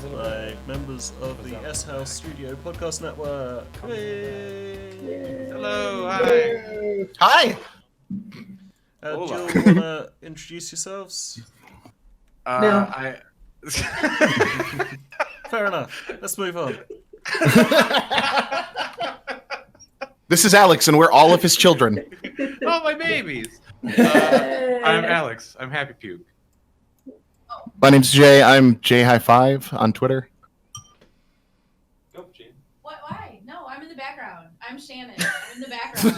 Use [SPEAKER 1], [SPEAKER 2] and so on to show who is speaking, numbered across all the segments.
[SPEAKER 1] by members of the SHU Studio Podcast Network. Hey.
[SPEAKER 2] Hello, hi.
[SPEAKER 3] Hi.
[SPEAKER 1] Jill, you want to introduce yourselves?
[SPEAKER 2] No.
[SPEAKER 1] Fair enough. Let's move on.
[SPEAKER 3] This is Alex, and we're all of his children.
[SPEAKER 2] Oh, my babies. I'm Alex. I'm Happy Puke.
[SPEAKER 3] My name's Jay. I'm J-High5 on Twitter.
[SPEAKER 2] Nope, Gene.
[SPEAKER 4] What? Why? No, I'm in the background. I'm Shannon. I'm in the background.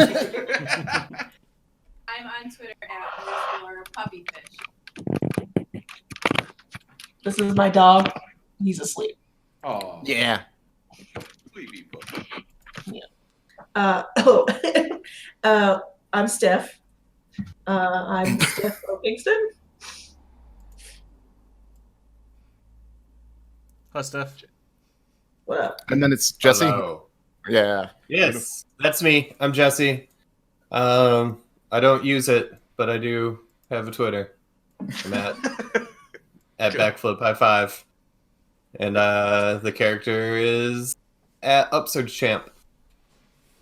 [SPEAKER 4] I'm on Twitter @ _puppyfish.
[SPEAKER 5] This is my dog. He's asleep.
[SPEAKER 2] Oh.
[SPEAKER 3] Yeah.
[SPEAKER 2] Sleepy book.
[SPEAKER 5] I'm Steph. I'm Steph Kingston.
[SPEAKER 1] Hi, Steph.
[SPEAKER 5] What up?
[SPEAKER 3] And then it's Jesse.
[SPEAKER 2] Hello.
[SPEAKER 3] Yeah.
[SPEAKER 6] Yes, that's me. I'm Jesse. I don't use it, but I do have a Twitter. I'm at Backflip High Five, and the character is at Upsurge Champ,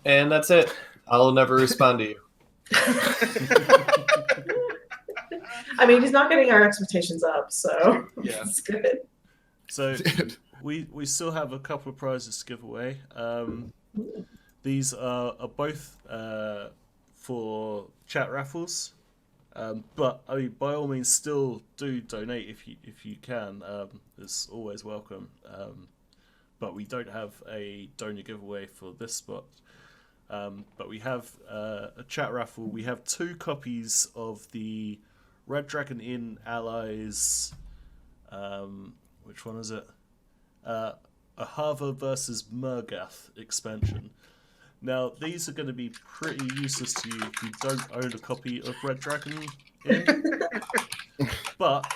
[SPEAKER 6] and that's it. I'll never respond to you.
[SPEAKER 5] I mean, he's not getting our expectations up, so
[SPEAKER 2] Yeah.
[SPEAKER 5] it's good.
[SPEAKER 1] So we still have a couple of prizes to give away. These are both for chat raffles, but I mean, by all means, still do donate if you can. It's always welcome. But we don't have a donor giveaway for this spot. But we have a chat raffle. We have 2 copies of the Red Dragon Inn Allies. Which one is it? Ahava versus Murgath expansion. Now, these are going to be pretty useless to you if you don't own a copy of Red Dragon Inn. But,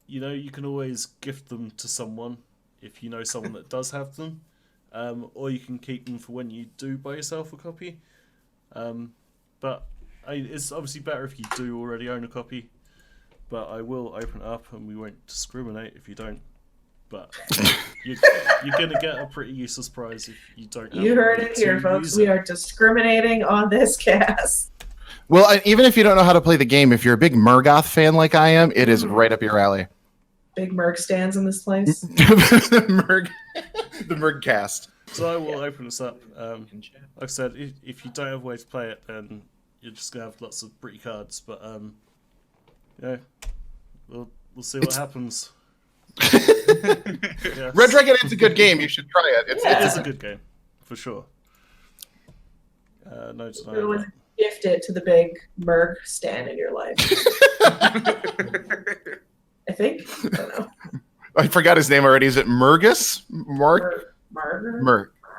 [SPEAKER 1] you can always gift them to someone if you know someone that does have them. Or you can keep them for when you do buy yourself a copy. But it's obviously better if you do already own a copy. But I will open it up and we won't discriminate if you don't. But you're going to get a pretty useless prize if you don't.
[SPEAKER 5] You heard it here, folks. We are discriminating on this cast.
[SPEAKER 3] Well, even if you don't know how to play the game, if you're a big Murgoth fan like I am, it is right up your alley.
[SPEAKER 5] Big Merc stands in this place.
[SPEAKER 3] The Murg cast.
[SPEAKER 1] So I will open this up. Like I said, if you don't have a way to play it, then you're just going to have lots of pretty cards. But we'll see what happens. Yes.
[SPEAKER 3] Red Dragon Inn's a good game. You should try it.
[SPEAKER 1] It is a good game, for sure. No
[SPEAKER 5] It
[SPEAKER 1] denying
[SPEAKER 5] was
[SPEAKER 1] that.
[SPEAKER 5] gifted to the big Merc stand in your life. I think. I don't know.
[SPEAKER 3] I forgot his name already. Is it Murgus? Murg?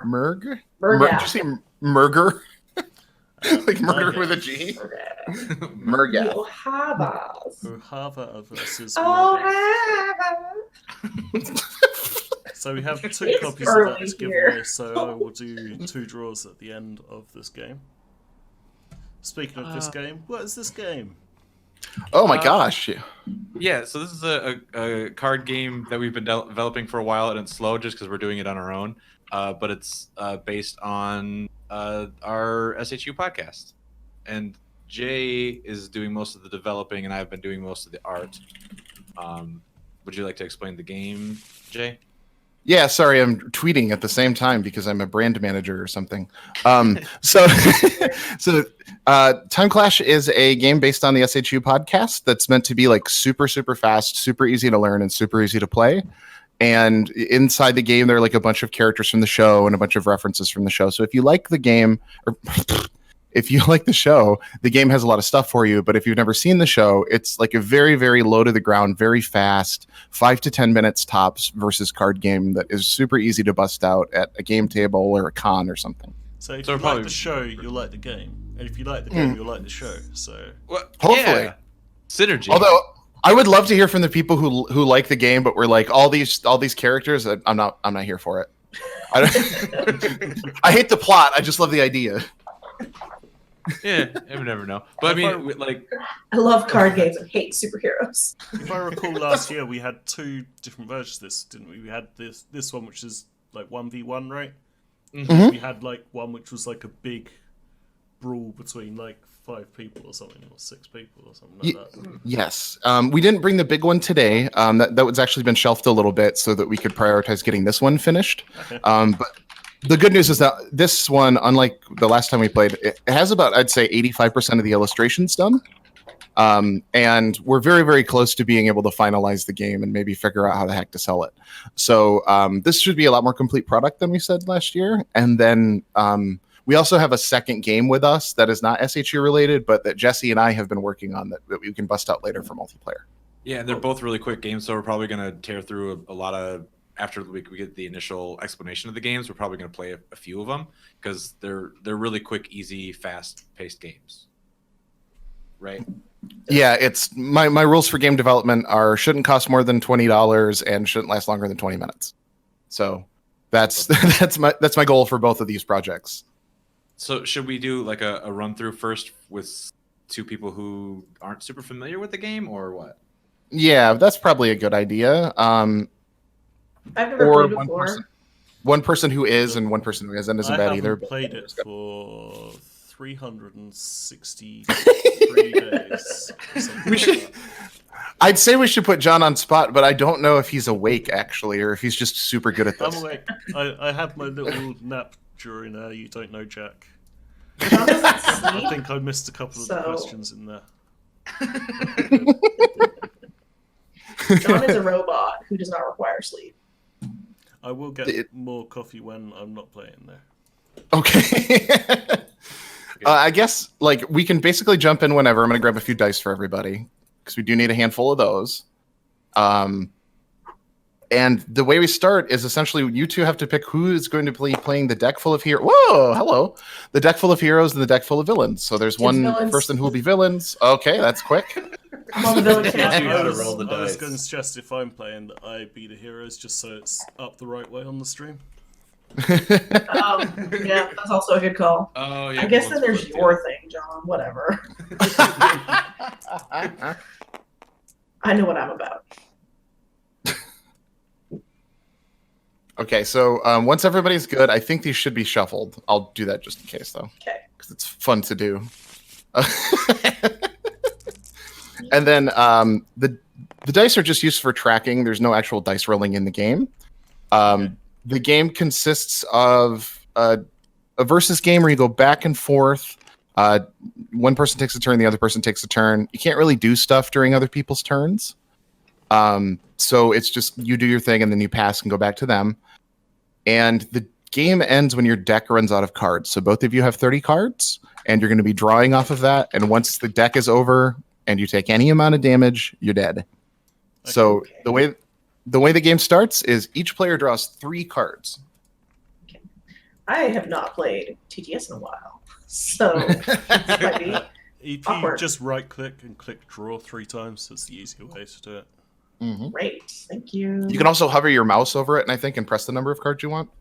[SPEAKER 5] Murgath.
[SPEAKER 3] Did you say Murger? Like murder with a G? Murgath.
[SPEAKER 1] Ahava versus
[SPEAKER 5] Oh,
[SPEAKER 1] So we have 2
[SPEAKER 5] It's
[SPEAKER 1] copies of
[SPEAKER 5] early
[SPEAKER 1] that to give
[SPEAKER 5] here.
[SPEAKER 1] away, so I will do 2 draws at the end of this game. Speaking of this game, what is this game?
[SPEAKER 3] Oh my gosh.
[SPEAKER 2] Yeah, so this is a card game that we've been developing for a while, and it's slow just because we're doing it on our own. But it's based on our SHU podcast. And Jay is doing most of the developing, and I've been doing most of the art. Would you like to explain the game, Jay?
[SPEAKER 3] Yeah, sorry, I'm tweeting at the same time because I'm a brand manager or something. So Timeclash is a game based on the SHU podcast that's meant to be like super, super fast, super easy to learn, and super easy to play. And inside the game, there are like a bunch of characters from the show and a bunch of references from the show. So if you like the game, or if you like the show, the game has a lot of stuff for you. But if you've never seen the show, it's like a very, very low to the ground, very fast, 5 to 10 minutes tops versus card game that is super easy to bust out at a game table or a con or something.
[SPEAKER 1] So if
[SPEAKER 2] So
[SPEAKER 1] you
[SPEAKER 2] probably-
[SPEAKER 1] like the show, you'll like the game. And if you like the game, you'll like the show. So
[SPEAKER 3] Hopefully.
[SPEAKER 2] Yeah. Synergy.
[SPEAKER 3] Although I would love to hear from the people who like the game, but we're like all these characters. I'm not here for it. I hate the plot. I just love the idea.
[SPEAKER 2] Yeah, you never know. But I mean, like,
[SPEAKER 5] I love card games and hate superheroes.
[SPEAKER 1] If I recall, last year we had 2 different versions of this, didn't we? We had this one, which is like 1v1, right?
[SPEAKER 3] Mhm.
[SPEAKER 1] We had like one which was like a big brawl between like 5 people or something, or 6 people or something like that.
[SPEAKER 3] Yes. We didn't bring the big one today. That was actually been shelved a little bit so that we could prioritize getting this one finished.
[SPEAKER 1] Okay.
[SPEAKER 3] But the good news is that this one, unlike the last time we played, it has about, I'd say, 85% of the illustrations done. And we're very, very close to being able to finalize the game and maybe figure out how the heck to sell it. So this should be a lot more complete product than we said last year. And then we also have a second game with us that is not SHU related, but that Jesse and I have been working on that we can bust out later for multiplayer.
[SPEAKER 2] yeah, and they're both really quick games, so we're probably gonna tear through a lot of. After we get the initial explanation of the games, we're probably going to play a few of them because they're really quick, easy, fast-paced games. Right?
[SPEAKER 3] Yeah, it's my rules for game development are shouldn't cost more than $20 and shouldn't last longer than 20 minutes. So that's that's my goal for both of these projects.
[SPEAKER 2] So should we do like a run through first with 2 people who aren't super familiar with the game, or what?
[SPEAKER 3] Yeah, that's probably a good idea.
[SPEAKER 5] I've never
[SPEAKER 3] Or
[SPEAKER 5] played before.
[SPEAKER 3] one person who is and one person who isn't
[SPEAKER 1] I
[SPEAKER 3] bad
[SPEAKER 1] haven't
[SPEAKER 3] either.
[SPEAKER 1] played it for 363 days.
[SPEAKER 3] We should. I'd say we should put John on spot, but I don't know if he's awake actually, or if he's just super good at this.
[SPEAKER 1] I'm awake. I had my little nap during You Don't Know Jack.
[SPEAKER 5] John doesn't
[SPEAKER 1] I
[SPEAKER 5] sleep.
[SPEAKER 1] think I missed a couple of the
[SPEAKER 5] So-
[SPEAKER 1] questions in there.
[SPEAKER 5] John is a robot who does not require sleep.
[SPEAKER 1] I will get more coffee when I'm not playing there.
[SPEAKER 3] Okay. I guess like we can basically jump in whenever. I'm going to grab a few dice for everybody because we do need a handful of those. And the way we start is essentially you 2 have to pick who is going to be playing the deck full of heroes. Whoa, hello. The deck full of heroes and the deck full of villains. So there's one
[SPEAKER 5] villains.
[SPEAKER 3] person who will be villains. Okay, that's quick.
[SPEAKER 5] I'm on the villain
[SPEAKER 6] Yeah.
[SPEAKER 5] camp.
[SPEAKER 6] You
[SPEAKER 1] I
[SPEAKER 6] gotta
[SPEAKER 1] was,
[SPEAKER 6] roll the
[SPEAKER 1] I was
[SPEAKER 6] dice.
[SPEAKER 1] going to suggest if I'm playing that I be the heroes just so it's up the right way on the stream.
[SPEAKER 5] Yeah, that's also a good call.
[SPEAKER 2] Oh yeah.
[SPEAKER 5] I guess then there's your thing, John. Whatever. I know what I'm about.
[SPEAKER 3] Okay, so once everybody's good, I think these should be shuffled. I'll do that just in case, though.
[SPEAKER 5] Okay.
[SPEAKER 3] Because it's fun to do. And then the dice are just used for tracking. There's no actual dice rolling in the game. The game consists of a versus game where you go back and forth. One person takes a turn, the other person takes a turn. You can't really do stuff during other people's turns. So it's just you do your thing and then you pass and go back to them. And the game ends when your deck runs out of cards. So both of you have 30 cards and you're going to be drawing off of that. And once the deck is over and you take any amount of damage, you're dead. So
[SPEAKER 5] Okay.
[SPEAKER 3] the way the game starts is each player draws 3 cards.
[SPEAKER 5] I have not played TTS in a while, so this might be
[SPEAKER 1] If you
[SPEAKER 5] Awkward.
[SPEAKER 1] just right click and click draw 3 times, that's the easier way to do it.
[SPEAKER 5] great. Thank you.
[SPEAKER 3] You can also hover your mouse over it, and I think, and press the number of cards you want.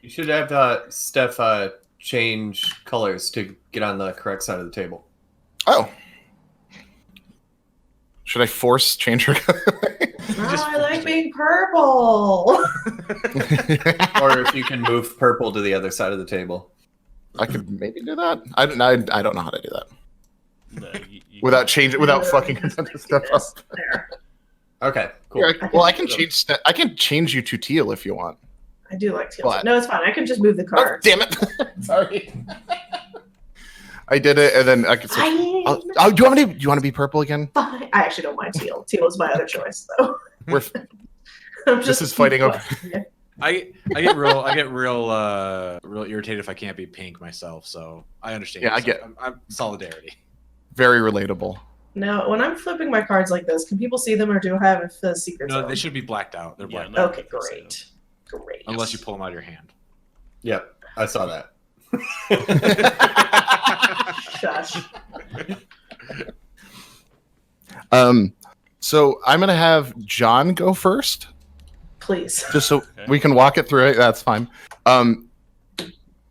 [SPEAKER 6] You should have Steph change colors to get on the correct side of the table.
[SPEAKER 3] Oh. Should I force change her color?
[SPEAKER 5] I like being purple.
[SPEAKER 6] Or if you can move purple to the other side of the table.
[SPEAKER 3] I could maybe do that. I don't know how to do that.
[SPEAKER 1] No, you
[SPEAKER 3] Without fucking stuff up.
[SPEAKER 5] There.
[SPEAKER 6] Okay, cool.
[SPEAKER 3] Here, well, I can change you to teal if you want.
[SPEAKER 5] I do like teal.
[SPEAKER 3] What?
[SPEAKER 5] No, it's fine. I can just move the
[SPEAKER 3] Oh,
[SPEAKER 5] cards.
[SPEAKER 3] damn it! Sorry. I did it, and then I could.
[SPEAKER 5] Fine.
[SPEAKER 3] Oh, do you want to be purple again?
[SPEAKER 5] Fine. I actually don't mind teal. Teal is my other choice, though.
[SPEAKER 3] We're
[SPEAKER 5] I'm
[SPEAKER 3] This
[SPEAKER 5] just
[SPEAKER 3] is fighting over.
[SPEAKER 2] I get real irritated if I can't be pink myself. So I understand.
[SPEAKER 3] Yeah, I
[SPEAKER 2] So
[SPEAKER 3] get-
[SPEAKER 2] I'm solidarity.
[SPEAKER 3] very relatable.
[SPEAKER 5] Now, when I'm flipping my cards like this, can people see them, or do I have a secret
[SPEAKER 2] No,
[SPEAKER 5] zone?
[SPEAKER 2] they should be blacked out. They're
[SPEAKER 1] Yeah,
[SPEAKER 2] blacked
[SPEAKER 1] no.
[SPEAKER 2] out.
[SPEAKER 5] Okay, great. Great.
[SPEAKER 2] Unless you pull them out of your hand.
[SPEAKER 6] Yep, I saw that.
[SPEAKER 5] Shush.
[SPEAKER 3] So I'm gonna have John go first,
[SPEAKER 5] Please.
[SPEAKER 3] just so
[SPEAKER 1] Okay.
[SPEAKER 3] we can walk it through it. That's fine.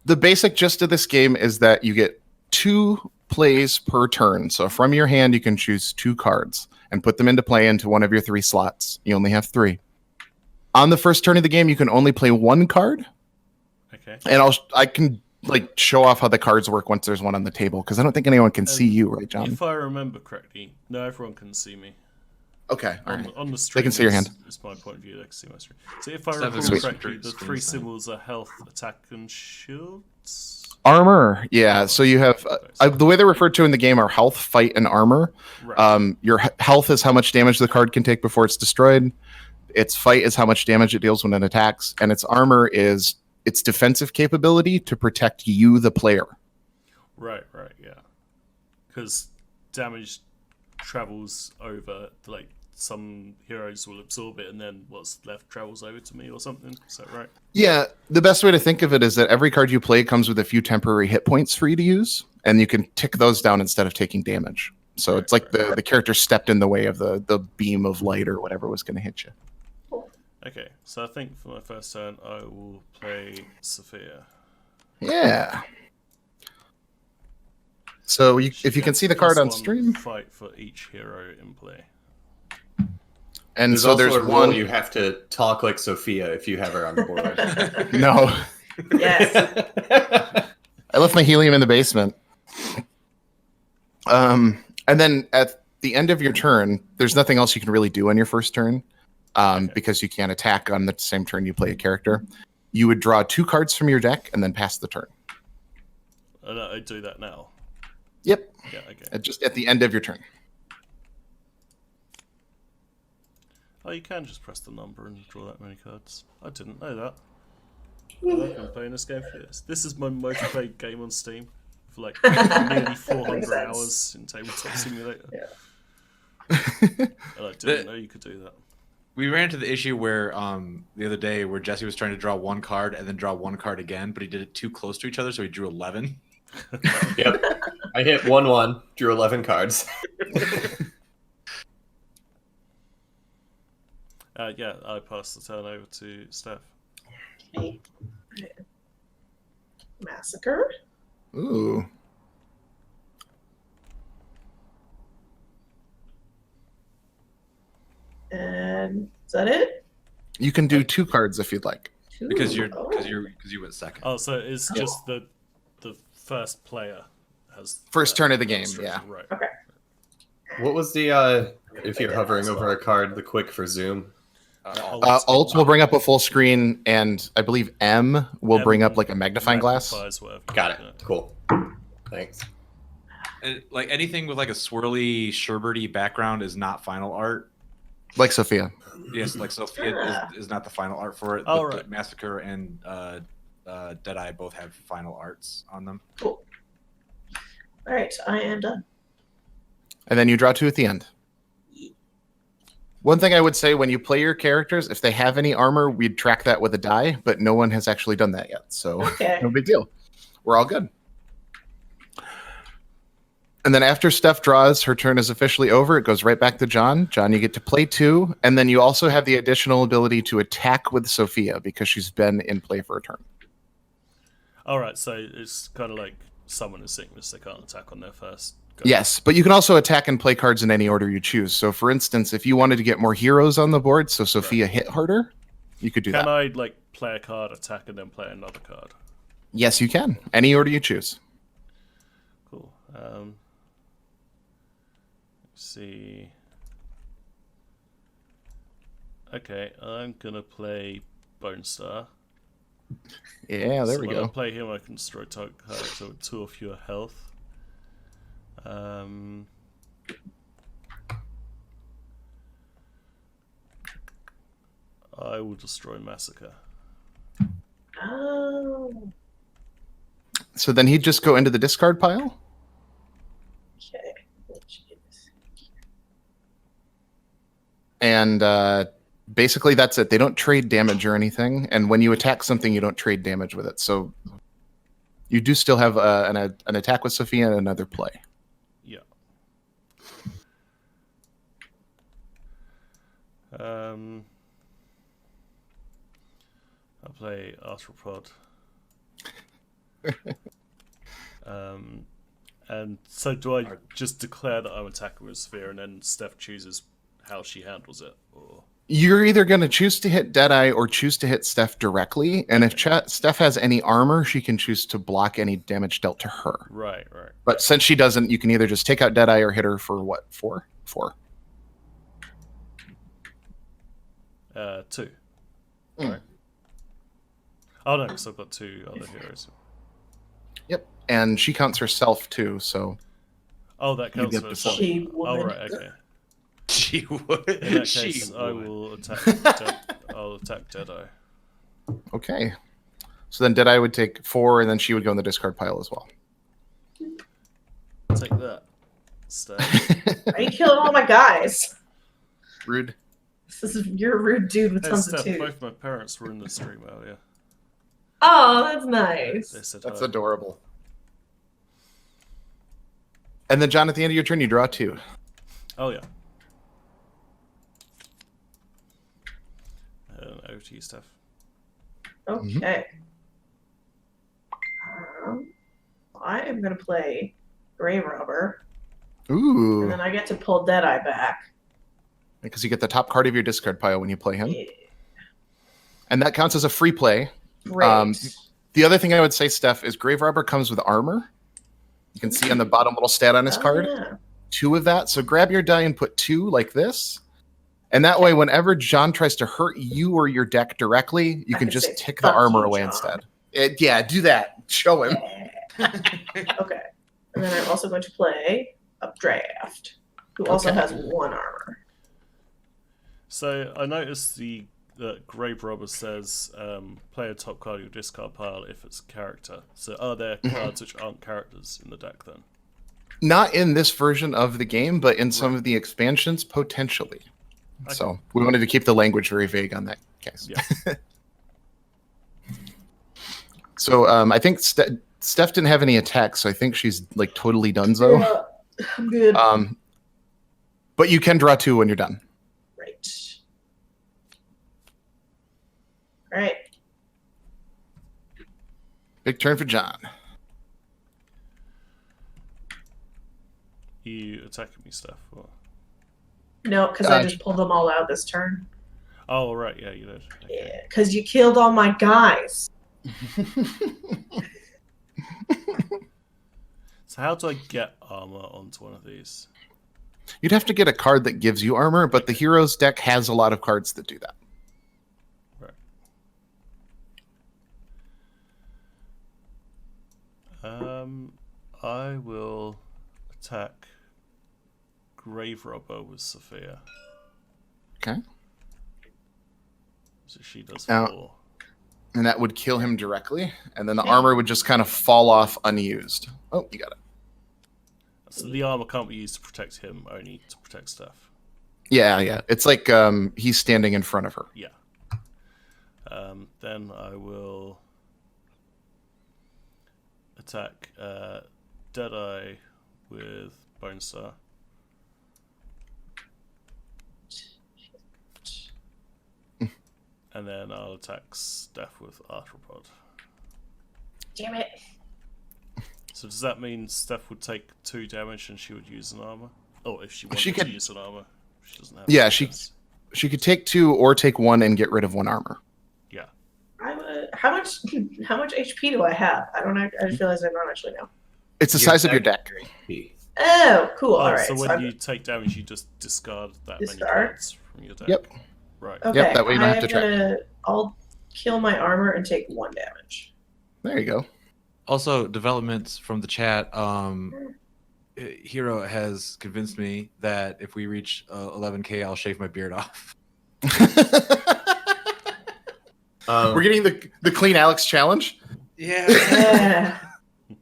[SPEAKER 3] The basic gist of this game is that you get 2 plays per turn. So from your hand, you can choose 2 cards and put them into play into one of your 3 slots. You only have 3. On the first turn of the game, you can only play 1 card.
[SPEAKER 1] Okay.
[SPEAKER 3] And I can like show off how the cards work once there's one on the table, because I don't think anyone can see you, right, John?
[SPEAKER 1] If I remember correctly, no, everyone can see me.
[SPEAKER 3] Okay, all right.
[SPEAKER 1] On the stream,
[SPEAKER 3] They can see your hand.
[SPEAKER 1] Is my point of view. They can see my stream. So if I
[SPEAKER 2] Steph
[SPEAKER 1] recall
[SPEAKER 2] is
[SPEAKER 1] correctly,
[SPEAKER 2] screen
[SPEAKER 1] the 3
[SPEAKER 2] time.
[SPEAKER 1] symbols are health, attack, and shields.
[SPEAKER 3] Armor, yeah. So you have the way they're referred to in the game are health, fight, and armor.
[SPEAKER 1] Right.
[SPEAKER 3] Your health is how much damage the card can take before it's destroyed. Its fight is how much damage it deals when it attacks, and its armor is its defensive capability to protect you, the player.
[SPEAKER 1] Right, yeah. Because damage travels over, like, some heroes will absorb it, and then what's left travels over to me or something. Is that right?
[SPEAKER 3] Yeah, the best way to think of it is that every card you play comes with a few temporary hit points for you to use, and you can tick those down instead of taking damage. So it's like the character stepped in the way of the beam of light or whatever was going to hit you.
[SPEAKER 1] Okay, so I think for my first turn, I will play Sophia.
[SPEAKER 3] Yeah. So if you can see the card on
[SPEAKER 1] +1
[SPEAKER 3] stream,
[SPEAKER 1] fight for each hero in play.
[SPEAKER 3] and
[SPEAKER 6] There's
[SPEAKER 3] so
[SPEAKER 6] also
[SPEAKER 3] there's
[SPEAKER 6] a rule
[SPEAKER 3] one.
[SPEAKER 6] you have to talk like Sophia if you have her on the board.
[SPEAKER 3] No,
[SPEAKER 5] Yes.
[SPEAKER 3] I left my helium in the basement. And then at the end of your turn, there's nothing else you can really do on your first turn, because you can't attack on the same turn you play a character. You would draw 2 cards from your deck and then pass the turn.
[SPEAKER 1] And I do that now.
[SPEAKER 3] Yep.
[SPEAKER 1] Yeah, okay.
[SPEAKER 3] Just at the end of your turn.
[SPEAKER 1] Oh, you can just press the number and draw that many cards. I didn't know that. I've been playing this game for years. This is my most played game on Steam. For like nearly 400
[SPEAKER 5] Makes sense.
[SPEAKER 1] hours in Tabletop Simulator.
[SPEAKER 5] Yeah.
[SPEAKER 1] And I didn't know you could do that.
[SPEAKER 2] We ran into the issue where the other day where Jesse was trying to draw 1 card and then draw 1 card again, but he did it too close to each other, so he drew 11.
[SPEAKER 6] Yep. I hit 1/1, drew 11 cards.
[SPEAKER 1] Yeah, I pass the turn over to Steph.
[SPEAKER 5] Okay. Massacre.
[SPEAKER 3] Ooh.
[SPEAKER 5] And is that it?
[SPEAKER 3] You can do 2 cards if you'd like.
[SPEAKER 2] Because
[SPEAKER 5] Ooh,
[SPEAKER 2] you went second.
[SPEAKER 1] Oh, so it's just the first player has
[SPEAKER 3] First turn of the game,
[SPEAKER 1] restriction,
[SPEAKER 3] yeah.
[SPEAKER 1] Right.
[SPEAKER 5] Okay.
[SPEAKER 6] What was the, if you're hovering over a card, the quick for zoom?
[SPEAKER 3] Alt will bring up a full screen, and I believe M will bring up like a magnifying glass.
[SPEAKER 1] magnifies whatever.
[SPEAKER 6] Got it.
[SPEAKER 1] Yeah.
[SPEAKER 6] Cool. Thanks.
[SPEAKER 2] And, like anything with like a swirly, sherbety background is not final art.
[SPEAKER 3] Like Sophia.
[SPEAKER 2] Yes, like Sophia
[SPEAKER 5] Ah.
[SPEAKER 2] is not the final art for it.
[SPEAKER 1] Oh,
[SPEAKER 2] but
[SPEAKER 1] right.
[SPEAKER 2] Massacre and Deadeye both have final arts on them.
[SPEAKER 5] Cool. All right, I am done.
[SPEAKER 3] And then you draw 2 at the end. One thing I would say when you play your characters, if they have any armor, we'd track that with a die, but no one has actually done that yet. So
[SPEAKER 5] Okay.
[SPEAKER 3] no big deal. We're all good. And then after Steph draws, her turn is officially over. It goes right back to John. John, you get to play 2. And then you also have the additional ability to attack with Sophia because she's been in play for a turn.
[SPEAKER 1] All right, so it's kind of like Summoner's Sickness. They can't attack on their first go.
[SPEAKER 3] Yes, but you can also attack and play cards in any order you choose. So for instance, if you wanted to get more heroes on the board so Sophia hit harder, you could do
[SPEAKER 1] Can
[SPEAKER 3] that.
[SPEAKER 1] I like play a card, attack, and then play another card?
[SPEAKER 3] Yes, you can. Any order you choose.
[SPEAKER 1] Cool. Let's see. Okay, I'm gonna play Bone Star.
[SPEAKER 3] Yeah, there
[SPEAKER 1] So
[SPEAKER 3] we
[SPEAKER 1] when I
[SPEAKER 3] go.
[SPEAKER 1] play him, I can destroy target character with 2 or fewer health. I will destroy Massacre.
[SPEAKER 5] Oh,
[SPEAKER 3] So then he'd just go into the discard pile.
[SPEAKER 5] okay. Which is-
[SPEAKER 3] And basically that's it. They don't trade damage or anything. And when you attack something, you don't trade damage with it. So you do still have an attack with Sophia and another play.
[SPEAKER 1] Yeah. I'll play Arthropod. And so do I just declare that I'm attacking with Sphere, and then Steph chooses how she handles it? Or...
[SPEAKER 3] You're either going to choose to hit Deadeye or choose to hit Steph directly. And if Steph has any armor, she can choose to block any damage dealt to her.
[SPEAKER 1] Right.
[SPEAKER 3] But since she doesn't, you can either just take out Deadeye or hit her for what? 4?
[SPEAKER 1] 2.
[SPEAKER 3] Mm.
[SPEAKER 1] Right. Oh no, because I've got 2 other heroes.
[SPEAKER 3] Yep. And she counts herself too, so...
[SPEAKER 1] Oh, that counts
[SPEAKER 3] get
[SPEAKER 1] for
[SPEAKER 3] the
[SPEAKER 1] herself.
[SPEAKER 5] She
[SPEAKER 1] Oh,
[SPEAKER 5] would.
[SPEAKER 1] right, okay.
[SPEAKER 2] She would.
[SPEAKER 1] In that
[SPEAKER 2] She
[SPEAKER 1] case, I
[SPEAKER 2] would.
[SPEAKER 1] will attack. I'll attack Deadeye.
[SPEAKER 3] Okay. So then Deadeye would take 4, and then she would go in the discard pile as well.
[SPEAKER 1] Take that. Steph.
[SPEAKER 5] Are you killing all my guys?
[SPEAKER 3] Rude.
[SPEAKER 5] You're a rude dude with
[SPEAKER 1] Hey,
[SPEAKER 5] tons of
[SPEAKER 1] Steph,
[SPEAKER 5] two.
[SPEAKER 1] both my parents were in the stream earlier.
[SPEAKER 5] Oh, that's nice.
[SPEAKER 1] They said
[SPEAKER 3] That's
[SPEAKER 1] hi.
[SPEAKER 3] adorable. And then, John, at the end of your turn, you draw 2.
[SPEAKER 1] Oh yeah. Over to you, Steph.
[SPEAKER 5] Okay. I am going to play Grave Robber, and
[SPEAKER 3] Ooh.
[SPEAKER 5] then I get to pull Deadeye back.
[SPEAKER 3] Because you get the top card of your discard pile when you play him.
[SPEAKER 5] Yeah.
[SPEAKER 3] And that counts as a free play.
[SPEAKER 5] Great.
[SPEAKER 3] The other thing I would say, Steph, is Grave Robber comes with armor. You can see on the bottom little stat on his
[SPEAKER 5] Oh,
[SPEAKER 3] card.
[SPEAKER 5] yeah.
[SPEAKER 3] 2 of that. So grab your die and put 2 like this. And that way, whenever John tries to hurt you or your deck directly, you
[SPEAKER 5] I
[SPEAKER 3] can
[SPEAKER 5] can
[SPEAKER 3] just
[SPEAKER 5] say,
[SPEAKER 3] tick the
[SPEAKER 5] "Fuck
[SPEAKER 3] armor
[SPEAKER 5] you,
[SPEAKER 3] away
[SPEAKER 5] John."
[SPEAKER 3] instead. Yeah, do that. Show him.
[SPEAKER 5] Okay. And then I'm also going to play Updraft, who also
[SPEAKER 3] Okay.
[SPEAKER 5] has 1 armor.
[SPEAKER 1] So I noticed that Grave Robber says play a top card of your discard pile if it's a character. So are there cards which aren't characters in the deck then?
[SPEAKER 3] Not in this version of the game, but in some of the expansions, potentially.
[SPEAKER 1] Okay.
[SPEAKER 3] So we wanted to keep the language very vague on that case.
[SPEAKER 1] Yeah.
[SPEAKER 3] So I think Steph didn't have any attacks, so I think she's like totally donezo.
[SPEAKER 5] Yeah, I'm good.
[SPEAKER 3] But you can draw 2 when you're done.
[SPEAKER 5] Right. All right.
[SPEAKER 3] Big turn for John.
[SPEAKER 1] You attacking me, Steph? Or...
[SPEAKER 5] No, because I just pulled them all out this turn.
[SPEAKER 1] Oh, right, yeah, you did. Okay.
[SPEAKER 5] Yeah, because you killed all my guys.
[SPEAKER 1] So how do I get armor onto one of these?
[SPEAKER 3] You'd have to get a card that gives you armor, but the heroes deck has a lot of cards that do that.
[SPEAKER 1] I will attack Grave Robber with Sophia.
[SPEAKER 3] Okay.
[SPEAKER 1] So she does
[SPEAKER 3] Now-
[SPEAKER 1] 4.
[SPEAKER 3] And that would kill him directly, and then the armor would just kind of fall off unused. Oh, you got it.
[SPEAKER 1] So the armor can't be used to protect him, only to protect Steph.
[SPEAKER 3] Yeah. It's like he's standing in front of her.
[SPEAKER 1] Yeah. Then I will attack Deadeye with Bone Star. And then I'll attack Steph with Arthropod.
[SPEAKER 5] Damn it.
[SPEAKER 1] So does that mean Steph would take 2 damage and she would use an armor? Oh, if she wanted
[SPEAKER 3] She
[SPEAKER 1] to
[SPEAKER 3] could-
[SPEAKER 1] use an armor, she doesn't have.
[SPEAKER 3] Yeah,
[SPEAKER 1] access.
[SPEAKER 3] She could take 2 or take 1 and get rid of 1 armor.
[SPEAKER 1] Yeah.
[SPEAKER 5] I would. How much HP do I have? I don't know. I just realized I don't actually know.
[SPEAKER 3] It's the size of your deck.
[SPEAKER 5] Oh, cool.
[SPEAKER 1] Oh,
[SPEAKER 5] All right.
[SPEAKER 1] so when
[SPEAKER 5] I'm-
[SPEAKER 1] you take damage, you just discard that many
[SPEAKER 5] Discard?
[SPEAKER 1] cards from your deck.
[SPEAKER 3] Yep.
[SPEAKER 1] Right.
[SPEAKER 5] okay,
[SPEAKER 3] Yep, that way you don't have to track.
[SPEAKER 5] I'll kill my armor and take 1 damage.
[SPEAKER 3] There you go.
[SPEAKER 2] Also, developments from the chat. Hero has convinced me that if we reach 11K, I'll shave my beard off.
[SPEAKER 3] We're getting the Clean Alex challenge.
[SPEAKER 2] Yeah.
[SPEAKER 5] Yeah.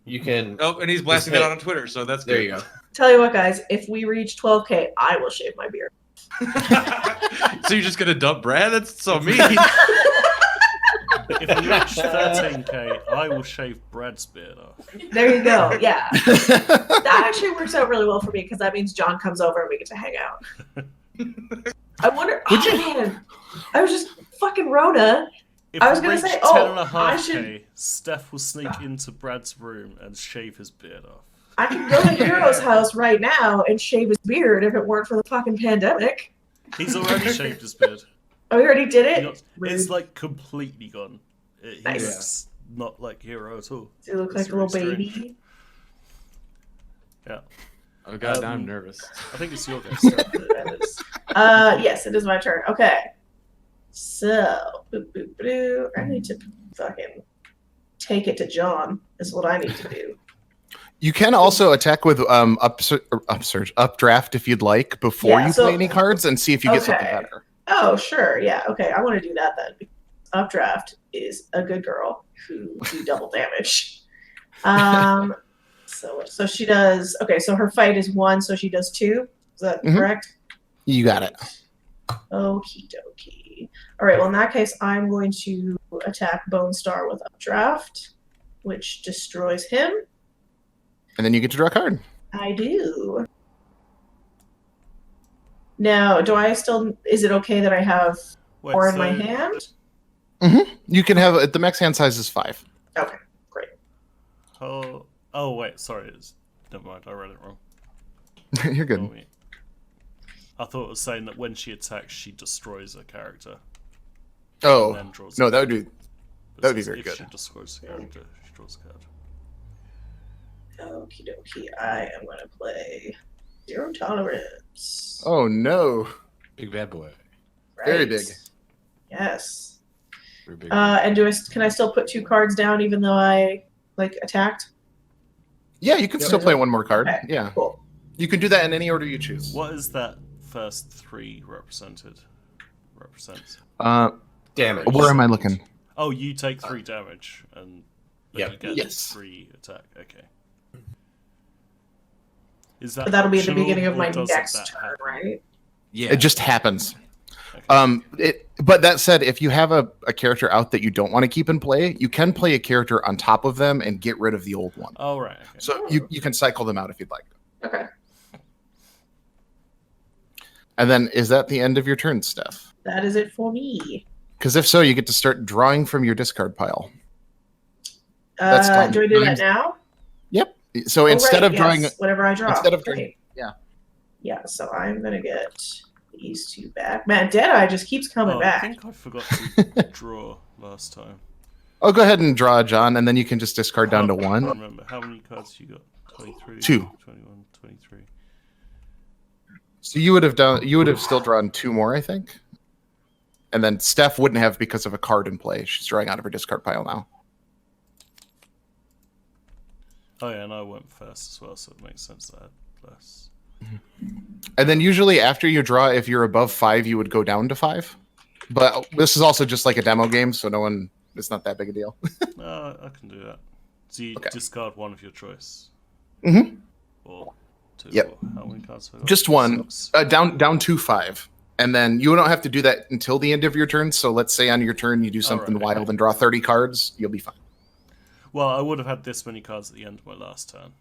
[SPEAKER 6] You can.
[SPEAKER 2] Oh, and he's blasting that out on Twitter, so that's
[SPEAKER 6] There
[SPEAKER 2] good.
[SPEAKER 6] you go.
[SPEAKER 5] Tell you what, guys. If we reach 12K, I will shave my beard.
[SPEAKER 2] So you're just gonna dump Brad? That's so mean.
[SPEAKER 1] If we reach 13k, I will shave Brad's beard off.
[SPEAKER 5] There you go. Yeah. That actually works out really well for me because that means John comes over and we get to hang out. I wonder.
[SPEAKER 3] Would you-
[SPEAKER 5] Man, I was just fucking Rona.
[SPEAKER 1] If
[SPEAKER 5] I was
[SPEAKER 1] we
[SPEAKER 5] gonna
[SPEAKER 1] reach
[SPEAKER 5] say,
[SPEAKER 1] 10.5K, Steph will sneak into Brad's room and shave his beard off.
[SPEAKER 5] I could go to Hero's house right now and shave his beard if it weren't for the fucking pandemic.
[SPEAKER 1] He's already shaved his beard.
[SPEAKER 5] Oh, he already did it?
[SPEAKER 1] It's like completely gone. He
[SPEAKER 5] Nice.
[SPEAKER 1] looks not like Hero at all.
[SPEAKER 5] Does he look like
[SPEAKER 1] It's
[SPEAKER 5] a little
[SPEAKER 1] really
[SPEAKER 5] baby?
[SPEAKER 1] Yeah.
[SPEAKER 2] Oh god, now I'm nervous.
[SPEAKER 1] I think it's your guys' turn.
[SPEAKER 5] Yes, it is my turn. Okay. So, boop, boop, boop. I need to fucking take it to John, is what I need to do.
[SPEAKER 3] You can also attack with updraft if you'd like before
[SPEAKER 5] Yeah,
[SPEAKER 3] you
[SPEAKER 5] so-
[SPEAKER 3] play any cards and see if you get something
[SPEAKER 5] Okay.
[SPEAKER 3] better.
[SPEAKER 5] Oh, sure. Yeah. Okay. I want to do that then. Updraft is a good girl who do double damage. So she does. Okay. So her fight is 1, so she does 2. Is that correct?
[SPEAKER 3] You got it.
[SPEAKER 5] Okie dokie. All right. Well, in that case, I'm going to attack Bone Star with Updraft, which destroys him.
[SPEAKER 3] And then you get to draw a card.
[SPEAKER 5] I do. Now, do I still? Is it okay that I have
[SPEAKER 1] Wait,
[SPEAKER 5] 4 in
[SPEAKER 1] so
[SPEAKER 5] my hand?
[SPEAKER 3] You can have the max hand size is 5.
[SPEAKER 5] Okay. Great.
[SPEAKER 1] Oh wait, sorry. Never mind, I read it wrong.
[SPEAKER 3] You're good.
[SPEAKER 1] Oh, wait. I thought it was saying that when she attacks, she destroys a character.
[SPEAKER 3] Oh,
[SPEAKER 1] and then draws
[SPEAKER 3] no,
[SPEAKER 1] a
[SPEAKER 3] that would
[SPEAKER 1] card.
[SPEAKER 3] be
[SPEAKER 1] But
[SPEAKER 3] that would be
[SPEAKER 1] if
[SPEAKER 3] very good.
[SPEAKER 1] She destroys a character, she draws a card.
[SPEAKER 5] Okie dokie. I am going to play Zero Tolerance.
[SPEAKER 3] Oh no.
[SPEAKER 2] Big bad boy.
[SPEAKER 3] Very
[SPEAKER 5] Right.
[SPEAKER 3] big.
[SPEAKER 5] Yes.
[SPEAKER 2] Very big.
[SPEAKER 5] And can I still put 2 cards down even though I attacked?
[SPEAKER 3] Yeah, you can still play one more card.
[SPEAKER 5] Okay,
[SPEAKER 3] Yeah.
[SPEAKER 5] Cool.
[SPEAKER 3] You can do that in any order you choose.
[SPEAKER 1] What is that first 3 represent?
[SPEAKER 6] Damage.
[SPEAKER 3] Where am I looking?
[SPEAKER 1] Oh, you take 3 damage, and then
[SPEAKER 6] Yep.
[SPEAKER 1] you get
[SPEAKER 3] Yes.
[SPEAKER 1] 3 attack. Okay. Is that
[SPEAKER 5] But that'll be at the
[SPEAKER 1] optional,
[SPEAKER 5] beginning of
[SPEAKER 1] or
[SPEAKER 5] my
[SPEAKER 1] doesn't
[SPEAKER 5] next
[SPEAKER 1] that
[SPEAKER 5] turn,
[SPEAKER 1] happen?
[SPEAKER 5] right?
[SPEAKER 2] Yeah.
[SPEAKER 3] It just happens.
[SPEAKER 1] Okay.
[SPEAKER 3] But that said, if you have a character out that you don't want to keep in play, you can play a character on top of them and get rid of the old one.
[SPEAKER 1] Oh right. Okay.
[SPEAKER 3] So you can cycle them out if you'd like.
[SPEAKER 5] Okay.
[SPEAKER 3] And then is that the end of your turn, Steph?
[SPEAKER 5] That is it for me.
[SPEAKER 3] Because if so, you get to start drawing from your discard pile. That's done.
[SPEAKER 5] Do I do that now?
[SPEAKER 3] Yep. So instead
[SPEAKER 5] right,
[SPEAKER 3] of drawing,
[SPEAKER 5] yes, whatever I draw.
[SPEAKER 3] instead of
[SPEAKER 5] Great.
[SPEAKER 3] yeah.
[SPEAKER 5] Yeah, so I'm gonna get these 2 back. Man, Deadeye just keeps coming
[SPEAKER 1] Oh,
[SPEAKER 5] back.
[SPEAKER 1] I think I forgot to draw last time.
[SPEAKER 3] Oh, go ahead and draw, John, and then you can just discard down to
[SPEAKER 1] I
[SPEAKER 3] 1.
[SPEAKER 1] remember how many cards you got? 23,
[SPEAKER 3] 2.
[SPEAKER 1] 21, 23.
[SPEAKER 3] So you would have still drawn 2 more, I think. And then Steph wouldn't have because of a card in play. She's drawing out of her discard pile now.
[SPEAKER 1] Oh yeah, and I went first as well, so it makes sense that I had less.
[SPEAKER 3] And then usually after you draw, if you're above 5, you would go down to 5. But this is also just like a demo game, so it's not that big a deal.
[SPEAKER 1] No, I can do that. So you
[SPEAKER 3] Okay.
[SPEAKER 1] discard one of your choice.
[SPEAKER 3] Mhm.
[SPEAKER 1] Or 2.
[SPEAKER 3] Yep.
[SPEAKER 1] Or how many cards have I got?
[SPEAKER 3] Just 1,
[SPEAKER 1] 6.
[SPEAKER 3] down to 5. And then you don't have to do that until the end of your turn. So let's say on your turn you do something
[SPEAKER 1] right,
[SPEAKER 3] wild
[SPEAKER 1] okay.
[SPEAKER 3] and draw 30 cards, you'll be fine.
[SPEAKER 1] Well, I would have had this many cards at the end of my last turn.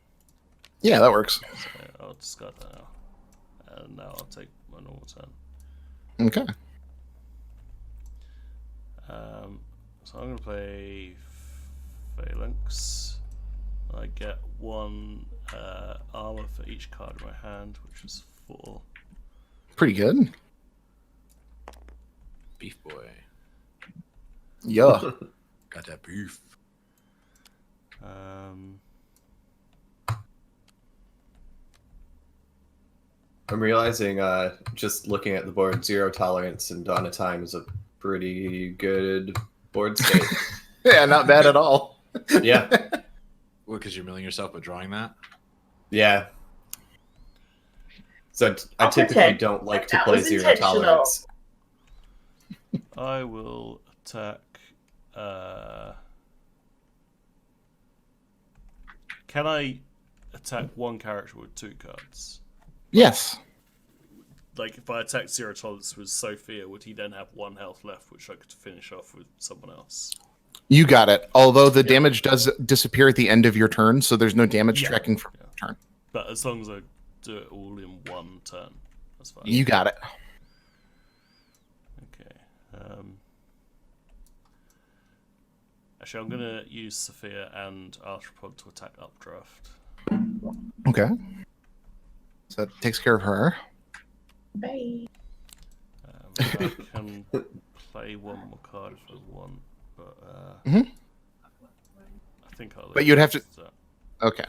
[SPEAKER 3] Yeah, that works.
[SPEAKER 1] So I'll discard that now. And now I'll take my normal turn.
[SPEAKER 3] Okay.
[SPEAKER 1] So I'm going to play Phalanx. I get 1 armor for each card in my hand, which is 4.
[SPEAKER 3] Pretty good.
[SPEAKER 2] Beef boy.
[SPEAKER 3] Yeah.
[SPEAKER 2] Got that beef.
[SPEAKER 6] I'm realizing, just looking at the board, Zero Tolerance and Dawn of Time is a pretty good board state.
[SPEAKER 3] Yeah, not bad at all.
[SPEAKER 6] Yeah.
[SPEAKER 2] What, because you're milling yourself with drawing that?
[SPEAKER 6] Yeah. So I
[SPEAKER 5] I'll
[SPEAKER 6] typically
[SPEAKER 5] pretend
[SPEAKER 6] don't like to
[SPEAKER 5] that
[SPEAKER 6] play
[SPEAKER 5] was
[SPEAKER 6] Zero
[SPEAKER 5] intentional.
[SPEAKER 6] Tolerance.
[SPEAKER 1] I will attack. Can I attack one character with 2 cards?
[SPEAKER 3] Yes.
[SPEAKER 1] Like, if I attacked Zero Tolerance with Sophia, would he then have 1 health left, which I could finish off with someone else?
[SPEAKER 3] You got it. Although the damage does disappear at the end of your turn, so there's no damage
[SPEAKER 1] Yeah.
[SPEAKER 3] tracking from
[SPEAKER 1] Yeah.
[SPEAKER 3] your turn.
[SPEAKER 1] But as long as I do it all in 1 turn, that's fine.
[SPEAKER 3] You got it.
[SPEAKER 1] Okay. Actually, I'm gonna use Sophia and Arthropod to attack Updraft.
[SPEAKER 3] Okay. So that takes care of her.
[SPEAKER 5] Bye.
[SPEAKER 1] I can play one more card if I want, but
[SPEAKER 3] Mhm.
[SPEAKER 1] I think I'll.
[SPEAKER 3] But you'd have to-
[SPEAKER 1] use that.
[SPEAKER 3] Okay.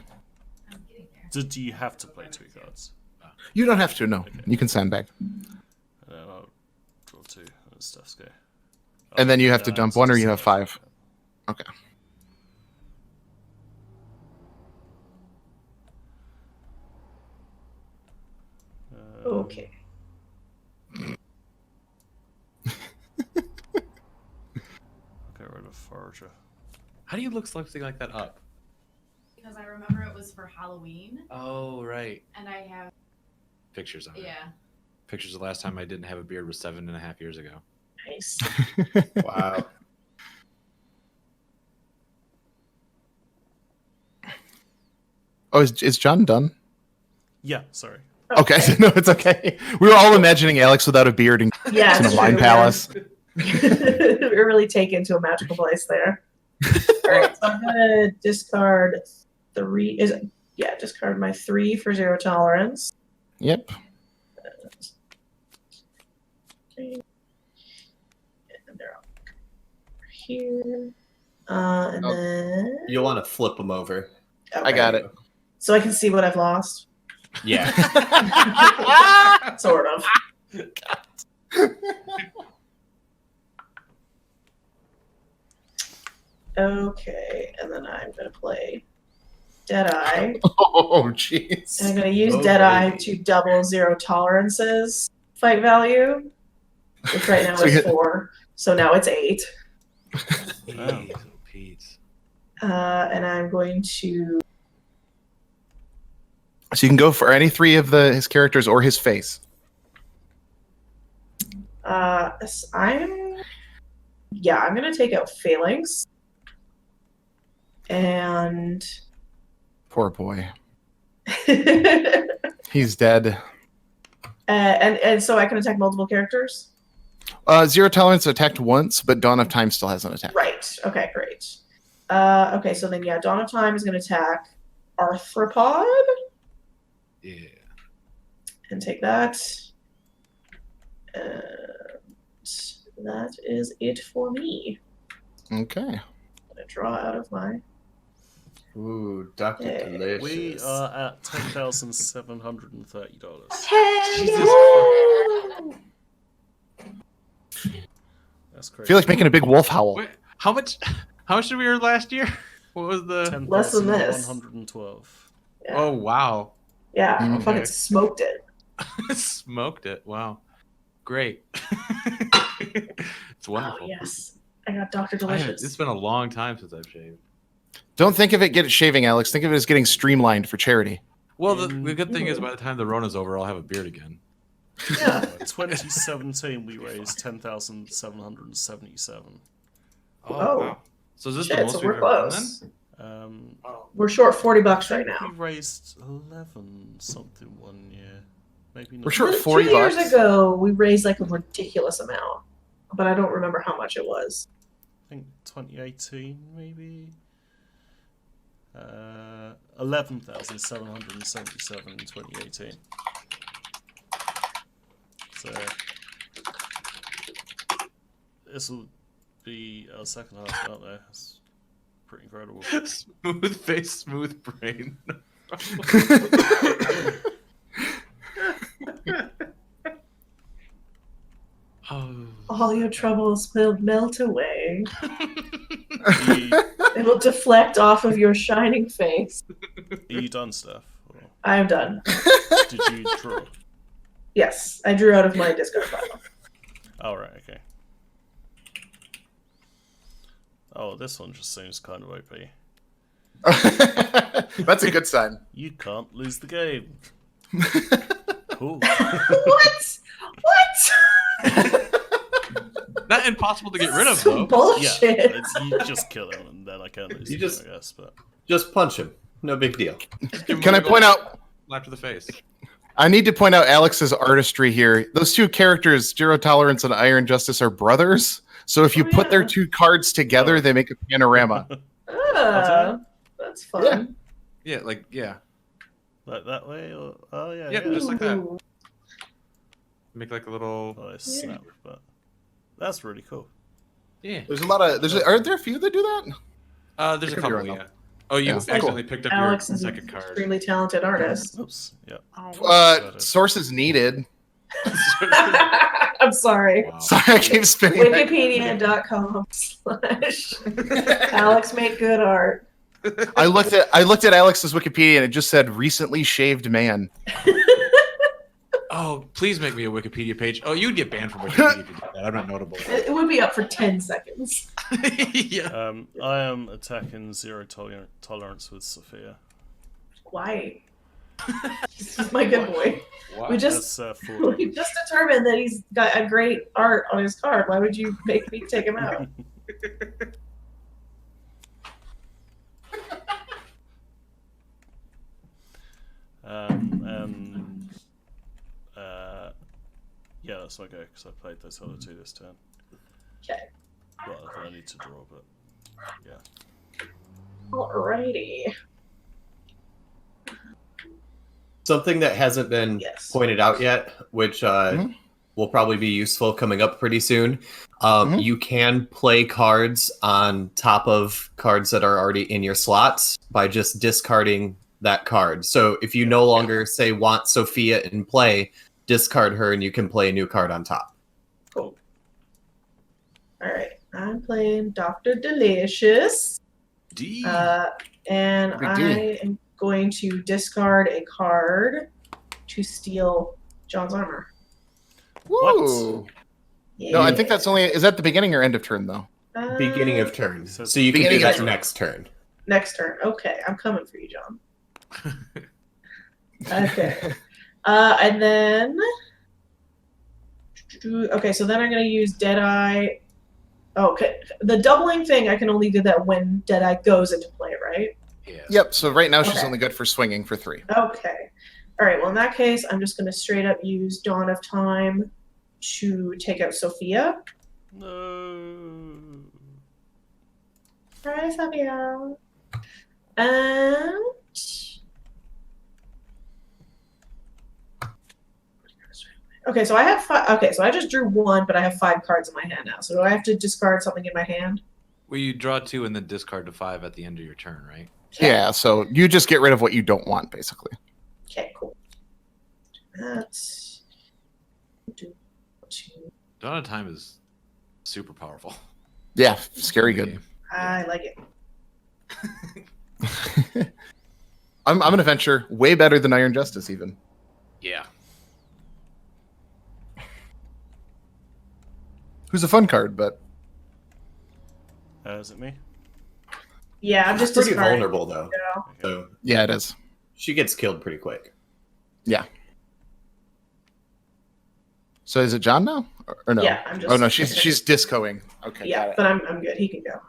[SPEAKER 1] Do you have to play 2 cards?
[SPEAKER 3] You don't have to, no.
[SPEAKER 1] Okay.
[SPEAKER 3] You can sandbag.
[SPEAKER 1] And then I'll draw 2 and stuff's go.
[SPEAKER 3] And then you have to
[SPEAKER 1] Now
[SPEAKER 3] dump
[SPEAKER 1] it's
[SPEAKER 3] 1 or
[SPEAKER 1] just
[SPEAKER 3] you have 5. Okay.
[SPEAKER 5] Okay.
[SPEAKER 1] I'll get rid of Forager.
[SPEAKER 2] How do you look something like that up?
[SPEAKER 4] Because I remember it was for Halloween,
[SPEAKER 2] Oh, right.
[SPEAKER 4] and I have
[SPEAKER 2] Pictures of it.
[SPEAKER 4] yeah.
[SPEAKER 2] Pictures of the last time I didn't have a beard was 7.5 years ago.
[SPEAKER 5] Nice.
[SPEAKER 6] Wow.
[SPEAKER 3] Oh, is John done?
[SPEAKER 1] Yeah, sorry.
[SPEAKER 3] Okay. No, it's okay. We were all imagining Alex without a beard in
[SPEAKER 5] Yeah,
[SPEAKER 3] in a
[SPEAKER 5] it's
[SPEAKER 3] wine
[SPEAKER 5] true,
[SPEAKER 3] palace.
[SPEAKER 5] We're really taken to a magical place there. Alright, so I'm gonna discard 3. Discard my 3 for 0 tolerance.
[SPEAKER 3] Yep.
[SPEAKER 5] And they're up here. And
[SPEAKER 3] Oh.
[SPEAKER 5] then
[SPEAKER 6] You'll want to flip them over.
[SPEAKER 3] I got it.
[SPEAKER 5] So I can see what I've lost.
[SPEAKER 6] Yeah.
[SPEAKER 5] Sort of. Okay, and then I'm gonna play Deadeye.
[SPEAKER 3] Oh, jeez.
[SPEAKER 5] And I'm gonna use
[SPEAKER 6] Oh,
[SPEAKER 5] Deadeye
[SPEAKER 6] baby.
[SPEAKER 5] to double 0 tolerances fight value, which right now
[SPEAKER 3] So
[SPEAKER 5] is
[SPEAKER 3] you-
[SPEAKER 5] 4. So now it's 8.
[SPEAKER 1] Wow.
[SPEAKER 2] Pete.
[SPEAKER 5] And I'm going to.
[SPEAKER 3] So you can go for any 3 of his characters or his face.
[SPEAKER 5] I'm gonna take out Phalanx. And
[SPEAKER 3] Poor boy.
[SPEAKER 5] and
[SPEAKER 3] He's dead.
[SPEAKER 5] so I can attack multiple characters.
[SPEAKER 3] 0 tolerance attacked once, but Dawn of Time still hasn't attacked.
[SPEAKER 5] Right. Okay. Great. Okay. So then, Dawn of Time is going to attack Arthropod
[SPEAKER 2] Yeah.
[SPEAKER 5] and take that. And that is it for me.
[SPEAKER 3] Okay.
[SPEAKER 5] I'm gonna draw out of my.
[SPEAKER 6] Ooh, Dr.
[SPEAKER 5] Yeah.
[SPEAKER 6] Delicious.
[SPEAKER 1] We are at $10,730. That's
[SPEAKER 3] I
[SPEAKER 1] crazy.
[SPEAKER 3] feel like making a big wolf howl.
[SPEAKER 2] Wait, how much did we earn last year? What was the?
[SPEAKER 5] Less than this.
[SPEAKER 1] 10,112.
[SPEAKER 5] Yeah.
[SPEAKER 2] Oh wow.
[SPEAKER 5] Yeah, I
[SPEAKER 3] Okay.
[SPEAKER 5] fucking smoked it.
[SPEAKER 2] Smoked it. Wow. Great. It's wonderful.
[SPEAKER 5] Oh, yes. I got Dr.
[SPEAKER 2] It's
[SPEAKER 5] Delicious.
[SPEAKER 2] been a long time since I've shaved.
[SPEAKER 3] Don't think of it getting shaving, Alex. Think of it as getting streamlined for charity.
[SPEAKER 2] Well, the good thing is by the time the Rona's over, I'll have a beard again.
[SPEAKER 5] Yeah.
[SPEAKER 1] 2017, we raised 10,777.
[SPEAKER 5] Oh.
[SPEAKER 2] Wow. So is this
[SPEAKER 5] Shit,
[SPEAKER 2] the most
[SPEAKER 5] so
[SPEAKER 2] we've
[SPEAKER 5] we're
[SPEAKER 2] ever done
[SPEAKER 5] close.
[SPEAKER 2] then?
[SPEAKER 5] We're short $40 right now.
[SPEAKER 1] We raised 11 something one year. Maybe not.
[SPEAKER 3] We're short
[SPEAKER 5] 2
[SPEAKER 3] $40.
[SPEAKER 5] years ago, we raised like a ridiculous amount, but I don't remember how much it was.
[SPEAKER 1] I think 2018, maybe. 11,777 in 2018. So this will be our second half, aren't there? It's pretty incredible.
[SPEAKER 2] Smooth face, smooth brain. Oh.
[SPEAKER 5] All your troubles will melt away.
[SPEAKER 1] Are
[SPEAKER 5] It will deflect off of your shining face.
[SPEAKER 1] you done, Steph? Or
[SPEAKER 5] I am done.
[SPEAKER 1] did you draw?
[SPEAKER 5] Yes, I drew out of my discard pile.
[SPEAKER 1] Oh, right, okay. Oh, this one just seems kind of OP.
[SPEAKER 3] That's a good sign.
[SPEAKER 1] You can't lose the game. Cool.
[SPEAKER 5] What? What?
[SPEAKER 2] Not impossible to get rid of,
[SPEAKER 5] Some
[SPEAKER 2] though.
[SPEAKER 1] Yeah,
[SPEAKER 5] bullshit.
[SPEAKER 1] you just kill him and then I can't lose
[SPEAKER 6] You
[SPEAKER 1] the game,
[SPEAKER 6] just-
[SPEAKER 1] I guess. But
[SPEAKER 6] Just punch him. No big deal.
[SPEAKER 2] Just give him
[SPEAKER 3] Can
[SPEAKER 2] a
[SPEAKER 3] I
[SPEAKER 2] little
[SPEAKER 3] point out?
[SPEAKER 2] slap to the face.
[SPEAKER 3] I need to point out Alex's artistry here. Those two characters, Zero Tolerance and Iron Justice, are brothers. So if you put their two cards together, they make a panorama.
[SPEAKER 5] That's fun.
[SPEAKER 2] Yeah, like
[SPEAKER 1] Like that way? Or... Oh, yeah.
[SPEAKER 2] Yep,
[SPEAKER 1] yeah.
[SPEAKER 2] just like that.
[SPEAKER 5] Ooh.
[SPEAKER 2] Make like a little.
[SPEAKER 1] Oh, I snap, but that's really cool.
[SPEAKER 2] Yeah.
[SPEAKER 3] There's a lot of. Aren't there a few that do that?
[SPEAKER 2] There's a
[SPEAKER 3] could be
[SPEAKER 2] couple.
[SPEAKER 3] wrong,
[SPEAKER 2] Yeah. Oh, you
[SPEAKER 3] Yeah.
[SPEAKER 2] accidentally picked up
[SPEAKER 5] Alex
[SPEAKER 2] your
[SPEAKER 5] is an
[SPEAKER 2] second card.
[SPEAKER 5] extremely talented artist.
[SPEAKER 1] Oops. Yep.
[SPEAKER 3] Sources needed.
[SPEAKER 5] I'm sorry.
[SPEAKER 2] Wow.
[SPEAKER 3] Sorry, I keep spinning.
[SPEAKER 5] Wikipedia.com/Alex make good art.
[SPEAKER 3] I looked at Alex's Wikipedia and it just said recently shaved man.
[SPEAKER 2] Oh, please make me a Wikipedia page. Oh, you'd get banned from Wikipedia if you did that. I'm not notable.
[SPEAKER 5] It would be up for 10 seconds.
[SPEAKER 2] Yeah.
[SPEAKER 1] I am attacking Zero Tolerance with Sophia.
[SPEAKER 5] Why? This is my good boy.
[SPEAKER 2] Wow.
[SPEAKER 5] We just
[SPEAKER 1] That's 40.
[SPEAKER 5] we just determined that he's got a great art on his card. Why would you make me take him out?
[SPEAKER 1] And yeah, that's okay because I played those other two this turn.
[SPEAKER 5] Okay.
[SPEAKER 1] Well, I need to draw, but yeah.
[SPEAKER 5] Alrighty.
[SPEAKER 6] Something that hasn't been
[SPEAKER 5] Yes.
[SPEAKER 6] pointed out yet, which will probably be useful coming up pretty soon. You can play cards on top of cards that are already in your slots by just discarding that card. So if you no longer say want Sophia in play, discard her and you can play a new card on top.
[SPEAKER 5] Cool. Alright. I'm playing Dr. Delicious.
[SPEAKER 2] D.
[SPEAKER 5] And
[SPEAKER 3] Big
[SPEAKER 5] I
[SPEAKER 3] D.
[SPEAKER 5] am going to discard a card to steal John's armor.
[SPEAKER 3] Woo. No, I think that's only. Is that the beginning or end of turn though?
[SPEAKER 6] Beginning of turn.
[SPEAKER 1] So
[SPEAKER 6] So you can do
[SPEAKER 3] beginning of
[SPEAKER 6] that
[SPEAKER 3] turn.
[SPEAKER 6] next turn.
[SPEAKER 5] Next turn. Okay, I'm coming for you, John. Okay. And then. Okay, so then I'm going to use Deadeye. Okay, the doubling thing, I can only do that when Deadeye goes into play, right?
[SPEAKER 2] Yeah.
[SPEAKER 3] Yep. So right now she's
[SPEAKER 5] Okay.
[SPEAKER 3] only good for swinging for 3.
[SPEAKER 5] Okay. All right, well, in that case, I'm just going to straight up use Dawn of Time to take out Sophia.
[SPEAKER 1] No.
[SPEAKER 5] Hi, Sophia. And. Okay, so I have 5. Okay, so I just drew 1, but I have 5 cards in my hand now. So do I have to discard something in my hand?
[SPEAKER 2] Well, you draw 2 and then discard to 5 at the end of your turn, right?
[SPEAKER 3] Yeah. So you just get rid of what you don't want, basically.
[SPEAKER 5] Okay, cool. That's.
[SPEAKER 2] Dawn of Time is super powerful.
[SPEAKER 3] Yeah. Scary good.
[SPEAKER 5] I like it.
[SPEAKER 3] I'm gonna venture way better than Iron Justice even.
[SPEAKER 2] Yeah.
[SPEAKER 3] Who's a fun card, but
[SPEAKER 1] Is it me?
[SPEAKER 5] Yeah, I'm just
[SPEAKER 6] Pretty
[SPEAKER 5] discarding.
[SPEAKER 6] vulnerable though.
[SPEAKER 5] Yeah.
[SPEAKER 6] So
[SPEAKER 3] yeah, it is.
[SPEAKER 6] she gets killed pretty quick.
[SPEAKER 3] Yeah. So is it John now, or no?
[SPEAKER 5] Yeah, I'm just.
[SPEAKER 3] Oh no, she's discoing. Okay.
[SPEAKER 5] Yeah,
[SPEAKER 3] got it.
[SPEAKER 5] but I'm good. He can go.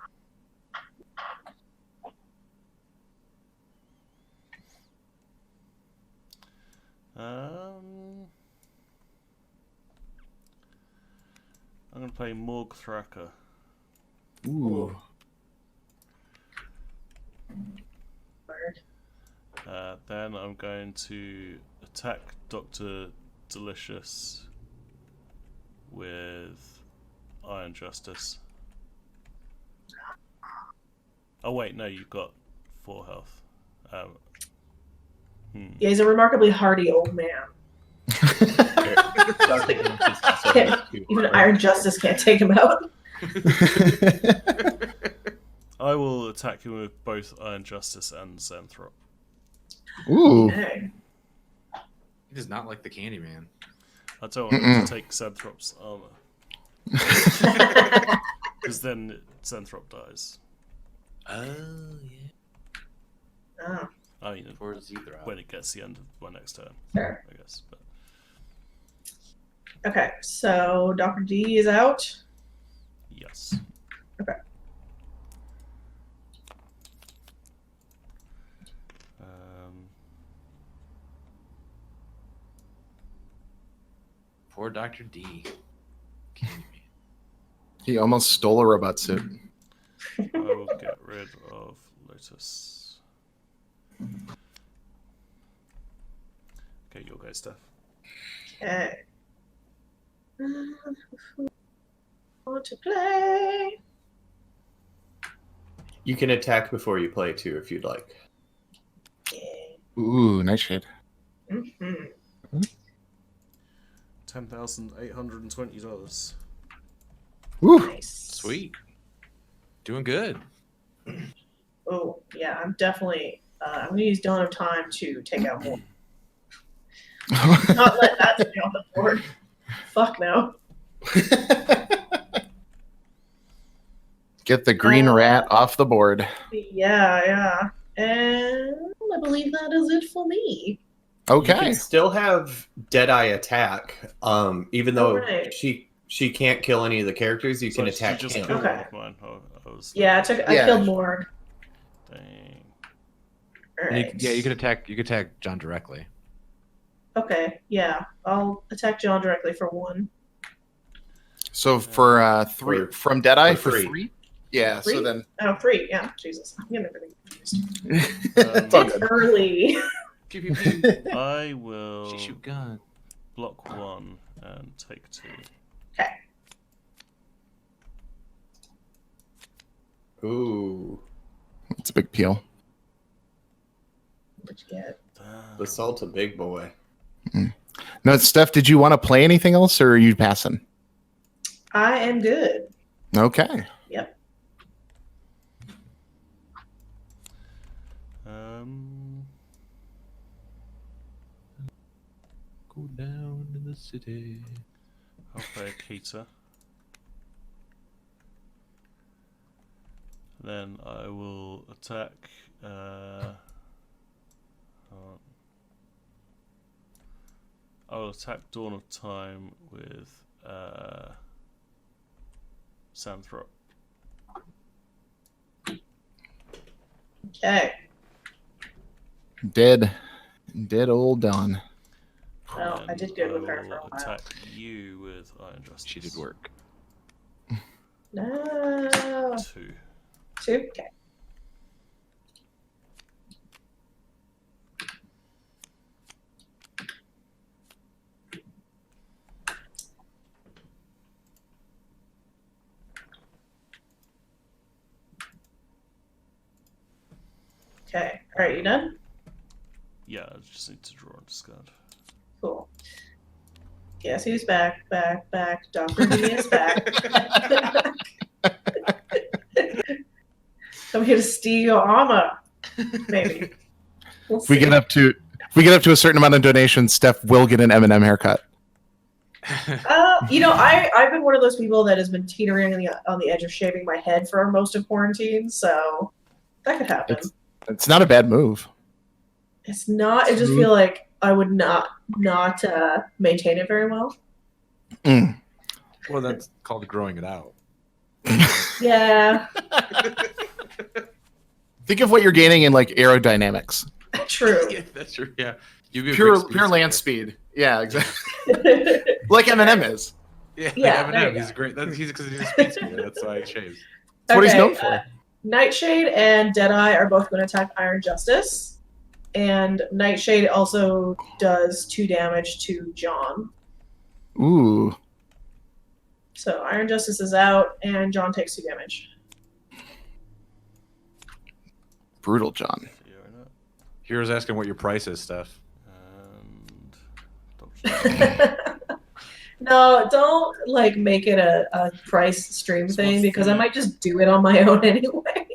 [SPEAKER 1] I'm gonna play Morg Thraka.
[SPEAKER 3] Ooh.
[SPEAKER 1] Then I'm going to attack Dr. Delicious with Iron Justice. Oh wait, no, you've got 4 health.
[SPEAKER 5] Yeah, he's a remarkably hardy old man. Even Iron Justice can't take him out.
[SPEAKER 1] I will attack you with both Iron Justice and Xanthrop.
[SPEAKER 3] Ooh.
[SPEAKER 5] Okay.
[SPEAKER 2] He does not like the Candyman.
[SPEAKER 1] I don't want him to take Xanthrop's armor. Because then Xanthrop dies.
[SPEAKER 2] Oh, yeah.
[SPEAKER 5] Oh,
[SPEAKER 1] I mean,
[SPEAKER 2] Or Zethra.
[SPEAKER 1] when it gets the end of my next turn,
[SPEAKER 5] sure.
[SPEAKER 1] I guess. But
[SPEAKER 5] Okay, so Dr. D is out.
[SPEAKER 1] yes.
[SPEAKER 5] Okay.
[SPEAKER 2] Poor Dr. D. Killing me.
[SPEAKER 3] He almost stole a robot suit.
[SPEAKER 1] I will get rid of Lotus. Okay, your go, Steph.
[SPEAKER 5] Okay. Want to play?
[SPEAKER 6] You can attack before you play too, if you'd like.
[SPEAKER 5] Yeah.
[SPEAKER 3] Ooh, Nightshade.
[SPEAKER 5] Mm-hmm.
[SPEAKER 1] $10,820.
[SPEAKER 3] Ooh.
[SPEAKER 5] Nice.
[SPEAKER 2] Sweet. Doing good.
[SPEAKER 5] Oh yeah, I'm definitely. I'm gonna use Dawn of Time to take out more. Not let that stay on the board. Fuck no.
[SPEAKER 3] Get the green rat off the board.
[SPEAKER 5] Yeah. And I believe that is it for me.
[SPEAKER 6] You
[SPEAKER 3] Okay.
[SPEAKER 6] can still have Deadeye attack, even though
[SPEAKER 5] right.
[SPEAKER 6] she can't kill any of the characters. You can
[SPEAKER 1] So
[SPEAKER 6] attack
[SPEAKER 1] you just
[SPEAKER 6] him.
[SPEAKER 1] killed
[SPEAKER 5] Okay.
[SPEAKER 1] one of mine. I was
[SPEAKER 5] Yeah, I
[SPEAKER 3] Yeah.
[SPEAKER 5] killed Morg.
[SPEAKER 1] Dang.
[SPEAKER 5] Alright.
[SPEAKER 2] You could attack. You could attack John directly.
[SPEAKER 5] Okay, yeah. I'll attack John directly for 1.
[SPEAKER 3] So for 3 from Deadeye
[SPEAKER 6] for
[SPEAKER 3] for
[SPEAKER 6] three.
[SPEAKER 3] 3? Yeah, so
[SPEAKER 5] 3?
[SPEAKER 3] then
[SPEAKER 5] Oh, 3. Yeah, Jesus. I'm getting everything confused.
[SPEAKER 3] it's all
[SPEAKER 5] It's
[SPEAKER 3] good.
[SPEAKER 5] early.
[SPEAKER 2] Pew pew pew.
[SPEAKER 1] I will
[SPEAKER 2] She shoot gun.
[SPEAKER 1] block 1 and take 2.
[SPEAKER 5] Okay.
[SPEAKER 6] Ooh,
[SPEAKER 3] It's a big peel.
[SPEAKER 5] What'd you get?
[SPEAKER 6] the Salt's a big boy.
[SPEAKER 3] No, Steph, did you want to play anything else or are you passing?
[SPEAKER 5] I am good.
[SPEAKER 3] Okay.
[SPEAKER 5] Yep.
[SPEAKER 2] Go down in the city.
[SPEAKER 1] I'll play Akita. Then I will attack. I will attack Dawn of Time with Santhrop.
[SPEAKER 5] Okay.
[SPEAKER 3] Dead old Dawn.
[SPEAKER 5] Well, I did good with her
[SPEAKER 1] will
[SPEAKER 5] for a while.
[SPEAKER 1] attack you with Iron Justice.
[SPEAKER 2] She did work.
[SPEAKER 5] No.
[SPEAKER 1] 2.
[SPEAKER 5] 2? Okay. Okay. Alright, you done?
[SPEAKER 1] Yeah, I just need to draw and discard.
[SPEAKER 5] Cool. Guess who's back? Dr. D is back. Come here to steal your armor. Maybe. We'll
[SPEAKER 3] If we
[SPEAKER 5] see.
[SPEAKER 3] get up to a certain amount of donations, Steph will get an M&M haircut.
[SPEAKER 5] I've been one of those people that has been teetering on the edge of shaving my head for most of quarantine, so that could happen.
[SPEAKER 3] It's not a bad move.
[SPEAKER 5] It's not. I just feel like I would not maintain it very well.
[SPEAKER 3] Mm.
[SPEAKER 2] Well, that's called growing it out.
[SPEAKER 5] Yeah,
[SPEAKER 3] Think of what you're gaining in like aerodynamics.
[SPEAKER 5] true.
[SPEAKER 2] Yeah, that's true. Yeah, you'd be a
[SPEAKER 3] Pure
[SPEAKER 2] great speed
[SPEAKER 3] land
[SPEAKER 2] skater.
[SPEAKER 3] speed. Yeah, exactly. Like Eminem is.
[SPEAKER 2] Yeah,
[SPEAKER 5] Yeah,
[SPEAKER 2] like
[SPEAKER 5] there
[SPEAKER 2] Eminem.
[SPEAKER 5] you
[SPEAKER 2] He's great. He's because he's a speed skater. That's why he shaves.
[SPEAKER 3] That's what he's known
[SPEAKER 5] Okay,
[SPEAKER 3] for.
[SPEAKER 5] Nightshade and Deadeye are both going to attack Iron Justice, and Nightshade also does 2 damage to John.
[SPEAKER 3] Ooh.
[SPEAKER 5] So Iron Justice is out, and John takes 2 damage.
[SPEAKER 3] Brutal, John.
[SPEAKER 1] Fear in it.
[SPEAKER 2] Hero's asking what your price is, Steph.
[SPEAKER 1] And
[SPEAKER 5] No, don't make it a price stream
[SPEAKER 1] So
[SPEAKER 5] thing
[SPEAKER 1] what's
[SPEAKER 5] because I
[SPEAKER 1] the-
[SPEAKER 5] might just do it on my own anyway.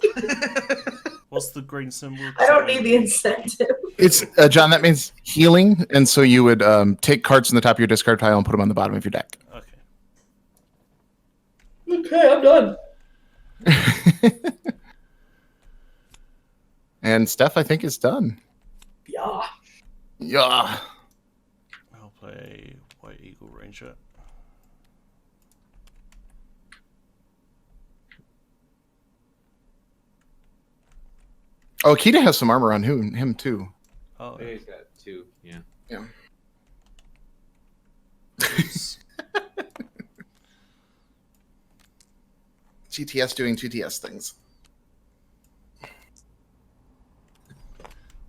[SPEAKER 1] what's the green symbol?
[SPEAKER 5] I don't need the incentive.
[SPEAKER 3] It's John. That means healing, and so you would take cards from the top of your discard pile and put them on the bottom of your deck.
[SPEAKER 1] Okay.
[SPEAKER 5] Okay, I'm done.
[SPEAKER 3] And Steph, I think, is done.
[SPEAKER 5] Yeah.
[SPEAKER 3] Yeah.
[SPEAKER 1] I'll play White Eagle Ranger.
[SPEAKER 3] Oh, Akita has some armor on him too.
[SPEAKER 1] Oh,
[SPEAKER 2] He's got 2. Yeah.
[SPEAKER 1] oops.
[SPEAKER 3] TTS doing TTS things.
[SPEAKER 1] There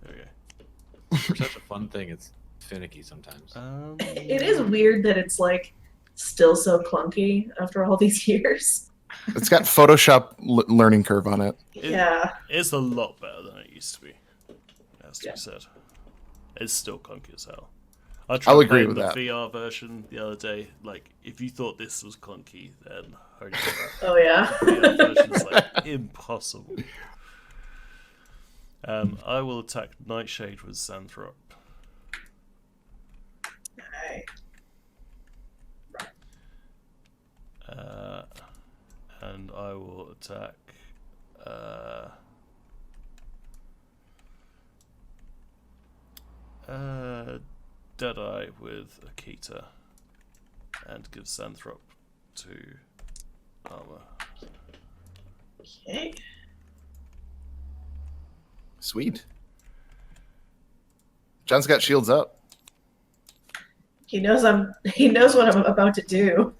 [SPEAKER 1] we go.
[SPEAKER 2] For such a fun thing, it's finicky sometimes.
[SPEAKER 5] It is weird that it's like still so clunky after all these years.
[SPEAKER 3] It's got Photoshop learning curve on it.
[SPEAKER 5] Yeah.
[SPEAKER 1] It's a lot better than it used to be. Has to
[SPEAKER 5] Yeah.
[SPEAKER 1] be said. It's still clunky as hell.
[SPEAKER 3] I'll
[SPEAKER 1] tried
[SPEAKER 3] agree
[SPEAKER 1] playing
[SPEAKER 3] with
[SPEAKER 1] the
[SPEAKER 3] that.
[SPEAKER 1] VR version the other day. Like, if you thought this was clunky, then holy crap.
[SPEAKER 5] Oh yeah.
[SPEAKER 1] The VR version is like impossible. I will attack Nightshade with Xanthrop.
[SPEAKER 5] Alright.
[SPEAKER 1] And I will attack Deadeye with Akita and give Xanthrop 2 armor.
[SPEAKER 5] Okay.
[SPEAKER 3] Sweet. John's got shields up.
[SPEAKER 5] He knows what I'm about to do.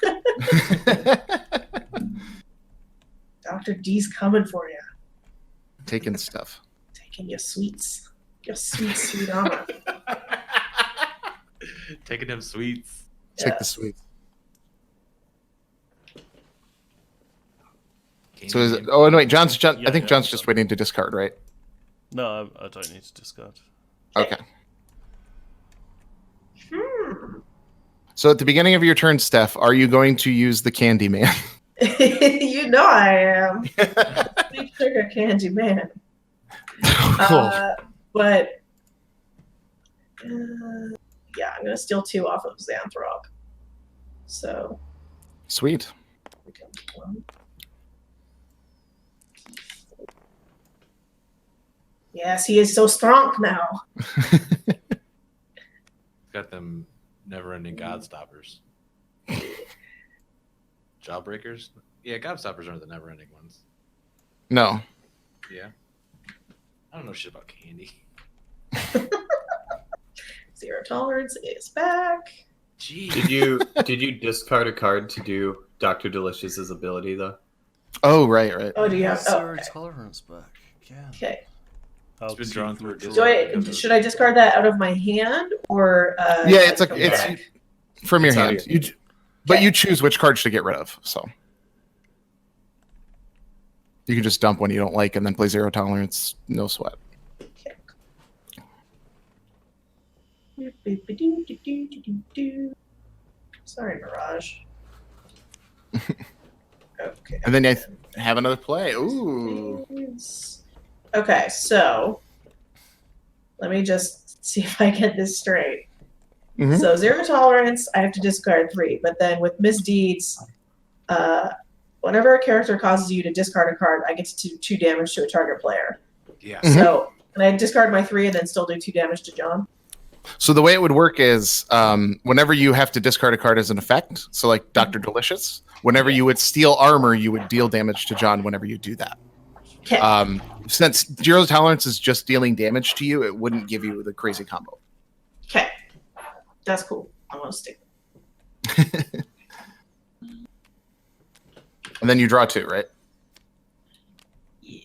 [SPEAKER 5] Dr. D's coming for you.
[SPEAKER 3] Taking stuff.
[SPEAKER 5] Taking your sweets. Your sweet armor.
[SPEAKER 2] Taking them sweets.
[SPEAKER 3] Take the
[SPEAKER 5] Yes.
[SPEAKER 3] sweet.
[SPEAKER 2] Candy
[SPEAKER 3] So is it?
[SPEAKER 2] game.
[SPEAKER 3] Oh, no, wait. I
[SPEAKER 1] Yeah,
[SPEAKER 3] think
[SPEAKER 1] yeah,
[SPEAKER 3] John's
[SPEAKER 1] I'm
[SPEAKER 3] just
[SPEAKER 1] done.
[SPEAKER 3] waiting to discard, right?
[SPEAKER 1] No, I don't need to discard.
[SPEAKER 3] Okay.
[SPEAKER 5] Hmm.
[SPEAKER 3] So at the beginning of your turn, Steph, are you going to use the Candy Man?
[SPEAKER 5] You know I am. Sweet sugar candy man.
[SPEAKER 3] Cool.
[SPEAKER 5] But yeah, I'm gonna steal 2 off of Xanthrop. So
[SPEAKER 3] Sweet.
[SPEAKER 5] becomes 1. Yes, he is so strong now.
[SPEAKER 2] Got them never-ending Godstoppers. Jawbreakers? Yeah, Godstoppers aren't the never-ending ones.
[SPEAKER 3] No.
[SPEAKER 2] Yeah. I don't know shit about candy.
[SPEAKER 5] Zero tolerance is back.
[SPEAKER 2] Gee.
[SPEAKER 6] Did you discard a card to do Dr. Delicious's ability though?
[SPEAKER 3] Oh, right.
[SPEAKER 5] Oh, do you have? Oh,
[SPEAKER 1] Zero
[SPEAKER 5] okay.
[SPEAKER 1] tolerance back again.
[SPEAKER 5] Okay.
[SPEAKER 1] I'll
[SPEAKER 2] been
[SPEAKER 1] see
[SPEAKER 2] drawn
[SPEAKER 1] if
[SPEAKER 2] through a
[SPEAKER 1] withdraw-
[SPEAKER 5] Should I discard that out of my hand or?
[SPEAKER 3] Yeah, it's
[SPEAKER 5] from
[SPEAKER 3] like it's
[SPEAKER 5] back?
[SPEAKER 3] from your
[SPEAKER 6] It's out
[SPEAKER 3] hand.
[SPEAKER 6] of your
[SPEAKER 3] But
[SPEAKER 5] Okay.
[SPEAKER 3] you choose which cards to get rid of. So you can just dump one you don't like and then play zero tolerance. No sweat.
[SPEAKER 5] Sorry, Mirage. Okay.
[SPEAKER 3] And then you have another play. Ooh.
[SPEAKER 5] Okay, so let me just see if I get this straight.
[SPEAKER 3] Mhm.
[SPEAKER 5] So zero tolerance, I have to discard 3, but then with misdeeds, whenever a character causes you to discard a card, I get to do 2 damage to a target player.
[SPEAKER 2] Yeah.
[SPEAKER 3] Mhm.
[SPEAKER 5] So can I discard my 3 and then still do 2 damage to John?
[SPEAKER 3] So the way it would work is whenever you have to discard a card as an effect, so like Dr. Delicious, whenever you would steal armor, you would deal damage to John whenever you do that.
[SPEAKER 5] Okay.
[SPEAKER 3] Since zero tolerance is just dealing damage to you, it wouldn't give you the crazy combo.
[SPEAKER 5] Okay. That's cool. I'm gonna stick.
[SPEAKER 3] And then you draw 2, right?
[SPEAKER 5] Yeah.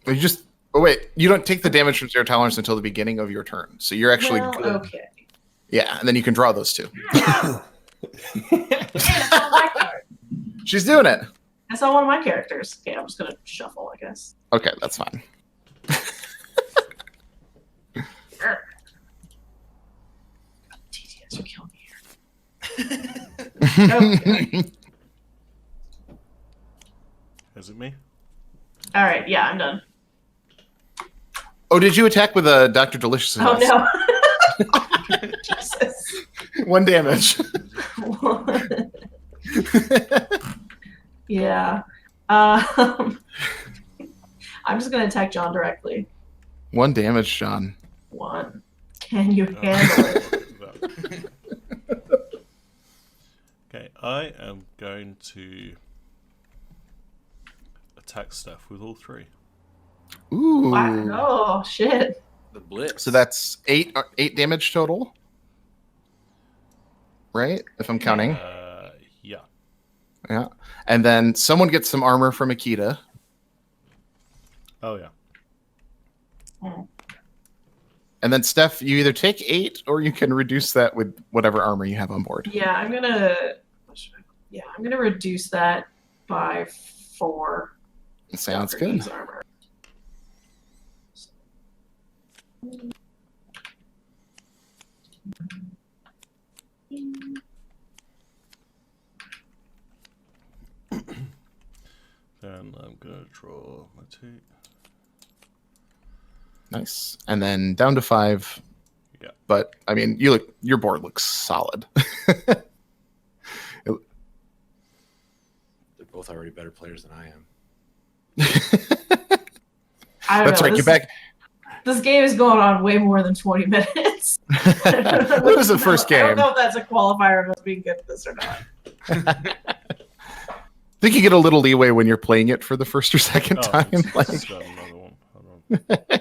[SPEAKER 3] You just wait. You don't take the damage from zero tolerance until the beginning of your turn, so you're actually
[SPEAKER 5] Well,
[SPEAKER 3] good.
[SPEAKER 5] okay.
[SPEAKER 3] Yeah, and then you can draw those 2.
[SPEAKER 5] Man, that's not my card.
[SPEAKER 3] She's doing it.
[SPEAKER 5] That's not one of my characters. Okay, I'm just gonna shuffle, I guess.
[SPEAKER 3] Okay, that's fine.
[SPEAKER 5] TTS, you're killing me here. Okay.
[SPEAKER 1] Is it me?
[SPEAKER 5] All right, yeah, I'm done.
[SPEAKER 3] Oh, did you attack with a Dr. Delicious?
[SPEAKER 5] Oh no. Jesus.
[SPEAKER 3] 1 damage.
[SPEAKER 5] Yeah. I'm just gonna attack John directly.
[SPEAKER 3] 1 damage, John.
[SPEAKER 5] 1. Can you handle it?
[SPEAKER 1] Okay, I am going to attack Steph with all 3.
[SPEAKER 3] Ooh.
[SPEAKER 5] Wow. Oh shit.
[SPEAKER 2] The blitz.
[SPEAKER 3] So that's 8 damage total, right? If I'm counting.
[SPEAKER 1] Yeah.
[SPEAKER 3] Yeah. And then someone gets some armor from Akita.
[SPEAKER 1] Oh yeah.
[SPEAKER 3] And then Steph, you either take 8 or you can reduce that with whatever armor you have on board.
[SPEAKER 5] Yeah, I'm gonna reduce that by 4.
[SPEAKER 3] Sounds
[SPEAKER 5] Dr.
[SPEAKER 3] good.
[SPEAKER 5] D's armor.
[SPEAKER 1] Then I'm gonna draw my 2.
[SPEAKER 3] Nice. And then down to 5.
[SPEAKER 1] Yeah.
[SPEAKER 3] But I mean, your board looks solid.
[SPEAKER 2] They're both already better players than I am.
[SPEAKER 5] I don't
[SPEAKER 3] That's
[SPEAKER 5] know,
[SPEAKER 3] right. Get back.
[SPEAKER 5] This game is going on way more than 20 minutes.
[SPEAKER 3] What was the first
[SPEAKER 5] I don't
[SPEAKER 3] game?
[SPEAKER 5] know if that's a qualifier of us being good at this or not.
[SPEAKER 3] I think you get a little leeway when you're playing it for the first or second time. Like,
[SPEAKER 1] Let's grab another one. Hold on.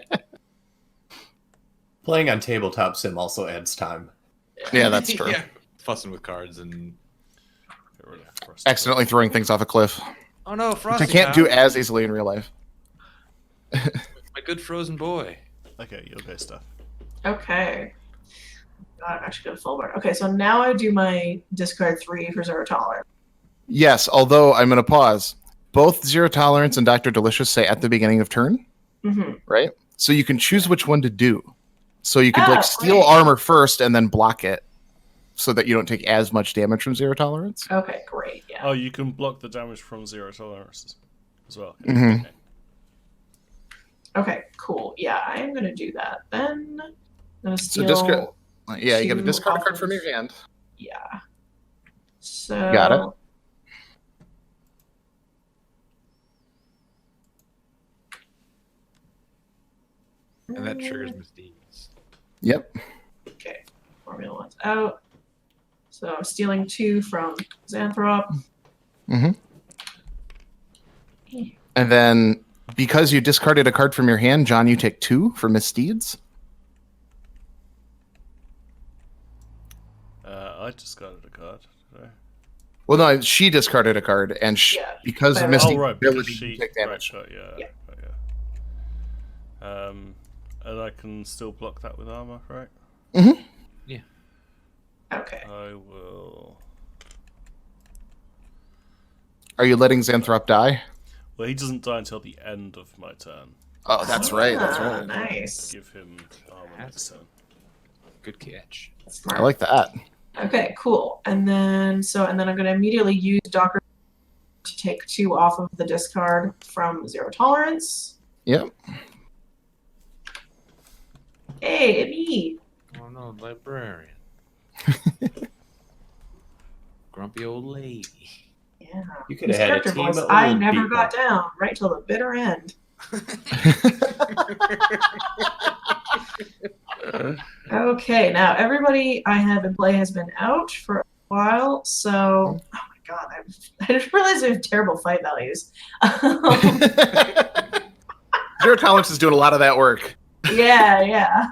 [SPEAKER 6] Playing on tabletop sim also adds time.
[SPEAKER 3] yeah, that's true.
[SPEAKER 2] Yeah. Fussing with cards and
[SPEAKER 1] Get rid of Frosty.
[SPEAKER 3] Accidentally throwing things off a cliff,
[SPEAKER 2] oh no,
[SPEAKER 3] which
[SPEAKER 2] Frosty!
[SPEAKER 3] I can't do as easily in real life.
[SPEAKER 2] My good frozen boy.
[SPEAKER 1] Okay, you'll go Steph.
[SPEAKER 5] Okay. God, I actually got a full bar. Okay, so now I do my discard 3 for zero tolerance.
[SPEAKER 3] Yes, although I'm going to pause. Both Zero Tolerance and Dr. Delicious say at the beginning of turn,
[SPEAKER 5] Mm-hmm.
[SPEAKER 3] right? So you can choose which one to do. So you could
[SPEAKER 5] Oh,
[SPEAKER 3] like steal
[SPEAKER 5] great.
[SPEAKER 3] armor first and then block it so that you don't take as much damage from Zero Tolerance.
[SPEAKER 5] Okay, great. Yeah.
[SPEAKER 1] Oh, you can block the damage from 0 tolerance as well.
[SPEAKER 3] Mhm.
[SPEAKER 1] Okay.
[SPEAKER 5] Okay, cool. Yeah, I am gonna do that. Then I'm gonna
[SPEAKER 3] So
[SPEAKER 5] steal.
[SPEAKER 3] discard. Yeah, you got to
[SPEAKER 5] 2
[SPEAKER 3] discard a
[SPEAKER 5] off
[SPEAKER 3] card
[SPEAKER 5] of-
[SPEAKER 3] from your hand.
[SPEAKER 5] Yeah. So.
[SPEAKER 3] Got it.
[SPEAKER 2] And that triggers misdeeds.
[SPEAKER 3] Yep.
[SPEAKER 5] Okay. Formula 1's out. So I'm stealing 2 from Xanthrop.
[SPEAKER 3] Mm-hmm. And then because you discarded a card from your hand, John, you take 2 for misdeeds.
[SPEAKER 1] I discarded a card. Did I?
[SPEAKER 3] Well, no, she discarded a card, and
[SPEAKER 5] Yeah,
[SPEAKER 3] because of
[SPEAKER 5] but-
[SPEAKER 3] Misty's
[SPEAKER 1] Oh right, because
[SPEAKER 3] ability,
[SPEAKER 1] she
[SPEAKER 3] you take damage.
[SPEAKER 1] Right, yeah,
[SPEAKER 5] Yeah.
[SPEAKER 1] right, yeah. And I can still block that with armor, right?
[SPEAKER 5] Okay.
[SPEAKER 1] I will.
[SPEAKER 3] Are you letting Xanthrop die?
[SPEAKER 1] Well, he doesn't die until the end of my turn.
[SPEAKER 3] Oh, that's right. That's
[SPEAKER 5] Ah,
[SPEAKER 3] right.
[SPEAKER 5] Nice.
[SPEAKER 1] Give him armor next turn.
[SPEAKER 2] Good catch.
[SPEAKER 5] Smart.
[SPEAKER 3] I like that.
[SPEAKER 5] Okay, cool. And then I'm gonna immediately use Docker to take 2 off of the discard from Zero Tolerance.
[SPEAKER 3] Yep.
[SPEAKER 5] Hey, me.
[SPEAKER 2] Oh no, librarian. Grumpy old lady.
[SPEAKER 5] Yeah.
[SPEAKER 6] You could
[SPEAKER 5] His
[SPEAKER 6] have had a
[SPEAKER 5] character
[SPEAKER 6] team
[SPEAKER 5] voice,
[SPEAKER 6] of
[SPEAKER 5] I
[SPEAKER 6] old
[SPEAKER 5] never
[SPEAKER 6] people.
[SPEAKER 5] got down right till the bitter end. Okay, now everybody I have in play has been out for a while, so oh my god, I just realized I have terrible fight values.
[SPEAKER 3] Zero Tolerance is doing a lot of that work.
[SPEAKER 5] yeah.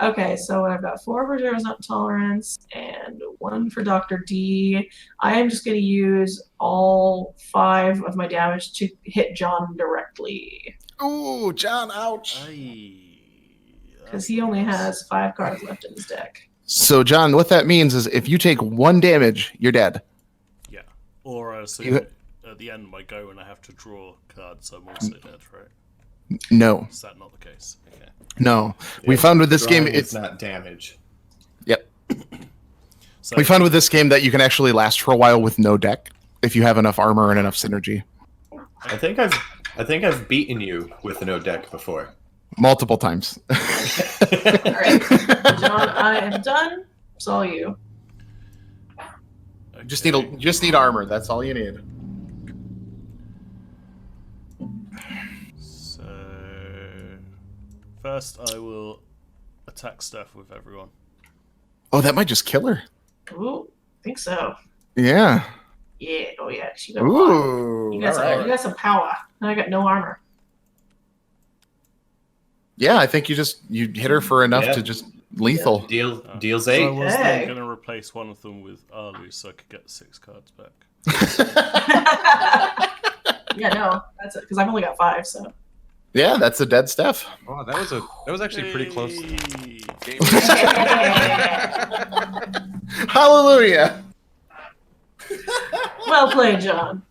[SPEAKER 5] Okay, so I've got 4 for Zero Tolerance and 1 for Dr. D. I am just going to use all 5 of my damage to hit John directly
[SPEAKER 3] Ooh, John, ouch.
[SPEAKER 5] because he only has 5 cards left in his deck.
[SPEAKER 3] So, John, what that means is if you take 1 damage, you're dead.
[SPEAKER 1] Yeah. Or
[SPEAKER 3] You-
[SPEAKER 1] at the end of my go when I have to draw cards, I'm also dead, right?
[SPEAKER 3] No,
[SPEAKER 1] Is that not the case? Okay.
[SPEAKER 3] no. We
[SPEAKER 6] Yeah,
[SPEAKER 3] found with this
[SPEAKER 6] drawing
[SPEAKER 3] game,
[SPEAKER 6] is
[SPEAKER 3] it's
[SPEAKER 6] not damage.
[SPEAKER 1] So
[SPEAKER 3] we found with this game that you can actually last for a while with no deck if you have enough armor and enough synergy.
[SPEAKER 6] I think I've beaten you with no deck before.
[SPEAKER 3] Multiple times.
[SPEAKER 5] All right, John, I am done. It's all you.
[SPEAKER 3] Just need armor. That's all you need.
[SPEAKER 1] So first, I will attack Steph with everyone.
[SPEAKER 3] Oh, that might just kill her.
[SPEAKER 5] Ooh, think so.
[SPEAKER 3] Yeah.
[SPEAKER 5] Yeah. Oh yeah. She got a lot.
[SPEAKER 3] Ooh.
[SPEAKER 5] You got,
[SPEAKER 3] all
[SPEAKER 5] you got some power. And I got no armor.
[SPEAKER 3] Yeah, I think you hit her for enough
[SPEAKER 6] Yeah.
[SPEAKER 3] to just lethal.
[SPEAKER 6] Deals
[SPEAKER 1] So I
[SPEAKER 6] 8.
[SPEAKER 1] was
[SPEAKER 5] Hey.
[SPEAKER 1] then going to replace one of them with Arlu so I could get 6 cards back.
[SPEAKER 5] Yeah, no, that's it. Because I've only got 5, so.
[SPEAKER 3] Yeah, that's a dead Steph.
[SPEAKER 2] Oh, that was actually pretty close.
[SPEAKER 1] Hey.
[SPEAKER 2] Game.
[SPEAKER 3] Hallelujah.
[SPEAKER 5] Well played, John.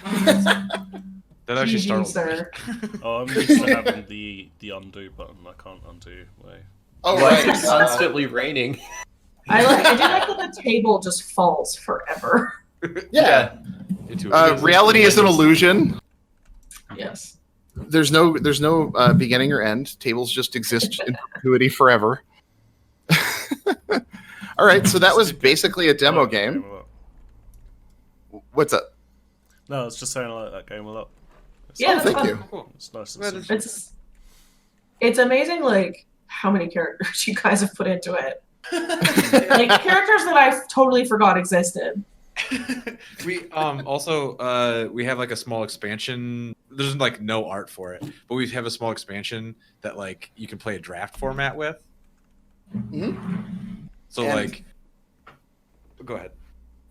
[SPEAKER 2] That actually
[SPEAKER 5] GG,
[SPEAKER 2] startled me.
[SPEAKER 5] sir.
[SPEAKER 1] Oh, I'm used to having the undo button. I can't undo. Wait.
[SPEAKER 3] Oh,
[SPEAKER 6] Why
[SPEAKER 3] right.
[SPEAKER 6] is it constantly raining?
[SPEAKER 5] I do like that the table just falls forever.
[SPEAKER 3] Yeah.
[SPEAKER 2] Into
[SPEAKER 3] Reality is an illusion.
[SPEAKER 5] Yes.
[SPEAKER 3] There's no beginning or end. Tables just exist in perpetuity forever. All right, so that was basically a demo game. What's up?
[SPEAKER 1] No, I was just saying I like that game a lot.
[SPEAKER 5] Yeah, that's
[SPEAKER 3] thank
[SPEAKER 5] fun.
[SPEAKER 3] you.
[SPEAKER 2] Cool.
[SPEAKER 1] It's nice
[SPEAKER 2] Well,
[SPEAKER 1] and simple.
[SPEAKER 5] It's amazing, like, how many characters you guys have put into it. Like, characters that I totally forgot existed.
[SPEAKER 2] We also we have like a small expansion. There's like no art for it, but we have a small expansion that like you can play a draft format with. So
[SPEAKER 3] And-
[SPEAKER 2] like, go ahead.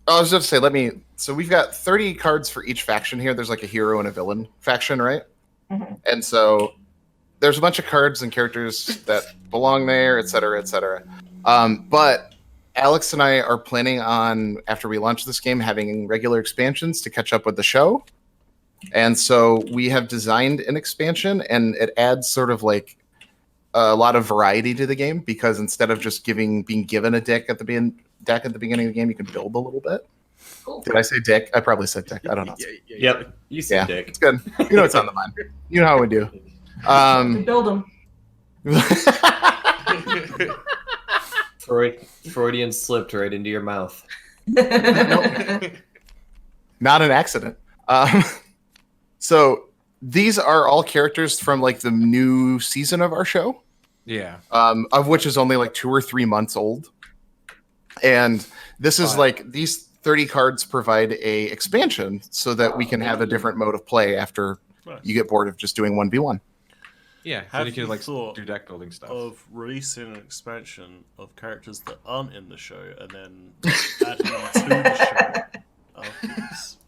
[SPEAKER 3] I was just to say, so we've got 30 cards for each faction here. There's like a hero and a villain faction, right?
[SPEAKER 5] Mhm.
[SPEAKER 3] And so there's a bunch of cards and characters that belong there, et cetera, et cetera. But Alex and I are planning on, after we launch this game, having regular expansions to catch up with the show. And so we have designed an expansion, and it adds sort of like a lot of variety to the game, because instead of just being given a deck at the beginning of the game, you can build a little bit.
[SPEAKER 5] Cool.
[SPEAKER 3] Did I say dick? I probably said dick. I don't know.
[SPEAKER 6] Yep. You said
[SPEAKER 3] Yeah,
[SPEAKER 6] dick.
[SPEAKER 3] it's good. You know what's on the mind. You know how we do.
[SPEAKER 5] Build them.
[SPEAKER 6] Freudian slipped right into your mouth.
[SPEAKER 3] Not an accident. So these are all characters from like the new season of our show,
[SPEAKER 2] Yeah.
[SPEAKER 3] of which is only like 2 or 3 months old. And this is like, these 30 cards provide a expansion so that we can have a different mode of play after
[SPEAKER 1] Nice.
[SPEAKER 3] you get bored of just doing 1v1.
[SPEAKER 2] Yeah.
[SPEAKER 1] Have
[SPEAKER 2] Then you
[SPEAKER 1] you
[SPEAKER 2] can like
[SPEAKER 1] thought
[SPEAKER 2] do deck building stuff.
[SPEAKER 1] of releasing an expansion of characters that aren't in the show and then adding them to the show afterwards.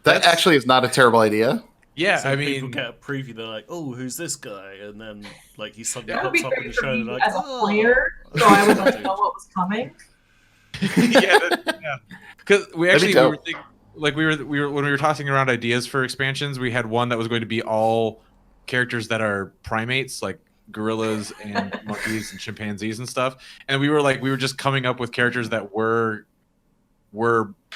[SPEAKER 3] That
[SPEAKER 2] That's-
[SPEAKER 3] actually is not a terrible idea.
[SPEAKER 2] Yeah,
[SPEAKER 1] So
[SPEAKER 2] I
[SPEAKER 1] people
[SPEAKER 2] mean,
[SPEAKER 1] get a preview, they're like, "Oh, who's this guy?" And then like he suddenly
[SPEAKER 5] That would be
[SPEAKER 1] pops up in the
[SPEAKER 5] great
[SPEAKER 1] show,
[SPEAKER 5] for
[SPEAKER 1] and
[SPEAKER 5] me
[SPEAKER 1] they're like,
[SPEAKER 5] as a
[SPEAKER 1] "Oh."
[SPEAKER 5] player, so I would like know what was coming.
[SPEAKER 2] yeah, because we
[SPEAKER 3] That'd be
[SPEAKER 2] actually
[SPEAKER 3] dope.
[SPEAKER 2] we were when we were tossing around ideas for expansions, we had one that was going to be all characters that are primates, like gorillas and monkeys and chimpanzees and stuff, and we were just coming up with characters that were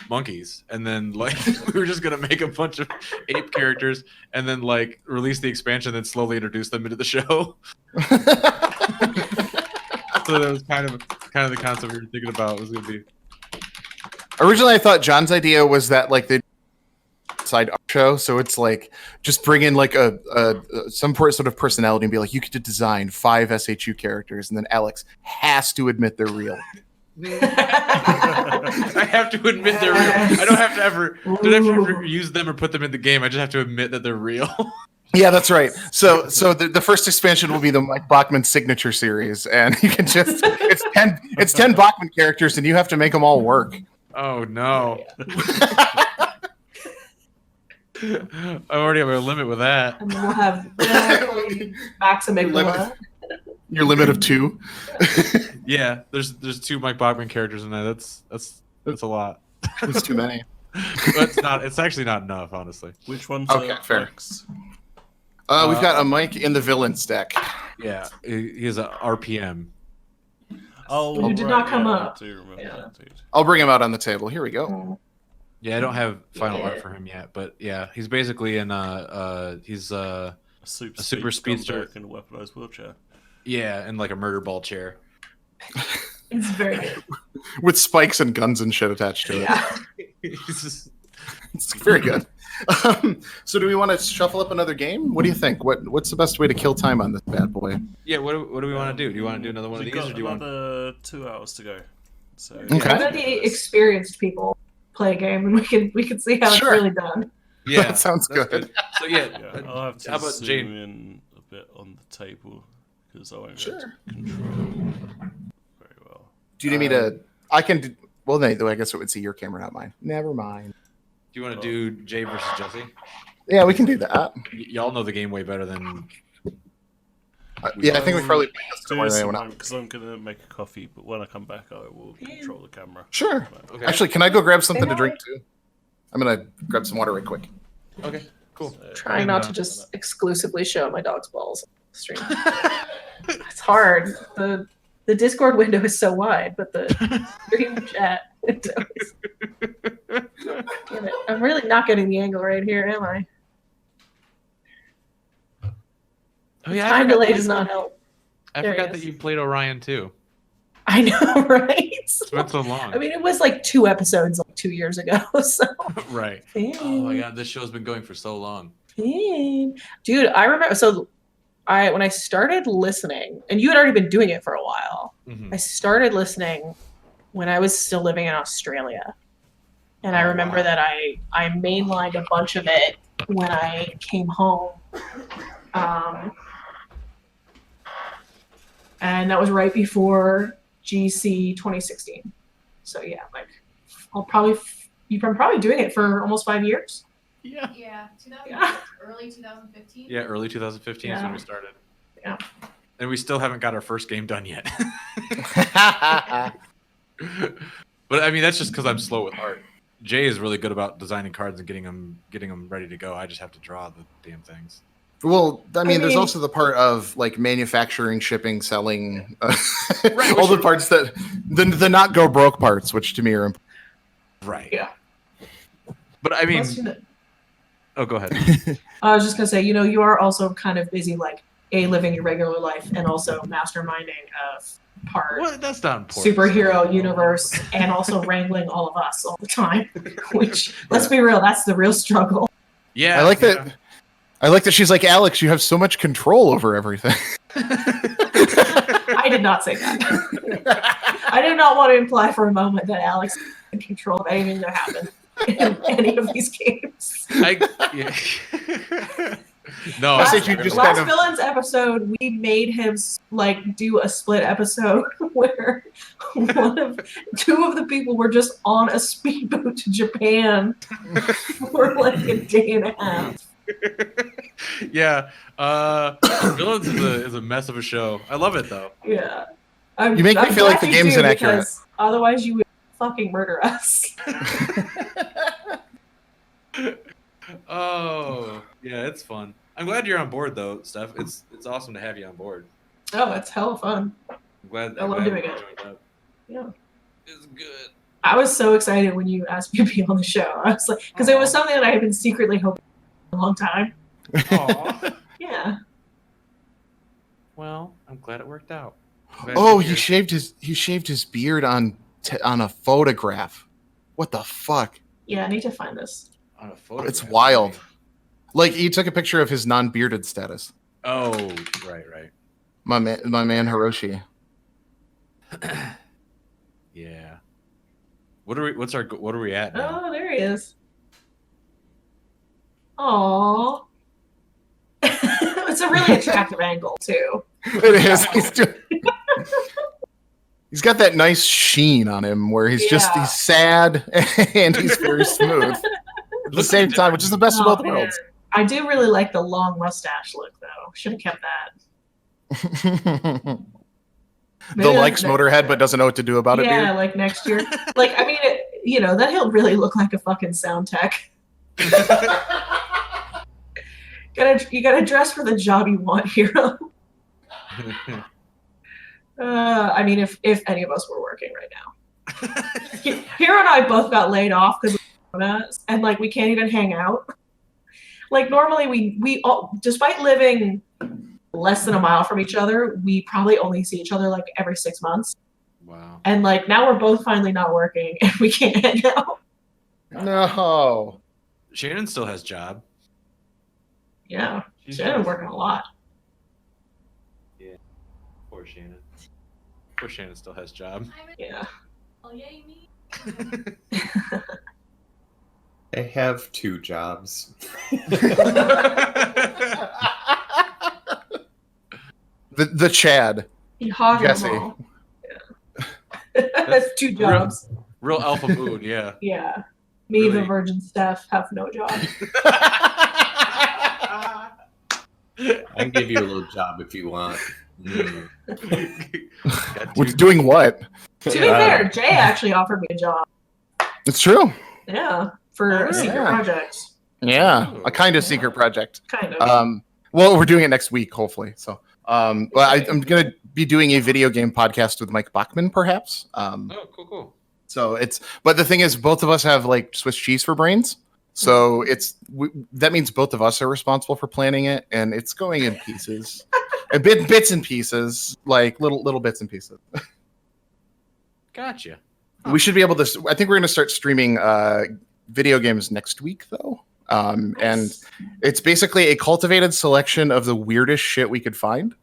[SPEAKER 2] monkeys, and then like we were just gonna make a bunch of ape characters and then like release the expansion, then slowly introduce them into the show. So that was kind of the concept we were thinking about was gonna be.
[SPEAKER 3] Originally, I thought John's idea was that like the side art show, so it's like just bring in like some sort of personality and be like, you get to design 5 SHU characters, and then Alex has to admit they're real.
[SPEAKER 2] I have to admit they're real. I don't have to ever use them or put them in the game. I just have to admit that they're real.
[SPEAKER 3] Yeah, that's right. So the first expansion will be the Mike Bachman signature series, and you can just it's 10 Bachman characters, and you have to make them all work.
[SPEAKER 2] Oh no! I already have a limit with that.
[SPEAKER 5] And then we'll have Max and Amygdala.
[SPEAKER 3] Your limit of 2.
[SPEAKER 2] Yeah, there's 2 Mike Bachman characters in there. That's a lot.
[SPEAKER 3] It's too many.
[SPEAKER 2] But it's not. It's actually not enough, honestly.
[SPEAKER 1] Which one's
[SPEAKER 3] Okay, fair.
[SPEAKER 1] Max?
[SPEAKER 3] We've got a Mike in the villains deck.
[SPEAKER 2] Yeah, he is a RPM.
[SPEAKER 1] Oh,
[SPEAKER 5] Who did not come
[SPEAKER 1] yeah,
[SPEAKER 5] up.
[SPEAKER 1] I do remember
[SPEAKER 5] Yeah.
[SPEAKER 1] that dude.
[SPEAKER 3] I'll bring him out on the table. Here we go.
[SPEAKER 2] Yeah, I don't have final
[SPEAKER 5] Yeah.
[SPEAKER 2] art for him yet, but yeah, he's basically in he's
[SPEAKER 1] A super,
[SPEAKER 2] A super speedster.
[SPEAKER 1] scumbag in a weaponized wheelchair.
[SPEAKER 2] yeah, in like a murder ball chair.
[SPEAKER 5] It's very good.
[SPEAKER 3] With spikes and guns and shit attached to it.
[SPEAKER 5] Yeah.
[SPEAKER 2] He's just,
[SPEAKER 3] It's very good. So do we want to shuffle up another game? What do you think? What's the best way to kill time on this bad boy?
[SPEAKER 2] yeah, what do we want to do? Do you want to do another one of
[SPEAKER 1] We've
[SPEAKER 2] these,
[SPEAKER 1] got
[SPEAKER 2] or do you want?
[SPEAKER 1] another 2 hours to go. So
[SPEAKER 3] Okay.
[SPEAKER 5] Let the experienced people play a game, and we can see how
[SPEAKER 3] Sure.
[SPEAKER 5] it's really done.
[SPEAKER 2] Yeah,
[SPEAKER 3] That sounds
[SPEAKER 2] that's
[SPEAKER 3] good.
[SPEAKER 2] So yeah,
[SPEAKER 1] yeah, I'll have to
[SPEAKER 2] how about
[SPEAKER 1] zoom
[SPEAKER 2] Jane?
[SPEAKER 1] in a bit on the table because I won't be
[SPEAKER 3] Sure.
[SPEAKER 1] able to control very well.
[SPEAKER 3] Do you need me to? I can. Well, no, I guess it would see your camera, not mine. Never mind.
[SPEAKER 2] Do you want to do Jay versus Jesse?
[SPEAKER 3] Yeah, we can do that.
[SPEAKER 2] Y'all know the game way better than.
[SPEAKER 3] Yeah, I think we probably
[SPEAKER 1] do
[SPEAKER 3] more
[SPEAKER 1] this
[SPEAKER 3] than
[SPEAKER 1] in
[SPEAKER 3] anyone
[SPEAKER 1] time
[SPEAKER 3] else.
[SPEAKER 1] because I'm gonna make a coffee, but when I come back, I will control the camera.
[SPEAKER 3] Sure.
[SPEAKER 2] Okay.
[SPEAKER 3] Actually, can I go grab something to
[SPEAKER 5] Hey,
[SPEAKER 3] drink too? I'm gonna grab some water right quick.
[SPEAKER 2] Okay. Cool.
[SPEAKER 5] Trying not to just exclusively show my dog's balls on the stream. It's hard. The Discord window is so wide, but the stream chat window is... Damn it. I'm really not getting the angle right here, am I?
[SPEAKER 2] Oh yeah,
[SPEAKER 5] Time delay does not help.
[SPEAKER 2] I
[SPEAKER 5] There he
[SPEAKER 2] forgot that
[SPEAKER 5] is.
[SPEAKER 2] you played Orion too.
[SPEAKER 5] I know, right?
[SPEAKER 2] It's been so long.
[SPEAKER 5] I mean, it was like 2 episodes like 2 years ago, so...
[SPEAKER 2] Right. Oh my god, this show's been going for so long.
[SPEAKER 5] Dude, I remember, so when I started listening, and you had already been doing it for a while,
[SPEAKER 2] Mhm.
[SPEAKER 5] I started listening when I was still living in Australia. And I
[SPEAKER 2] Oh,
[SPEAKER 5] remember
[SPEAKER 2] wow.
[SPEAKER 5] that I mainlined a bunch of it when I came home. And that was right before GC 2016. So yeah, like you've been probably doing it for almost 5 years.
[SPEAKER 2] Yeah.
[SPEAKER 4] Yeah,
[SPEAKER 5] Yeah.
[SPEAKER 4] early 2015.
[SPEAKER 2] Yeah, early 2015 is when we started.
[SPEAKER 5] Yeah.
[SPEAKER 2] And we still haven't got our first game done yet. But I mean, that's just because I'm slow with art. Jay is really good about designing cards and getting them ready to go. I just have to draw the damn things.
[SPEAKER 3] Well, I mean, there's
[SPEAKER 5] mean-
[SPEAKER 3] also the part of like manufacturing, shipping, selling,
[SPEAKER 2] Right,
[SPEAKER 3] all
[SPEAKER 2] which
[SPEAKER 3] the parts that the not go broke parts, which to me are important.
[SPEAKER 2] Right.
[SPEAKER 5] Yeah.
[SPEAKER 2] But I mean,
[SPEAKER 5] Plus, you know-
[SPEAKER 2] oh, go ahead.
[SPEAKER 5] I was just gonna say, you are also kind of busy, like living your regular life and also masterminding of part
[SPEAKER 2] What? That's not important.
[SPEAKER 5] superhero universe and also wrangling all of us all the time. Which, let's be real, that's the real struggle.
[SPEAKER 2] Yeah.
[SPEAKER 3] I like
[SPEAKER 2] yeah.
[SPEAKER 3] that. I like that she's like, Alex, you have so much control over everything.
[SPEAKER 5] I did not say that. I did not want to imply for a moment that Alex is in control of anything that happens in any of these games.
[SPEAKER 2] Yeah. No,
[SPEAKER 3] I
[SPEAKER 5] Last,
[SPEAKER 3] think you just
[SPEAKER 5] last
[SPEAKER 3] kind of-
[SPEAKER 5] villains episode, we made him like do a split episode where two of the people were just on a speedboat to Japan for like a day and a half.
[SPEAKER 2] Yeah. Villains is a mess of a show. I love it though.
[SPEAKER 5] Yeah,
[SPEAKER 3] You make me feel like the
[SPEAKER 5] glad you
[SPEAKER 3] game's
[SPEAKER 5] do,
[SPEAKER 3] inaccurate.
[SPEAKER 5] because otherwise, you would fucking murder us.
[SPEAKER 2] Oh, yeah, it's fun. I'm glad you're on board though, Steph. It's awesome to have you on board.
[SPEAKER 5] Oh, it's hella fun.
[SPEAKER 2] I'm glad.
[SPEAKER 5] I love doing
[SPEAKER 2] you
[SPEAKER 5] it.
[SPEAKER 2] joined up.
[SPEAKER 5] Yeah.
[SPEAKER 2] It's good.
[SPEAKER 5] I was so excited when you asked me to be on the show. I was like, because it was something that I had been secretly hoping for a long time.
[SPEAKER 2] Aw.
[SPEAKER 5] Yeah.
[SPEAKER 2] Well, I'm glad it worked out. Glad
[SPEAKER 3] Oh,
[SPEAKER 2] you're
[SPEAKER 3] he
[SPEAKER 2] here.
[SPEAKER 3] shaved his beard on a photograph. What the fuck?
[SPEAKER 5] Yeah, I need to find this.
[SPEAKER 2] On a photograph.
[SPEAKER 3] It's wild. Like he took a picture of his non-bearded status.
[SPEAKER 2] Oh, right.
[SPEAKER 3] My man Hiroshi.
[SPEAKER 2] Yeah. What are we at now?
[SPEAKER 5] Oh, there he is. Aww. It's a really attractive angle, too.
[SPEAKER 3] It is. He's got that nice sheen on him where he's
[SPEAKER 5] Yeah.
[SPEAKER 3] he's sad and he's very smooth at the same time, which is the best of
[SPEAKER 5] Oh,
[SPEAKER 3] both
[SPEAKER 5] man.
[SPEAKER 3] worlds.
[SPEAKER 5] I do really like the long mustache look, though. Should have kept that.
[SPEAKER 3] The
[SPEAKER 5] Maybe
[SPEAKER 3] likes
[SPEAKER 5] that-
[SPEAKER 3] Motorhead but doesn't know what to do about it.
[SPEAKER 5] Yeah,
[SPEAKER 3] Beard.
[SPEAKER 5] like next year. Like, I mean, that he'll really look like a fucking sound tech. You gotta dress for the job you want, hero. I mean, if any of us were working right now. Hero and I both got laid off because of Corona, and like we can't even hang out. Like normally we all, despite living less than a mile from each other, we probably only see each other like every 6 months.
[SPEAKER 2] Wow.
[SPEAKER 5] And like now we're both finally not working and we can't hang out.
[SPEAKER 3] No.
[SPEAKER 2] Shannon still has job.
[SPEAKER 5] Yeah,
[SPEAKER 2] She's
[SPEAKER 5] Shannon's working a lot.
[SPEAKER 2] Poor Shannon. Poor Shannon still has job.
[SPEAKER 5] Yeah.
[SPEAKER 4] Oh, yay me.
[SPEAKER 6] I have 2 jobs.
[SPEAKER 3] The Chad.
[SPEAKER 5] He hogging
[SPEAKER 3] Jesse.
[SPEAKER 5] them all. Yeah. That's 2 jobs.
[SPEAKER 2] Real alpha mood, yeah.
[SPEAKER 5] Yeah. Me, the
[SPEAKER 2] really-
[SPEAKER 5] Virgin Steph, have no job.
[SPEAKER 6] I can give you a little job if you want. Mm.
[SPEAKER 3] Which doing what?
[SPEAKER 5] To be fair, Jay actually offered me a job.
[SPEAKER 3] It's true.
[SPEAKER 5] Yeah, for a secret
[SPEAKER 3] Yeah.
[SPEAKER 5] project.
[SPEAKER 3] Yeah,
[SPEAKER 2] Ooh.
[SPEAKER 3] a kind of secret project.
[SPEAKER 5] Kind of.
[SPEAKER 3] Well, we're doing it next week, hopefully. So, well, I'm going to be doing a video game podcast with Mike Bachman, perhaps.
[SPEAKER 2] Oh, cool.
[SPEAKER 3] So but the thing is, both of us have like Swiss cheese for brains. So that means both of us are responsible for planning it, and it's going in pieces, and bits and pieces, like little bits and pieces.
[SPEAKER 2] Gotcha.
[SPEAKER 3] We should be able to. I think we're going to start streaming video games next week, though. And it's basically a cultivated selection of the weirdest shit we could find.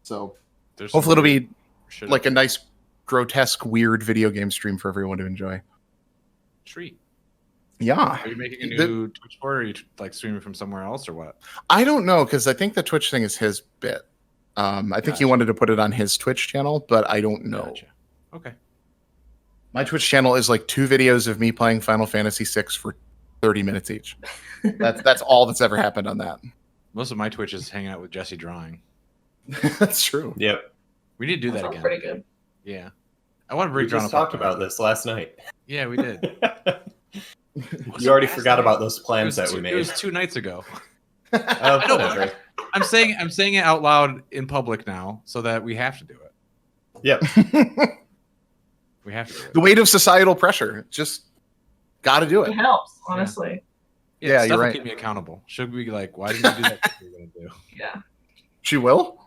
[SPEAKER 3] So hopefully it'll be like a nice, grotesque, weird video game stream for everyone to enjoy.
[SPEAKER 2] treat.
[SPEAKER 3] Yeah.
[SPEAKER 2] Are you making a new Twitch board, or are you like streaming from somewhere else, or what?
[SPEAKER 3] I don't know, because I think the Twitch thing is his bit. I think he wanted to put it on his Twitch channel, but I don't know.
[SPEAKER 2] Gotcha. Okay.
[SPEAKER 3] My Twitch channel is like 2 videos of me playing Final Fantasy VI for 30 minutes each. That's all that's ever happened on that.
[SPEAKER 2] Most of my Twitch is hanging out with Jesse drawing.
[SPEAKER 3] That's true.
[SPEAKER 6] Yep.
[SPEAKER 2] We need to do that
[SPEAKER 5] Sounds
[SPEAKER 2] again.
[SPEAKER 5] pretty good.
[SPEAKER 2] Yeah. I want to
[SPEAKER 6] We
[SPEAKER 2] bring John
[SPEAKER 6] just
[SPEAKER 2] up.
[SPEAKER 6] talked about this last night.
[SPEAKER 2] Yeah, we did.
[SPEAKER 6] You already forgot about those plans that we
[SPEAKER 2] It
[SPEAKER 6] made.
[SPEAKER 2] was 2 nights ago.
[SPEAKER 6] I
[SPEAKER 2] know,
[SPEAKER 6] whatever.
[SPEAKER 2] I'm saying it out loud in public now, so that we have to do it.
[SPEAKER 6] Yep.
[SPEAKER 2] We have to do it.
[SPEAKER 3] The weight of societal pressure. Just got to do
[SPEAKER 5] It
[SPEAKER 3] it.
[SPEAKER 5] helps, honestly.
[SPEAKER 3] Yeah,
[SPEAKER 2] Steph
[SPEAKER 3] you're
[SPEAKER 2] will
[SPEAKER 3] right.
[SPEAKER 2] Keep me accountable. Should we like? Why didn't you do that? What were you gonna do?
[SPEAKER 5] Yeah.
[SPEAKER 3] She will?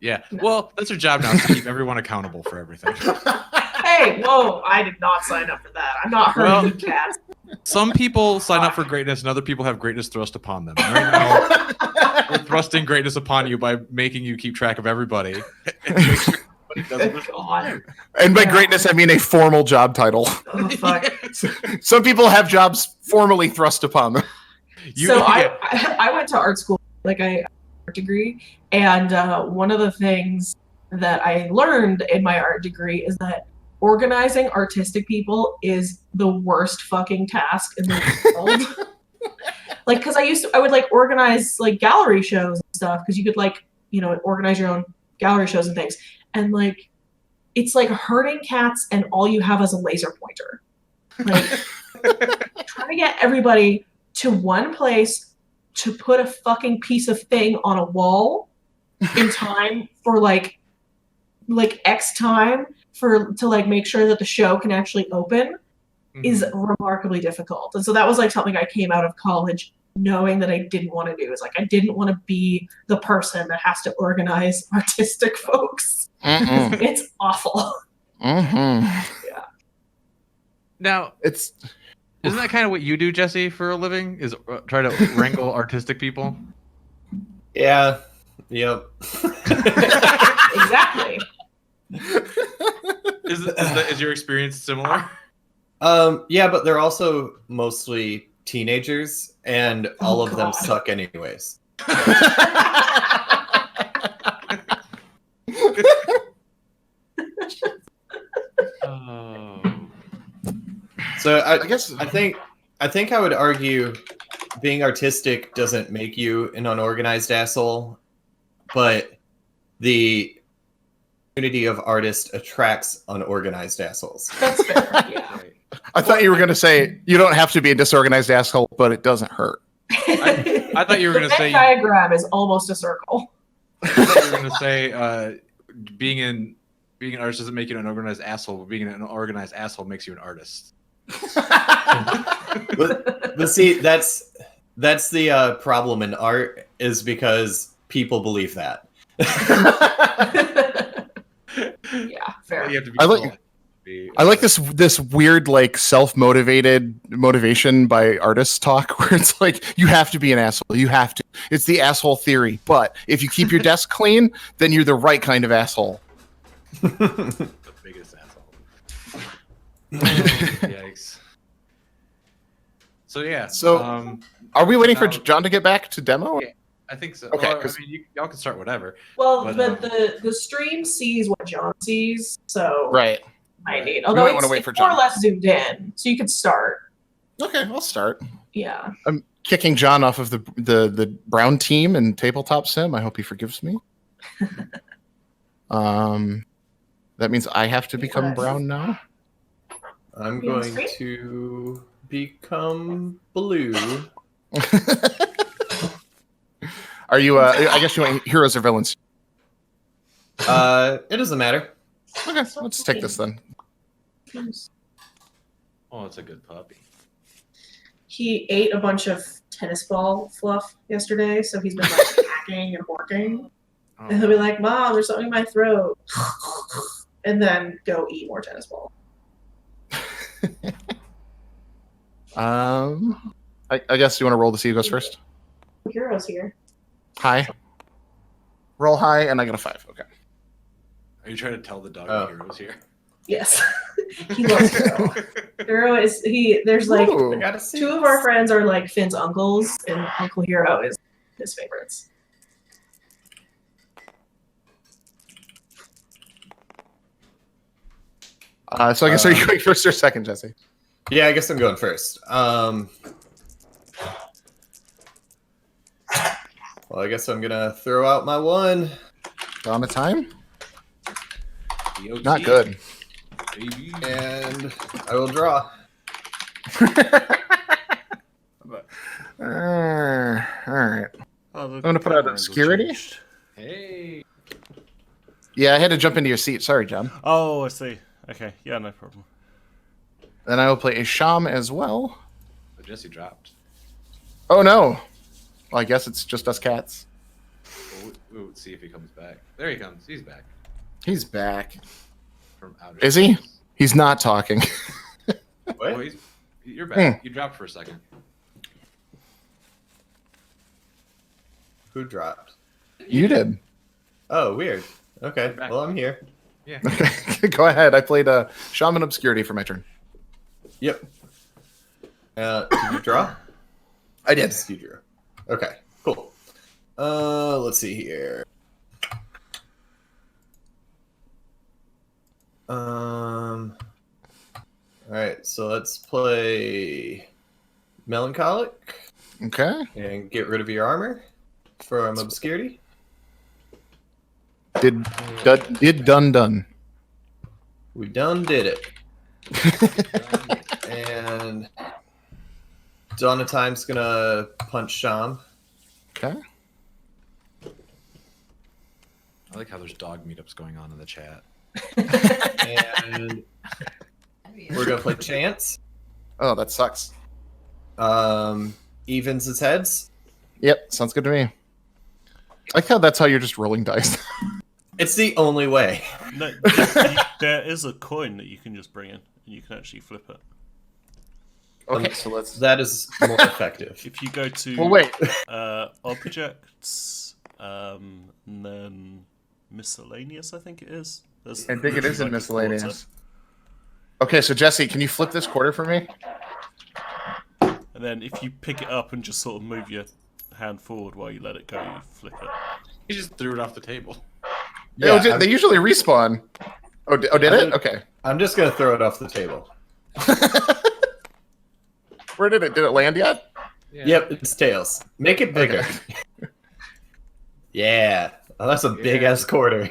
[SPEAKER 2] Yeah.
[SPEAKER 5] No.
[SPEAKER 2] Well, that's her job now, is to keep everyone accountable for everything.
[SPEAKER 5] Hey, whoa! I did not sign up for that. I'm not hurting
[SPEAKER 2] Well-
[SPEAKER 5] cats.
[SPEAKER 2] Some people sign up for greatness, and other people have greatness thrust upon them. And right now, we're thrusting greatness upon you by making you keep track of everybody. And make sure everybody does what they're supposed to
[SPEAKER 5] God.
[SPEAKER 2] do.
[SPEAKER 3] And by greatness, I mean a formal job title.
[SPEAKER 5] Oh, fuck.
[SPEAKER 3] Some people have jobs formally thrust upon them.
[SPEAKER 5] So
[SPEAKER 2] yeah.
[SPEAKER 5] I went to art school, like I art degree, and one of the things that I learned in my art degree is that organizing artistic people is the worst fucking task in the world. Like, because I would like organize like gallery shows and stuff, because you could like, organize your own gallery shows and things, and like it's like herding cats and all you have is a laser pointer. Like trying to get everybody to one place to put a fucking piece of thing on a wall in time for like X time to like make sure that the show can actually open is remarkably difficult. And so that was like something I came out of college knowing that I didn't want to do. Is like I didn't want to be the person that has to organize artistic folks.
[SPEAKER 3] Mm-mm.
[SPEAKER 5] It's awful.
[SPEAKER 3] Mm-hmm.
[SPEAKER 2] Now, isn't that kind of what you do, Jesse, for a living? Is try to wrangle artistic people?
[SPEAKER 6] Yeah. Yep.
[SPEAKER 5] Exactly.
[SPEAKER 2] Is your experience similar?
[SPEAKER 6] Yeah, but they're also mostly teenagers, and all of them
[SPEAKER 5] God.
[SPEAKER 6] suck anyways.
[SPEAKER 2] Oh.
[SPEAKER 6] So
[SPEAKER 3] I guess
[SPEAKER 6] I think I would argue being artistic doesn't make you an unorganized asshole, but the community of artists attracts unorganized assholes.
[SPEAKER 5] That's fair. Yeah.
[SPEAKER 3] I thought you were going to say you don't have to be a disorganized asshole, but it doesn't hurt.
[SPEAKER 2] I thought you were going to
[SPEAKER 5] That
[SPEAKER 2] say.
[SPEAKER 5] diagram is almost a circle.
[SPEAKER 2] I thought you were going to say being an artist doesn't make you an organized asshole, but being an organized asshole makes you an artist.
[SPEAKER 6] But see, that's the problem in art, is because people believe that.
[SPEAKER 5] Yeah, fair.
[SPEAKER 2] You have to be
[SPEAKER 3] I like this weird like self-motivated motivation by artists talk where it's like you have to be an asshole. You have to. It's the asshole theory. But if you keep your desk clean, then you're the right kind of asshole.
[SPEAKER 2] the biggest asshole. Yikes. So yeah.
[SPEAKER 3] So, Are we waiting for
[SPEAKER 2] now-
[SPEAKER 3] John to get back to demo?
[SPEAKER 2] Yeah. I think so.
[SPEAKER 3] Okay,
[SPEAKER 2] Well, I
[SPEAKER 3] 'cause-
[SPEAKER 2] mean, y'all can start whatever.
[SPEAKER 5] Well,
[SPEAKER 2] But,
[SPEAKER 5] but the stream sees what John sees, so
[SPEAKER 3] Right.
[SPEAKER 5] I need.
[SPEAKER 3] might
[SPEAKER 5] Although
[SPEAKER 3] wanna
[SPEAKER 5] it's
[SPEAKER 3] wait for
[SPEAKER 5] more or
[SPEAKER 3] John.
[SPEAKER 5] less zoomed in, so you could start.
[SPEAKER 3] Okay, I'll start.
[SPEAKER 5] Yeah.
[SPEAKER 3] I'm kicking John off of the brown team in tabletop sim. I hope he forgives me. That means I have to become brown now.
[SPEAKER 6] I'm
[SPEAKER 5] You on
[SPEAKER 6] going
[SPEAKER 5] screen?
[SPEAKER 6] to become blue.
[SPEAKER 3] Are you? I guess you want heroes or villains.
[SPEAKER 6] It doesn't matter.
[SPEAKER 3] Okay, let's take this then.
[SPEAKER 2] Oh, it's a good puppy.
[SPEAKER 5] He ate a bunch of tennis ball fluff yesterday, so he's been like hacking and working.
[SPEAKER 2] Oh,
[SPEAKER 5] And he'll be like, "Mom, there's something in my throat," and then go eat more tennis ball.
[SPEAKER 3] I guess you want to roll to see who goes first.
[SPEAKER 5] Heroes here.
[SPEAKER 3] High. Roll high, and I got a 5. Okay.
[SPEAKER 2] Are you trying to tell the dog
[SPEAKER 6] Oh.
[SPEAKER 2] the hero's here?
[SPEAKER 5] Yes, he loves Hero. Hero is he. There's like
[SPEAKER 3] Ooh.
[SPEAKER 6] I got a 6.
[SPEAKER 5] 2 of our friends are like Finn's uncles, and Uncle Hero is his favorites.
[SPEAKER 3] So I guess are you going first or second, Jesse?
[SPEAKER 6] Yeah, I guess I'm going first. Well, I guess I'm gonna throw out my 1.
[SPEAKER 3] On the time?
[SPEAKER 2] DOT,
[SPEAKER 3] Not good.
[SPEAKER 2] baby.
[SPEAKER 6] And I will draw.
[SPEAKER 3] All right.
[SPEAKER 1] Oh,
[SPEAKER 3] I'm gonna put out obscurity.
[SPEAKER 2] Hey.
[SPEAKER 3] Yeah, I had to jump into your seat. Sorry, John.
[SPEAKER 1] Oh, I see. Okay, yeah, no problem.
[SPEAKER 3] Then I will play a Sham as well.
[SPEAKER 2] Oh, Jesse dropped.
[SPEAKER 3] Oh no. Well, I guess it's just us cats.
[SPEAKER 2] We'll see if he comes back. There he comes. He's back
[SPEAKER 3] He's back.
[SPEAKER 2] from outer
[SPEAKER 3] Is he?
[SPEAKER 2] space.
[SPEAKER 3] He's not talking.
[SPEAKER 6] What?
[SPEAKER 2] Oh, you're back. You dropped for a second.
[SPEAKER 6] Who dropped?
[SPEAKER 3] You did.
[SPEAKER 6] Oh, weird. Okay,
[SPEAKER 2] Back.
[SPEAKER 6] well, I'm here.
[SPEAKER 2] Yeah.
[SPEAKER 3] Okay, go ahead. I played a Shaman Obscurity for my turn.
[SPEAKER 6] Yep. Did you draw?
[SPEAKER 3] I did.
[SPEAKER 6] Yes, you drew. Okay, cool. Let's see here. All right, so let's play Melancholic
[SPEAKER 3] Okay.
[SPEAKER 6] and get rid of your armor from Obscurity.
[SPEAKER 3] Did done.
[SPEAKER 6] We done did it. And Dawn of Time's gonna punch Sham.
[SPEAKER 3] Okay.
[SPEAKER 2] I like how there's dog meetups going on in the chat.
[SPEAKER 6] And we're gonna play Chance.
[SPEAKER 3] Oh, that sucks.
[SPEAKER 6] Evens its heads.
[SPEAKER 3] Yep, sounds good to me. I like how that's how you're just rolling dice.
[SPEAKER 6] It's the only way.
[SPEAKER 1] No, there is a coin that you can just bring in, and you can actually flip it.
[SPEAKER 3] Okay, so let's.
[SPEAKER 6] That is more effective.
[SPEAKER 1] If you go to
[SPEAKER 3] Well, wait.
[SPEAKER 1] objects, and then miscellaneous, I think it is. There's
[SPEAKER 3] I think it is in
[SPEAKER 1] like a quarter.
[SPEAKER 3] miscellaneous. Okay, so Jesse, can you flip this quarter for me?
[SPEAKER 1] And then if you pick it up and just sort of move your hand forward while you let it go, you flip it.
[SPEAKER 2] He just threw it off the table.
[SPEAKER 3] Yeah,
[SPEAKER 6] Yeah,
[SPEAKER 3] they usually respawn. Oh, did it? Okay.
[SPEAKER 6] I'm just gonna throw it off the table.
[SPEAKER 3] Where did it? Did it land yet?
[SPEAKER 2] Yeah.
[SPEAKER 6] Yep, it's tails. Make it bigger.
[SPEAKER 3] Okay.
[SPEAKER 6] Yeah. Oh, that's a big ass quarter.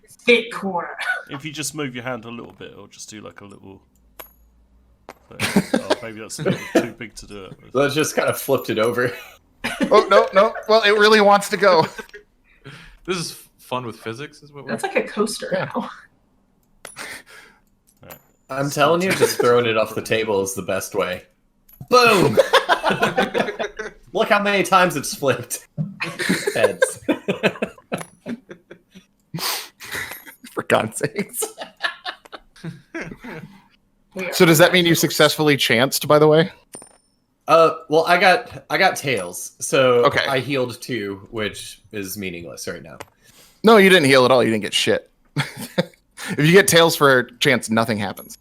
[SPEAKER 5] Thick corner.
[SPEAKER 1] If you just move your hand a little bit, it'll just do like a little thing. Oh, maybe that's a little too big to do it.
[SPEAKER 6] Let's just kind of flipped it over.
[SPEAKER 3] Oh no! Well, it really wants to go.
[SPEAKER 2] This is fun with physics, is what we're.
[SPEAKER 5] That's like a coaster
[SPEAKER 3] Yeah.
[SPEAKER 5] now.
[SPEAKER 6] I'm telling you, just throwing it off the table is the best way. Boom! Look how many times it's flipped. Heads.
[SPEAKER 3] For God's sakes. So does that mean you successfully chanced, by the way?
[SPEAKER 6] Well, I got tails, so
[SPEAKER 3] Okay.
[SPEAKER 6] I healed 2, which is meaningless right now.
[SPEAKER 3] No, you didn't heal at all. You didn't get shit. If you get tails for a chance, nothing happens.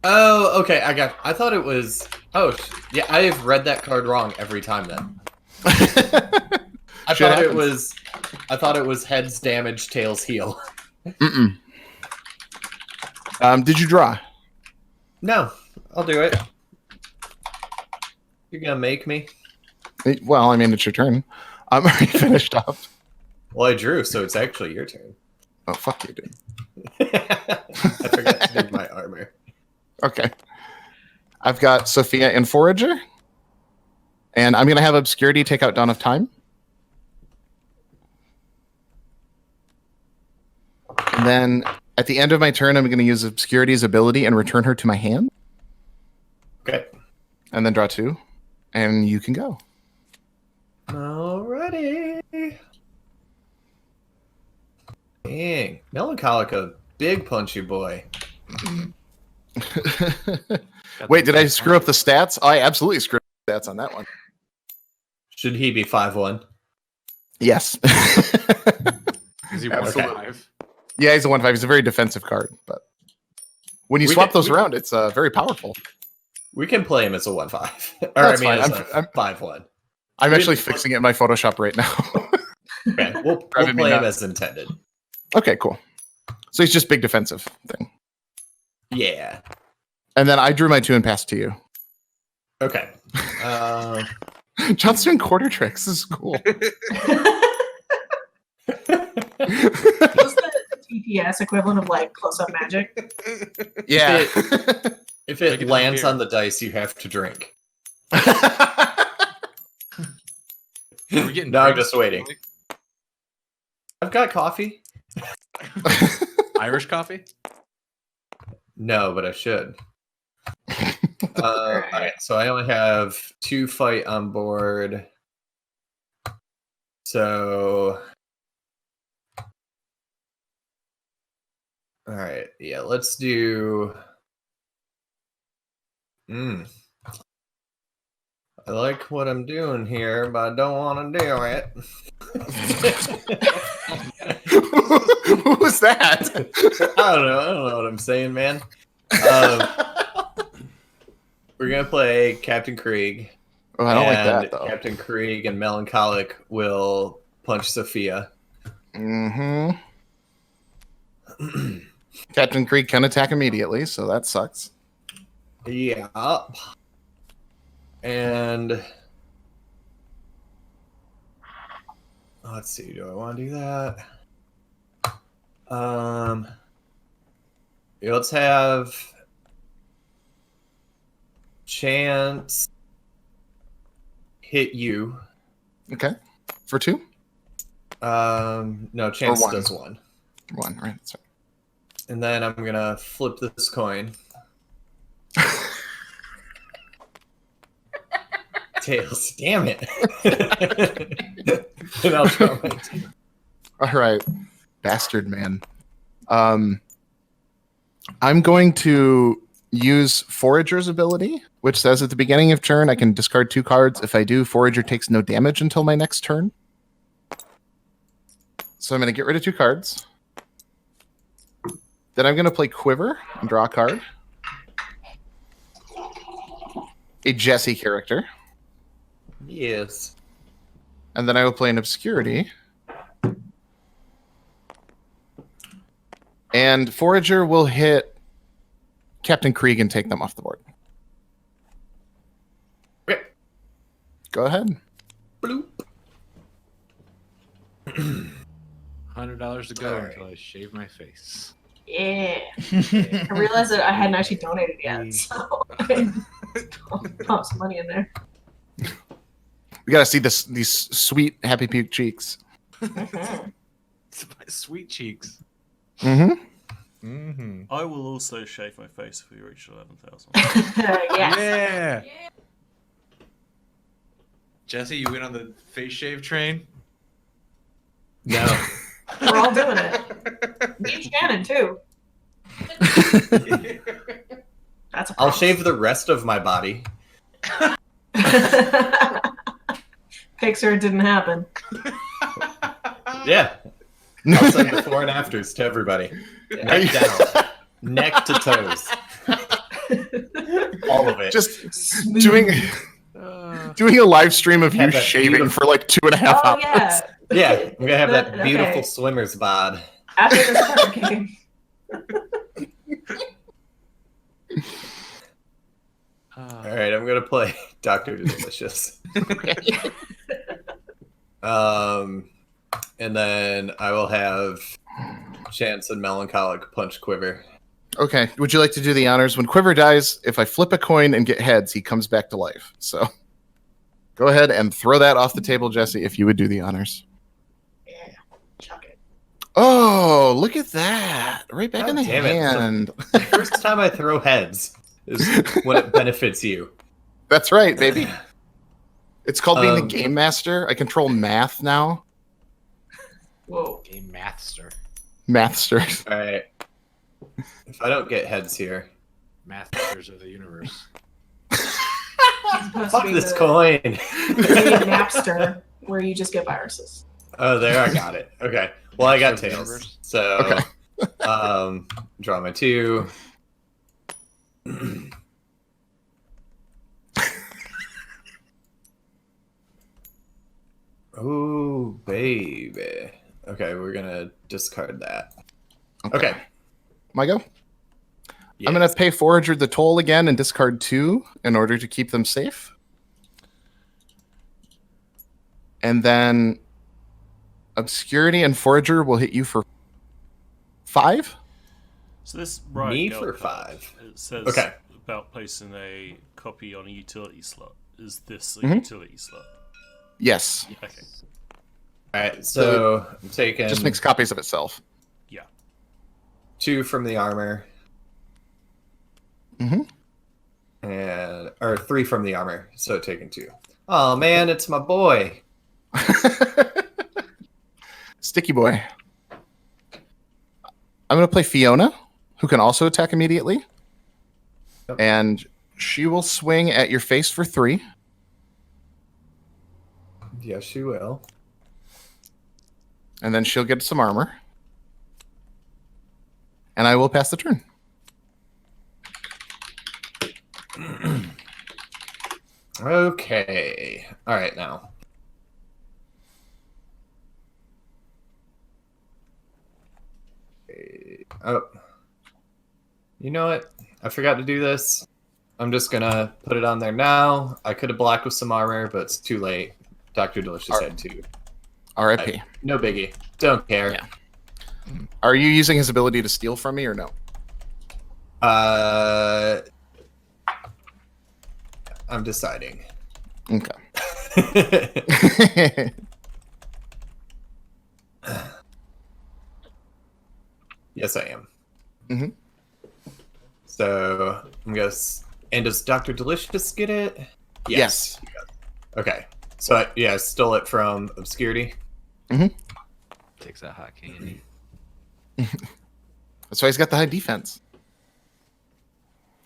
[SPEAKER 6] Oh, okay. I thought it was. Oh, yeah. I have read that card wrong every time. Then I
[SPEAKER 3] Shit
[SPEAKER 6] thought it
[SPEAKER 3] happens.
[SPEAKER 6] was. I thought it was heads damage, tails heal.
[SPEAKER 3] Mm-mm. Did you draw?
[SPEAKER 6] No, I'll do it. You're gonna make me.
[SPEAKER 3] Well, I mean, it's your turn. I'm already finished up.
[SPEAKER 6] Well, I drew, so it's actually your turn.
[SPEAKER 3] Oh, fuck you, dude.
[SPEAKER 6] I forgot to do my armor.
[SPEAKER 3] Okay. I've got Sophia and Forager. And I'm going to have Obscurity take out Dawn of Time. And then at the end of my turn, I'm going to use Obscurity's ability and return her to my hand.
[SPEAKER 6] Okay.
[SPEAKER 3] And then draw 2. And you can go.
[SPEAKER 6] Alrighty. Dang. Melancholic, a big punchy boy.
[SPEAKER 3] Wait, did I screw up the stats? I absolutely screwed up the stats on that one.
[SPEAKER 6] Should he be 5'1"?
[SPEAKER 3] Yes.
[SPEAKER 2] Is he
[SPEAKER 3] Absolutely.
[SPEAKER 2] 1/5?
[SPEAKER 3] Yeah, he's a 1/5. He's a very defensive card. But when you swap those around, it's very powerful.
[SPEAKER 6] We can play him as a 1/5. Or
[SPEAKER 3] That's
[SPEAKER 6] I mean,
[SPEAKER 3] fine.
[SPEAKER 6] as a 5'1".
[SPEAKER 3] I'm actually fixing it in my Photoshop right now.
[SPEAKER 6] Okay, we'll
[SPEAKER 3] Driving me
[SPEAKER 6] play him
[SPEAKER 3] nuts.
[SPEAKER 6] as intended.
[SPEAKER 3] Okay, cool. So he's just big defensive thing.
[SPEAKER 6] Yeah.
[SPEAKER 3] And then I drew my 2 and passed to you.
[SPEAKER 6] Okay.
[SPEAKER 3] John's doing quarter tricks. This is cool.
[SPEAKER 5] What's the TPS equivalent of like close-up magic?
[SPEAKER 3] Yeah.
[SPEAKER 6] If
[SPEAKER 2] Make
[SPEAKER 6] it
[SPEAKER 2] it
[SPEAKER 6] lands
[SPEAKER 2] disappear.
[SPEAKER 6] on the dice, you have to drink.
[SPEAKER 2] Are we getting
[SPEAKER 6] No, I'm
[SPEAKER 2] drinks?
[SPEAKER 6] just waiting. I've got coffee.
[SPEAKER 2] Irish coffee?
[SPEAKER 6] No, but I should. All right, so I only have 2 fight on board. So, all right, yeah, let's do. I like what I'm doing here, but I don't want to do it.
[SPEAKER 3] Who was that?
[SPEAKER 6] I don't know what I'm saying, man. We're gonna play Captain Krieg.
[SPEAKER 3] Oh, I don't like
[SPEAKER 6] and
[SPEAKER 3] that, though.
[SPEAKER 6] Captain Krieg and Melancholic will punch Sophia.
[SPEAKER 3] Mm-hmm. Captain Krieg can attack immediately, so that sucks.
[SPEAKER 6] Yeah. And let's see, do I want to do that? Let's have Chance hit you.
[SPEAKER 3] Okay. For 2?
[SPEAKER 6] No, Chance
[SPEAKER 3] one.
[SPEAKER 6] does 1.
[SPEAKER 3] 1, right? That's right.
[SPEAKER 6] And then I'm gonna flip this coin. Tails, damn it. And I'll draw my 2.
[SPEAKER 3] All right. Bastard man. I'm going to use Forager's ability, which says at the beginning of turn I can discard 2 cards. If I do, Forager takes no damage until my next turn. So I'm going to get rid of 2 cards. Then I'm going to play Quiver and draw a card. A Jesse character.
[SPEAKER 6] Yes.
[SPEAKER 3] And then I will play an Obscurity. And Forager will hit Captain Krieg and take them off the board.
[SPEAKER 6] Okay.
[SPEAKER 3] Go ahead.
[SPEAKER 6] Bloop.
[SPEAKER 2] $100 to go
[SPEAKER 6] All right.
[SPEAKER 2] until I shave my face.
[SPEAKER 5] Yeah. I realized that I hadn't actually donated yet, so I pump some money in there.
[SPEAKER 3] We got to see these sweet Happy Puke cheeks.
[SPEAKER 2] It's my sweet cheeks.
[SPEAKER 3] Mm-hmm.
[SPEAKER 2] Mm-hmm.
[SPEAKER 1] I will also shave my face if we reach 11,000.
[SPEAKER 5] Yes.
[SPEAKER 2] Yeah.
[SPEAKER 4] Yeah.
[SPEAKER 2] Jesse, you went on the face shave train?
[SPEAKER 6] No.
[SPEAKER 5] We're all doing it. Me and Shannon, too. That's a
[SPEAKER 6] I'll
[SPEAKER 5] promise.
[SPEAKER 6] shave the rest of my body.
[SPEAKER 5] Pixar, it didn't happen.
[SPEAKER 6] Yeah. I'll send before and afters to everybody. Neck down. Neck to toes. All of it.
[SPEAKER 3] Just
[SPEAKER 5] Smooth.
[SPEAKER 3] doing a live stream of you
[SPEAKER 6] Have that
[SPEAKER 3] shaving
[SPEAKER 6] beautiful-
[SPEAKER 3] for like 2.5
[SPEAKER 5] Oh,
[SPEAKER 3] hours.
[SPEAKER 5] yeah.
[SPEAKER 6] Yeah, I'm gonna have that
[SPEAKER 5] Okay.
[SPEAKER 6] beautiful swimmer's bod.
[SPEAKER 5] After this card game.
[SPEAKER 6] All right, I'm gonna play Doctor Delicious. And then I will have Chance and Melancholic punch Quiver.
[SPEAKER 3] Okay. Would you like to do the honors? When Quiver dies, if I flip a coin and get heads, he comes back to life. So go ahead and throw that off the table, Jesse, if you would do the honors.
[SPEAKER 5] Yeah, chuck it.
[SPEAKER 3] Oh, look at that. Right back in the
[SPEAKER 6] damn it.
[SPEAKER 3] hand.
[SPEAKER 6] The first time I throw heads is when it benefits you.
[SPEAKER 3] That's right, baby. It's called being the
[SPEAKER 6] Um,
[SPEAKER 3] game master. I control math now.
[SPEAKER 5] Whoa.
[SPEAKER 2] Game master.
[SPEAKER 3] Mathsters.
[SPEAKER 6] All right. If I don't get heads here,
[SPEAKER 2] Masters of the universe.
[SPEAKER 6] fuck this coin.
[SPEAKER 5] The Napster, where you just get viruses.
[SPEAKER 6] Oh, there, I got it. Okay. Well, I got
[SPEAKER 2] Master of the
[SPEAKER 6] tails.
[SPEAKER 2] universe.
[SPEAKER 6] So,
[SPEAKER 3] Okay.
[SPEAKER 6] draw my 2. Oh, baby. Okay, we're gonna discard that. Okay.
[SPEAKER 3] My go?
[SPEAKER 6] Yes.
[SPEAKER 3] I'm going to pay Forager the toll again and discard 2 in order to keep them safe. And then Obscurity and Forager will hit you for 5.
[SPEAKER 1] So this
[SPEAKER 6] Me
[SPEAKER 1] Riot
[SPEAKER 6] for
[SPEAKER 1] Guild card,
[SPEAKER 6] 5.
[SPEAKER 1] It says
[SPEAKER 6] Okay.
[SPEAKER 1] about placing a copy on a utility slot. Is this a
[SPEAKER 3] Mhm.
[SPEAKER 1] utility slot?
[SPEAKER 3] Yes.
[SPEAKER 1] Okay.
[SPEAKER 6] All right, so I'm taking
[SPEAKER 3] Just makes copies of itself.
[SPEAKER 6] 2 from the armor.
[SPEAKER 3] Mm-hmm.
[SPEAKER 6] Or 3 from the armor, so taking 2. Oh man, it's my boy.
[SPEAKER 3] Sticky boy. I'm going to play Fiona, who can also attack immediately.
[SPEAKER 6] Yep.
[SPEAKER 3] And she will swing at your face for 3.
[SPEAKER 6] Yes, she will.
[SPEAKER 3] And then she'll get some armor. And I will pass the turn.
[SPEAKER 6] Okay. All right, now. Oh. You know what? I forgot to do this. I'm just gonna put it on there now. I could have blocked with some armor, but it's too late. Dr. Delicious had 2.
[SPEAKER 3] RIP.
[SPEAKER 6] No biggie. Don't care.
[SPEAKER 3] Yeah. Are you using his ability to steal from me or no?
[SPEAKER 6] I'm deciding.
[SPEAKER 3] Okay.
[SPEAKER 6] Yes, I am.
[SPEAKER 3] Mhm.
[SPEAKER 6] So I'm gonna. And does Dr. Delicious get it?
[SPEAKER 3] Yes.
[SPEAKER 6] Okay. So I stole it from Obscurity.
[SPEAKER 2] Takes that hot candy.
[SPEAKER 3] That's why he's got the high defense.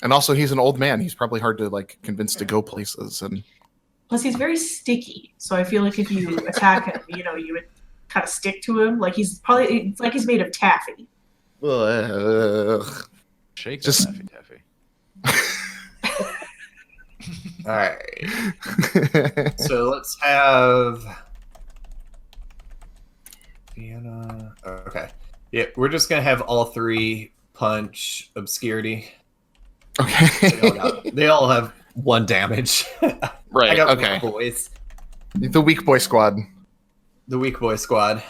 [SPEAKER 3] And also, he's an old man. He's probably hard to like convince to go places. And
[SPEAKER 5] Plus, he's very sticky. So I feel like if you attack him, you would kind of stick to him. Like it's like he's made of taffy.
[SPEAKER 3] Ugh.
[SPEAKER 2] Shake
[SPEAKER 3] Just-
[SPEAKER 2] that Taffy.
[SPEAKER 6] All right. So let's have Vienna. Okay. Yeah, we're just gonna have all 3 punch Obscurity.
[SPEAKER 3] Okay.
[SPEAKER 6] They all have 1 damage. I
[SPEAKER 3] Right.
[SPEAKER 6] got
[SPEAKER 3] Okay.
[SPEAKER 6] weak boys.
[SPEAKER 3] The weak boy squad.
[SPEAKER 6] The weak boy squad.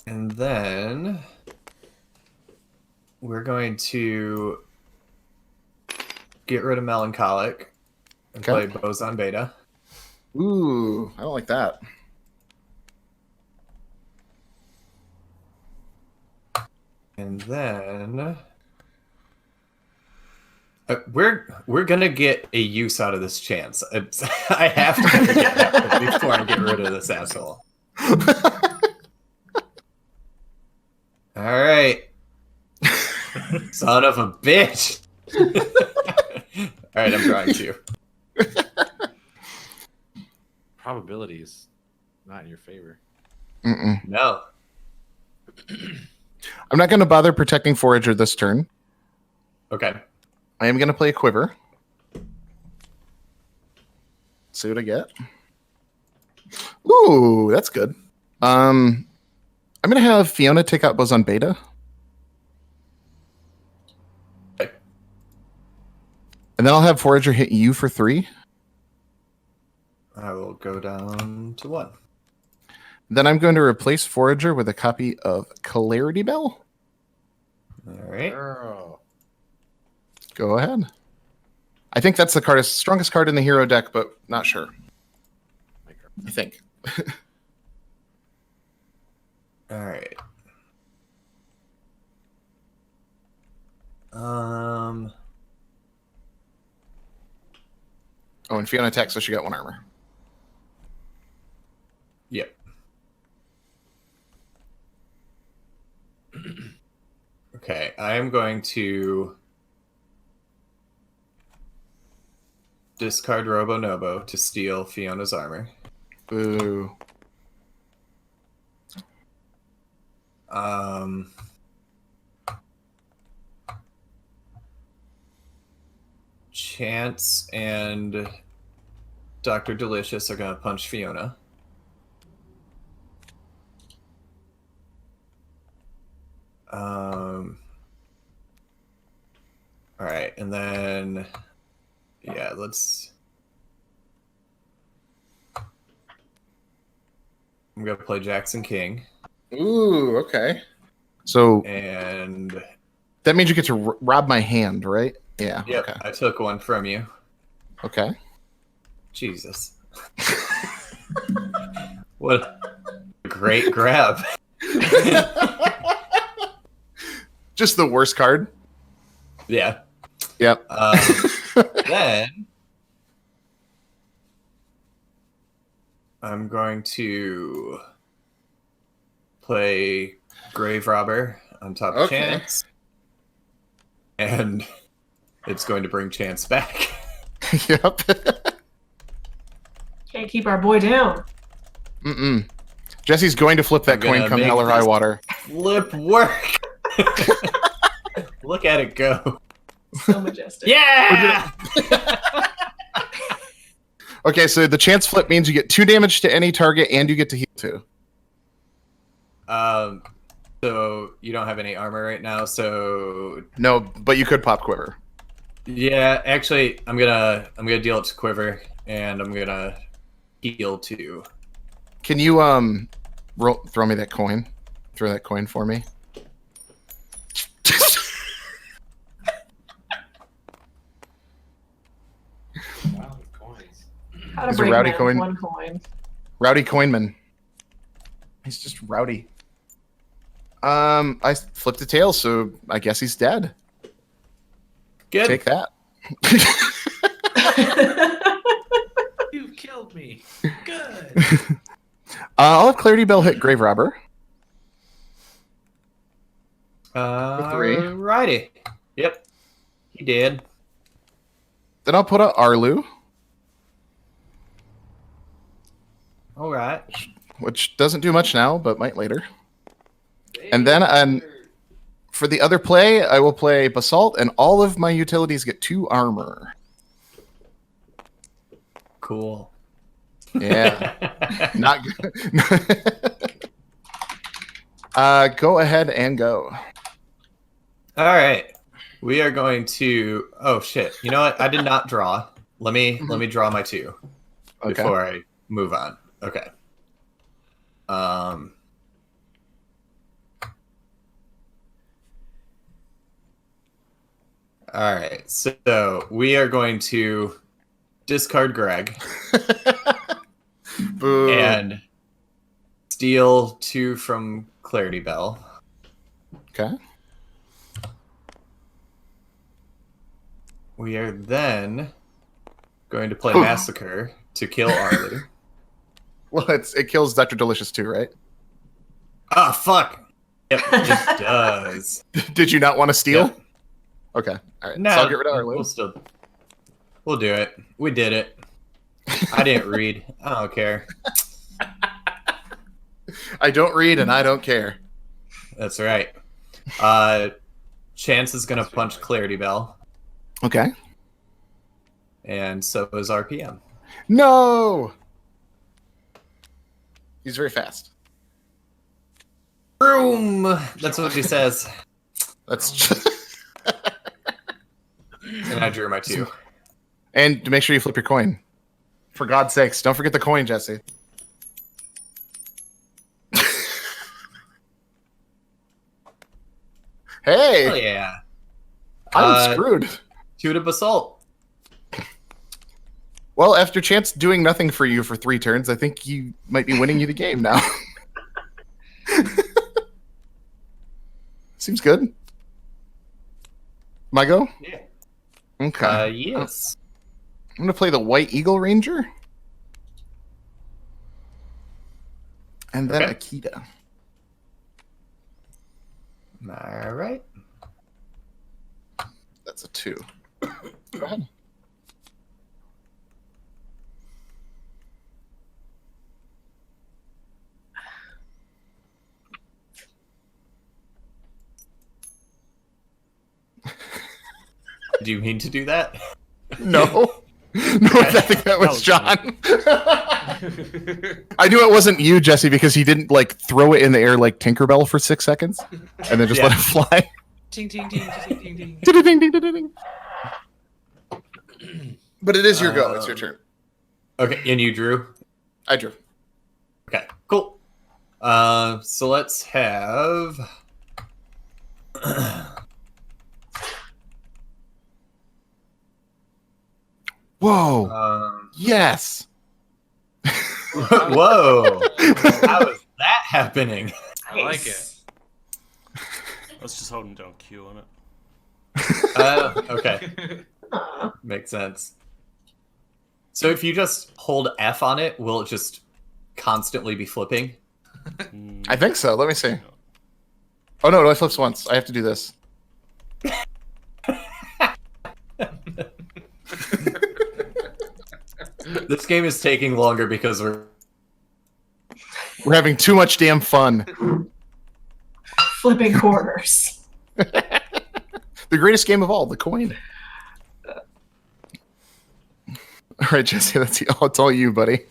[SPEAKER 6] And then we're going to get rid of Melancholic and
[SPEAKER 3] Okay.
[SPEAKER 6] play Boson Beta.
[SPEAKER 3] Ooh, I don't like that.
[SPEAKER 6] And then we're gonna get a use out of this chance. I have to get that before I get rid of this asshole. All right, son of a bitch. All right, I'm drawing 2.
[SPEAKER 2] Probability is not in your favor.
[SPEAKER 3] Mm-mm.
[SPEAKER 6] No.
[SPEAKER 3] I'm not going to bother protecting Forager this turn.
[SPEAKER 6] Okay.
[SPEAKER 3] I am going to play a Quiver. See what I get. Ooh, that's good. I'm going to have Fiona take out Boson Beta. And then I'll have Forager hit you for 3.
[SPEAKER 6] I will go down to 1.
[SPEAKER 3] Then I'm going to replace Forager with a copy of Clarity Bell.
[SPEAKER 6] All right.
[SPEAKER 2] Girl.
[SPEAKER 3] Go ahead. I think that's the strongest card in the hero deck, but not sure. I think.
[SPEAKER 6] All right.
[SPEAKER 3] Oh, and Fiona attacks, so she got 1 armor.
[SPEAKER 6] Yep. Okay, I am going to discard Robo Nobo to steal Fiona's armor.
[SPEAKER 3] Boo.
[SPEAKER 6] Chance and Dr. Delicious are going to punch Fiona. All right, and then yeah, I'm gonna play Jackson King.
[SPEAKER 3] Ooh, okay. So
[SPEAKER 6] And
[SPEAKER 3] that means you get to rob my hand, right? Yeah.
[SPEAKER 6] yep,
[SPEAKER 3] Okay.
[SPEAKER 6] I took one from you.
[SPEAKER 3] Okay.
[SPEAKER 6] Jesus. What a great grab.
[SPEAKER 3] Just the worst card.
[SPEAKER 6] Yeah.
[SPEAKER 3] Yep.
[SPEAKER 6] Then I'm going to play Grave Robber on top of
[SPEAKER 3] Okay.
[SPEAKER 6] Chance. And it's going to bring Chance back.
[SPEAKER 3] Yep.
[SPEAKER 5] Can't keep our boy down.
[SPEAKER 3] Mm-mm. Jesse's going to flip that
[SPEAKER 6] I'm gonna
[SPEAKER 3] coin come
[SPEAKER 6] make
[SPEAKER 3] hell or high
[SPEAKER 6] this-
[SPEAKER 3] water.
[SPEAKER 6] Flip work. Look at it go.
[SPEAKER 5] So majestic.
[SPEAKER 6] Yeah!
[SPEAKER 3] Okay, so the chance flip means you get 2 damage to any target and you get to heal 2.
[SPEAKER 6] So you don't have any armor right now, so
[SPEAKER 3] No, but you could pop Quiver.
[SPEAKER 6] yeah, actually I'm gonna deal it to Quiver and I'm gonna heal 2.
[SPEAKER 3] Can you throw me that coin? Throw that coin for me.
[SPEAKER 2] Wow, coins.
[SPEAKER 5] How to
[SPEAKER 3] He's a
[SPEAKER 5] break
[SPEAKER 3] rowdy
[SPEAKER 5] man
[SPEAKER 3] coin.
[SPEAKER 5] with 1 coin.
[SPEAKER 3] Rowdy Coinman. He's just rowdy. I flipped a tail, so I guess he's dead.
[SPEAKER 6] Good.
[SPEAKER 3] Take that.
[SPEAKER 2] You've killed me. Good.
[SPEAKER 3] I'll have Clarity Bell hit Grave Robber. 3.
[SPEAKER 6] Righty. Yep. He did.
[SPEAKER 3] Then I'll put out Arlu,
[SPEAKER 6] All right.
[SPEAKER 3] which doesn't do much now, but might later. And then for the other play, I will play Basalt, and all of my utilities get 2 armor.
[SPEAKER 6] Cool.
[SPEAKER 3] Yeah. Not good. Go ahead and go.
[SPEAKER 6] All right. We are going to. Oh shit! You know what? I did not draw. Let me draw my 2
[SPEAKER 3] Okay.
[SPEAKER 6] before I move on. Okay. All right. So we are going to discard Greg
[SPEAKER 3] Boo.
[SPEAKER 6] and steal 2 from Clarity Bell.
[SPEAKER 3] Okay.
[SPEAKER 6] We are then going to play Massacre to kill Arlu.
[SPEAKER 3] Well, it kills Dr. Delicious too, right?
[SPEAKER 6] Ah, fuck. Yep, it does.
[SPEAKER 3] Did you not want to steal?
[SPEAKER 6] Yep.
[SPEAKER 3] Okay. All right.
[SPEAKER 6] No,
[SPEAKER 3] So I'll get rid of Arlu.
[SPEAKER 6] We'll do it. We did it. I didn't read. I don't care.
[SPEAKER 3] I don't read and I don't care.
[SPEAKER 6] That's right. Chance is gonna punch Clarity Bell,
[SPEAKER 3] Okay.
[SPEAKER 6] and so is RPM.
[SPEAKER 3] No. He's very fast.
[SPEAKER 6] Boom! That's what he says.
[SPEAKER 3] That's
[SPEAKER 6] And I drew my 2.
[SPEAKER 3] And make sure you flip your coin. For God's sakes, don't forget the coin, Jesse. Hey,
[SPEAKER 6] Hell yeah.
[SPEAKER 3] I'm screwed.
[SPEAKER 6] Shoot a basalt.
[SPEAKER 3] Well, after Chance doing nothing for you for 3 turns, I think you might be winning you the game now. Seems good. My go?
[SPEAKER 6] Yeah.
[SPEAKER 3] Okay.
[SPEAKER 6] Yes.
[SPEAKER 3] I'm going to play the White Eagle Ranger. And then
[SPEAKER 6] Okay.
[SPEAKER 3] Akita.
[SPEAKER 6] All right.
[SPEAKER 3] That's a 2. Go ahead.
[SPEAKER 6] Do you mean to do that?
[SPEAKER 3] No. No, I think that was John. I knew it wasn't you, Jesse, because he didn't like throw it in the air like Tinkerbell for 6 seconds and then just let it fly.
[SPEAKER 2] Ting ting ting ting ting ting.
[SPEAKER 3] Ding, ding, ding, ding, ding. But it is your go. It's your turn.
[SPEAKER 6] Okay, and you drew?
[SPEAKER 3] I drew.
[SPEAKER 6] Okay, cool. So let's have...
[SPEAKER 3] Whoa. Yes.
[SPEAKER 6] Whoa. How is that happening?
[SPEAKER 2] I like it.
[SPEAKER 1] I was just holding down Q on it.
[SPEAKER 6] Okay. Makes sense. So if you just hold F on it, will it just constantly be flipping?
[SPEAKER 3] I think so. Let me see. Oh, no, it flips once. I have to do this.
[SPEAKER 6] This game is taking longer because we're
[SPEAKER 3] We're having too much damn fun.
[SPEAKER 5] Flipping quarters.
[SPEAKER 3] The greatest game of all, the coin. All right, Jesse, it's all you, buddy.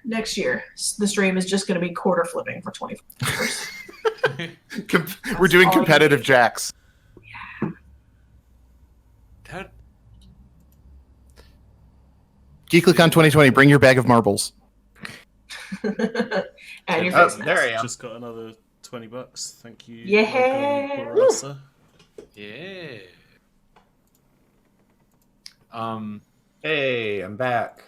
[SPEAKER 5] Next year, the stream is just going to be quarter flipping for 24 hours.
[SPEAKER 3] We're doing
[SPEAKER 5] all you
[SPEAKER 3] competitive
[SPEAKER 5] need.
[SPEAKER 3] jacks.
[SPEAKER 2] That
[SPEAKER 3] GeeklyCon 2020, bring your bag of marbles.
[SPEAKER 5] And your
[SPEAKER 6] Oh,
[SPEAKER 5] face
[SPEAKER 6] there I
[SPEAKER 5] mask.
[SPEAKER 6] am.
[SPEAKER 1] Just got another $20. Thank you.
[SPEAKER 5] Yeah.
[SPEAKER 1] Logo Barassa.
[SPEAKER 2] yeah.
[SPEAKER 6] Hey, I'm back.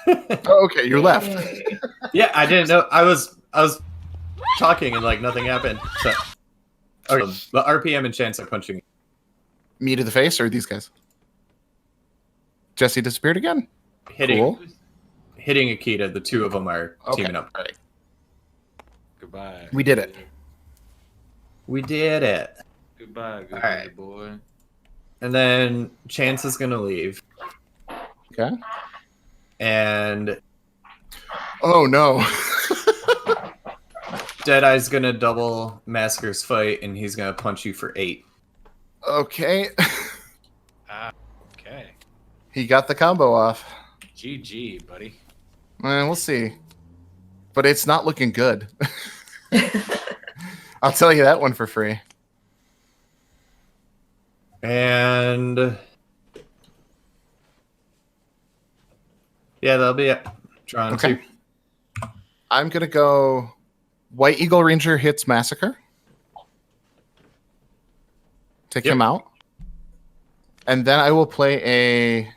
[SPEAKER 3] Oh, okay, you're left.
[SPEAKER 5] Yay.
[SPEAKER 6] Yeah, I didn't know. I was talking and like nothing happened. So, okay, but RPM and Chance are punching.
[SPEAKER 3] Me to the face, or these guys? Jesse disappeared again.
[SPEAKER 6] Hitting
[SPEAKER 3] Cool.
[SPEAKER 6] Akita. The two of them are teaming up.
[SPEAKER 3] All right.
[SPEAKER 2] Goodbye.
[SPEAKER 3] We did it.
[SPEAKER 6] We did it.
[SPEAKER 2] Goodbye, good
[SPEAKER 6] Alright.
[SPEAKER 2] boy.
[SPEAKER 6] And then Chance is gonna leave,
[SPEAKER 3] Okay.
[SPEAKER 6] and
[SPEAKER 3] Oh no.
[SPEAKER 6] Deadeye's gonna double Masker's fight, and he's gonna punch you for 8.
[SPEAKER 3] Okay.
[SPEAKER 2] Okay.
[SPEAKER 3] He got the combo off.
[SPEAKER 2] GG, buddy.
[SPEAKER 3] We'll see. But it's not looking good. I'll tell you that one for free.
[SPEAKER 6] And yeah, that'll be it. Drawn
[SPEAKER 3] Okay.
[SPEAKER 6] 2.
[SPEAKER 3] I'm going to go White Eagle Ranger hits Massacre. Take
[SPEAKER 6] Yep.
[SPEAKER 3] him out. And then I will play a...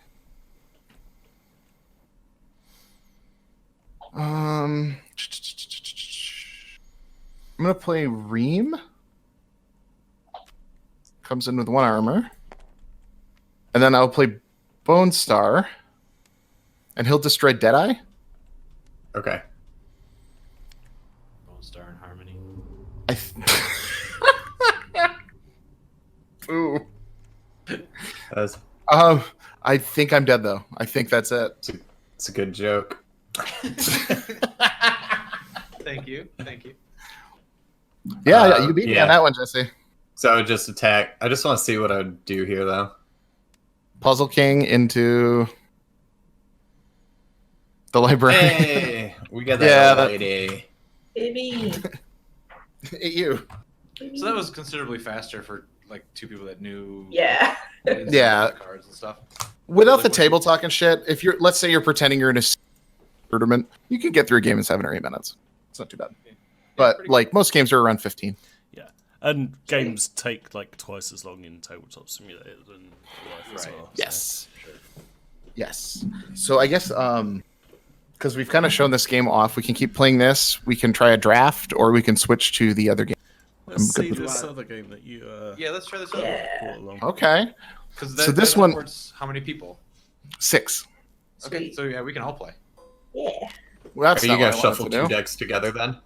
[SPEAKER 3] I'm going to play Reem. Comes in with 1 armor. And then I'll play Bone Star. And he'll destroy Deadeye.
[SPEAKER 6] Okay.
[SPEAKER 2] Bone Star in Harmony.
[SPEAKER 3] Ooh.
[SPEAKER 6] That's
[SPEAKER 3] I think I'm dead though. I think that's it.
[SPEAKER 6] it's a good joke.
[SPEAKER 2] Thank you. Thank you.
[SPEAKER 3] Yeah, you beat me
[SPEAKER 6] yeah.
[SPEAKER 3] on that one, Jesse.
[SPEAKER 6] So I would just attack. I just want to see what I would do here, though.
[SPEAKER 3] Puzzle King into the library.
[SPEAKER 6] Hey, we got that
[SPEAKER 3] Yeah,
[SPEAKER 6] old
[SPEAKER 3] that-
[SPEAKER 6] lady.
[SPEAKER 5] Baby.
[SPEAKER 3] Hey, you.
[SPEAKER 2] So that was considerably faster for like two people that knew.
[SPEAKER 5] Yeah.
[SPEAKER 3] Yeah.
[SPEAKER 2] The cards and stuff.
[SPEAKER 3] Without the table talking shit, if you're, let's say you're pretending you're in a tournament, you can get through a game in 7 or 8 minutes. It's not too bad. But like most games are around 15.
[SPEAKER 1] Yeah, and games take like twice as long in Tabletop Simulator than life as well. So.
[SPEAKER 3] Yes. Yes. So I guess because we've kind of shown this game off, we can keep playing this. We can try a draft, or we can switch to the other game.
[SPEAKER 1] Let's see
[SPEAKER 3] with
[SPEAKER 1] this
[SPEAKER 3] that.
[SPEAKER 1] other game that you
[SPEAKER 2] Yeah, let's try this out.
[SPEAKER 1] brought along.
[SPEAKER 3] Okay.
[SPEAKER 2] Because
[SPEAKER 3] So this one-
[SPEAKER 2] how many people?
[SPEAKER 3] 6.
[SPEAKER 2] Okay,
[SPEAKER 5] Sweet.
[SPEAKER 2] so yeah, we can all play.
[SPEAKER 5] Yeah.
[SPEAKER 3] Well, that's
[SPEAKER 6] Are you
[SPEAKER 3] not
[SPEAKER 6] gonna
[SPEAKER 3] what I wanted
[SPEAKER 6] shuffle
[SPEAKER 3] to
[SPEAKER 6] 2
[SPEAKER 3] do.
[SPEAKER 6] decks together then?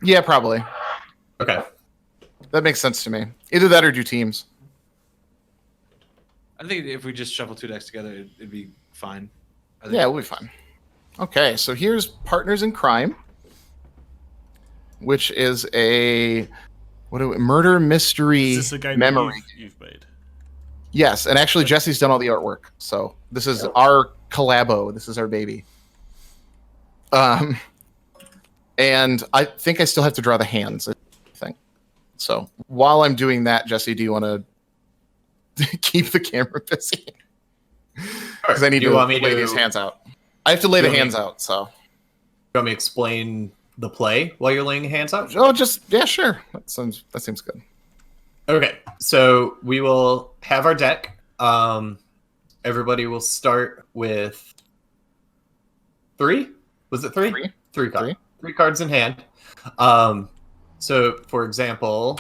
[SPEAKER 3] Yeah, probably.
[SPEAKER 6] Okay.
[SPEAKER 3] That makes sense to me. Either that or do teams.
[SPEAKER 2] I think if we just shuffle 2 decks together, it'd be fine. I think-
[SPEAKER 3] Yeah, we'll be fine. Okay, so here's Partners in Crime, which is a murder mystery
[SPEAKER 1] Is this a game
[SPEAKER 3] memory.
[SPEAKER 1] that you've made?
[SPEAKER 3] Yes, and actually Jesse's done all the artwork. So this is our collabo. This is our baby. And I think I still have to draw the hands, I think. So while I'm doing that, Jesse, do you want to keep the camera busy? Because I need
[SPEAKER 6] Do you
[SPEAKER 3] to
[SPEAKER 6] want me
[SPEAKER 3] lay
[SPEAKER 6] to-
[SPEAKER 3] these hands out. I have to lay
[SPEAKER 6] Do
[SPEAKER 3] the
[SPEAKER 6] you want
[SPEAKER 3] hands out, so.
[SPEAKER 6] You want me to explain the play while you're laying hands out?
[SPEAKER 3] Oh, just, yeah, sure. That seems good.
[SPEAKER 6] Okay, so we will have our deck. Everybody will start with 3. Was it 3?
[SPEAKER 3] 3.
[SPEAKER 6] 3 cards.
[SPEAKER 3] Three.
[SPEAKER 6] 3 cards in hand. So, for example,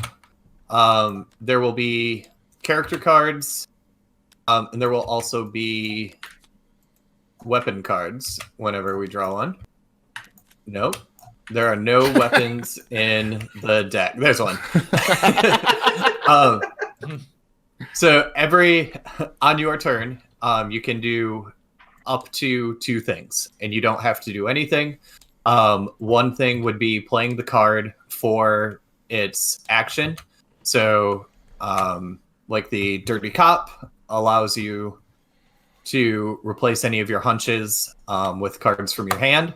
[SPEAKER 6] there will be character cards, and there will also be weapon cards whenever we draw one. Nope. There are no weapons in the deck. There's one. So on your turn, you can do up to 2 things, and you don't have to do anything. One thing would be playing the card for its action. So, like the Dirty Cop allows you to replace any of your hunches with cards from your hand.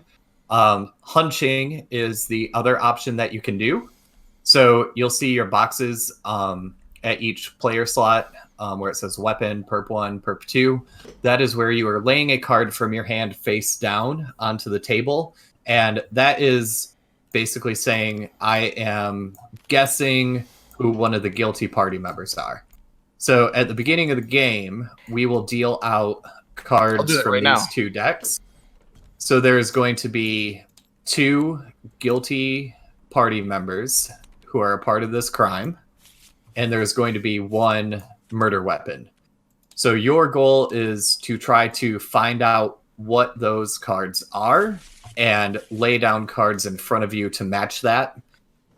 [SPEAKER 6] Hunching is the other option that you can do. So you'll see your boxes at each player slot where it says weapon, perp 1, perp 2. That is where you are laying a card from your hand face down onto the table. And that is basically saying, I am guessing who one of the guilty party members are. So at the beginning of the game, we will deal out
[SPEAKER 3] I'll
[SPEAKER 6] cards
[SPEAKER 3] do that
[SPEAKER 6] from
[SPEAKER 3] right
[SPEAKER 6] these
[SPEAKER 3] now.
[SPEAKER 6] 2 decks. So there's going to be 2 guilty party members who are a part of this crime, and there's going to be 1 murder weapon. So your goal is to try to find out what those cards are and lay down cards in front of you to match that.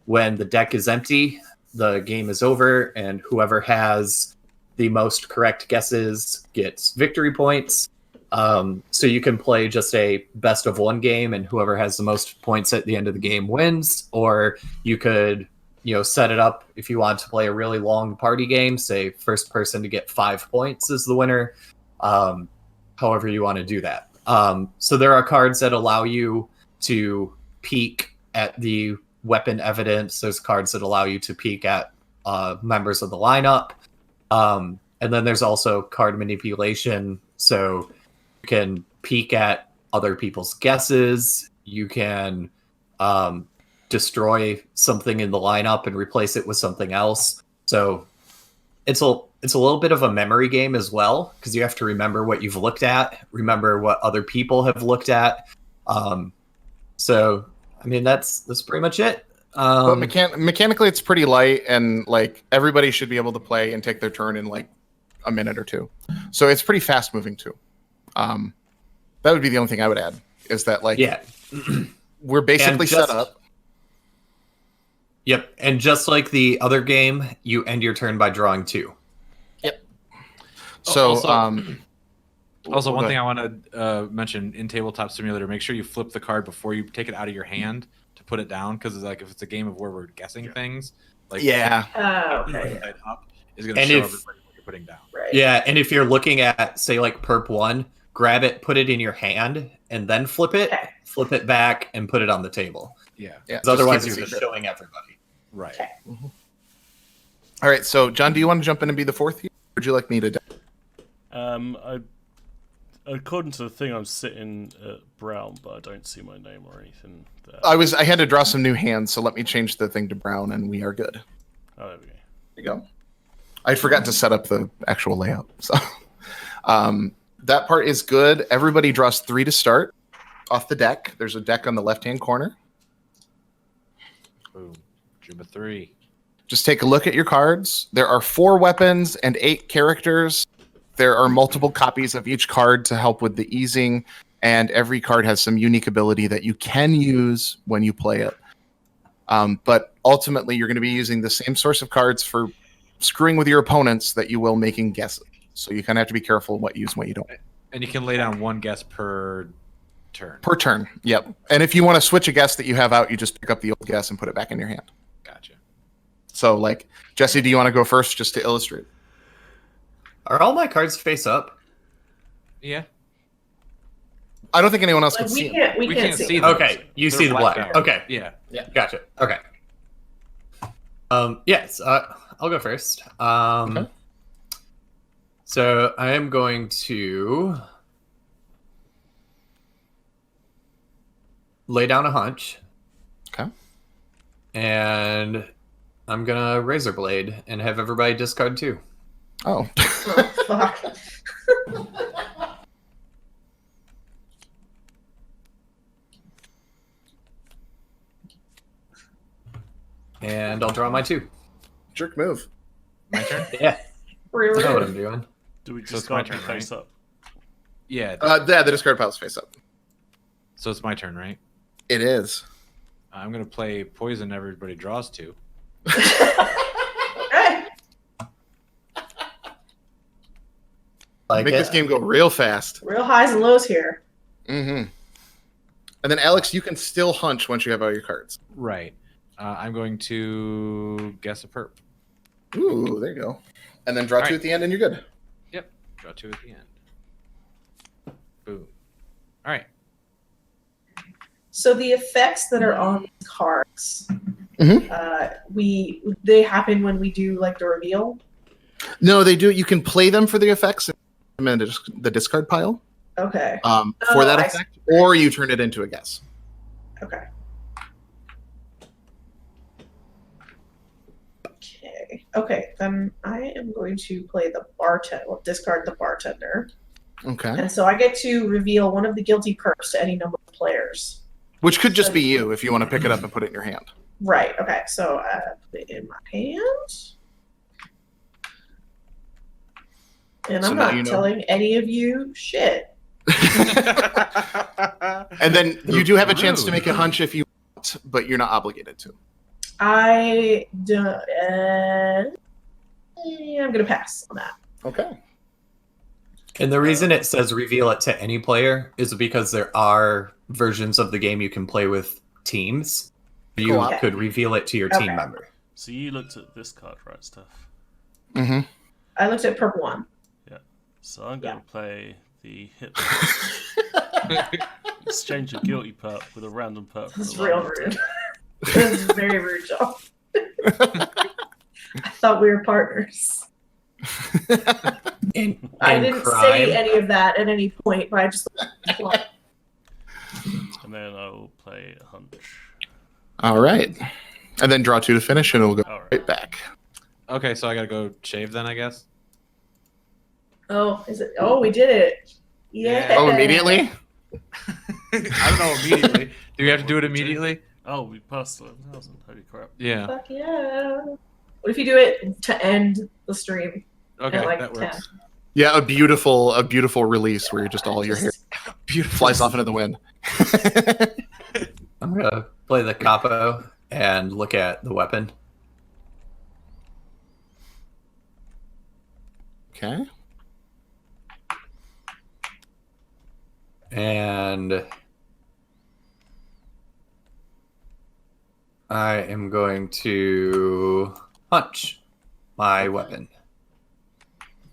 [SPEAKER 6] When the deck is empty, the game is over, and whoever has the most correct guesses gets victory points. So you can play just a best of 1 game, and whoever has the most points at the end of the game wins. Or you could, set it up if you want to play a really long party game. Say first person to get 5 points is the winner. However you want to do that. So there are cards that allow you to peek at the weapon evidence. There's cards that allow you to peek at members of the lineup. And then there's also card manipulation. So you can peek at other people's guesses. You can destroy something in the lineup and replace it with something else. So it's a little bit of a memory game as well, because you have to remember what you've looked at, remember what other people have looked at. So I mean that's pretty much it.
[SPEAKER 3] But mechanically, it's pretty light, and like everybody should be able to play and take their turn in like a minute or 2. So it's pretty fast moving too. That would be the only thing I would add, is that like we're basically set up.
[SPEAKER 6] Yep, and just like the other game, you end your turn by drawing 2.
[SPEAKER 3] Yep. So
[SPEAKER 2] Also, one thing I want to mention in Tabletop Simulator, make sure you flip the card before you take it out of your hand to put it down, because like if it's a game of where we're guessing things, like
[SPEAKER 5] Oh,
[SPEAKER 2] putting
[SPEAKER 5] okay.
[SPEAKER 2] it up is going to
[SPEAKER 6] And
[SPEAKER 2] show
[SPEAKER 6] if-
[SPEAKER 2] everybody what you're putting down.
[SPEAKER 5] Right.
[SPEAKER 6] Yeah, and if you're looking at, say, like perp 1, grab it, put it in your hand, and then flip it back, and put it on the table.
[SPEAKER 2] Yeah.
[SPEAKER 3] yeah,
[SPEAKER 6] Because otherwise
[SPEAKER 3] just
[SPEAKER 6] you're
[SPEAKER 3] keep it
[SPEAKER 6] just showing everybody.
[SPEAKER 2] Right.
[SPEAKER 5] Okay.
[SPEAKER 3] All right, so John, do you want to jump in and be the fourth here? Or would you like me to?
[SPEAKER 1] According to the thing, I'm sitting at brown, but I don't see my name or anything there.
[SPEAKER 3] I had to draw some new hands, so let me change the thing to brown, and we are good.
[SPEAKER 1] Oh, there we go.
[SPEAKER 3] There you go. I forgot to set up the actual layout, so that part is good. Everybody draws 3 to start off the deck. There's a deck on the left-hand corner.
[SPEAKER 2] Boom. Juba 3.
[SPEAKER 3] Just take a look at your cards. There are 4 weapons and 8 characters. There are multiple copies of each card to help with the easing, and every card has some unique ability that you can use when you play it. But ultimately, you're going to be using the same source of cards for screwing with your opponents that you will making guesses. So you kind of have to be careful what you use and what you don't.
[SPEAKER 2] And you can lay down 1 guess per turn.
[SPEAKER 3] Per turn, yep. And if you want to switch a guess that you have out, you just pick up the old guess and put it back in your hand.
[SPEAKER 2] Gotcha.
[SPEAKER 3] So, like, Jesse, do you want to go first just to illustrate?
[SPEAKER 6] Are all my cards face up?
[SPEAKER 2] Yeah.
[SPEAKER 3] I don't think anyone else
[SPEAKER 5] Like,
[SPEAKER 3] can see
[SPEAKER 5] we
[SPEAKER 3] them.
[SPEAKER 5] can't see.
[SPEAKER 2] them.
[SPEAKER 6] Okay, you
[SPEAKER 2] They're
[SPEAKER 6] see the black.
[SPEAKER 2] blacked out.
[SPEAKER 6] Okay,
[SPEAKER 2] Yeah.
[SPEAKER 6] gotcha. Okay. Yes, I'll go first.
[SPEAKER 3] Okay.
[SPEAKER 6] So I am going to lay down a hunch.
[SPEAKER 3] Okay.
[SPEAKER 6] And I'm gonna razor blade and have everybody discard 2.
[SPEAKER 3] Oh.
[SPEAKER 5] Oh, fuck.
[SPEAKER 6] And I'll draw my 2.
[SPEAKER 3] Jerk move.
[SPEAKER 2] My turn?
[SPEAKER 6] Yeah,
[SPEAKER 5] Really?
[SPEAKER 6] I know what I'm doing.
[SPEAKER 1] Do we
[SPEAKER 2] So
[SPEAKER 1] just
[SPEAKER 2] it's my
[SPEAKER 1] start
[SPEAKER 2] turn,
[SPEAKER 1] face up?
[SPEAKER 2] Yeah.
[SPEAKER 3] Yeah, the discard pile's face up.
[SPEAKER 2] So it's my turn, right?
[SPEAKER 3] It is.
[SPEAKER 2] I'm going to play poison everybody draws 2.
[SPEAKER 5] Okay.
[SPEAKER 6] Like
[SPEAKER 3] Make
[SPEAKER 6] it.
[SPEAKER 3] this game go real fast.
[SPEAKER 5] Real highs and lows here.
[SPEAKER 3] Mm-hmm. And then, Alex, you can still hunch once you have all your cards.
[SPEAKER 2] Right. I'm going to guess a perp.
[SPEAKER 3] Ooh, there you go. And then draw
[SPEAKER 2] All
[SPEAKER 3] 2
[SPEAKER 2] right.
[SPEAKER 3] at the end, and you're good.
[SPEAKER 2] Yep. Draw 2 at the end. Boom. All right.
[SPEAKER 5] So the effects that are on these cards,
[SPEAKER 3] Mhm.
[SPEAKER 5] they happen when we do like the reveal.
[SPEAKER 3] No, they do. You can play them for the effects and then the discard pile
[SPEAKER 5] Okay.
[SPEAKER 3] for that
[SPEAKER 5] I see.
[SPEAKER 3] effect, or you turn it into a guess.
[SPEAKER 5] Okay. Okay. Then I am going to play the bartender. Well, discard the bartender,
[SPEAKER 3] Okay.
[SPEAKER 5] and so I get to reveal one of the guilty perps to any number of players.
[SPEAKER 3] Which could just be you if you want to pick it up and put it in your hand.
[SPEAKER 5] Right. Okay. So put it in my hand. And
[SPEAKER 3] So
[SPEAKER 5] I'm
[SPEAKER 3] now
[SPEAKER 5] not
[SPEAKER 3] you know.
[SPEAKER 5] telling any of you shit.
[SPEAKER 3] And then you do have a chance to make a hunch if you want, but you're not obligated to.
[SPEAKER 5] I don't. I'm gonna pass on that.
[SPEAKER 3] Okay.
[SPEAKER 6] And the reason it says reveal it to any player is because there are versions of the game you can play with teams. You
[SPEAKER 3] Co-op.
[SPEAKER 6] could reveal it to your team
[SPEAKER 5] Okay.
[SPEAKER 6] member.
[SPEAKER 1] So you looked at this card, right, Steph?
[SPEAKER 3] Mm-hmm.
[SPEAKER 5] I looked at perp 1.
[SPEAKER 1] So I'm going
[SPEAKER 5] Yeah.
[SPEAKER 1] to play the hit. Exchange a guilty perp with a random perp.
[SPEAKER 5] This is
[SPEAKER 1] for a
[SPEAKER 5] real
[SPEAKER 1] live
[SPEAKER 5] rude.
[SPEAKER 1] attack.
[SPEAKER 5] This is very rude, Joe. I thought we were partners.
[SPEAKER 6] In
[SPEAKER 5] I
[SPEAKER 6] in
[SPEAKER 5] didn't
[SPEAKER 6] crime,
[SPEAKER 5] say any of that at any point, but I just.
[SPEAKER 1] And then I will play a hunch.
[SPEAKER 3] All right. And then draw 2 to finish, and it'll go
[SPEAKER 1] All right.
[SPEAKER 3] right back.
[SPEAKER 2] Okay, so I got to go shave then, I guess.
[SPEAKER 5] Oh, is it? Oh, we did it. Yeah.
[SPEAKER 3] Oh, immediately?
[SPEAKER 2] I don't know immediately. Do we have to do it immediately?
[SPEAKER 1] Oh, we passed 11,000. Holy crap.
[SPEAKER 2] Yeah.
[SPEAKER 5] Fuck yeah. What if you do it to end the stream?
[SPEAKER 2] Okay,
[SPEAKER 5] at like
[SPEAKER 2] that
[SPEAKER 5] 10?
[SPEAKER 2] works.
[SPEAKER 3] Yeah, a beautiful release where you're just all your hair
[SPEAKER 2] Beautiful.
[SPEAKER 3] flies off into the wind.
[SPEAKER 6] I'm gonna play the capo and look at the weapon.
[SPEAKER 3] Okay.
[SPEAKER 6] And I am going to punch my weapon.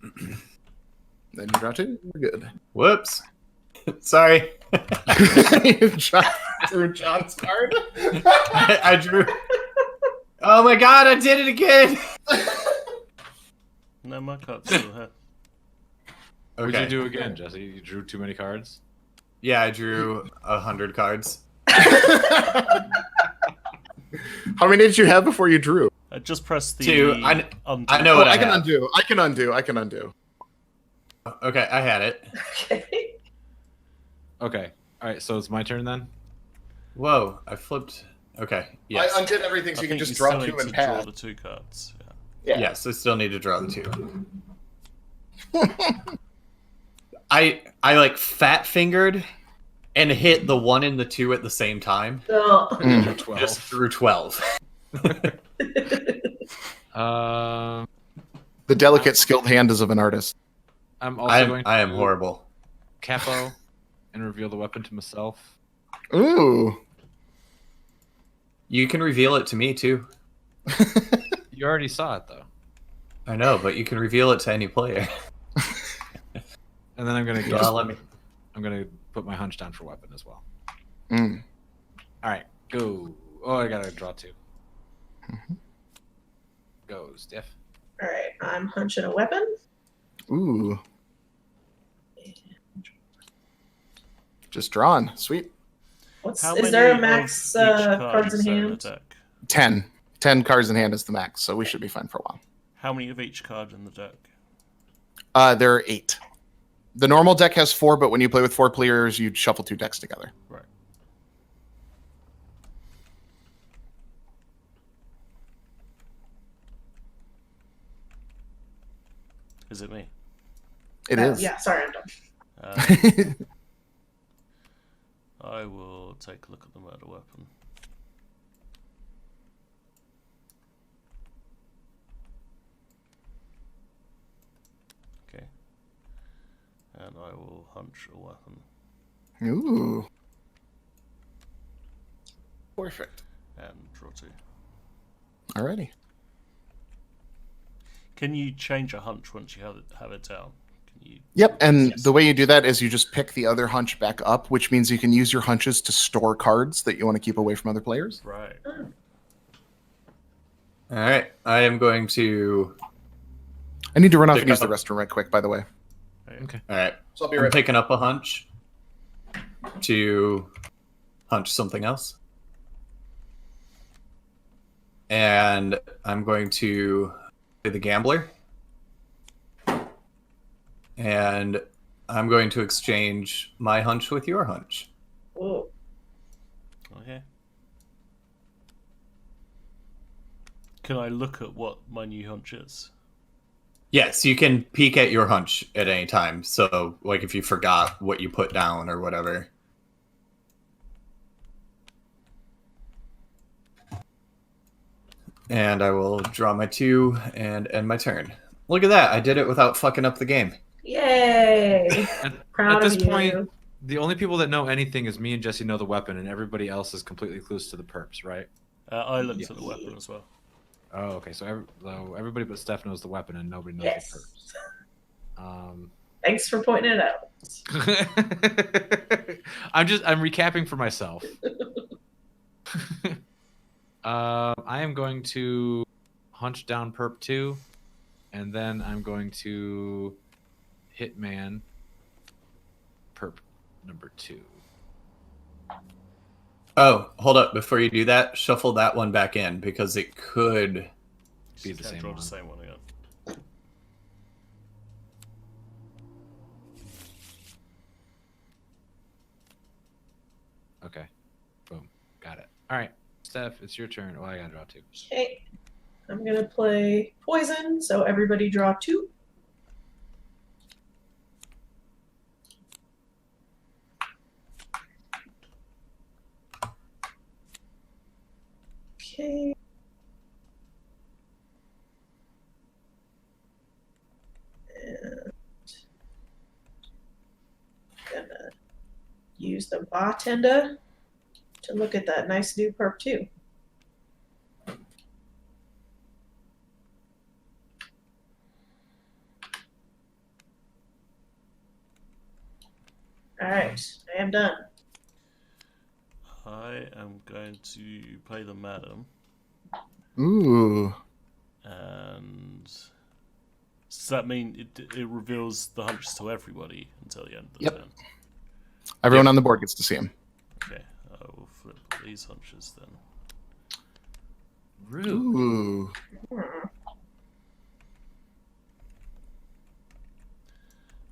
[SPEAKER 3] Then you draw 2. We're good.
[SPEAKER 6] Whoops. Sorry.
[SPEAKER 3] John threw John's card.
[SPEAKER 6] I drew. Oh my god, I did it again!
[SPEAKER 1] No, my card's still here.
[SPEAKER 2] What'd
[SPEAKER 6] Okay.
[SPEAKER 2] you do again, Jesse? You drew too many cards?
[SPEAKER 6] Yeah, I drew 100 cards.
[SPEAKER 3] How many did you have before you drew?
[SPEAKER 1] Just press the
[SPEAKER 6] 2.
[SPEAKER 1] undo.
[SPEAKER 6] I know
[SPEAKER 3] Oh,
[SPEAKER 6] what
[SPEAKER 3] I can
[SPEAKER 6] have.
[SPEAKER 3] undo. I can undo. I can undo.
[SPEAKER 6] Okay, I had it.
[SPEAKER 5] Okay.
[SPEAKER 2] Okay. All right. So it's my turn then.
[SPEAKER 6] Whoa, I flipped. Okay, yes.
[SPEAKER 3] I undid everything so
[SPEAKER 1] I
[SPEAKER 3] you can
[SPEAKER 1] think
[SPEAKER 3] just
[SPEAKER 1] you
[SPEAKER 3] draw
[SPEAKER 1] still
[SPEAKER 3] 2
[SPEAKER 1] need
[SPEAKER 3] and
[SPEAKER 1] to draw
[SPEAKER 3] pass.
[SPEAKER 1] the 2 cards. Yeah.
[SPEAKER 3] Yeah.
[SPEAKER 6] Yes, I still need to draw the 2. I like fat fingered and hit the 1 and the 2 at the same time.
[SPEAKER 5] Oh.
[SPEAKER 3] Mm.
[SPEAKER 2] Drew 12.
[SPEAKER 6] Just through 12.
[SPEAKER 3] The delicate, skilled hand is of an artist.
[SPEAKER 2] I'm also going to
[SPEAKER 6] I am horrible.
[SPEAKER 2] capo and reveal the weapon to myself.
[SPEAKER 3] Ooh.
[SPEAKER 6] You can reveal it to me too.
[SPEAKER 2] You already saw it though.
[SPEAKER 6] I know, but you can reveal it to any player.
[SPEAKER 2] And then I'm gonna
[SPEAKER 6] Well, let me.
[SPEAKER 2] I'm gonna put my hunch down for weapon as well.
[SPEAKER 3] Mm.
[SPEAKER 2] All right, go. Oh, I gotta draw 2. Go, Steph.
[SPEAKER 5] All right, I'm hunching a weapon.
[SPEAKER 3] Ooh. Just drawn. Sweet.
[SPEAKER 1] How
[SPEAKER 5] Is there a
[SPEAKER 1] many
[SPEAKER 5] max
[SPEAKER 1] of each card
[SPEAKER 5] cards in
[SPEAKER 1] is there in the
[SPEAKER 5] hand?
[SPEAKER 1] deck?
[SPEAKER 3] 10. 10 cards in hand is the max, so we should be fine for a while.
[SPEAKER 1] How many of each card in the deck?
[SPEAKER 3] There are 8. The normal deck has 4, but when you play with 4 players, you shuffle 2 decks together.
[SPEAKER 1] Right. Is it me?
[SPEAKER 3] It is.
[SPEAKER 5] Yeah, sorry, I'm done.
[SPEAKER 1] I will take a look at the murder weapon. Okay. And I will hunch a weapon.
[SPEAKER 3] Ooh. Perfect.
[SPEAKER 1] And draw 2.
[SPEAKER 3] Alrighty.
[SPEAKER 1] Can you change a hunch once you have it down? Can you?
[SPEAKER 3] Yep, and
[SPEAKER 1] Yes.
[SPEAKER 3] the way you do that is you just pick the other hunch back up, which means you can use your hunches to store cards that you want to keep away from other players.
[SPEAKER 1] Right.
[SPEAKER 6] All right, I am going to.
[SPEAKER 3] I need to run off
[SPEAKER 6] Pick
[SPEAKER 3] and use the
[SPEAKER 6] up.
[SPEAKER 3] restroom right quick, by the way.
[SPEAKER 2] Okay.
[SPEAKER 6] All right,
[SPEAKER 3] So I'll be
[SPEAKER 6] I'm
[SPEAKER 3] right back.
[SPEAKER 6] picking up a hunch to hunch something else, and I'm going to play the gambler, and I'm going to exchange my hunch with your hunch.
[SPEAKER 5] Whoa.
[SPEAKER 1] Okay. Can I look at what my new hunch is?
[SPEAKER 6] Yes, you can peek at your hunch at any time. So, like, if you forgot what you put down or whatever. And I will draw my 2 and end my turn. Look at that. I did it without fucking up the game.
[SPEAKER 5] Yay! Proud
[SPEAKER 2] At this
[SPEAKER 5] of you.
[SPEAKER 2] point, the only people that know anything is me and Jesse know the weapon, and everybody else is completely clueless to the perps, right?
[SPEAKER 1] I looked at the weapon as well.
[SPEAKER 2] Oh, okay. So everybody but Steph knows the weapon, and nobody knows
[SPEAKER 5] Yes.
[SPEAKER 2] the perps.
[SPEAKER 5] Thanks for pointing it out.
[SPEAKER 2] I'm recapping for myself. I am going to hunch down perp 2, and then I'm going to hitman perp number 2.
[SPEAKER 6] Oh, hold up. Before you do that, shuffle that one back in because it could.
[SPEAKER 2] Be the
[SPEAKER 1] Can't
[SPEAKER 2] same
[SPEAKER 1] draw
[SPEAKER 2] one.
[SPEAKER 1] the same one again.
[SPEAKER 2] Okay. Boom. Got it. All right. Steph, it's your turn. Oh, I gotta draw 2.
[SPEAKER 5] Okay. I'm gonna play poison, so everybody draw 2. Okay. And gonna use the bartender to look at that nice new perp too. All right, I am done.
[SPEAKER 1] I am going to play the madam
[SPEAKER 3] Ooh.
[SPEAKER 1] and Does that mean it reveals the hunches to everybody until the end of the
[SPEAKER 3] Yep.
[SPEAKER 1] turn?
[SPEAKER 3] Everyone on the board gets to see them.
[SPEAKER 1] Okay, I will flip these hunches then.
[SPEAKER 2] Rude.
[SPEAKER 3] Ooh.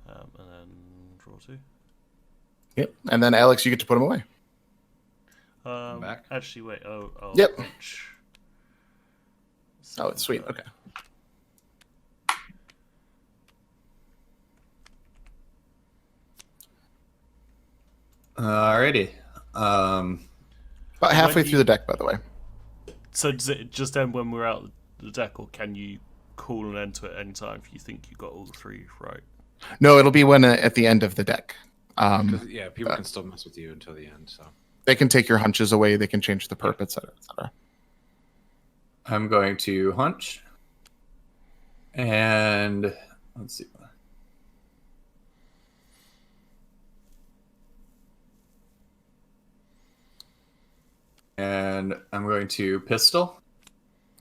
[SPEAKER 1] And then draw 2.
[SPEAKER 3] Yep. And then Alex, you get to put them away.
[SPEAKER 2] Back.
[SPEAKER 1] Actually, wait. Oh.
[SPEAKER 3] Yep.
[SPEAKER 1] Hunch.
[SPEAKER 3] Oh, it's sweet. Okay.
[SPEAKER 6] Alrighty.
[SPEAKER 3] About halfway through the deck, by the way.
[SPEAKER 1] So does it just end when we're out the deck, or can you call an end to it any time if you think you got all 3 right?
[SPEAKER 3] No, it'll be when at the end of the deck.
[SPEAKER 2] 'Cause, yeah, people can still mess with you until the end. So
[SPEAKER 3] They can take your hunches away. They can change the perp, etc., etc.
[SPEAKER 6] I'm going to hunch. And let's see. And I'm going to pistol.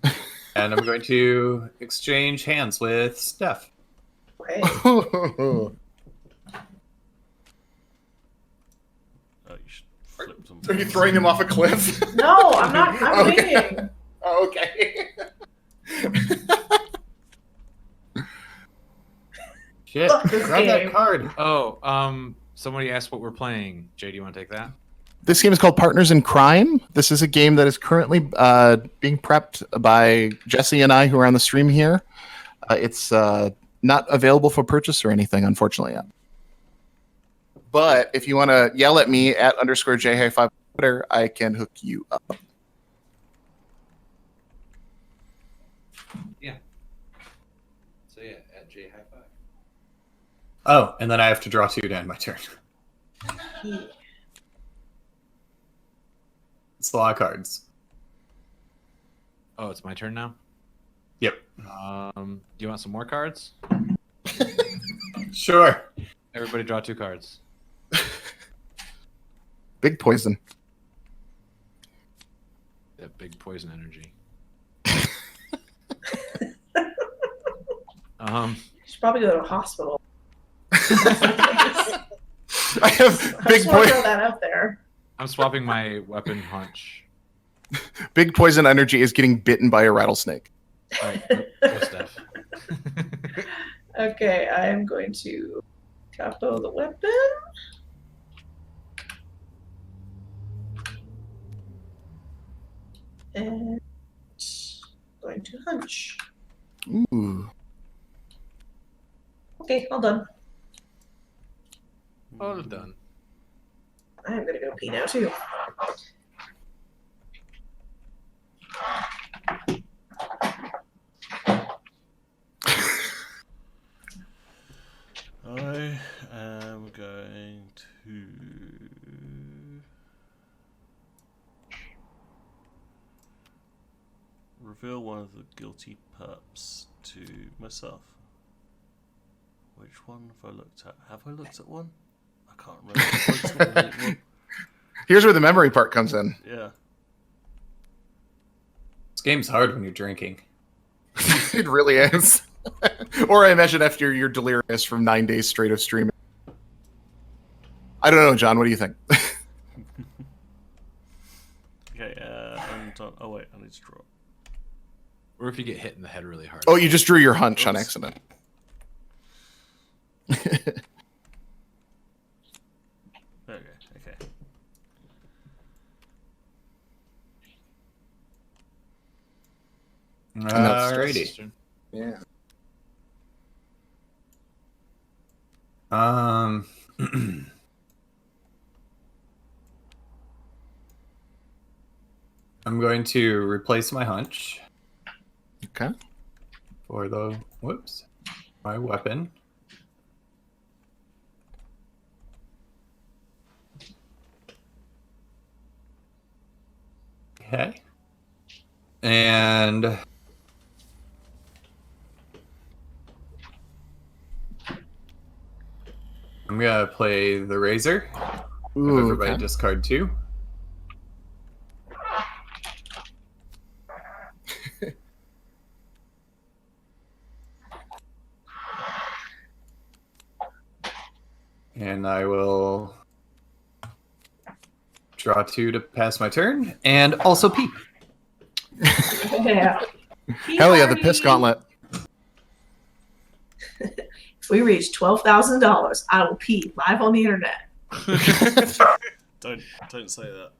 [SPEAKER 6] And I'm going to exchange hands with Steph.
[SPEAKER 5] Okay.
[SPEAKER 1] Oh, you should flip them.
[SPEAKER 3] Are you throwing him off a cliff?
[SPEAKER 5] No, I'm not. I'm
[SPEAKER 3] Okay.
[SPEAKER 5] waiting.
[SPEAKER 3] Oh, okay.
[SPEAKER 6] Shit,
[SPEAKER 5] Fuck this
[SPEAKER 6] grab that
[SPEAKER 5] game.
[SPEAKER 6] card.
[SPEAKER 2] oh, somebody asked what we're playing. Jay, do you want to take that?
[SPEAKER 3] This game is called Partners in Crime. This is a game that is currently being prepped by Jesse and I, who are on the stream here. It's not available for purchase or anything, unfortunately, yet. But if you want to yell at me at _J5 on Twitter, I can hook you up.
[SPEAKER 2] So yeah, at J high 5.
[SPEAKER 6] Oh, and then I have to draw 2 to end my turn. It's a lot of cards.
[SPEAKER 2] Oh, it's my turn now.
[SPEAKER 6] Yep.
[SPEAKER 2] Do you want some more cards?
[SPEAKER 6] Sure.
[SPEAKER 2] Everybody draw 2 cards.
[SPEAKER 3] Big poison.
[SPEAKER 2] That big poison energy.
[SPEAKER 5] You should probably go to a hospital.
[SPEAKER 3] I have
[SPEAKER 5] I
[SPEAKER 3] big
[SPEAKER 5] just want to throw
[SPEAKER 3] poison.
[SPEAKER 5] that out there.
[SPEAKER 2] I'm swapping my weapon hunch.
[SPEAKER 3] Big poison energy is getting bitten by a rattlesnake.
[SPEAKER 2] All right, go Steph.
[SPEAKER 5] Okay, I am going to capo the weapon. And going to hunch.
[SPEAKER 3] Ooh.
[SPEAKER 5] Okay, all done.
[SPEAKER 2] All done.
[SPEAKER 5] I'm gonna go pee now too.
[SPEAKER 1] I am going to reveal one of the guilty perps to myself. Which one have I looked at? Have I looked at one? I can't remember.
[SPEAKER 3] Here's where the memory part comes in.
[SPEAKER 1] Yeah.
[SPEAKER 6] This game's hard when you're drinking.
[SPEAKER 3] It really is. Or I imagine after you're delirious from 9 days straight of streaming. I don't know, John. What do you think?
[SPEAKER 1] Okay, I'm done. Oh wait, I need to draw.
[SPEAKER 2] Or if you get hit in the head really hard.
[SPEAKER 3] Oh, you just drew your hunch on
[SPEAKER 1] Oops.
[SPEAKER 3] accident.
[SPEAKER 1] Okay.
[SPEAKER 6] Alrighty.
[SPEAKER 3] Yeah.
[SPEAKER 6] I'm going to replace my hunch
[SPEAKER 3] Okay.
[SPEAKER 6] for my weapon. Okay. And I'm gonna play the razor. Have
[SPEAKER 3] Ooh,
[SPEAKER 6] everybody
[SPEAKER 3] okay.
[SPEAKER 6] discard 2. And I will draw 2 to pass my turn, and also peep.
[SPEAKER 5] Yeah.
[SPEAKER 3] Hell yeah, the piss gauntlet.
[SPEAKER 5] If we reach $12,000, I will pee live on the internet.
[SPEAKER 1] Don't say that.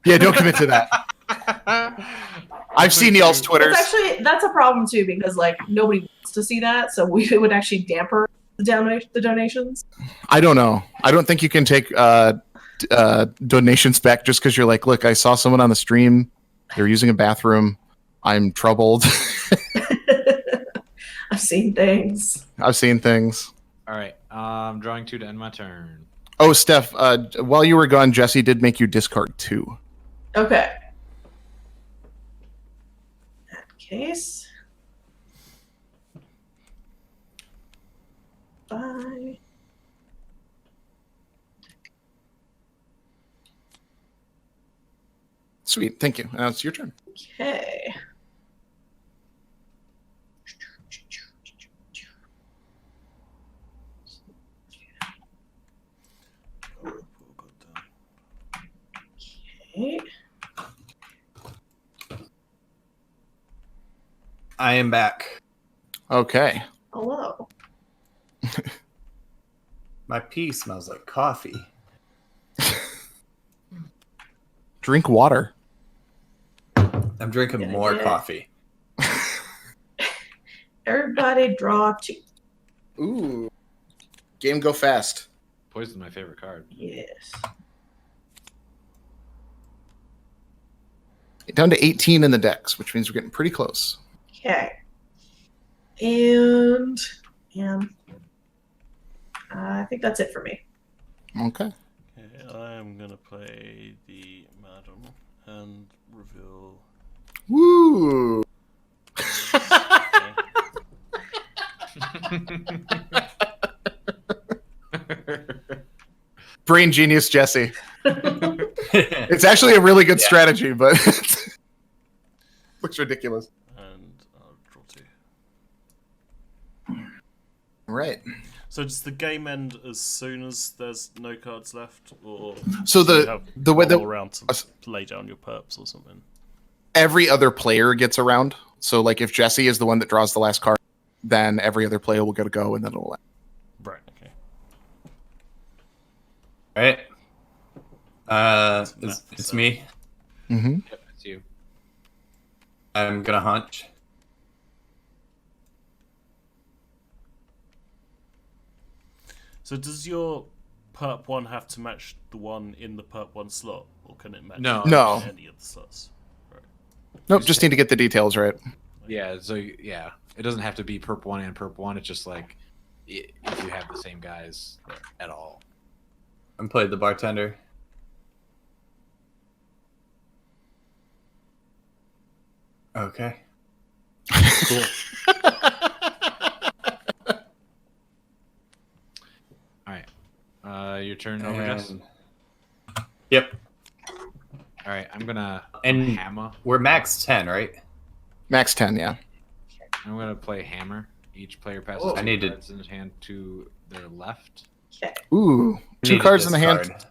[SPEAKER 3] Yeah, don't commit to that. I've seen y'all's Twitters.
[SPEAKER 5] That's a problem too, because like nobody wants to see that, so we would actually damper the donations.
[SPEAKER 3] I don't know. I don't think you can take donations back just because you're like, look, I saw someone on the stream. They're using a bathroom. I'm troubled.
[SPEAKER 5] I've seen things.
[SPEAKER 3] I've seen things.
[SPEAKER 2] All right. I'm drawing 2 to end my turn.
[SPEAKER 3] Oh, Steph, while you were gone, Jesse did make you discard 2.
[SPEAKER 5] Okay. In that case. Bye.
[SPEAKER 3] Sweet, thank you. Now it's your turn.
[SPEAKER 5] Okay. Okay.
[SPEAKER 6] I am back.
[SPEAKER 3] Okay.
[SPEAKER 5] Hello.
[SPEAKER 6] My pee smells like coffee.
[SPEAKER 3] Drink water.
[SPEAKER 6] I'm drinking
[SPEAKER 5] Yeah,
[SPEAKER 6] more
[SPEAKER 5] yeah.
[SPEAKER 6] coffee.
[SPEAKER 5] Everybody draw 2.
[SPEAKER 3] Ooh. Game go fast.
[SPEAKER 2] Poison's my favorite card.
[SPEAKER 5] Yes.
[SPEAKER 3] Down to 18 in the decks, which means we're getting pretty close.
[SPEAKER 5] Okay. And I think that's it for me.
[SPEAKER 3] Okay.
[SPEAKER 1] Okay, I am gonna play the Madam and reveal.
[SPEAKER 3] Woo! Brain genius, Jesse. It's actually a really good strategy, but looks ridiculous.
[SPEAKER 1] And I'll draw 2.
[SPEAKER 3] All right.
[SPEAKER 1] So does the game end as soon as there's no cards left, or
[SPEAKER 3] So
[SPEAKER 1] do you have
[SPEAKER 3] the way
[SPEAKER 1] all
[SPEAKER 3] that
[SPEAKER 1] around to lay down your perps or something?
[SPEAKER 3] every other player gets around. So like if Jesse is the one that draws the last card, then every other player will get a go, and then it'll end.
[SPEAKER 1] Right. Okay.
[SPEAKER 6] Right. It's me.
[SPEAKER 3] Mm-hmm.
[SPEAKER 2] Yep, it's you.
[SPEAKER 6] I'm gonna hunch.
[SPEAKER 1] So does your perp 1 have to match the one in the perp 1 slot, or can it match
[SPEAKER 2] No.
[SPEAKER 3] No.
[SPEAKER 1] any of the slots? Right.
[SPEAKER 3] Nope, just need to get the details right.
[SPEAKER 2] Yeah, so yeah, it doesn't have to be perp 1 and perp 1. It's just like if you have the same guys at all.
[SPEAKER 6] I'm playing the bartender. Okay.
[SPEAKER 2] Cool. All right. Your turn over, Jess.
[SPEAKER 6] And- Yep.
[SPEAKER 2] All right, I'm gonna
[SPEAKER 6] And-
[SPEAKER 2] hammer.
[SPEAKER 6] We're max 10, right?
[SPEAKER 3] Max 10, yeah.
[SPEAKER 2] I'm gonna play hammer. Each player passes
[SPEAKER 6] Oh, I
[SPEAKER 2] two
[SPEAKER 6] need to-
[SPEAKER 2] cards in his hand to their left.
[SPEAKER 5] Okay.
[SPEAKER 3] Ooh, two
[SPEAKER 6] Need to
[SPEAKER 3] cards in the hand.
[SPEAKER 6] discard.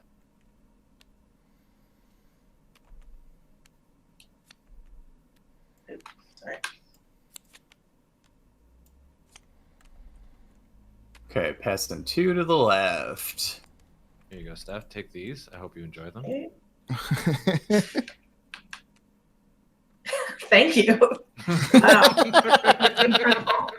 [SPEAKER 5] Sorry.
[SPEAKER 6] Okay, passing 2 to the left.
[SPEAKER 2] Here you go, Steph. Take these. I hope you enjoy them.
[SPEAKER 5] Okay. Thank you. Incredible.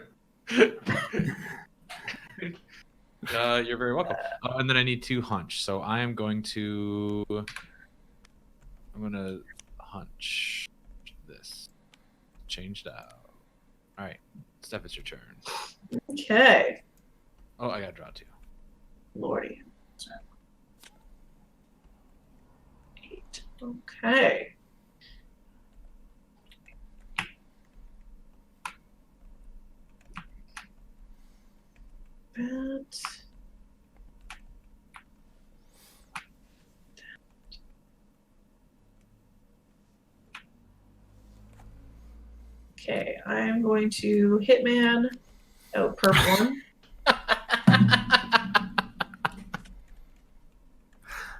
[SPEAKER 2] You're very welcome. Oh, and then I need 2 hunch. So I am going to. I'm gonna hunch this. Changed out. All right, Steph, it's your turn.
[SPEAKER 5] Okay.
[SPEAKER 2] Oh, I gotta draw 2.
[SPEAKER 5] Lordy. 8. Okay. That. Okay, I'm going to Hitman. Oh, perp 1.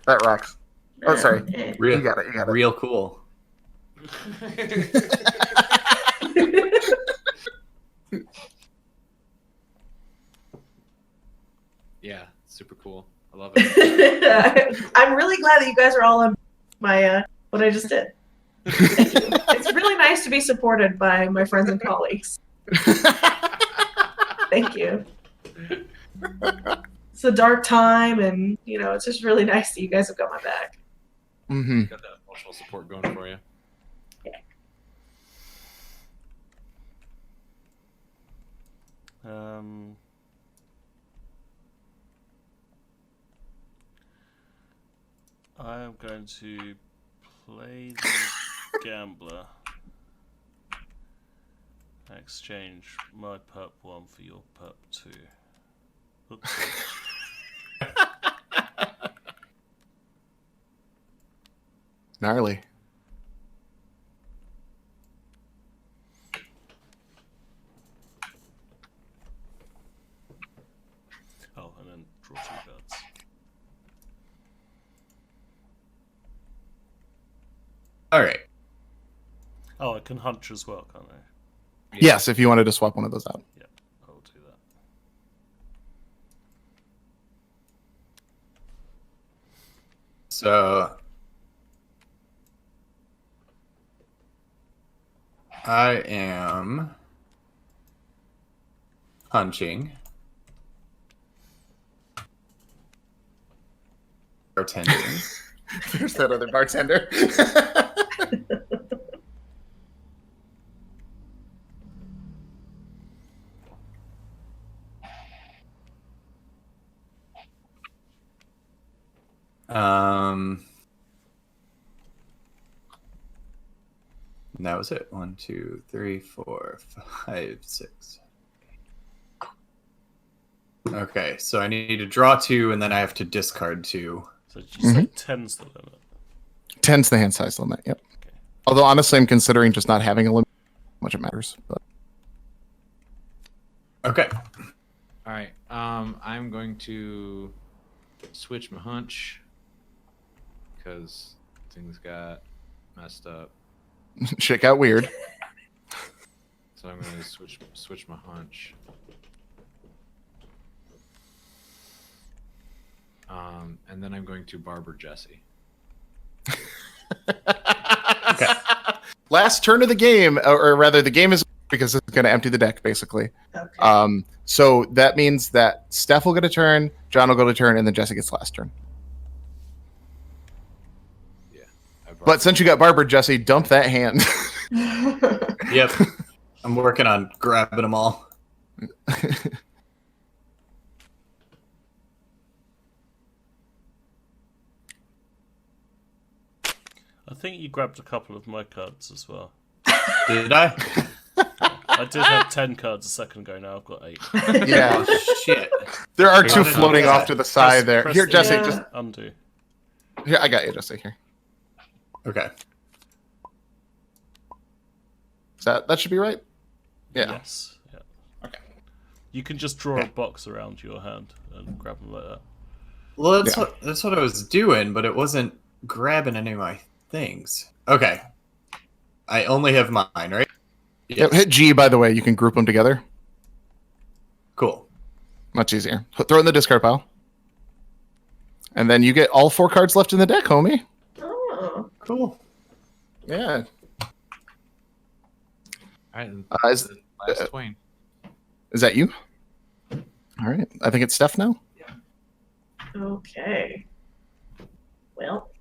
[SPEAKER 3] That rocks. Oh, sorry.
[SPEAKER 6] Real,
[SPEAKER 3] You got it. You got it.
[SPEAKER 6] real cool.
[SPEAKER 2] Yeah, super cool. I love it.
[SPEAKER 5] I'm really glad that you guys are all on my what I just did. Thank you. It's really nice to be supported by my friends and colleagues. Thank you. It's a dark time, and it's just really nice that you guys have got my back.
[SPEAKER 3] Mm-hmm.
[SPEAKER 2] Got that emotional support going for you.
[SPEAKER 1] I am going to play the gambler. Exchange my perp 1 for your perp 2. Oops.
[SPEAKER 3] Gnarly.
[SPEAKER 1] Oh, and then draw 2 cards.
[SPEAKER 6] All right.
[SPEAKER 1] Oh, I can hunch as well, can't I?
[SPEAKER 2] Yeah.
[SPEAKER 3] Yes, if you wanted to swap one of those out.
[SPEAKER 1] Yeah, I'll do that.
[SPEAKER 6] So I am hunching. Bartending.
[SPEAKER 3] There's that other bartender.
[SPEAKER 6] And that was it. 1, 2, 3, 4, 5, 6. Okay, so I need to draw 2, and then I have to discard 2.
[SPEAKER 1] So did you say 10's the limit?
[SPEAKER 3] 10's the hand size limit. Yep.
[SPEAKER 1] Okay.
[SPEAKER 3] Although honestly, I'm considering just not having a limit. How much it matters, but
[SPEAKER 6] Okay.
[SPEAKER 2] All right. I'm going to switch my hunch because things got messed up.
[SPEAKER 3] shit got weird.
[SPEAKER 2] So I'm going to switch my hunch. And then I'm going to barber Jesse.
[SPEAKER 6] Okay.
[SPEAKER 3] Last turn of the game, or rather, the game is because it's going to empty the deck basically.
[SPEAKER 5] Okay.
[SPEAKER 3] So that means that Steph will get a turn, John will go to turn, and then Jesse gets last turn. But since you got barbered, Jesse, dump that hand.
[SPEAKER 6] Yep. I'm working on grabbing them all.
[SPEAKER 1] I think you grabbed a couple of my cards as well.
[SPEAKER 6] Did I?
[SPEAKER 1] I did have 10 cards a second ago, now I've got 8.
[SPEAKER 3] Yeah.
[SPEAKER 6] Oh, shit.
[SPEAKER 3] There are two
[SPEAKER 6] Press-
[SPEAKER 3] floating off to the side there.
[SPEAKER 1] press
[SPEAKER 3] Here,
[SPEAKER 1] the-
[SPEAKER 3] Jesse,
[SPEAKER 5] Yeah.
[SPEAKER 3] just
[SPEAKER 1] Undo.
[SPEAKER 3] here. I got you, Jesse. Here.
[SPEAKER 6] Okay.
[SPEAKER 3] That should be right. Yeah.
[SPEAKER 1] Yes. Yeah.
[SPEAKER 3] Okay.
[SPEAKER 1] You can just draw a box around your hand and grab them like that.
[SPEAKER 6] Well, that's
[SPEAKER 3] Yeah.
[SPEAKER 6] that's what I was doing, but it wasn't grabbing any of my things. Okay. I only have mine, right?
[SPEAKER 3] Yep. Hit G, by the way. You can group them together.
[SPEAKER 6] Cool.
[SPEAKER 3] Much easier. Throw it in the discard pile. And then you get all 4 cards left in the deck, homie.
[SPEAKER 5] Oh.
[SPEAKER 6] Cool.
[SPEAKER 3] Yeah.
[SPEAKER 2] All right.
[SPEAKER 3] Is
[SPEAKER 2] Last Twain.
[SPEAKER 3] that you? All right. I think it's Steph now.
[SPEAKER 5] Okay. Well,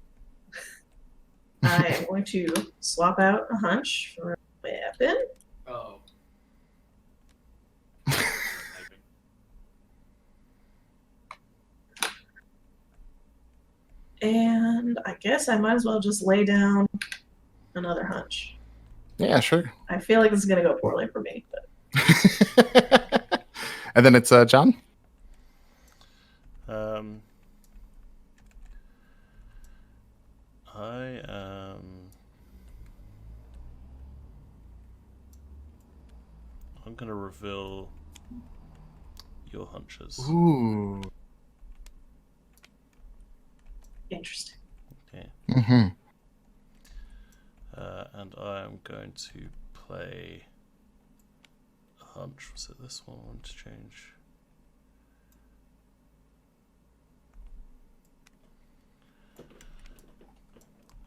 [SPEAKER 5] I am going to swap out a hunch for a weapon.
[SPEAKER 2] Oh.
[SPEAKER 5] And I guess I might as well just lay down another hunch.
[SPEAKER 3] Yeah, sure.
[SPEAKER 5] I feel like this is going to go poorly for me. But
[SPEAKER 3] And then it's John.
[SPEAKER 1] I am. I'm gonna reveal your hunches.
[SPEAKER 3] Ooh.
[SPEAKER 5] yeah. Interesting.
[SPEAKER 1] Okay.
[SPEAKER 3] Mm-hmm.
[SPEAKER 1] And I am going to play a hunch. Was it this one I want to change?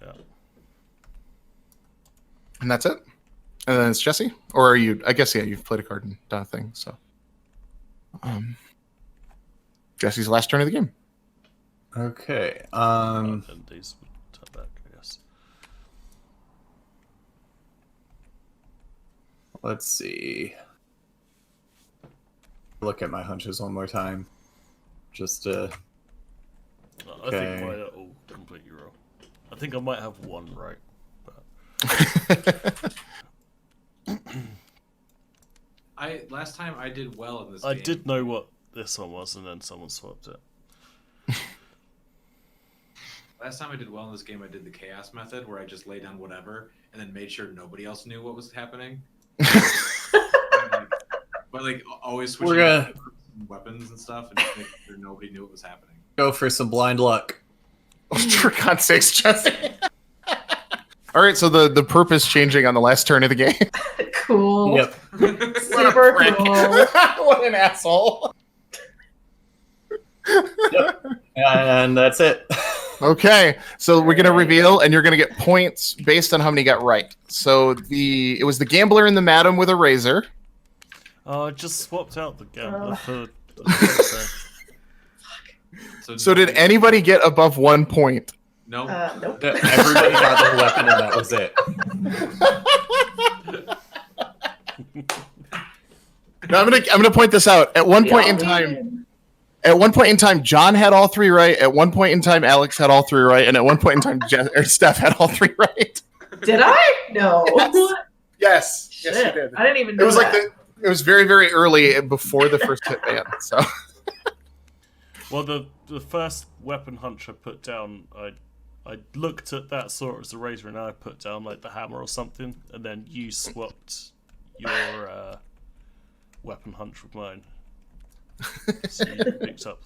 [SPEAKER 1] Yeah.
[SPEAKER 3] And that's it. And then it's Jesse, or are you? I guess you've played a card and done a thing. So, Jesse's last turn of the game.
[SPEAKER 6] Okay.
[SPEAKER 1] And these would turn back, I guess.
[SPEAKER 6] Let's see. Look at my hunches one more time. Just to.
[SPEAKER 1] I think mine are all completely wrong. I think I might have one right. But...
[SPEAKER 2] Last time I did well in this
[SPEAKER 1] I
[SPEAKER 2] game.
[SPEAKER 1] did know what this one was, and then someone swapped it.
[SPEAKER 2] Last time I did well in this game, I did the chaos method, where I just lay down whatever and then made sure nobody else knew what was happening. But like always switching weapons and stuff, and just making sure nobody knew what was happening.
[SPEAKER 6] Go for some blind luck.
[SPEAKER 3] For God's sakes, Jesse. All right, so the purpose changing on the last turn of the game.
[SPEAKER 5] Cool.
[SPEAKER 6] Yep.
[SPEAKER 5] Super cool.
[SPEAKER 3] What an asshole.
[SPEAKER 6] And that's it.
[SPEAKER 3] Okay, so we're gonna reveal, and you're gonna get points based on how many got right. So it was the gambler and the madam with a razor.
[SPEAKER 1] Oh, I just swapped out the gambler for.
[SPEAKER 3] So did anybody get above 1 point?
[SPEAKER 2] No.
[SPEAKER 5] Nope.
[SPEAKER 6] Everybody got their weapon, and that was it.
[SPEAKER 3] Now I'm gonna point this out. At one point in time, John had all three right. At one point in time, Alex had all three right, and at one point in time, Steph had all three right.
[SPEAKER 5] Did I? No.
[SPEAKER 3] Yes,
[SPEAKER 5] Shit.
[SPEAKER 3] yes, you did.
[SPEAKER 5] I didn't even know
[SPEAKER 3] It was
[SPEAKER 5] that.
[SPEAKER 3] it was very, very early before the first hit ban. So
[SPEAKER 1] Well, the first weapon hunch I put down, I looked at that sort as a razor, and I put down like the hammer or something, and then you swapped your weapon hunch with mine. So you picked up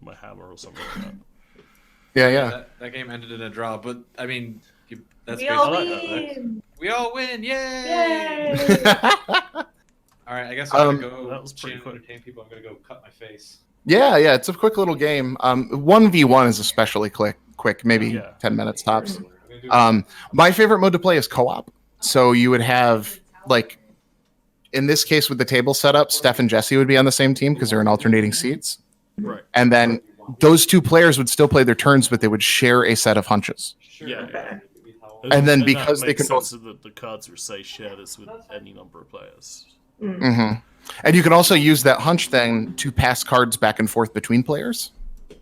[SPEAKER 1] my hammer or something like that.
[SPEAKER 3] yeah.
[SPEAKER 2] That game ended in a draw, but I mean, that's
[SPEAKER 5] We all
[SPEAKER 2] basically
[SPEAKER 5] win.
[SPEAKER 2] we all win! Yay!
[SPEAKER 5] Yay!
[SPEAKER 2] All right, I guess I'm gonna go.
[SPEAKER 1] that was pretty quick.
[SPEAKER 2] Entertain people. I'm gonna go cut my face.
[SPEAKER 3] Yeah, it's a quick little game. 1v1 is especially quick, maybe 10 minutes tops. My favorite mode to play is co-op. So you would have, like, in this case with the table setup, Steph and Jesse would be on the same team because they're in alternating seats.
[SPEAKER 1] Right.
[SPEAKER 3] And then those two players would still play their turns, but they would share a set of hunches.
[SPEAKER 1] Yeah.
[SPEAKER 3] And then
[SPEAKER 1] that
[SPEAKER 3] because they
[SPEAKER 1] makes
[SPEAKER 3] can
[SPEAKER 1] sense that the cards will say share this with any number of players.
[SPEAKER 3] Mm-hmm. And you can also use that hunch then to pass cards back and forth between players.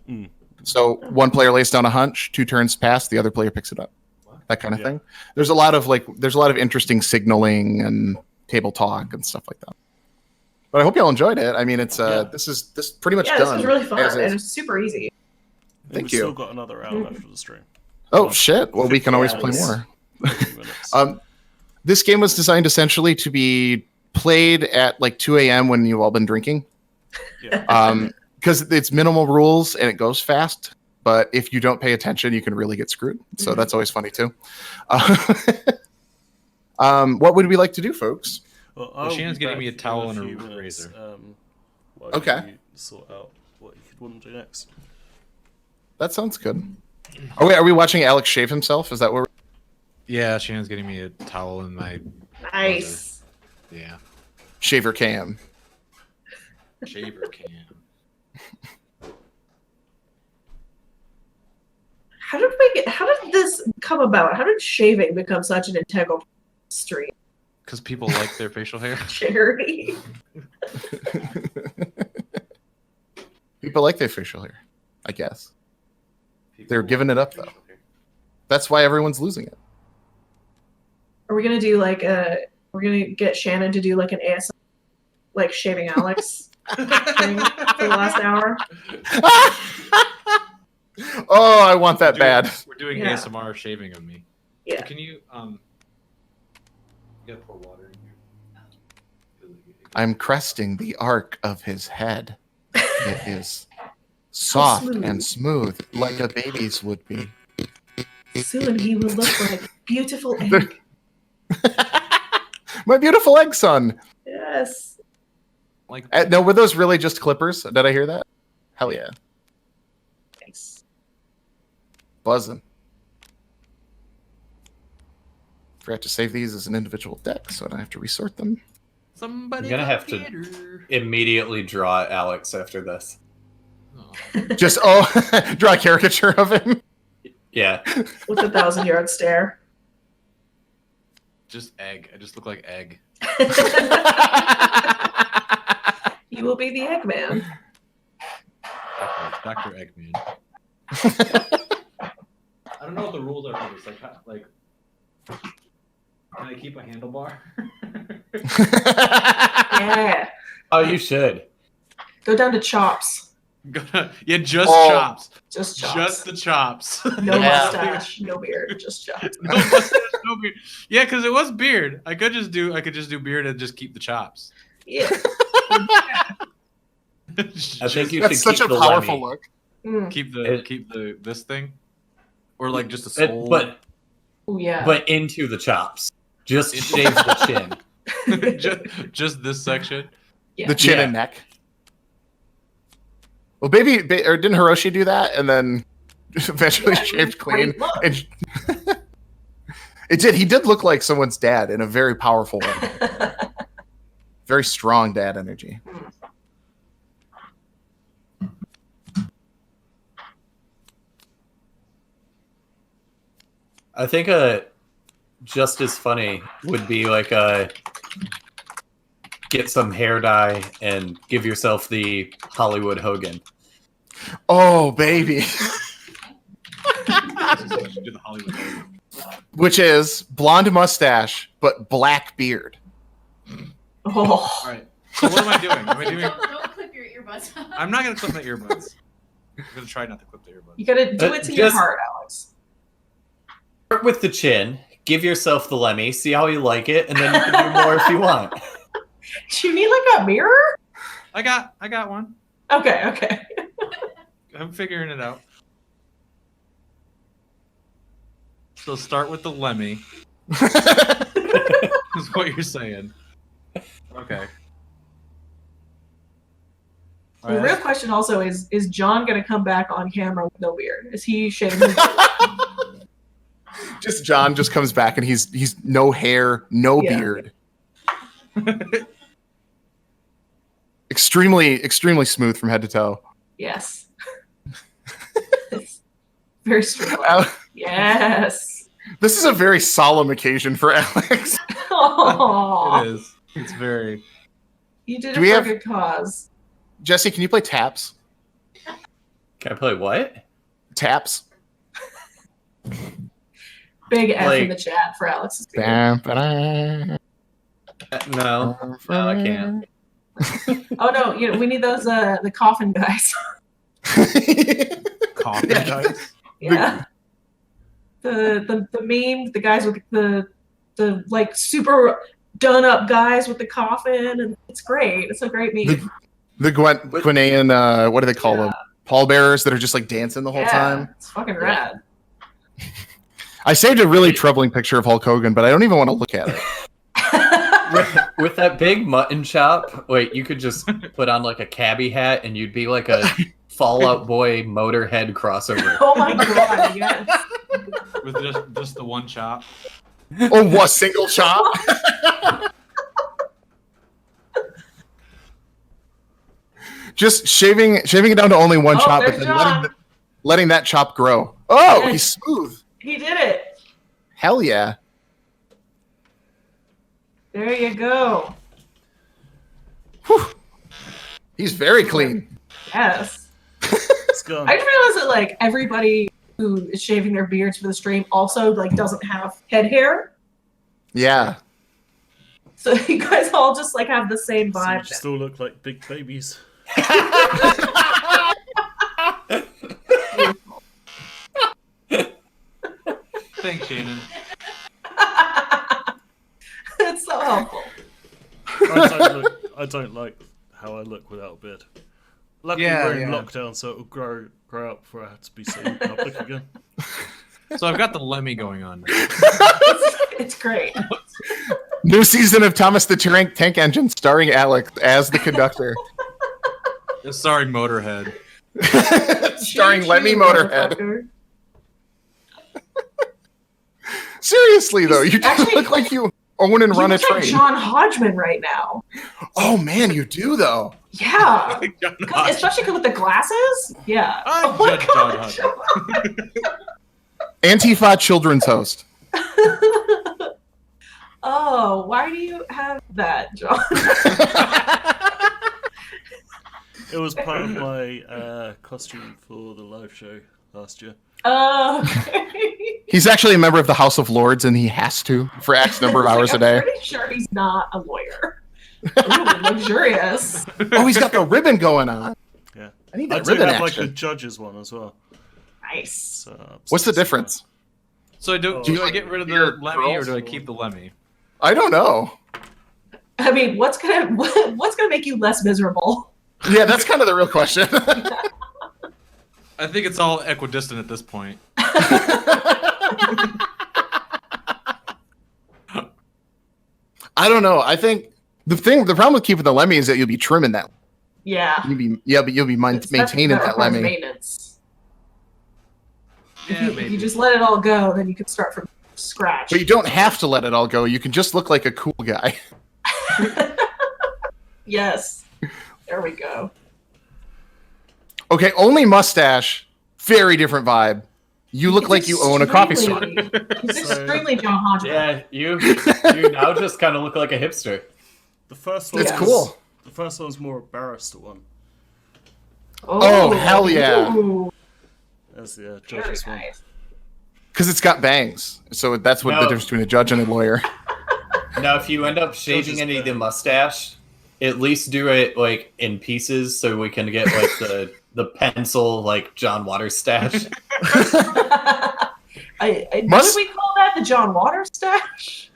[SPEAKER 1] Mm.
[SPEAKER 3] So one player lays down a hunch, 2 turns pass, the other player picks it up. That kind of thing. There's a lot of interesting signaling and table talk and stuff like that. But I hope y'all enjoyed it. I mean, it's this pretty much
[SPEAKER 5] Yeah,
[SPEAKER 3] done.
[SPEAKER 5] this was really fun,
[SPEAKER 3] as
[SPEAKER 5] and
[SPEAKER 3] is.
[SPEAKER 5] it's super easy.
[SPEAKER 3] Thank
[SPEAKER 1] We've
[SPEAKER 3] you.
[SPEAKER 1] still got another hour after the stream.
[SPEAKER 3] Oh shit! Well, we can always play
[SPEAKER 5] Yes.
[SPEAKER 3] more.
[SPEAKER 1] 30 minutes.
[SPEAKER 3] This game was designed essentially to be played at like 2 a.m. when you've all been drinking.
[SPEAKER 1] Yeah.
[SPEAKER 3] Because it's minimal rules and it goes fast. But if you don't pay attention, you can really get screwed. So that's always funny too. What would we like to do, folks?
[SPEAKER 1] Well,
[SPEAKER 2] Shannon's getting me a towel and a razor.
[SPEAKER 1] While
[SPEAKER 3] Okay.
[SPEAKER 1] You sort out what you could want to do next.
[SPEAKER 3] That sounds good. Oh wait, are we watching Alex shave himself? Is that what?
[SPEAKER 2] Yeah, Shannon's getting me a towel and my
[SPEAKER 5] Nice.
[SPEAKER 2] yeah
[SPEAKER 3] Shaver cam.
[SPEAKER 2] shaver cam.
[SPEAKER 5] How did this come about? How did shaving become such an integral stream?
[SPEAKER 2] Because people like their facial hair.
[SPEAKER 5] Charity.
[SPEAKER 3] People like their facial hair, I guess. They're
[SPEAKER 2] People
[SPEAKER 3] giving it up, though.
[SPEAKER 2] facial hair.
[SPEAKER 3] That's why everyone's losing it.
[SPEAKER 5] Are we gonna do we're gonna get Shannon to do like an ASMR, like shaving Alex thing for the last hour?
[SPEAKER 3] Oh, I want that bad.
[SPEAKER 2] We're doing
[SPEAKER 5] Yeah.
[SPEAKER 2] ASMR shaving of me.
[SPEAKER 5] Yeah.
[SPEAKER 2] Can you you gotta pour water in here.
[SPEAKER 3] I'm cresting the arc of his head. It is soft
[SPEAKER 5] smooth.
[SPEAKER 3] and smooth, like a baby's would be.
[SPEAKER 5] Soon he will look like beautiful egg.
[SPEAKER 3] My beautiful egg son.
[SPEAKER 5] Yes.
[SPEAKER 2] Like
[SPEAKER 3] No, were those really just clippers? Did I hear that? Hell yeah.
[SPEAKER 5] Nice.
[SPEAKER 3] Buzzing. Forgot to save these as an individual deck, so I don't have to resort them.
[SPEAKER 2] somebody.
[SPEAKER 6] I'm gonna have to-
[SPEAKER 2] to.
[SPEAKER 6] Immediately draw Alex after this.
[SPEAKER 3] Just draw a caricature of him.
[SPEAKER 6] Yeah.
[SPEAKER 5] With a 1,000-yard stare.
[SPEAKER 2] Just egg. I just look like egg.
[SPEAKER 5] You will be the Eggman.
[SPEAKER 2] Dr. Eggman.
[SPEAKER 7] I don't know what the rules are for this. Like, can I keep a handlebar?
[SPEAKER 5] Yeah.
[SPEAKER 6] Oh, you should.
[SPEAKER 5] Go down to chops.
[SPEAKER 2] Yeah, just
[SPEAKER 3] Oh.
[SPEAKER 2] chops.
[SPEAKER 5] Just chops.
[SPEAKER 2] Just the chops.
[SPEAKER 5] No
[SPEAKER 3] Yeah.
[SPEAKER 5] mustache, no beard, just chops.
[SPEAKER 2] No mustache, no beard. Yeah, because it was beard. I could just do beard and just keep the chops.
[SPEAKER 5] Yeah.
[SPEAKER 6] I think you
[SPEAKER 3] That's
[SPEAKER 6] should
[SPEAKER 3] such
[SPEAKER 6] keep
[SPEAKER 3] a
[SPEAKER 6] the
[SPEAKER 3] powerful
[SPEAKER 6] Lemmy.
[SPEAKER 3] look.
[SPEAKER 5] Mm.
[SPEAKER 2] keep the this thing, or like just a soul.
[SPEAKER 6] But
[SPEAKER 5] Ooh, yeah.
[SPEAKER 6] but into the chops. Just shave the chin.
[SPEAKER 2] just this section.
[SPEAKER 5] Yeah.
[SPEAKER 3] The chin
[SPEAKER 6] Yeah.
[SPEAKER 3] and neck. Well, or didn't Hiroshi do that and then eventually
[SPEAKER 5] Yeah,
[SPEAKER 3] shaved clean?
[SPEAKER 5] great look.
[SPEAKER 3] And it did. He did look like someone's dad in a very powerful way. Very strong dad energy.
[SPEAKER 6] I think just as funny would be like get some hair dye and give yourself the Hollywood Hogan.
[SPEAKER 3] Oh, baby.
[SPEAKER 2] Do the Hollywood Hogan.
[SPEAKER 3] Which is blonde mustache, but black beard.
[SPEAKER 5] Oh.
[SPEAKER 2] All right. So what am I doing? Am I doing?
[SPEAKER 4] Don't clip your earbuds.
[SPEAKER 2] I'm not gonna clip my earbuds. I'm gonna try not to clip the earbuds.
[SPEAKER 5] You gotta do it to your
[SPEAKER 6] Just-
[SPEAKER 5] heart, Alex.
[SPEAKER 6] Start with the chin. Give yourself the Lemmy. See how you like it, and then you can do more if you want.
[SPEAKER 5] Do you need like a mirror?
[SPEAKER 2] I got one.
[SPEAKER 5] Okay.
[SPEAKER 2] I'm figuring it out. So start with the Lemmy. Is what you're saying. Okay.
[SPEAKER 5] The real question also is John gonna come back on camera with no beard? Is he shaving his beard?
[SPEAKER 3] Just John just comes back and he's no hair, no
[SPEAKER 5] Yeah.
[SPEAKER 3] beard. Extremely smooth from head to toe.
[SPEAKER 5] Yes. It's very strong.
[SPEAKER 3] Al-
[SPEAKER 5] Yes.
[SPEAKER 3] This is a very solemn occasion for Alex.
[SPEAKER 5] Aww.
[SPEAKER 2] It is. It's very.
[SPEAKER 5] You did
[SPEAKER 3] Do
[SPEAKER 5] it
[SPEAKER 3] we
[SPEAKER 5] for
[SPEAKER 3] have-
[SPEAKER 5] a good cause.
[SPEAKER 3] Jesse, can you play taps?
[SPEAKER 6] Can I play what?
[SPEAKER 3] Taps.
[SPEAKER 5] Big F in
[SPEAKER 6] Like-
[SPEAKER 5] the chat for Alex's beard.
[SPEAKER 3] Ba-ba-da.
[SPEAKER 6] No, I can't.
[SPEAKER 5] Oh no, we need those the coffin guys.
[SPEAKER 2] Coffee guys.
[SPEAKER 5] Yeah. The meme, the guys with the like super done up guys with the coffin, and it's great. It's a great meme.
[SPEAKER 3] The Gwinean, what do they call them? Pallbearers that are just like dancing the whole
[SPEAKER 5] Yeah,
[SPEAKER 3] time.
[SPEAKER 5] it's fucking rad.
[SPEAKER 3] I saved a really troubling picture of Hulk Hogan, but I don't even want to look at it.
[SPEAKER 6] With that big mutton chop, wait, you could just put on like a cabbie hat and you'd be like a Fallout Boy Motorhead crossover.
[SPEAKER 5] Oh my god, yes.
[SPEAKER 2] With just the one chop.
[SPEAKER 3] Oh, what single chop? Just shaving it down to only one
[SPEAKER 5] Oh,
[SPEAKER 3] chop, but
[SPEAKER 5] there's
[SPEAKER 3] then
[SPEAKER 5] John.
[SPEAKER 3] letting that chop grow. Oh,
[SPEAKER 5] Yes.
[SPEAKER 3] he's smooth.
[SPEAKER 5] He did it.
[SPEAKER 3] Hell yeah.
[SPEAKER 5] There you go.
[SPEAKER 3] Whew. He's very clean.
[SPEAKER 5] Yes.
[SPEAKER 1] It's gone.
[SPEAKER 5] I just realized that like everybody who is shaving their beards for the stream also like doesn't have head hair.
[SPEAKER 3] Yeah.
[SPEAKER 5] So you guys all just like have the same
[SPEAKER 1] So you
[SPEAKER 5] vibe.
[SPEAKER 1] just all look like big babies.
[SPEAKER 2] Thanks, Shannon.
[SPEAKER 5] It's so helpful.
[SPEAKER 1] I don't like how I look without a beard. Luckily, we're in lockdown, so it'll grow up before I have to be seen in public again.
[SPEAKER 2] So I've got the Lemmy going on now.
[SPEAKER 5] It's great.
[SPEAKER 3] New season of Thomas the Tank Engine, starring Alex as the conductor.
[SPEAKER 2] Starring Motorhead.
[SPEAKER 3] Starring Lemmy
[SPEAKER 5] Choo-choo,
[SPEAKER 3] Motorhead.
[SPEAKER 5] motherfucker.
[SPEAKER 3] Seriously, though, you
[SPEAKER 5] Actually,
[SPEAKER 3] look like you own and
[SPEAKER 5] You
[SPEAKER 3] run a
[SPEAKER 5] look like
[SPEAKER 3] train.
[SPEAKER 5] John Hodgman right now.
[SPEAKER 3] Oh, man, you do, though.
[SPEAKER 5] Yeah.
[SPEAKER 2] John
[SPEAKER 5] 'Cause-
[SPEAKER 2] Hodge.
[SPEAKER 5] especially with the glasses. Yeah.
[SPEAKER 2] I'm
[SPEAKER 5] my
[SPEAKER 2] Judge
[SPEAKER 5] God,
[SPEAKER 2] John Hodge.
[SPEAKER 3] Antifa children's host.
[SPEAKER 5] Oh, why do you have that, John?
[SPEAKER 1] It was part of my costume for the live show last year.
[SPEAKER 5] Okay.
[SPEAKER 3] He's actually a member of the House of Lords, and he has to for X number of hours a day.
[SPEAKER 5] I'm pretty sure he's not a lawyer. Ooh, luxurious.
[SPEAKER 3] Oh, he's got the ribbon going on.
[SPEAKER 1] Yeah.
[SPEAKER 3] I need
[SPEAKER 1] I
[SPEAKER 3] that
[SPEAKER 1] do
[SPEAKER 3] ribbon
[SPEAKER 1] have like a
[SPEAKER 3] action.
[SPEAKER 1] judge's one as well.
[SPEAKER 5] Nice.
[SPEAKER 1] So,
[SPEAKER 3] What's the difference?
[SPEAKER 2] So do I get rid of the
[SPEAKER 3] Weird
[SPEAKER 2] Lemmy or
[SPEAKER 3] girls.
[SPEAKER 2] do I keep the Lemmy?
[SPEAKER 3] I don't know.
[SPEAKER 5] I mean, what's gonna make you less miserable?
[SPEAKER 3] Yeah, that's kind of the real question.
[SPEAKER 2] I think it's all equidistant at this point.
[SPEAKER 3] I don't know. I think the problem with keeping the Lemmy is that you'll be trimming that.
[SPEAKER 5] Yeah.
[SPEAKER 3] But you'll be maintaining that
[SPEAKER 5] requires
[SPEAKER 3] Lemmy.
[SPEAKER 5] Maintenance.
[SPEAKER 2] Yeah,
[SPEAKER 5] If you just let it all go, then you can start from scratch.
[SPEAKER 3] But you don't have to let it all go. You can just look like a cool guy.
[SPEAKER 5] Yes. There we go.
[SPEAKER 3] Okay, only mustache. Very different vibe. You look
[SPEAKER 5] It's
[SPEAKER 3] like you own a coffee store.
[SPEAKER 5] He's extremely John Hodgman.
[SPEAKER 6] Yeah, you now just kind of look like a hipster.
[SPEAKER 1] The first one
[SPEAKER 3] It's
[SPEAKER 5] Yes.
[SPEAKER 3] cool.
[SPEAKER 1] The first one's more a barrister one.
[SPEAKER 3] Oh, hell yeah.
[SPEAKER 5] Ooh,
[SPEAKER 1] As the
[SPEAKER 5] very
[SPEAKER 1] judge's one.
[SPEAKER 5] nice.
[SPEAKER 3] Because it's got bangs. So that's what the
[SPEAKER 6] No.
[SPEAKER 3] difference between a judge and a lawyer.
[SPEAKER 6] Now, if you end up shaving any of the mustache, at least do it like in pieces so we can get like the pencil like John Waters stash.
[SPEAKER 5] What did we call that? The John Waters stash?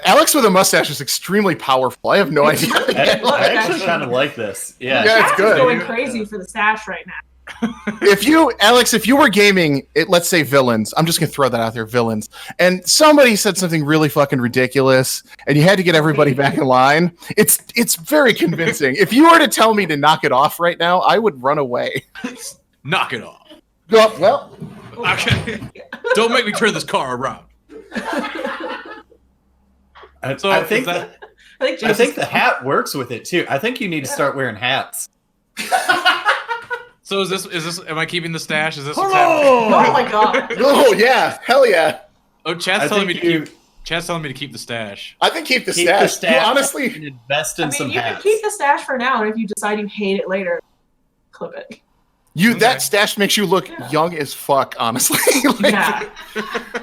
[SPEAKER 3] Alex with a mustache is extremely powerful. I have no idea.
[SPEAKER 6] I actually kind of like this. Yeah.
[SPEAKER 3] Yeah, it's
[SPEAKER 5] Chaz is
[SPEAKER 3] good.
[SPEAKER 5] going crazy for the stash right now.
[SPEAKER 3] If you were gaming, let's say villains, I'm just gonna throw that out there, villains, and somebody said something really fucking ridiculous, and you had to get everybody back in line. It's very convincing. If you were to tell me to knock it off right now, I would run away.
[SPEAKER 2] Knock it off.
[SPEAKER 3] Well,
[SPEAKER 2] Okay. Don't make me turn this car around. So
[SPEAKER 6] I think
[SPEAKER 2] is that-
[SPEAKER 6] I think the hat works with it too. I think you need to start wearing hats.
[SPEAKER 2] So is this am I keeping the stash? Is this
[SPEAKER 5] Oh my god.
[SPEAKER 3] oh yeah, hell yeah.
[SPEAKER 2] Oh, Chad's
[SPEAKER 6] I
[SPEAKER 2] telling me
[SPEAKER 6] think
[SPEAKER 2] to
[SPEAKER 6] you
[SPEAKER 2] keep Chad's telling me to keep the stash.
[SPEAKER 3] I think keep the
[SPEAKER 6] keep
[SPEAKER 3] stash.
[SPEAKER 6] the stash
[SPEAKER 3] You honestly,
[SPEAKER 6] and invest in
[SPEAKER 5] I mean,
[SPEAKER 6] some
[SPEAKER 5] you
[SPEAKER 6] hats.
[SPEAKER 5] can keep the stash for now, and if you decide you hate it later, clip it.
[SPEAKER 3] that stash makes you look young as fuck. Honestly, Like,
[SPEAKER 5] Yeah.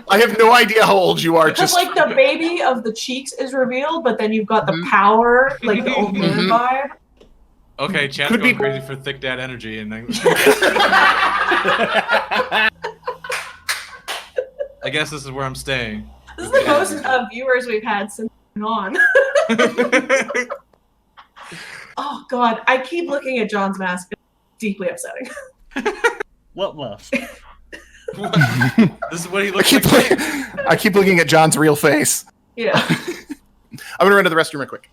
[SPEAKER 3] I have no idea how old you are.
[SPEAKER 5] Because
[SPEAKER 3] Just
[SPEAKER 5] like the baby of the cheeks is revealed, but then you've got the power, like the old man
[SPEAKER 3] Mhm.
[SPEAKER 5] vibe.
[SPEAKER 2] Okay, Chad's
[SPEAKER 3] Could
[SPEAKER 2] going
[SPEAKER 3] be-
[SPEAKER 2] crazy for thick dad energy, and then I guess this is where I'm staying.
[SPEAKER 5] This is the most viewers we've had since on. Oh god, I keep looking at John's mask. It's deeply upsetting.
[SPEAKER 1] What mask?
[SPEAKER 2] This is what he
[SPEAKER 3] I
[SPEAKER 2] looks
[SPEAKER 3] keep,
[SPEAKER 2] like.
[SPEAKER 3] I keep looking at John's real face.
[SPEAKER 5] Yeah.
[SPEAKER 3] I'm gonna run to the restroom real quick.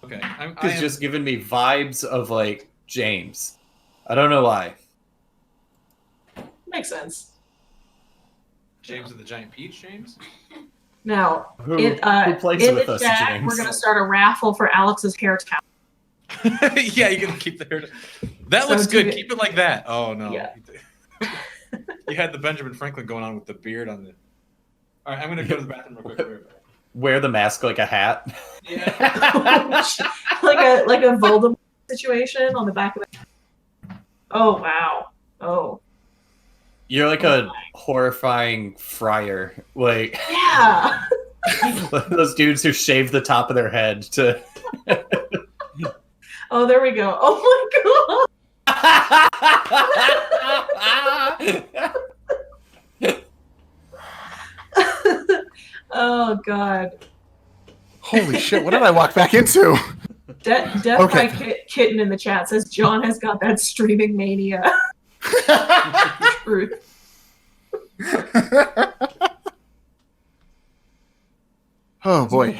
[SPEAKER 2] Okay,
[SPEAKER 6] It's just giving me vibes of like James. I don't know why.
[SPEAKER 5] Makes sense.
[SPEAKER 2] James of the Giant Peach, James.
[SPEAKER 5] Now,
[SPEAKER 6] Who
[SPEAKER 5] in
[SPEAKER 6] plays
[SPEAKER 5] in
[SPEAKER 6] with
[SPEAKER 5] the
[SPEAKER 6] us,
[SPEAKER 5] chat,
[SPEAKER 6] James?
[SPEAKER 5] we're gonna start a raffle for Alex's hair towel.
[SPEAKER 2] Yeah, you can keep the hair. That
[SPEAKER 5] So
[SPEAKER 2] looks
[SPEAKER 5] do
[SPEAKER 2] good.
[SPEAKER 5] it-
[SPEAKER 2] Keep it like that. Oh no.
[SPEAKER 5] Yeah.
[SPEAKER 2] You had the Benjamin Franklin going on with the beard on the. All right, I'm gonna go to the bathroom real quick.
[SPEAKER 6] Wear the mask like a hat.
[SPEAKER 2] Yeah.
[SPEAKER 5] like a Voldemort situation on the back of it. Oh wow. Oh
[SPEAKER 6] You're like a horrifying friar. Like
[SPEAKER 5] yeah.
[SPEAKER 6] those dudes who shave the top of their head to
[SPEAKER 5] Oh, there we go. Oh my god. Oh god.
[SPEAKER 3] Holy shit! What did I walk back into?
[SPEAKER 5] Death
[SPEAKER 3] Okay.
[SPEAKER 5] by Kitten in the chat says John has got that streaming mania. Truth.
[SPEAKER 3] Oh boy.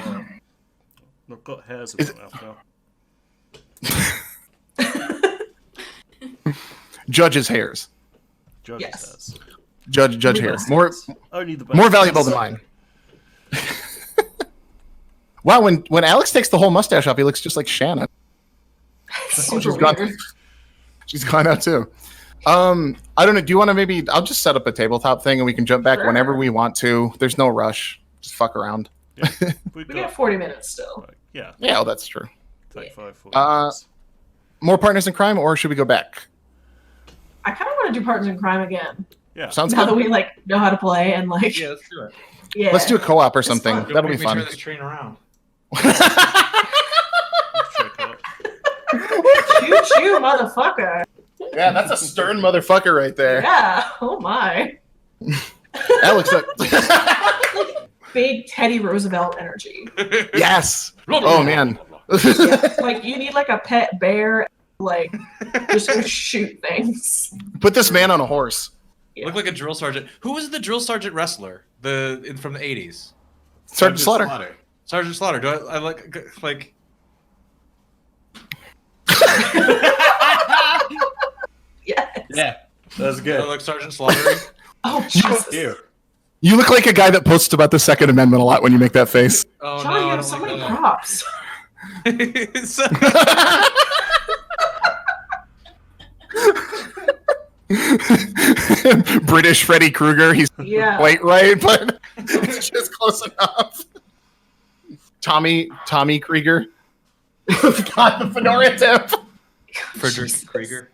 [SPEAKER 1] I've got hairs in my mouth now.
[SPEAKER 3] Judge's hairs.
[SPEAKER 1] Judge's
[SPEAKER 5] Yes.
[SPEAKER 1] hairs.
[SPEAKER 3] Judge
[SPEAKER 5] The
[SPEAKER 3] hairs.
[SPEAKER 5] best.
[SPEAKER 1] Only the best.
[SPEAKER 3] More valuable than mine. Wow, when Alex takes the whole mustache off, he looks just like Shannon.
[SPEAKER 5] Super
[SPEAKER 3] she's gone.
[SPEAKER 5] weird.
[SPEAKER 3] She's gone out too. I don't know. Do you want to maybe? I'll just set up a tabletop thing, and we can jump back
[SPEAKER 5] Sure.
[SPEAKER 3] whenever we want to. There's no rush. Just fuck around.
[SPEAKER 1] Yeah,
[SPEAKER 5] We got 40 minutes still.
[SPEAKER 1] Right, yeah,
[SPEAKER 3] Yeah, well, that's true.
[SPEAKER 1] 35, 40
[SPEAKER 3] Uh,
[SPEAKER 1] minutes.
[SPEAKER 3] More partners in crime, or should we go back?
[SPEAKER 5] I kind of want to do Partners in Crime again.
[SPEAKER 1] Yeah.
[SPEAKER 3] Sounds
[SPEAKER 5] Now
[SPEAKER 3] good.
[SPEAKER 5] that we like know how to play and like
[SPEAKER 2] Yeah, let's do it.
[SPEAKER 5] yeah.
[SPEAKER 3] Let's do a co-op or something.
[SPEAKER 5] fun.
[SPEAKER 3] That'll be
[SPEAKER 2] Make me
[SPEAKER 3] fun.
[SPEAKER 2] turn this train around.
[SPEAKER 1] Check out.
[SPEAKER 5] Choo choo, motherfucker.
[SPEAKER 3] Yeah, that's a stern motherfucker right there.
[SPEAKER 5] Yeah. Oh my.
[SPEAKER 3] Alex,
[SPEAKER 5] Big Teddy Roosevelt energy.
[SPEAKER 3] yes. Oh man.
[SPEAKER 5] Yeah. Like you need like a pet bear, like just go shoot things.
[SPEAKER 3] Put this man on a horse.
[SPEAKER 5] Yeah.
[SPEAKER 2] Look like a drill sergeant. Who was the drill sergeant wrestler? From the 80s.
[SPEAKER 3] Sergeant Slaughter.
[SPEAKER 2] Sergeant Slaughter. Do I like?
[SPEAKER 5] Yes.
[SPEAKER 6] Yeah, that's
[SPEAKER 2] Do I
[SPEAKER 6] good.
[SPEAKER 2] look Sergeant Slaughter?
[SPEAKER 5] Oh Jesus.
[SPEAKER 6] You.
[SPEAKER 3] You look like a guy that posts about the Second Amendment a lot when you make that face.
[SPEAKER 2] Oh
[SPEAKER 5] John,
[SPEAKER 2] no,
[SPEAKER 5] you
[SPEAKER 2] I
[SPEAKER 5] have
[SPEAKER 2] don't
[SPEAKER 5] so
[SPEAKER 2] like
[SPEAKER 5] many
[SPEAKER 2] that.
[SPEAKER 5] props.
[SPEAKER 3] British Freddy Krueger. He's
[SPEAKER 5] Yeah.
[SPEAKER 3] quite right, but it's just close enough. Tommy Krieger. God, the fedora tip.
[SPEAKER 2] Frederick
[SPEAKER 5] Jesus.
[SPEAKER 2] Krieger.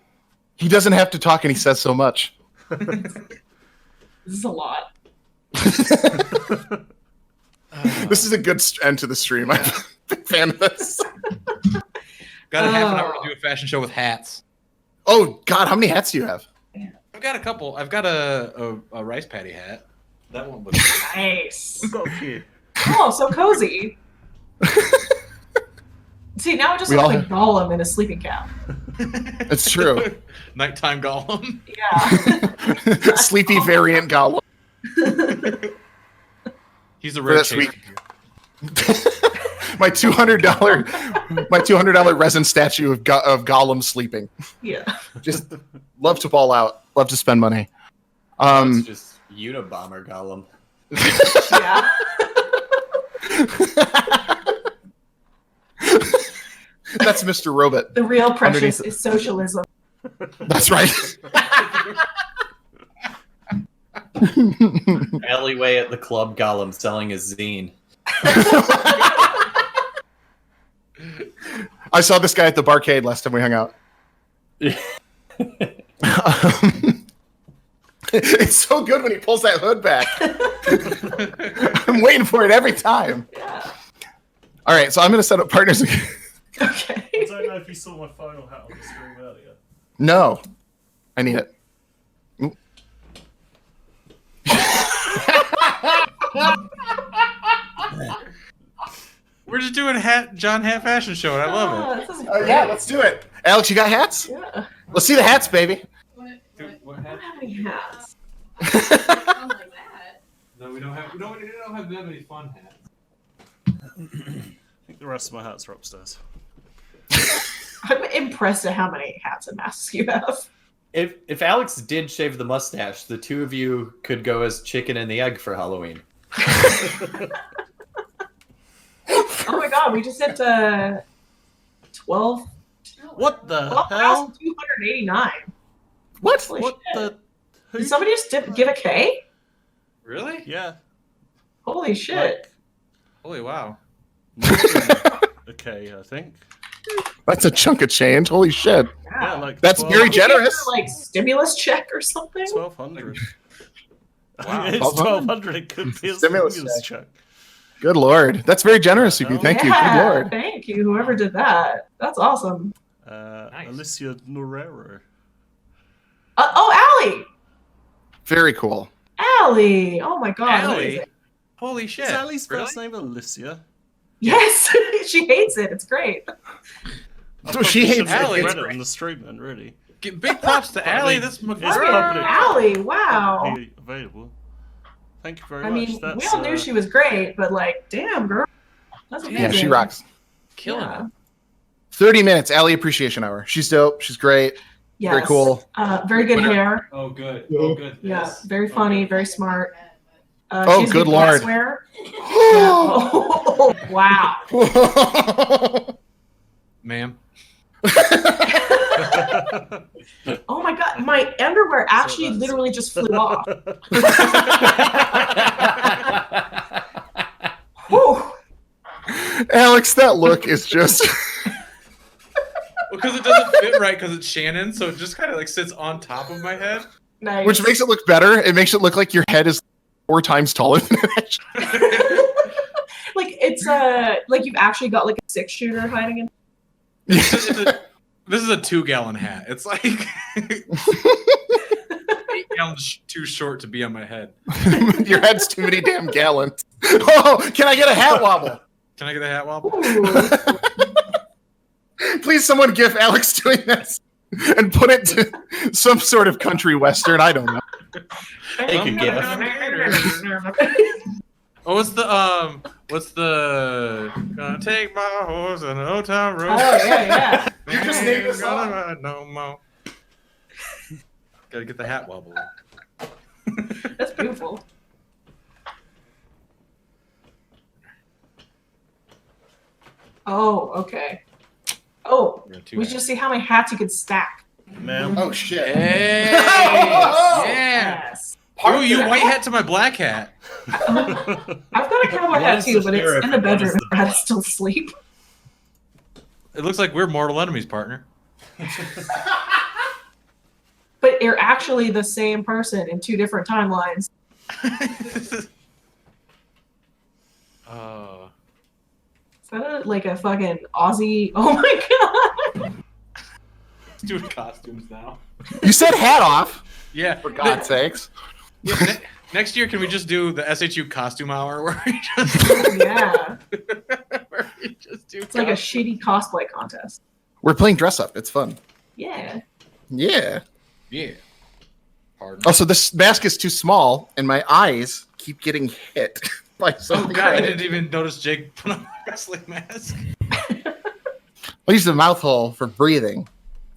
[SPEAKER 3] He doesn't have to talk, and he says so much.
[SPEAKER 5] This is a lot.
[SPEAKER 3] This is a good end to the stream. I'm a big fan of this.
[SPEAKER 2] Got a half an hour to do a fashion show with hats.
[SPEAKER 3] Oh God, how many hats do you have?
[SPEAKER 2] I've got a couple. I've got a rice patty hat. That one was.
[SPEAKER 5] Nice.
[SPEAKER 1] Got a few.
[SPEAKER 5] Oh, so cozy. See, now it just
[SPEAKER 3] We
[SPEAKER 5] looks
[SPEAKER 3] all
[SPEAKER 5] like Gollum in a sleeping cap.
[SPEAKER 3] It's true.
[SPEAKER 2] Nighttime golem.
[SPEAKER 5] Yeah.
[SPEAKER 3] Sleepy variant Gollum.
[SPEAKER 2] He's a
[SPEAKER 3] For
[SPEAKER 2] rare
[SPEAKER 3] this
[SPEAKER 2] case.
[SPEAKER 3] week. My $200 resin statue of Gollum sleeping.
[SPEAKER 5] Yeah.
[SPEAKER 3] Just love to ball out. Love to spend money.
[SPEAKER 6] It's just Unabomber Golem.
[SPEAKER 5] Yeah.
[SPEAKER 3] That's Mr. Robot.
[SPEAKER 5] The real precious
[SPEAKER 3] Underneath
[SPEAKER 5] is socialism.
[SPEAKER 3] That's right.
[SPEAKER 6] Alleyway at the club Golem selling his zine.
[SPEAKER 3] I saw this guy at the barcade last time we hung out. It's so good when he pulls that hood back. I'm waiting for it every time.
[SPEAKER 5] Yeah.
[SPEAKER 3] All right, so I'm going to set up partners.
[SPEAKER 5] Okay.
[SPEAKER 1] I don't know if you saw my final hat on the stream earlier.
[SPEAKER 3] No, I need it. Ooh.
[SPEAKER 2] We're just doing John Hat fashion show, and I love it.
[SPEAKER 5] This is
[SPEAKER 3] Yeah, let's do it. Alex, you got hats?
[SPEAKER 5] Yeah.
[SPEAKER 3] Let's see the hats, baby.
[SPEAKER 4] What?
[SPEAKER 2] Dude, what
[SPEAKER 5] I don't have any hats.
[SPEAKER 4] Sound like that.
[SPEAKER 2] No, we don't have that many fun hats.
[SPEAKER 1] I think the rest of my hats are upstairs.
[SPEAKER 5] I'm impressed at how many hats and masks you have.
[SPEAKER 6] If Alex did shave the mustache, the two of you could go as chicken and the egg for Halloween.
[SPEAKER 5] Oh my god, we just hit 12.
[SPEAKER 1] What the hell?
[SPEAKER 5] 12,289.
[SPEAKER 3] What?
[SPEAKER 5] Holy
[SPEAKER 1] What
[SPEAKER 5] shit.
[SPEAKER 1] the? Who?
[SPEAKER 5] Did somebody just give a K?
[SPEAKER 2] Really?
[SPEAKER 1] Yeah.
[SPEAKER 5] Holy shit.
[SPEAKER 1] Like,
[SPEAKER 2] Holy wow.
[SPEAKER 1] okay, I think.
[SPEAKER 3] That's a chunk of change. Holy shit.
[SPEAKER 1] Yeah, like
[SPEAKER 3] That's
[SPEAKER 1] 12
[SPEAKER 3] very
[SPEAKER 5] Did you get
[SPEAKER 3] generous.
[SPEAKER 5] your, like stimulus check or something?
[SPEAKER 1] 1,200.
[SPEAKER 2] Wow.
[SPEAKER 1] It's 1,200. It could be a
[SPEAKER 3] Stimulus
[SPEAKER 1] stimulus check.
[SPEAKER 3] Good Lord. That's very generous of you. Thank you. Good
[SPEAKER 5] Yeah,
[SPEAKER 3] Lord.
[SPEAKER 5] thank you, whoever did that. That's awesome.
[SPEAKER 2] Nice.
[SPEAKER 1] Alicia Norero.
[SPEAKER 5] Oh, Allie!
[SPEAKER 3] Very cool.
[SPEAKER 5] Allie! Oh my god.
[SPEAKER 2] Allie?
[SPEAKER 5] amazing.
[SPEAKER 2] Holy shit.
[SPEAKER 1] Is Ali's
[SPEAKER 2] Really?
[SPEAKER 1] first name Alicia?
[SPEAKER 5] Yes! she hates it. It's great.
[SPEAKER 3] She hates
[SPEAKER 2] Allie.
[SPEAKER 3] it.
[SPEAKER 1] Read it in the stream then, really.
[SPEAKER 2] Give big props to Allie. That's my
[SPEAKER 1] It's
[SPEAKER 5] Oh,
[SPEAKER 2] girl.
[SPEAKER 1] public.
[SPEAKER 5] yeah, Allie, wow.
[SPEAKER 1] Publicly available. Thank you very
[SPEAKER 5] I
[SPEAKER 1] much.
[SPEAKER 5] mean,
[SPEAKER 1] That's,
[SPEAKER 5] we all knew she was great, but like, damn, girl. That's amazing.
[SPEAKER 3] Yeah, she rocks.
[SPEAKER 2] Killing
[SPEAKER 5] Yeah.
[SPEAKER 2] it.
[SPEAKER 3] 30 minutes, Allie Appreciation Hour. She's dope. She's great.
[SPEAKER 5] Yes.
[SPEAKER 3] Very cool.
[SPEAKER 5] Very good
[SPEAKER 2] Twitter.
[SPEAKER 5] hair.
[SPEAKER 7] Oh, good. Oh, good.
[SPEAKER 5] Yeah,
[SPEAKER 7] Yes.
[SPEAKER 5] very funny, very smart.
[SPEAKER 3] Oh,
[SPEAKER 5] she's
[SPEAKER 3] good
[SPEAKER 5] good
[SPEAKER 3] lord.
[SPEAKER 5] glassware. Yeah. Oh, wow.
[SPEAKER 2] Ma'am.
[SPEAKER 5] Oh my god, my underwear actually
[SPEAKER 1] that's-
[SPEAKER 5] literally just flew off. Whew.
[SPEAKER 3] Alex, that look is just.
[SPEAKER 2] Because it doesn't fit right because it's Shannon, so it just kind of like sits on top of my head.
[SPEAKER 5] Nice.
[SPEAKER 3] Which makes it look better. It makes it look like your head is 4 times taller than it actually.
[SPEAKER 5] like it's like you've actually got like a 6-shooter hiding in.
[SPEAKER 2] This is a 2-gallon hat. It's like 8 gallons too short to be on my head.
[SPEAKER 3] Your head's too many damn gallons. Oh, can I get a hat wobble?
[SPEAKER 2] Can I get a hat wobble?
[SPEAKER 5] Ooh.
[SPEAKER 3] Please, someone give Alex doing this and put it to some sort of country western. I don't know.
[SPEAKER 6] Thank you, Giff.
[SPEAKER 2] Oh, what's the gonna take my horse on an old town road?
[SPEAKER 5] Oh yeah.
[SPEAKER 3] You just named the
[SPEAKER 2] Ain't gonna
[SPEAKER 3] song.
[SPEAKER 2] ride no more. Gotta get the hat wobble.
[SPEAKER 5] That's beautiful. Oh, okay. Oh,
[SPEAKER 2] We got 2
[SPEAKER 5] we
[SPEAKER 2] hats.
[SPEAKER 5] should just see how many hats you could stack.
[SPEAKER 1] Ma'am.
[SPEAKER 3] Oh shit!
[SPEAKER 2] Hey!
[SPEAKER 3] Oh!
[SPEAKER 2] Yeah!
[SPEAKER 5] Yes.
[SPEAKER 2] Oh, you white hat to my black hat.
[SPEAKER 5] I've got a cowboy
[SPEAKER 6] One
[SPEAKER 5] hat
[SPEAKER 6] is
[SPEAKER 5] too,
[SPEAKER 6] the
[SPEAKER 5] but it's
[SPEAKER 6] sheriff
[SPEAKER 5] in the
[SPEAKER 6] and one is
[SPEAKER 5] bedroom.
[SPEAKER 6] the
[SPEAKER 5] I'd
[SPEAKER 6] boss.
[SPEAKER 5] still sleep.
[SPEAKER 2] It looks like we're mortal enemies, partner.
[SPEAKER 5] But you're actually the same person in 2 different timelines. Is that like a fucking Aussie? Oh my god!
[SPEAKER 2] Let's do costumes now.
[SPEAKER 3] You said hat off.
[SPEAKER 2] Yeah.
[SPEAKER 3] For God's sakes.
[SPEAKER 2] Next year, can we just do the SHU costume hour where we just,
[SPEAKER 5] Yeah,
[SPEAKER 2] where we just do
[SPEAKER 5] it's like a shitty cosplay contest.
[SPEAKER 3] We're playing dress up. It's fun.
[SPEAKER 5] Yeah.
[SPEAKER 3] Yeah.
[SPEAKER 2] Yeah. Pardon.
[SPEAKER 3] Also, this mask is too small, and my eyes keep getting hit by
[SPEAKER 2] Oh
[SPEAKER 3] something.
[SPEAKER 2] god, I didn't even notice Jake put on a wrestling mask.
[SPEAKER 3] I'll use the mouth hole for breathing.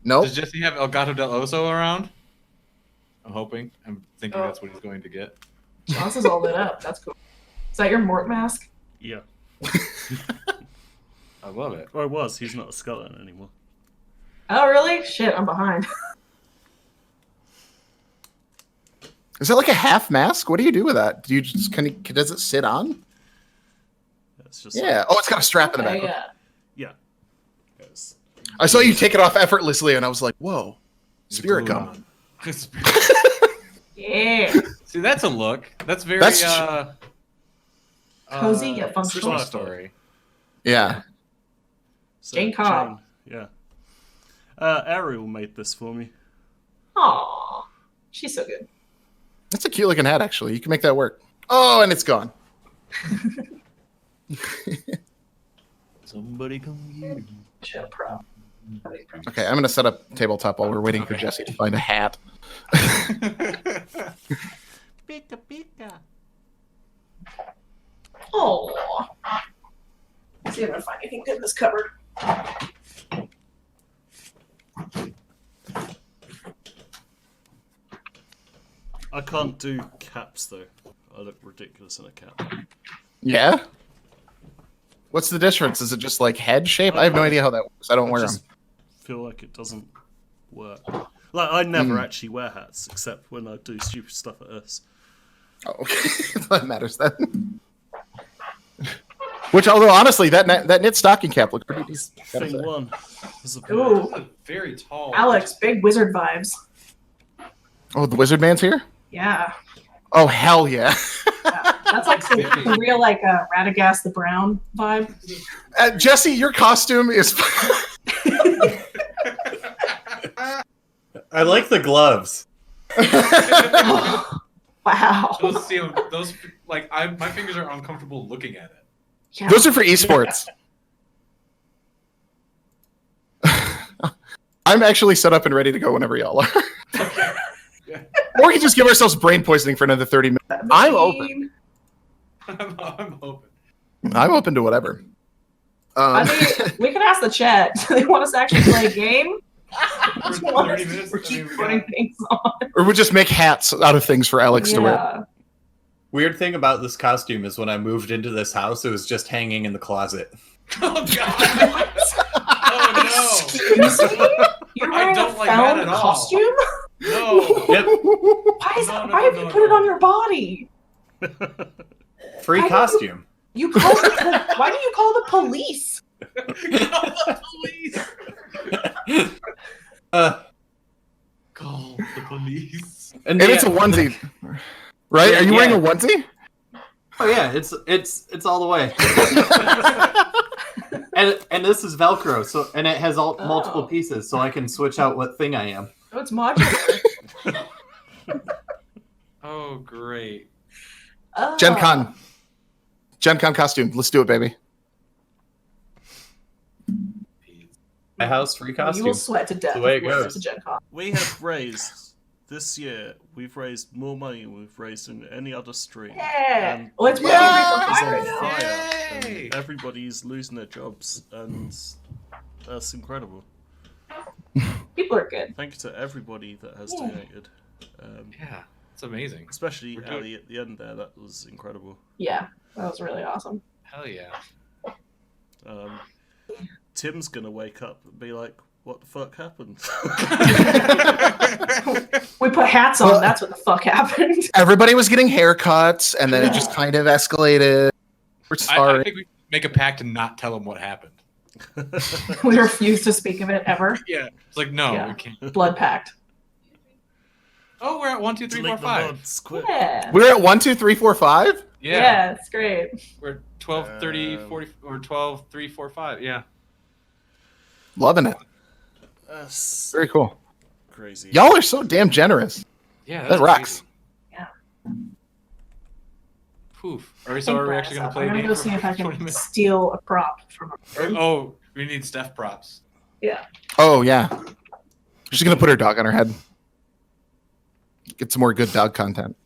[SPEAKER 3] Nope.
[SPEAKER 2] Does Jesse have El Gato del Oso around? I'm hoping. I'm thinking that's what he's going to get.
[SPEAKER 5] Johnson's all lit up. That's cool. Is that your Mort mask?
[SPEAKER 1] Yeah.
[SPEAKER 2] I love it.
[SPEAKER 1] Or was. He's not a skeleton anymore.
[SPEAKER 5] Oh, really? Shit, I'm behind.
[SPEAKER 3] Is that like a half mask? What do you do with that? Do you just does it sit on?
[SPEAKER 1] It's just
[SPEAKER 3] Yeah. Oh, it's got a strap in the back.
[SPEAKER 5] Okay, yeah.
[SPEAKER 1] yeah. It's,
[SPEAKER 3] I saw you take it off effortlessly, and I was like, "Whoa, spirit
[SPEAKER 2] Glued
[SPEAKER 3] gum."
[SPEAKER 2] on.
[SPEAKER 5] Yeah.
[SPEAKER 2] See, that's a look. That's very
[SPEAKER 3] That's
[SPEAKER 5] Cozy yet functional.
[SPEAKER 2] Christmas Story.
[SPEAKER 3] Yeah.
[SPEAKER 1] so
[SPEAKER 5] Jane Cobb.
[SPEAKER 1] Yeah. Ariel made this for me.
[SPEAKER 5] Aw. She's so good.
[SPEAKER 3] That's a cute looking hat, actually. You can make that work. Oh, and it's gone.
[SPEAKER 2] Somebody come here.
[SPEAKER 5] Shit, pro.
[SPEAKER 3] Okay, I'm gonna set up tabletop while we're waiting for Jesse to find a hat.
[SPEAKER 1] Pika pika.
[SPEAKER 5] Oh. Let's see if I can find anything good in this cupboard.
[SPEAKER 1] I can't do caps though. I look ridiculous in a cap.
[SPEAKER 3] Yeah. What's the difference? Is it just like head shape? I have no idea how that works. I don't wear them.
[SPEAKER 1] just feel like it doesn't work. Like I never actually wear hats except when I do stupid stuff at us.
[SPEAKER 3] Oh, okay. That matters then. Which, although honestly, that knit stocking cap looks pretty decent. gotta
[SPEAKER 1] Thing
[SPEAKER 3] say.
[SPEAKER 1] one was a
[SPEAKER 5] Ooh.
[SPEAKER 2] That's a very tall.
[SPEAKER 5] Alex, big wizard vibes.
[SPEAKER 3] Oh, the wizard man's here.
[SPEAKER 5] Yeah.
[SPEAKER 3] Oh hell yeah!
[SPEAKER 5] That's like some real like Radagast the Brown vibe.
[SPEAKER 3] Jesse, your costume is.
[SPEAKER 6] I like the gloves.
[SPEAKER 5] Wow.
[SPEAKER 2] Those like my fingers are uncomfortable looking at it.
[SPEAKER 5] Yeah.
[SPEAKER 3] Those are for esports. I'm actually set up and ready to go whenever y'all are.
[SPEAKER 7] Okay.
[SPEAKER 3] Or we can just give ourselves brain poisoning for another 30 minutes. I'm open.
[SPEAKER 7] I'm open.
[SPEAKER 3] I'm open to whatever.
[SPEAKER 5] I mean, we can ask the chat. Do they want us to actually play a game?
[SPEAKER 7] For 30 minutes.
[SPEAKER 5] Or keep putting things on.
[SPEAKER 3] Or we'll just make hats out of things for Alex to wear.
[SPEAKER 5] Yeah.
[SPEAKER 6] Weird thing about this costume is when I moved into this house, it was just hanging in the closet.
[SPEAKER 7] Oh god! Oh
[SPEAKER 5] Excuse me? You're
[SPEAKER 7] I
[SPEAKER 5] wearing
[SPEAKER 7] don't
[SPEAKER 5] a
[SPEAKER 7] like that
[SPEAKER 5] found
[SPEAKER 7] at all.
[SPEAKER 5] costume?
[SPEAKER 7] no!
[SPEAKER 6] Yep,
[SPEAKER 5] Why have you put it on your body?
[SPEAKER 6] free
[SPEAKER 5] Why do
[SPEAKER 6] costume.
[SPEAKER 5] You call why do you call the police?
[SPEAKER 7] Call the police! Call the police.
[SPEAKER 6] And
[SPEAKER 3] And it's a onesie. Right? Are you wearing a onesie?
[SPEAKER 6] Oh yeah, it's all the way. and this is Velcro, so and it has multiple pieces, so I can switch out what thing I am.
[SPEAKER 5] Oh, it's modular.
[SPEAKER 2] Oh, great.
[SPEAKER 3] Gen Con. Gen Con costume. Let's do it, baby.
[SPEAKER 6] My house free
[SPEAKER 5] You
[SPEAKER 6] costume.
[SPEAKER 5] will sweat to death.
[SPEAKER 6] the way it
[SPEAKER 5] if you wear
[SPEAKER 6] goes.
[SPEAKER 5] to Gen Con.
[SPEAKER 1] We have raised this year. We've raised more money than we've raised in any other stream.
[SPEAKER 5] Yeah.
[SPEAKER 1] And
[SPEAKER 5] Well, it's
[SPEAKER 1] the
[SPEAKER 5] working
[SPEAKER 1] world
[SPEAKER 5] for
[SPEAKER 1] is
[SPEAKER 5] fire
[SPEAKER 1] on
[SPEAKER 5] now.
[SPEAKER 1] fire,
[SPEAKER 2] Yay!
[SPEAKER 1] and everybody's losing their jobs, and that's incredible.
[SPEAKER 5] People are good.
[SPEAKER 1] Thank you to everybody that has
[SPEAKER 5] Yeah.
[SPEAKER 1] donated,
[SPEAKER 2] Yeah, it's amazing.
[SPEAKER 1] especially
[SPEAKER 2] We're doing-
[SPEAKER 1] Ali at the end there. That was incredible.
[SPEAKER 5] Yeah, that was really awesome.
[SPEAKER 2] Hell yeah.
[SPEAKER 1] Tim's gonna wake up and be like, "What the fuck happened?"
[SPEAKER 5] We put hats on.
[SPEAKER 3] Well-
[SPEAKER 5] That's what the fuck happened.
[SPEAKER 3] Everybody was getting haircuts, and then it just kind of escalated. We're
[SPEAKER 2] I
[SPEAKER 3] sorry.
[SPEAKER 2] think we should make a pact to not tell him what happened.
[SPEAKER 5] We refuse to speak of it ever.
[SPEAKER 2] Yeah. It's like, no,
[SPEAKER 5] Yeah.
[SPEAKER 2] we can't.
[SPEAKER 5] Blood pact.
[SPEAKER 2] Oh, we're at 1, 2, 3, 4,
[SPEAKER 1] Delete the
[SPEAKER 2] 5.
[SPEAKER 1] mods, quick.
[SPEAKER 5] Yeah.
[SPEAKER 3] We're at 1, 2, 3, 4, 5.
[SPEAKER 5] Yeah, it's great.
[SPEAKER 2] We're 12, 30, 40, or 12, 3, 4, 5. Yeah.
[SPEAKER 3] Loving it.
[SPEAKER 1] That's
[SPEAKER 3] Very cool.
[SPEAKER 1] crazy.
[SPEAKER 3] Y'all are so damn generous.
[SPEAKER 2] Yeah.
[SPEAKER 3] That
[SPEAKER 2] that's
[SPEAKER 3] rocks.
[SPEAKER 2] crazy.
[SPEAKER 5] Yeah.
[SPEAKER 2] Poof. Are we actually going to play a
[SPEAKER 5] I'm gonna
[SPEAKER 2] game
[SPEAKER 5] go
[SPEAKER 2] for
[SPEAKER 5] see if I
[SPEAKER 2] 20
[SPEAKER 5] can
[SPEAKER 2] minutes?
[SPEAKER 5] steal a prop from her.
[SPEAKER 2] Oh, we need Steph props.
[SPEAKER 5] Yeah.
[SPEAKER 3] Oh, yeah. She's going to put her dog on her head. Get some more good dog content.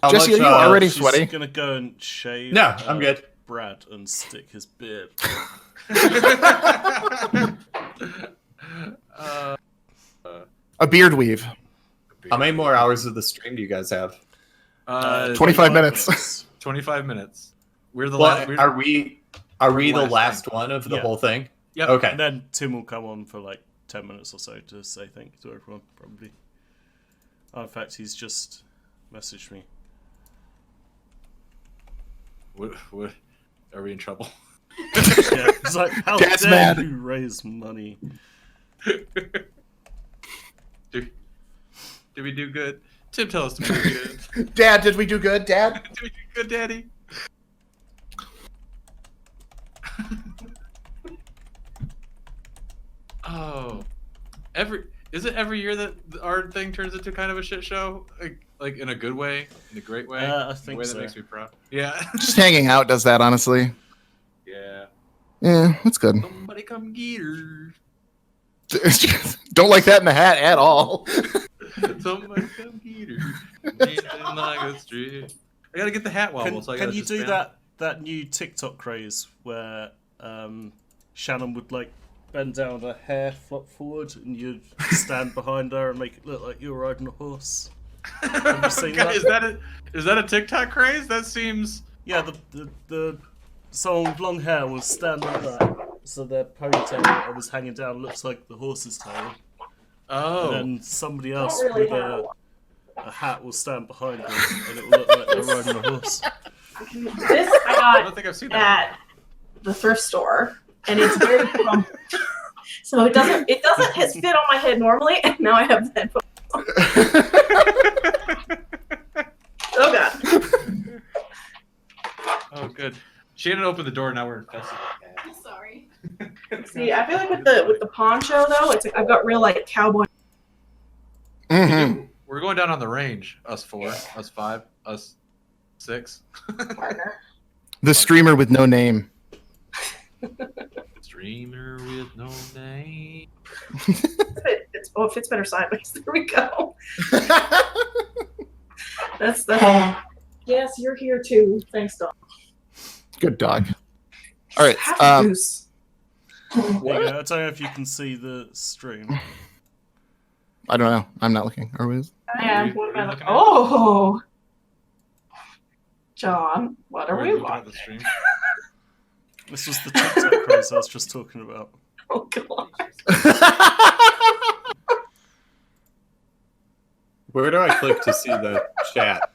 [SPEAKER 6] How
[SPEAKER 3] Jesse,
[SPEAKER 6] much,
[SPEAKER 3] are you already
[SPEAKER 1] She's
[SPEAKER 3] sweaty?
[SPEAKER 1] gonna go and shave.
[SPEAKER 6] No, I'm good.
[SPEAKER 1] Brad and stick his beard.
[SPEAKER 3] A beard weave.
[SPEAKER 6] How many more hours of the stream do you guys have?
[SPEAKER 3] 25 minutes.
[SPEAKER 2] 25 minutes. We're the
[SPEAKER 6] What
[SPEAKER 2] last.
[SPEAKER 6] are we the
[SPEAKER 2] last
[SPEAKER 6] last one of the
[SPEAKER 1] Yeah.
[SPEAKER 6] whole thing?
[SPEAKER 2] Yep.
[SPEAKER 6] Okay.
[SPEAKER 1] And then Tim will come on for like 10 minutes or so to say thank you to everyone, probably. Oh, in fact, he's just messaged me.
[SPEAKER 2] What, are we in trouble?
[SPEAKER 1] Yeah, he's like, how
[SPEAKER 3] Dad's
[SPEAKER 1] dare
[SPEAKER 3] mad.
[SPEAKER 1] you raise money?
[SPEAKER 2] Did we do good? Tim, tell us to do good.
[SPEAKER 3] Dad, did we do good, Dad?
[SPEAKER 2] Did we do good, Daddy? Oh, is it every year that our thing turns into kind of a shit show, like in a good way, in a great way,
[SPEAKER 1] I
[SPEAKER 2] in a
[SPEAKER 1] think
[SPEAKER 2] way
[SPEAKER 1] so.
[SPEAKER 2] that makes me proud. Yeah,
[SPEAKER 3] Just hanging out does that, honestly.
[SPEAKER 2] yeah.
[SPEAKER 3] Yeah, that's good.
[SPEAKER 2] Somebody come get her.
[SPEAKER 3] Don't like that in the hat at all.
[SPEAKER 2] Somebody come get her. Dancing like a street. I gotta get the hat wobble. so I
[SPEAKER 1] Can
[SPEAKER 2] gotta
[SPEAKER 1] you
[SPEAKER 2] just
[SPEAKER 1] do
[SPEAKER 2] bounce.
[SPEAKER 1] that new TikTok craze where Shannon would like bend down, her hair flop forward, and you'd stand behind her and make it look like you were riding a horse? Have you seen
[SPEAKER 2] God,
[SPEAKER 1] that?
[SPEAKER 2] is that a TikTok craze? That seems.
[SPEAKER 1] Yeah, the someone with long hair was standing back, so their ponytail was hanging down, looks like the horse's tail.
[SPEAKER 2] Oh.
[SPEAKER 1] And then somebody else
[SPEAKER 5] Don't really
[SPEAKER 1] with
[SPEAKER 5] have
[SPEAKER 1] a hat will stand behind them, and it will look like they're riding a horse.
[SPEAKER 5] This I
[SPEAKER 2] I
[SPEAKER 5] got
[SPEAKER 2] don't think I've seen that.
[SPEAKER 5] at the thrift store, and it's very crumpled. So it doesn't fit on my head normally, and now I have that. Oh god.
[SPEAKER 2] Oh, good. Shannon opened the door. Now we're infested.
[SPEAKER 4] I'm sorry.
[SPEAKER 5] See, I feel like with the poncho though, it's like I've got real like cowboy.
[SPEAKER 3] Mhm.
[SPEAKER 2] We're going down on the range. Us 4, us 5, us 6.
[SPEAKER 5] Partner.
[SPEAKER 3] The streamer with no name.
[SPEAKER 2] Streamer with no name.
[SPEAKER 5] It fits better sideways. There we go. That's yes, you're here too. Thanks, dog.
[SPEAKER 3] Good dog. All right.
[SPEAKER 5] Have a goose.
[SPEAKER 1] There you go. I don't know if you can see the stream.
[SPEAKER 3] I don't know. I'm not looking. Are we?
[SPEAKER 5] And
[SPEAKER 2] What
[SPEAKER 5] what
[SPEAKER 2] are
[SPEAKER 5] am
[SPEAKER 2] you
[SPEAKER 5] I
[SPEAKER 2] looking
[SPEAKER 5] looking?
[SPEAKER 2] at?
[SPEAKER 5] Oh, John, what are
[SPEAKER 2] Are
[SPEAKER 5] we
[SPEAKER 2] you looking at
[SPEAKER 5] watching?
[SPEAKER 2] the stream?
[SPEAKER 1] This was the TikTok craze I was just talking about.
[SPEAKER 5] Oh god.
[SPEAKER 6] Where do I click to see the chat?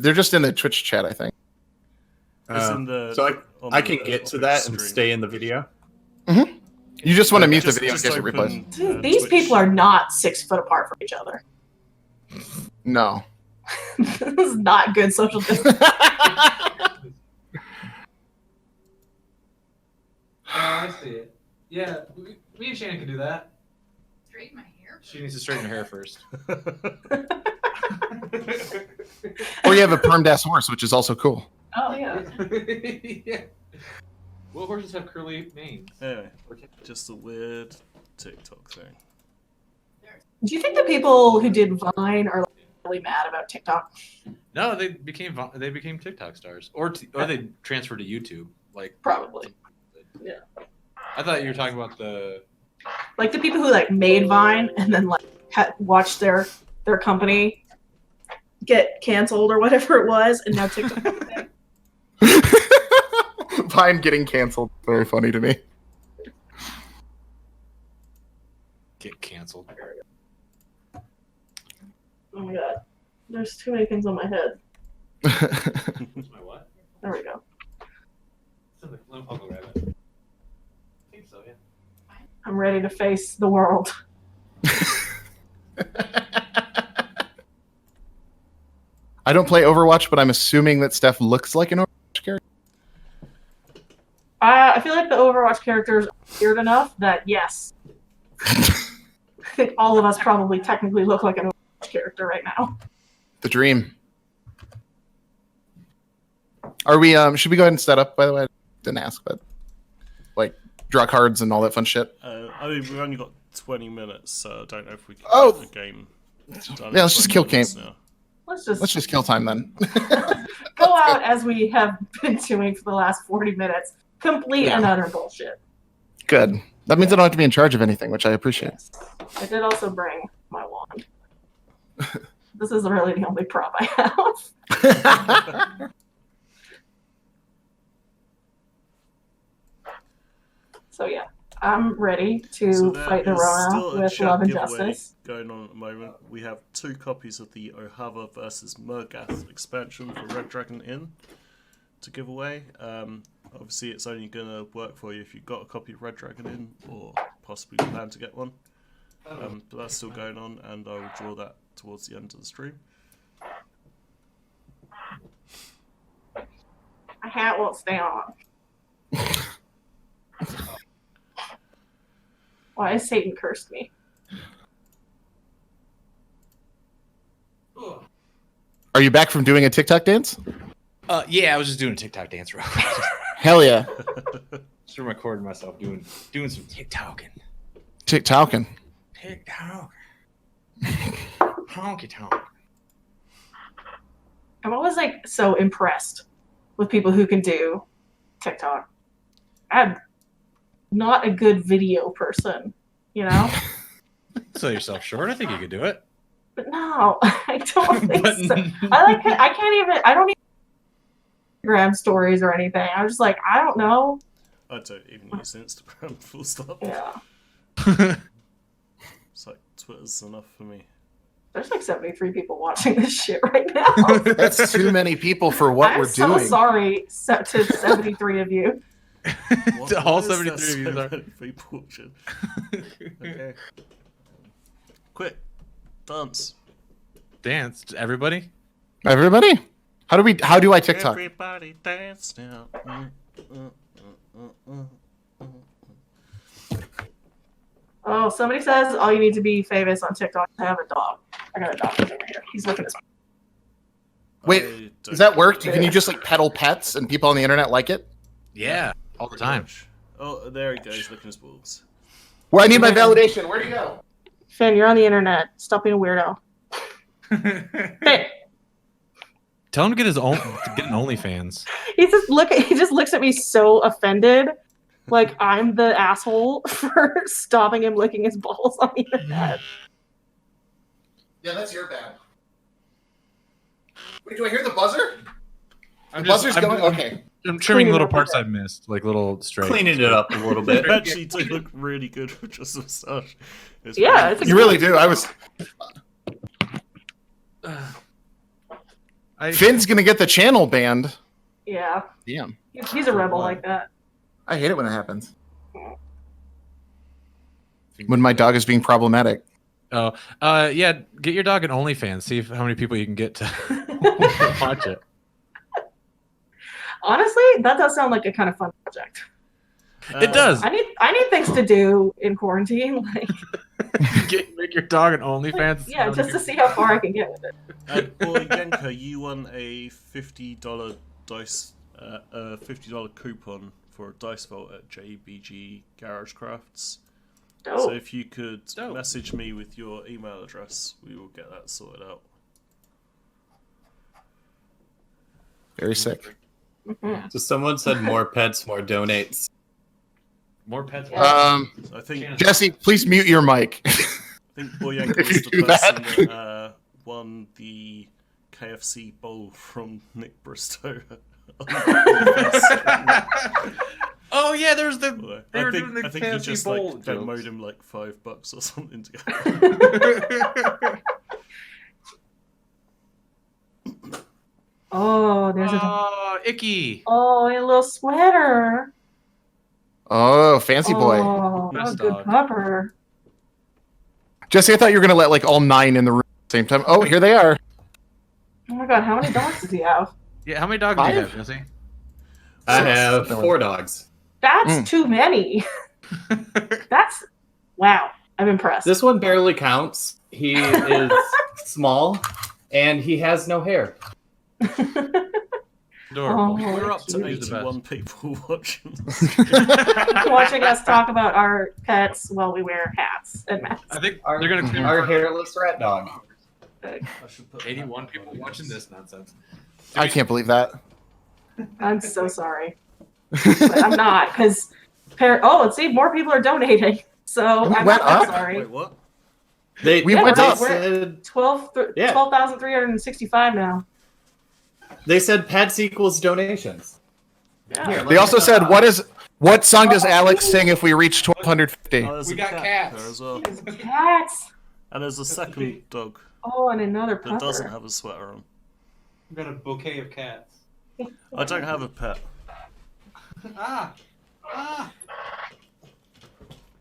[SPEAKER 3] They're just in the Twitch chat, I think.
[SPEAKER 1] It's in the,
[SPEAKER 6] So
[SPEAKER 1] on
[SPEAKER 6] I
[SPEAKER 1] the
[SPEAKER 6] can get to
[SPEAKER 1] Twitch
[SPEAKER 6] that and
[SPEAKER 1] stream.
[SPEAKER 6] stay in the video.
[SPEAKER 3] You just want to
[SPEAKER 6] Okay.
[SPEAKER 3] mute the
[SPEAKER 1] Just-
[SPEAKER 3] video in
[SPEAKER 1] just
[SPEAKER 3] case it
[SPEAKER 1] open,
[SPEAKER 3] replays.
[SPEAKER 5] Dude, these
[SPEAKER 1] Twitch.
[SPEAKER 5] people are not 6 foot apart from each other.
[SPEAKER 3] No.
[SPEAKER 5] This is not good social distance.
[SPEAKER 7] I see it. Yeah, me and Shannon can do that.
[SPEAKER 4] Straighten my hair.
[SPEAKER 2] She needs to straighten her hair first.
[SPEAKER 3] Or you have a permed ass horse, which is also cool.
[SPEAKER 5] Oh yeah.
[SPEAKER 7] Yeah. What horses have curly manes?
[SPEAKER 1] Anyway, just a weird TikTok thing.
[SPEAKER 5] Do you think the people who did Vine are really mad about TikTok?
[SPEAKER 2] No, they became TikTok stars, or they transferred to YouTube. Like
[SPEAKER 5] Probably. Yeah.
[SPEAKER 2] I thought you were talking about the.
[SPEAKER 5] Like the people who like made Vine and then like watched their company get canceled or whatever it was, and now TikTok.
[SPEAKER 3] Vine getting canceled. Very funny to me.
[SPEAKER 2] Get canceled.
[SPEAKER 5] Oh my god. There's too many things on my head.
[SPEAKER 7] Where's my what?
[SPEAKER 5] There we go.
[SPEAKER 7] I'll go grab it. I think so, yeah.
[SPEAKER 5] I'm ready to face the world.
[SPEAKER 3] I don't play Overwatch, but I'm assuming that Steph looks like an Overwatch character.
[SPEAKER 5] I feel like the Overwatch characters are weird enough that yes. I think all of us probably technically look like an Overwatch character right now.
[SPEAKER 3] The dream. Are we? Should we go ahead and set up? By the way, I didn't ask, but like draw cards and all that fun shit.
[SPEAKER 1] I mean, we've only got 20 minutes, so I don't know if we can
[SPEAKER 3] Oh!
[SPEAKER 1] get the game done.
[SPEAKER 3] Yeah, let's just kill
[SPEAKER 1] 20 minutes now.
[SPEAKER 5] Let's
[SPEAKER 3] Let's just kill time then.
[SPEAKER 5] go out as we have been doing for the last 40 minutes. Complete and utter bullshit.
[SPEAKER 3] Good. That means I don't have to be in charge of anything, which I appreciate.
[SPEAKER 5] I did also bring my wand. This is really the only prop I have. So yeah, I'm ready to
[SPEAKER 1] So there
[SPEAKER 5] fight the
[SPEAKER 1] is still
[SPEAKER 5] Rona
[SPEAKER 1] a
[SPEAKER 5] with
[SPEAKER 1] chat
[SPEAKER 5] love and
[SPEAKER 1] giveaway
[SPEAKER 5] justice.
[SPEAKER 1] going on at the moment. We have 2 copies of the Ohava versus Murgath expansion for Red Dragon Inn to give away. Obviously, it's only going to work for you if you've got a copy of Red Dragon Inn or possibly plan to get one. But that's still going on, and I will draw that towards the end of the stream.
[SPEAKER 5] My hat won't stay on. Why has Satan cursed me?
[SPEAKER 3] Are you back from doing a TikTok dance?
[SPEAKER 2] Yeah, I was just doing a TikTok dance real quick.
[SPEAKER 3] Hell yeah.
[SPEAKER 2] Just recording myself doing some TikToking.
[SPEAKER 3] TikToking.
[SPEAKER 2] TikTok. Honky tonk.
[SPEAKER 5] I'm always like so impressed with people who can do TikTok. I'm not a good video person, you know?
[SPEAKER 2] Sell yourself short. I think you could do it.
[SPEAKER 5] But no, I don't think
[SPEAKER 2] But-
[SPEAKER 5] so. I don't even Instagram stories or anything. I'm just like, I don't know.
[SPEAKER 1] I don't even use Instagram, full stop.
[SPEAKER 5] Yeah.
[SPEAKER 1] It's like, Twitter's enough for me.
[SPEAKER 5] There's like 73 people watching this shit right now.
[SPEAKER 3] That's too many people for what
[SPEAKER 5] I'm
[SPEAKER 3] we're
[SPEAKER 5] so
[SPEAKER 3] doing.
[SPEAKER 5] sorry to 73 of you.
[SPEAKER 2] All
[SPEAKER 1] Why is there
[SPEAKER 2] 73 of you
[SPEAKER 1] so
[SPEAKER 2] are.
[SPEAKER 1] many people watching? Okay. Quick, dance.
[SPEAKER 2] Dance, everybody.
[SPEAKER 3] Everybody? How do I TikTok?
[SPEAKER 1] Everybody dance now.
[SPEAKER 5] Oh, somebody says all you need to be famous on TikTok is to have a dog. I got a dog over here. He's looking at me.
[SPEAKER 3] Wait,
[SPEAKER 1] I don't
[SPEAKER 3] does that work?
[SPEAKER 1] know.
[SPEAKER 3] Can you just like peddle pets and people on the internet like it?
[SPEAKER 2] Yeah, all the time.
[SPEAKER 1] Oh, there he goes, looking at his balls.
[SPEAKER 3] Well, I need my validation. Where'd he go?
[SPEAKER 5] Finn, you're on the internet. Stop being a weirdo. Finn.
[SPEAKER 2] Tell him to get an OnlyFans.
[SPEAKER 5] He just looks at me so offended, like I'm the asshole for stopping him licking his balls on the internet.
[SPEAKER 3] Yeah, that's your bad. Wait, do I hear the buzzer?
[SPEAKER 2] I'm
[SPEAKER 3] Buzzer's going? Okay.
[SPEAKER 2] I'm trimming
[SPEAKER 5] Clean it
[SPEAKER 2] little
[SPEAKER 5] up
[SPEAKER 2] parts
[SPEAKER 5] a
[SPEAKER 2] I missed, like little straight.
[SPEAKER 6] Cleaning it up a little bit.
[SPEAKER 1] You actually do look really good with just a moustache.
[SPEAKER 5] Yeah, it's a
[SPEAKER 3] You really do. Finn's gonna get the channel banned.
[SPEAKER 5] Yeah.
[SPEAKER 3] Damn.
[SPEAKER 5] He's a rebel like that.
[SPEAKER 3] I hate it when it happens. When my dog is being problematic.
[SPEAKER 2] Oh, yeah. Get your dog an OnlyFans. See how many people you can get to watch it.
[SPEAKER 5] Honestly, that does sound like a kind of fun project.
[SPEAKER 2] It does.
[SPEAKER 5] I need things to do in quarantine, like
[SPEAKER 2] Make your dog an OnlyFans.
[SPEAKER 5] yeah, just to see how far I can get with it.
[SPEAKER 1] Boy Genka, you won a $50 dice, $50 coupon for a dice vault at JBG Garage Crafts.
[SPEAKER 5] Dope.
[SPEAKER 1] So if you could
[SPEAKER 2] Dope.
[SPEAKER 1] message me with your email address, we will get that sorted out.
[SPEAKER 3] Very sick.
[SPEAKER 6] So someone said more pets, more donates.
[SPEAKER 7] More pets.
[SPEAKER 1] I think
[SPEAKER 3] Jesse, please mute your mic.
[SPEAKER 1] I think Boyenka
[SPEAKER 3] If
[SPEAKER 1] was
[SPEAKER 3] you
[SPEAKER 1] the
[SPEAKER 3] do
[SPEAKER 1] person that won the KFC bowl from Nick Bristow.
[SPEAKER 2] Oh yeah, there's the. They
[SPEAKER 1] I
[SPEAKER 2] were
[SPEAKER 1] think,
[SPEAKER 2] doing the
[SPEAKER 1] I think you
[SPEAKER 2] KFC
[SPEAKER 1] just
[SPEAKER 2] bowl
[SPEAKER 1] like Venmoed
[SPEAKER 2] jokes.
[SPEAKER 1] him like $5 or something to go.
[SPEAKER 5] Oh, there's a
[SPEAKER 2] Oh, icky.
[SPEAKER 5] oh, a little sweater.
[SPEAKER 3] Oh, fancy boy.
[SPEAKER 5] Oh,
[SPEAKER 2] Best
[SPEAKER 5] a good
[SPEAKER 2] dog.
[SPEAKER 5] pupper.
[SPEAKER 3] Jesse, I thought you were gonna let like all 9 in the room at the same time. Oh, here they are.
[SPEAKER 5] Oh my god, how many dogs does he have?
[SPEAKER 2] Yeah, how many dogs do you
[SPEAKER 3] 5?
[SPEAKER 2] have, Jesse?
[SPEAKER 6] I have 4 dogs.
[SPEAKER 5] That's too many. That's wow. I'm impressed.
[SPEAKER 6] This one barely counts. He is small, and he has no hair.
[SPEAKER 2] Adorable.
[SPEAKER 5] Oh,
[SPEAKER 1] We're up to
[SPEAKER 2] He's the
[SPEAKER 1] 81 people watching.
[SPEAKER 5] watching us talk about our pets while we wear hats and masks.
[SPEAKER 2] I think
[SPEAKER 6] Our,
[SPEAKER 2] they're gonna clear
[SPEAKER 6] our hairless rat dog.
[SPEAKER 1] I should put
[SPEAKER 2] 81 people watching this nonsense.
[SPEAKER 3] I can't believe that.
[SPEAKER 5] I'm so sorry. But I'm not, because let's see, more people are donating. So I'm
[SPEAKER 3] went
[SPEAKER 5] not that
[SPEAKER 3] up.
[SPEAKER 5] sorry.
[SPEAKER 1] Wait, what?
[SPEAKER 3] We went up.
[SPEAKER 6] Said,
[SPEAKER 5] 12,365 now.
[SPEAKER 6] they said pets equals donations.
[SPEAKER 5] Yeah.
[SPEAKER 6] Here,
[SPEAKER 3] They also said, what song does Alex sing if we reach 1250?
[SPEAKER 1] Oh, there's
[SPEAKER 7] We
[SPEAKER 1] a
[SPEAKER 7] got
[SPEAKER 1] cat
[SPEAKER 7] cats.
[SPEAKER 1] there as well.
[SPEAKER 5] There's cats.
[SPEAKER 1] And there's a second dog
[SPEAKER 5] Oh, and another
[SPEAKER 1] that doesn't
[SPEAKER 5] pupper.
[SPEAKER 1] have a sweater on.
[SPEAKER 7] We've got a bouquet of cats.
[SPEAKER 1] I don't have a pet.
[SPEAKER 7] Ah!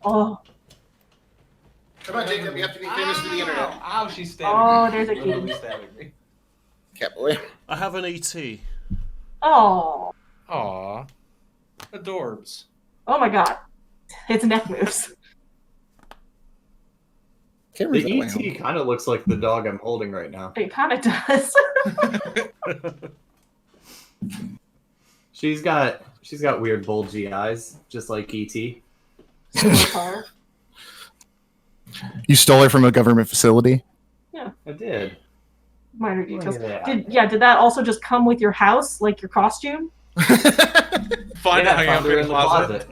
[SPEAKER 5] Oh,
[SPEAKER 3] Come on, Jacob, you have to be
[SPEAKER 7] Ow, she's stabbing
[SPEAKER 5] Oh,
[SPEAKER 7] me.
[SPEAKER 5] there's a
[SPEAKER 7] Literally
[SPEAKER 5] kitty.
[SPEAKER 7] stabbing me.
[SPEAKER 3] Cat boy.
[SPEAKER 1] I have an ET.
[SPEAKER 5] oh,
[SPEAKER 2] Aw.
[SPEAKER 7] Adorbs.
[SPEAKER 5] oh my god. Its neck moves.
[SPEAKER 3] Can't read
[SPEAKER 6] The
[SPEAKER 3] that way.
[SPEAKER 6] ET kind of looks like the dog I'm holding right now.
[SPEAKER 5] It kind of does.
[SPEAKER 6] She's got weird bulgy eyes, just like ET.
[SPEAKER 3] You stole her from a government facility?
[SPEAKER 6] I did.
[SPEAKER 5] Minor
[SPEAKER 6] Look
[SPEAKER 5] details.
[SPEAKER 6] at that.
[SPEAKER 5] Did that also just come with your house, like your costume?
[SPEAKER 2] Find
[SPEAKER 6] Yeah,
[SPEAKER 2] out
[SPEAKER 6] I
[SPEAKER 2] how
[SPEAKER 6] found her
[SPEAKER 2] you
[SPEAKER 6] in the closet.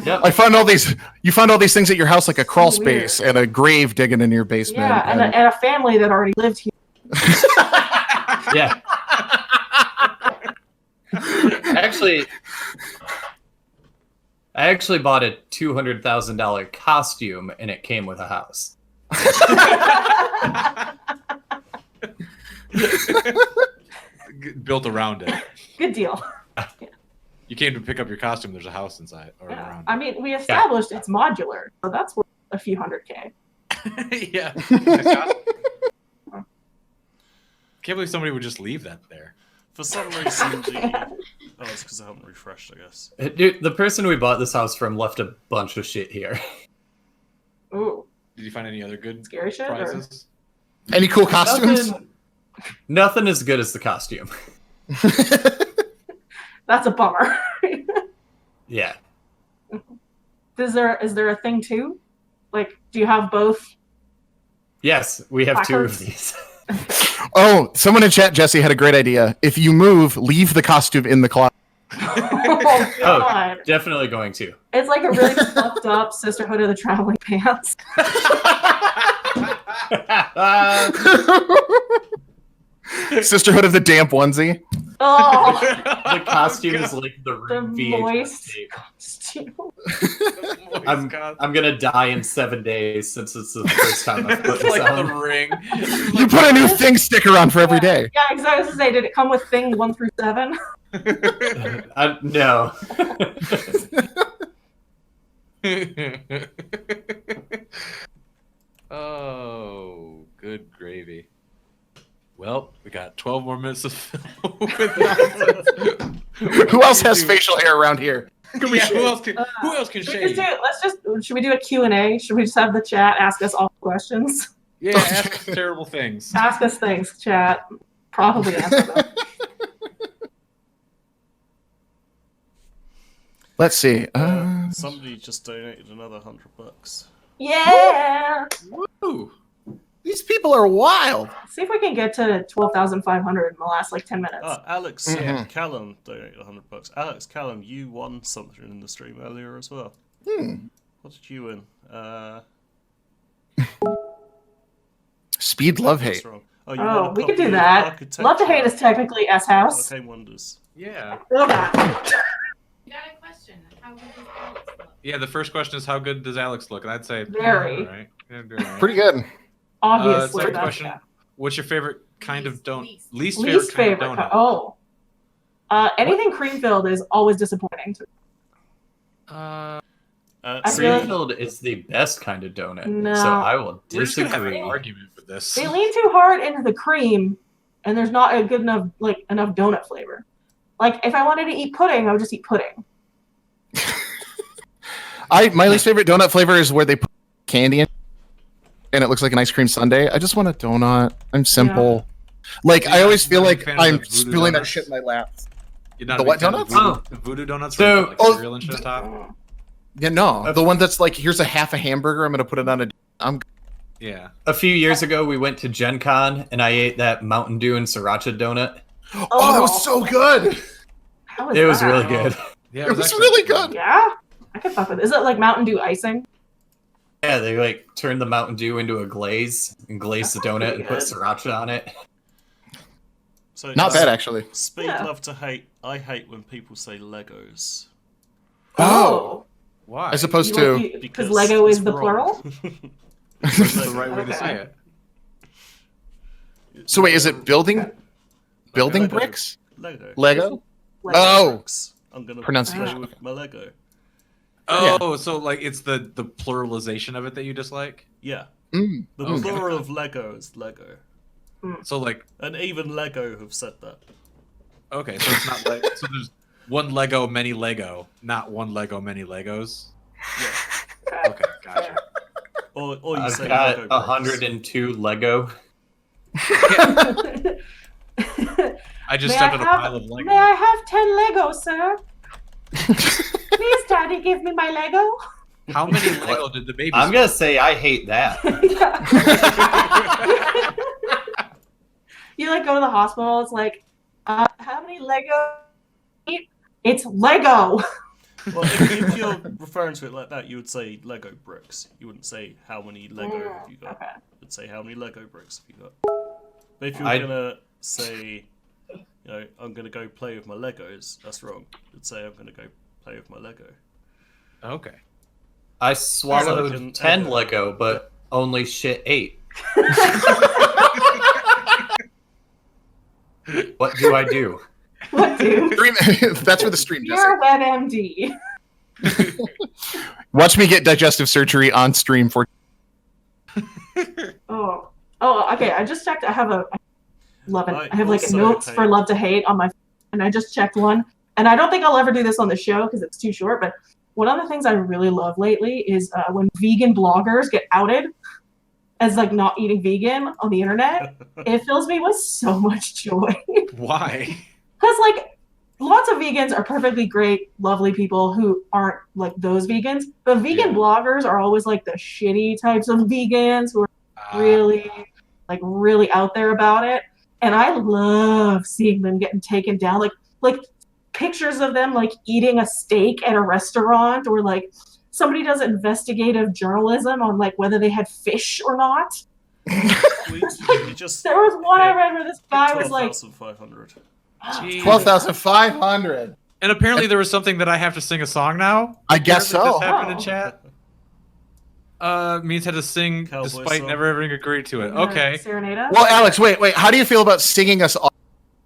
[SPEAKER 6] Yep.
[SPEAKER 3] I found all these. You found all these things at your house, like a crawl
[SPEAKER 5] So weird.
[SPEAKER 3] space and a grave digging in your basement.
[SPEAKER 5] Yeah, and a family that already lived here.
[SPEAKER 6] Yeah. I actually bought a $200,000 costume, and it came with a house.
[SPEAKER 2] Built around it.
[SPEAKER 5] Good deal.
[SPEAKER 2] You came to pick up your costume. There's a house inside or
[SPEAKER 5] Yeah.
[SPEAKER 2] around.
[SPEAKER 5] I mean, we established it's modular, so that's worth a few $100K.
[SPEAKER 2] Yeah. Can't believe somebody would just leave that there.
[SPEAKER 1] For some reason, oh, it's because I haven't refreshed, I guess.
[SPEAKER 6] Dude, the person we bought this house from left a bunch of shit here.
[SPEAKER 5] Ooh,
[SPEAKER 2] Did you find any other good
[SPEAKER 5] scary shit. Or...
[SPEAKER 2] prizes?
[SPEAKER 3] Any cool costumes?
[SPEAKER 6] Nothing as good as the costume.
[SPEAKER 5] That's a bummer.
[SPEAKER 6] Yeah.
[SPEAKER 5] Is there a thing too? Like, do you have both?
[SPEAKER 6] Yes, we have two of
[SPEAKER 5] Placards?
[SPEAKER 6] these.
[SPEAKER 3] Oh, someone in chat, Jesse, had a great idea. If you move, leave the costume in the closet.
[SPEAKER 5] Oh God!
[SPEAKER 6] Definitely going to.
[SPEAKER 5] It's like a really fucked up Sisterhood of the Traveling Pants.
[SPEAKER 3] Sisterhood of the damp onesie.
[SPEAKER 5] Oh,
[SPEAKER 6] The costume is like the
[SPEAKER 5] the
[SPEAKER 6] room VHS
[SPEAKER 5] moist
[SPEAKER 6] tape.
[SPEAKER 5] costume.
[SPEAKER 6] I'm gonna die in 7 days since it's the first time I've put
[SPEAKER 2] It's
[SPEAKER 6] this
[SPEAKER 2] like
[SPEAKER 6] on.
[SPEAKER 2] the ring.
[SPEAKER 3] You put a new thing sticker on for every day.
[SPEAKER 5] Yeah, exactly. I was gonna say, did it come with thing 1 through 7?
[SPEAKER 6] No.
[SPEAKER 2] Oh, good gravy. Well, we got 12 more minutes to fill with nonsense.
[SPEAKER 3] Who else has facial hair around here? Can we
[SPEAKER 2] Yeah,
[SPEAKER 3] shave?
[SPEAKER 2] who else can shave?
[SPEAKER 5] Should we do a Q&A? Should we just have the chat ask us all questions?
[SPEAKER 2] Yeah, ask us terrible things.
[SPEAKER 5] Ask us things, chat. Probably answer them.
[SPEAKER 3] Let's see.
[SPEAKER 1] Somebody just donated another $100.
[SPEAKER 5] Yeah!
[SPEAKER 2] Woo!
[SPEAKER 3] These people are wild.
[SPEAKER 5] See if we can get to 12,500 in the last, 10 minutes.
[SPEAKER 1] Alex
[SPEAKER 3] Mhm.
[SPEAKER 1] Callum donated $100. Alex Callum, you won something in the stream earlier as well. What did you win?
[SPEAKER 3] Speed, love,
[SPEAKER 1] That's
[SPEAKER 3] hate.
[SPEAKER 1] wrong. Oh, you won a
[SPEAKER 5] We could
[SPEAKER 1] copy
[SPEAKER 5] do
[SPEAKER 1] of
[SPEAKER 5] that.
[SPEAKER 1] Architecture
[SPEAKER 5] Love to Hate is technically S-House.
[SPEAKER 1] Arcane Wonders.
[SPEAKER 2] Yeah.
[SPEAKER 5] Love that.
[SPEAKER 4] You got a question. How good does Alex look?
[SPEAKER 2] Yeah, the first question is how good does Alex look? And I'd say
[SPEAKER 5] Very.
[SPEAKER 2] all right. Yeah, doing all right.
[SPEAKER 3] Pretty good.
[SPEAKER 5] Obviously.
[SPEAKER 2] Second
[SPEAKER 5] that's
[SPEAKER 2] question.
[SPEAKER 5] that.
[SPEAKER 2] What's your favorite kind of donut?
[SPEAKER 4] Least
[SPEAKER 5] Least favorite.
[SPEAKER 2] kind of donut.
[SPEAKER 5] Anything cream-filled is always disappointing to me.
[SPEAKER 2] Uh,
[SPEAKER 5] I feel like-
[SPEAKER 6] Cream-filled is the best kind of donut.
[SPEAKER 5] No.
[SPEAKER 6] So I will
[SPEAKER 2] we're just gonna have an
[SPEAKER 6] disagree.
[SPEAKER 2] argument for this.
[SPEAKER 5] They lean too hard into the cream, and there's not a good enough enough donut flavor. Like if I wanted to eat pudding, I would just eat pudding.
[SPEAKER 3] My least favorite donut flavor is where they put candy in, and it looks like an ice cream sundae. I just want a donut. I'm simple. Like I always feel
[SPEAKER 2] Not a
[SPEAKER 3] like
[SPEAKER 2] fan of
[SPEAKER 3] I'm
[SPEAKER 2] the voodoo
[SPEAKER 3] spilling that
[SPEAKER 2] donuts?
[SPEAKER 3] shit in my lap.
[SPEAKER 2] You're not
[SPEAKER 3] The
[SPEAKER 2] a
[SPEAKER 3] what
[SPEAKER 2] big fan of
[SPEAKER 3] donuts?
[SPEAKER 2] Voodoo,
[SPEAKER 6] Oh.
[SPEAKER 2] the voodoo donuts
[SPEAKER 6] So-
[SPEAKER 2] where you put,
[SPEAKER 3] oh,
[SPEAKER 2] cereal and shit on top.
[SPEAKER 3] Yeah, no, the one that's like here's a half a hamburger. I'm gonna put it on a.
[SPEAKER 2] Yeah.
[SPEAKER 6] A few years ago, we went to Gen Con, and I ate that Mountain Dew and Sriracha donut.
[SPEAKER 3] Oh, that was so good.
[SPEAKER 5] How
[SPEAKER 6] It was
[SPEAKER 5] that?
[SPEAKER 6] really good.
[SPEAKER 2] Yeah,
[SPEAKER 3] It was
[SPEAKER 2] actually
[SPEAKER 3] really
[SPEAKER 2] pretty
[SPEAKER 3] good.
[SPEAKER 5] Yeah, I could fuck with it. Is it like Mountain Dew icing?
[SPEAKER 6] Yeah, they turned the Mountain Dew into a glaze and glazed the donut and put
[SPEAKER 5] good.
[SPEAKER 6] sriracha on it.
[SPEAKER 1] So
[SPEAKER 3] Not bad actually.
[SPEAKER 1] Speed,
[SPEAKER 5] Yeah.
[SPEAKER 1] love to hate. I hate when people say Legos.
[SPEAKER 3] Oh,
[SPEAKER 2] Why?
[SPEAKER 3] as opposed to
[SPEAKER 5] because Lego
[SPEAKER 1] it's
[SPEAKER 5] is the
[SPEAKER 1] wrong.
[SPEAKER 5] plural.
[SPEAKER 2] That's the right way to
[SPEAKER 5] Okay.
[SPEAKER 2] say it.
[SPEAKER 3] so wait, is it building
[SPEAKER 1] Lego.
[SPEAKER 3] bricks?
[SPEAKER 1] Lego.
[SPEAKER 3] Lego?
[SPEAKER 5] Lego.
[SPEAKER 3] Oh,
[SPEAKER 1] Bricks. I'm gonna
[SPEAKER 3] Pronunciation.
[SPEAKER 1] play with my Lego.
[SPEAKER 2] Oh, so it's the pluralization of it that you dislike?
[SPEAKER 1] Yeah.
[SPEAKER 3] mm.
[SPEAKER 1] The
[SPEAKER 3] Okay.
[SPEAKER 1] plural of Lego is Lego.
[SPEAKER 2] So
[SPEAKER 1] And even Lego have said that.
[SPEAKER 2] okay, so it's not like so there's one Lego, many Lego, not one Lego, many Legos. Okay, gotcha.
[SPEAKER 1] Or you
[SPEAKER 6] I've
[SPEAKER 1] say
[SPEAKER 6] got
[SPEAKER 1] Lego bricks.
[SPEAKER 6] 102 Lego.
[SPEAKER 2] I just
[SPEAKER 5] May
[SPEAKER 2] stepped
[SPEAKER 5] I
[SPEAKER 2] on a
[SPEAKER 5] have-
[SPEAKER 2] pile of Lego.
[SPEAKER 5] May I have 10 Legos, sir? Please, Daddy, give me my Lego.
[SPEAKER 2] How many Lego did the baby?
[SPEAKER 6] I'm gonna say I hate that.
[SPEAKER 5] You go to the hospital. It's like, how many Lego? It's Lego.
[SPEAKER 1] Well, if you're referring to it like that, you would say Lego bricks. You wouldn't say how many Lego have you got.
[SPEAKER 5] Okay.
[SPEAKER 1] You'd say how many Lego bricks have you got. But if you're
[SPEAKER 6] I'd-
[SPEAKER 1] gonna say, I'm gonna go play with my Legos, that's wrong. You'd say I'm gonna go play with my Lego.
[SPEAKER 2] Okay.
[SPEAKER 6] I
[SPEAKER 1] Like
[SPEAKER 6] swallowed
[SPEAKER 1] an
[SPEAKER 6] 10
[SPEAKER 1] egg.
[SPEAKER 6] Lego, but only shit 8. What do I do?
[SPEAKER 5] What, dude?
[SPEAKER 3] Stream- That's for the stream, Jesse.
[SPEAKER 5] You're a WebMD.
[SPEAKER 3] Watch me get digestive surgery on stream for.
[SPEAKER 5] Oh, okay. I just checked. I have a love it.
[SPEAKER 1] I
[SPEAKER 5] I have
[SPEAKER 1] also
[SPEAKER 5] notes for
[SPEAKER 1] hate-
[SPEAKER 5] love to hate on my, and I just checked one. And I don't think I'll ever do this on the show because it's too short. But one of the things I really love lately is when vegan bloggers get outed as not eating vegan on the internet. It fills me with so much joy.
[SPEAKER 2] Why?
[SPEAKER 5] Because lots of vegans are perfectly great, lovely people who aren't like those vegans. But vegan bloggers are always like the shitty types of vegans who are really out there about it. And I love seeing them getting taken down. Like pictures of them like eating a steak at a restaurant, or like somebody does investigative journalism on like whether they had fish or not.
[SPEAKER 1] We just
[SPEAKER 5] There was one I read where this guy was like
[SPEAKER 1] 12,500.
[SPEAKER 3] 12,500.
[SPEAKER 2] And apparently there was something that I have to sing a song now.
[SPEAKER 3] I guess so.
[SPEAKER 2] This happened in chat. Means had to sing
[SPEAKER 1] Cowboy
[SPEAKER 2] despite
[SPEAKER 1] song.
[SPEAKER 2] never having agreed to it. Okay.
[SPEAKER 5] Serenade.
[SPEAKER 3] Well, Alex, wait. How do you feel about singing us off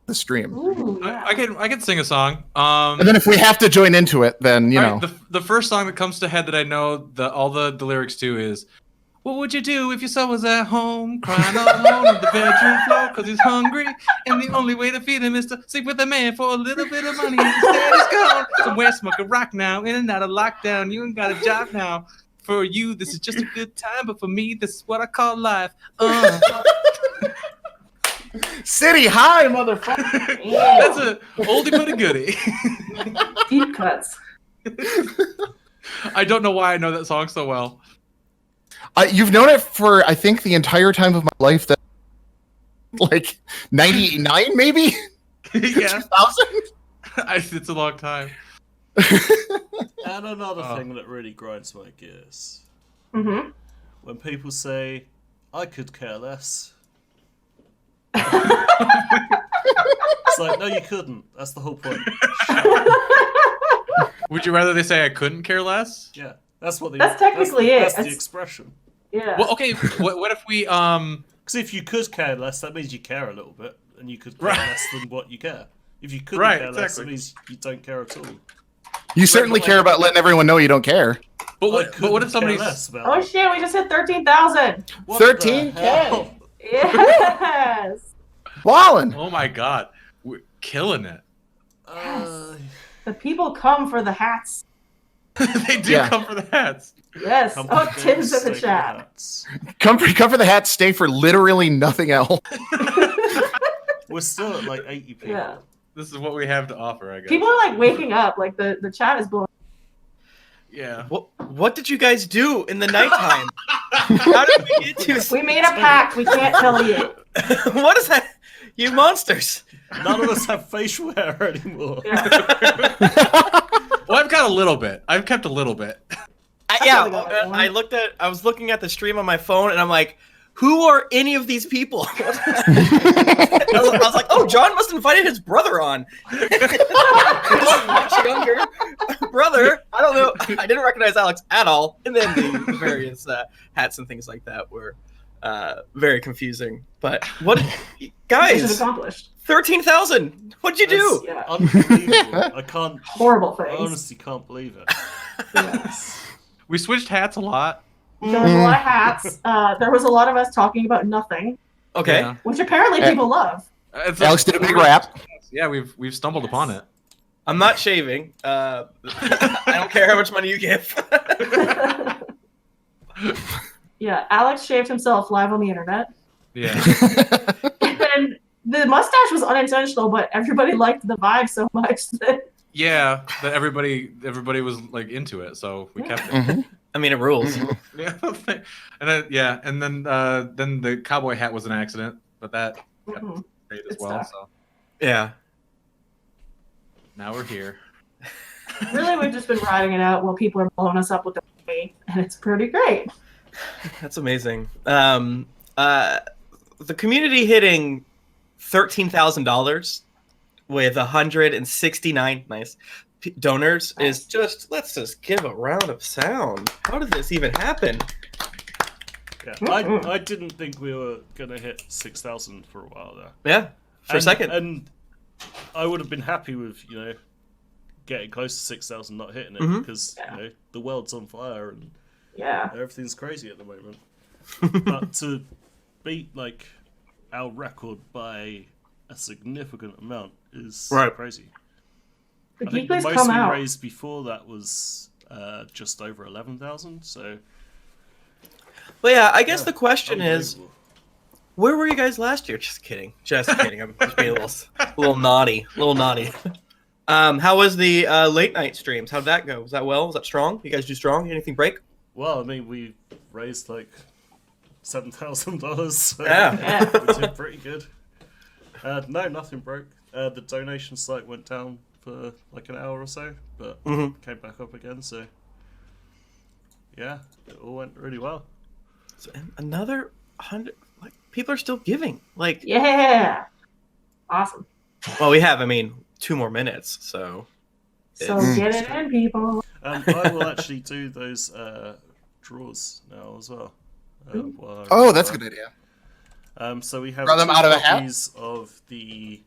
[SPEAKER 3] the stream?
[SPEAKER 5] Ooh, yeah.
[SPEAKER 2] I can sing a song.
[SPEAKER 3] And then if we have to join into it, then you know.
[SPEAKER 2] Right, the first song that comes to head that I know all the lyrics to is, "What would you do if your son was at home crying all alone on the bedroom floor because he's hungry, and the only way to feed him is to sleep with a man for a little bit of money? Instead he's gone somewhere smoking rock now, in and out of lockdown. You ain't got a job now. For you, this is just a good time, but for me, this is what I call life."
[SPEAKER 3] City high, motherfucker.
[SPEAKER 2] That's a oldie but a goodie.
[SPEAKER 5] Deep cuts.
[SPEAKER 2] I don't know why I know that song so well.
[SPEAKER 3] You've known it for, I think, the entire time of my life. That, like, 99, maybe?
[SPEAKER 2] Yeah.
[SPEAKER 3] 2000?
[SPEAKER 2] It's a long time.
[SPEAKER 1] And another thing that really grinds my gears.
[SPEAKER 5] Mm-hmm.
[SPEAKER 1] When people say, "I could care less." It's like, no, you couldn't. That's the whole point.
[SPEAKER 2] Would you rather they say I couldn't care less?
[SPEAKER 1] Yeah, that's what.
[SPEAKER 5] That's technically it.
[SPEAKER 1] That's the
[SPEAKER 5] That's-
[SPEAKER 1] expression.
[SPEAKER 5] Yeah.
[SPEAKER 2] Well, okay. What if we
[SPEAKER 1] Because if you could care less, that means you care a little bit, and you could care
[SPEAKER 2] Right.
[SPEAKER 1] less than what you care. If you couldn't
[SPEAKER 2] Right,
[SPEAKER 1] care less,
[SPEAKER 2] exactly.
[SPEAKER 1] it means you don't care at all.
[SPEAKER 3] You certainly care about letting everyone know you don't care.
[SPEAKER 2] But
[SPEAKER 1] I
[SPEAKER 2] what if
[SPEAKER 1] couldn't
[SPEAKER 2] somebody's
[SPEAKER 1] care less about
[SPEAKER 5] Oh
[SPEAKER 1] it.
[SPEAKER 5] shit, we just hit 13,000.
[SPEAKER 1] What the
[SPEAKER 3] 13K.
[SPEAKER 1] hell?
[SPEAKER 5] Yes.
[SPEAKER 3] Wallen.
[SPEAKER 2] Oh my god, we're killing it.
[SPEAKER 5] The people come for the hats.
[SPEAKER 2] They do
[SPEAKER 3] Yeah.
[SPEAKER 2] come for the hats.
[SPEAKER 5] Yes.
[SPEAKER 1] Come
[SPEAKER 5] Oh,
[SPEAKER 1] for
[SPEAKER 5] Tim's
[SPEAKER 1] games,
[SPEAKER 5] in the
[SPEAKER 1] stay for
[SPEAKER 5] chat.
[SPEAKER 1] hats.
[SPEAKER 3] Come for the hat, stay for literally nothing else.
[SPEAKER 1] We're still at like 80 people.
[SPEAKER 5] Yeah.
[SPEAKER 2] This is what we have to offer, I guess.
[SPEAKER 5] People are like waking up. Like the chat is blowing.
[SPEAKER 2] Yeah.
[SPEAKER 8] What did you guys do in the nighttime? How did we get to?
[SPEAKER 5] We made a pact. We can't tell you.
[SPEAKER 8] What is that? You monsters!
[SPEAKER 1] None of us have facial hair anymore.
[SPEAKER 5] Yeah.
[SPEAKER 2] Well, I've got a little bit. I've kept a little bit.
[SPEAKER 8] Yeah,
[SPEAKER 5] probably got like one.
[SPEAKER 8] I was looking at the stream on my phone, and I'm like, who are any of these people? I was like, oh, John must have invited his brother on. Much younger brother. I don't know. I didn't recognize Alex at all. And then the various hats and things like that were very confusing. But what,
[SPEAKER 5] Mission
[SPEAKER 8] guys?
[SPEAKER 5] accomplished.
[SPEAKER 8] 13,000. What'd you do?
[SPEAKER 5] Yeah.
[SPEAKER 1] Unbelievable. I can't.
[SPEAKER 5] Horrible
[SPEAKER 1] I
[SPEAKER 5] things.
[SPEAKER 1] honestly can't believe it.
[SPEAKER 5] Yes.
[SPEAKER 2] We switched hats a lot.
[SPEAKER 5] There was a lot of hats. There was a lot of us talking about nothing,
[SPEAKER 8] Okay.
[SPEAKER 2] Yeah.
[SPEAKER 5] which apparently people love.
[SPEAKER 2] It's
[SPEAKER 3] Alex did a big rap.
[SPEAKER 2] Yeah, we've stumbled upon it.
[SPEAKER 8] I'm not shaving. I don't care how much money you give.
[SPEAKER 5] Yeah, Alex shaved himself live on the internet.
[SPEAKER 2] Yeah.
[SPEAKER 5] And the mustache was unintentional, but everybody liked the vibe so much that
[SPEAKER 2] Yeah, that everybody was like into it, so we kept it.
[SPEAKER 8] I mean, it rules.
[SPEAKER 2] Yeah, and then the cowboy hat was an accident, but that
[SPEAKER 5] Mhm.
[SPEAKER 2] great as
[SPEAKER 5] Good
[SPEAKER 2] well.
[SPEAKER 5] stuff.
[SPEAKER 2] So
[SPEAKER 8] Yeah.
[SPEAKER 2] now we're here.
[SPEAKER 5] really we've just been riding it out while people are blowing us up with the money, and it's pretty great.
[SPEAKER 8] That's amazing. The community hitting $13,000 with 169 donors is just. Let's just give a round of sound. How did this even happen?
[SPEAKER 1] Yeah,
[SPEAKER 5] Mhm.
[SPEAKER 1] I didn't think we were gonna hit 6,000 for a while there.
[SPEAKER 8] Yeah, for a second.
[SPEAKER 1] And I would have been happy with getting close to 6,000, not hitting it,
[SPEAKER 8] Mhm.
[SPEAKER 1] because the world's on fire and
[SPEAKER 5] Yeah.
[SPEAKER 1] everything's crazy at the moment. But to beat like our record by a significant amount is
[SPEAKER 8] Right.
[SPEAKER 1] crazy.
[SPEAKER 5] The
[SPEAKER 1] I think the
[SPEAKER 5] Geekly's
[SPEAKER 1] most
[SPEAKER 5] come
[SPEAKER 1] we
[SPEAKER 5] out.
[SPEAKER 1] raised before that was just over 11,000. So
[SPEAKER 8] But yeah, I guess
[SPEAKER 1] yeah,
[SPEAKER 8] the question is,
[SPEAKER 1] unbelievable.
[SPEAKER 8] where were you guys last year? Just kidding. Just kidding. I'm just being a little naughty. How was the late night streams? How'd that go? Was that well? Was that strong? You guys do strong? Anything break?
[SPEAKER 1] Well, I mean, we raised like $7,000, so
[SPEAKER 8] Yeah.
[SPEAKER 1] we did pretty good. No, nothing broke. The donation site went down for like an hour or so, but
[SPEAKER 8] Mhm.
[SPEAKER 1] came back up again. So yeah, it all went really well.
[SPEAKER 8] So, another 100. Like people are still giving. Like
[SPEAKER 5] Yeah. Awesome.
[SPEAKER 8] well, we have. I mean, 2 more minutes. So
[SPEAKER 5] So
[SPEAKER 8] it's-
[SPEAKER 5] get it in, people.
[SPEAKER 1] I will actually do those draws now as well. while I
[SPEAKER 3] Oh, that's a
[SPEAKER 1] remember.
[SPEAKER 3] good idea.
[SPEAKER 1] So we have
[SPEAKER 3] Draw them
[SPEAKER 1] 2
[SPEAKER 3] out of a hat?
[SPEAKER 1] copies of the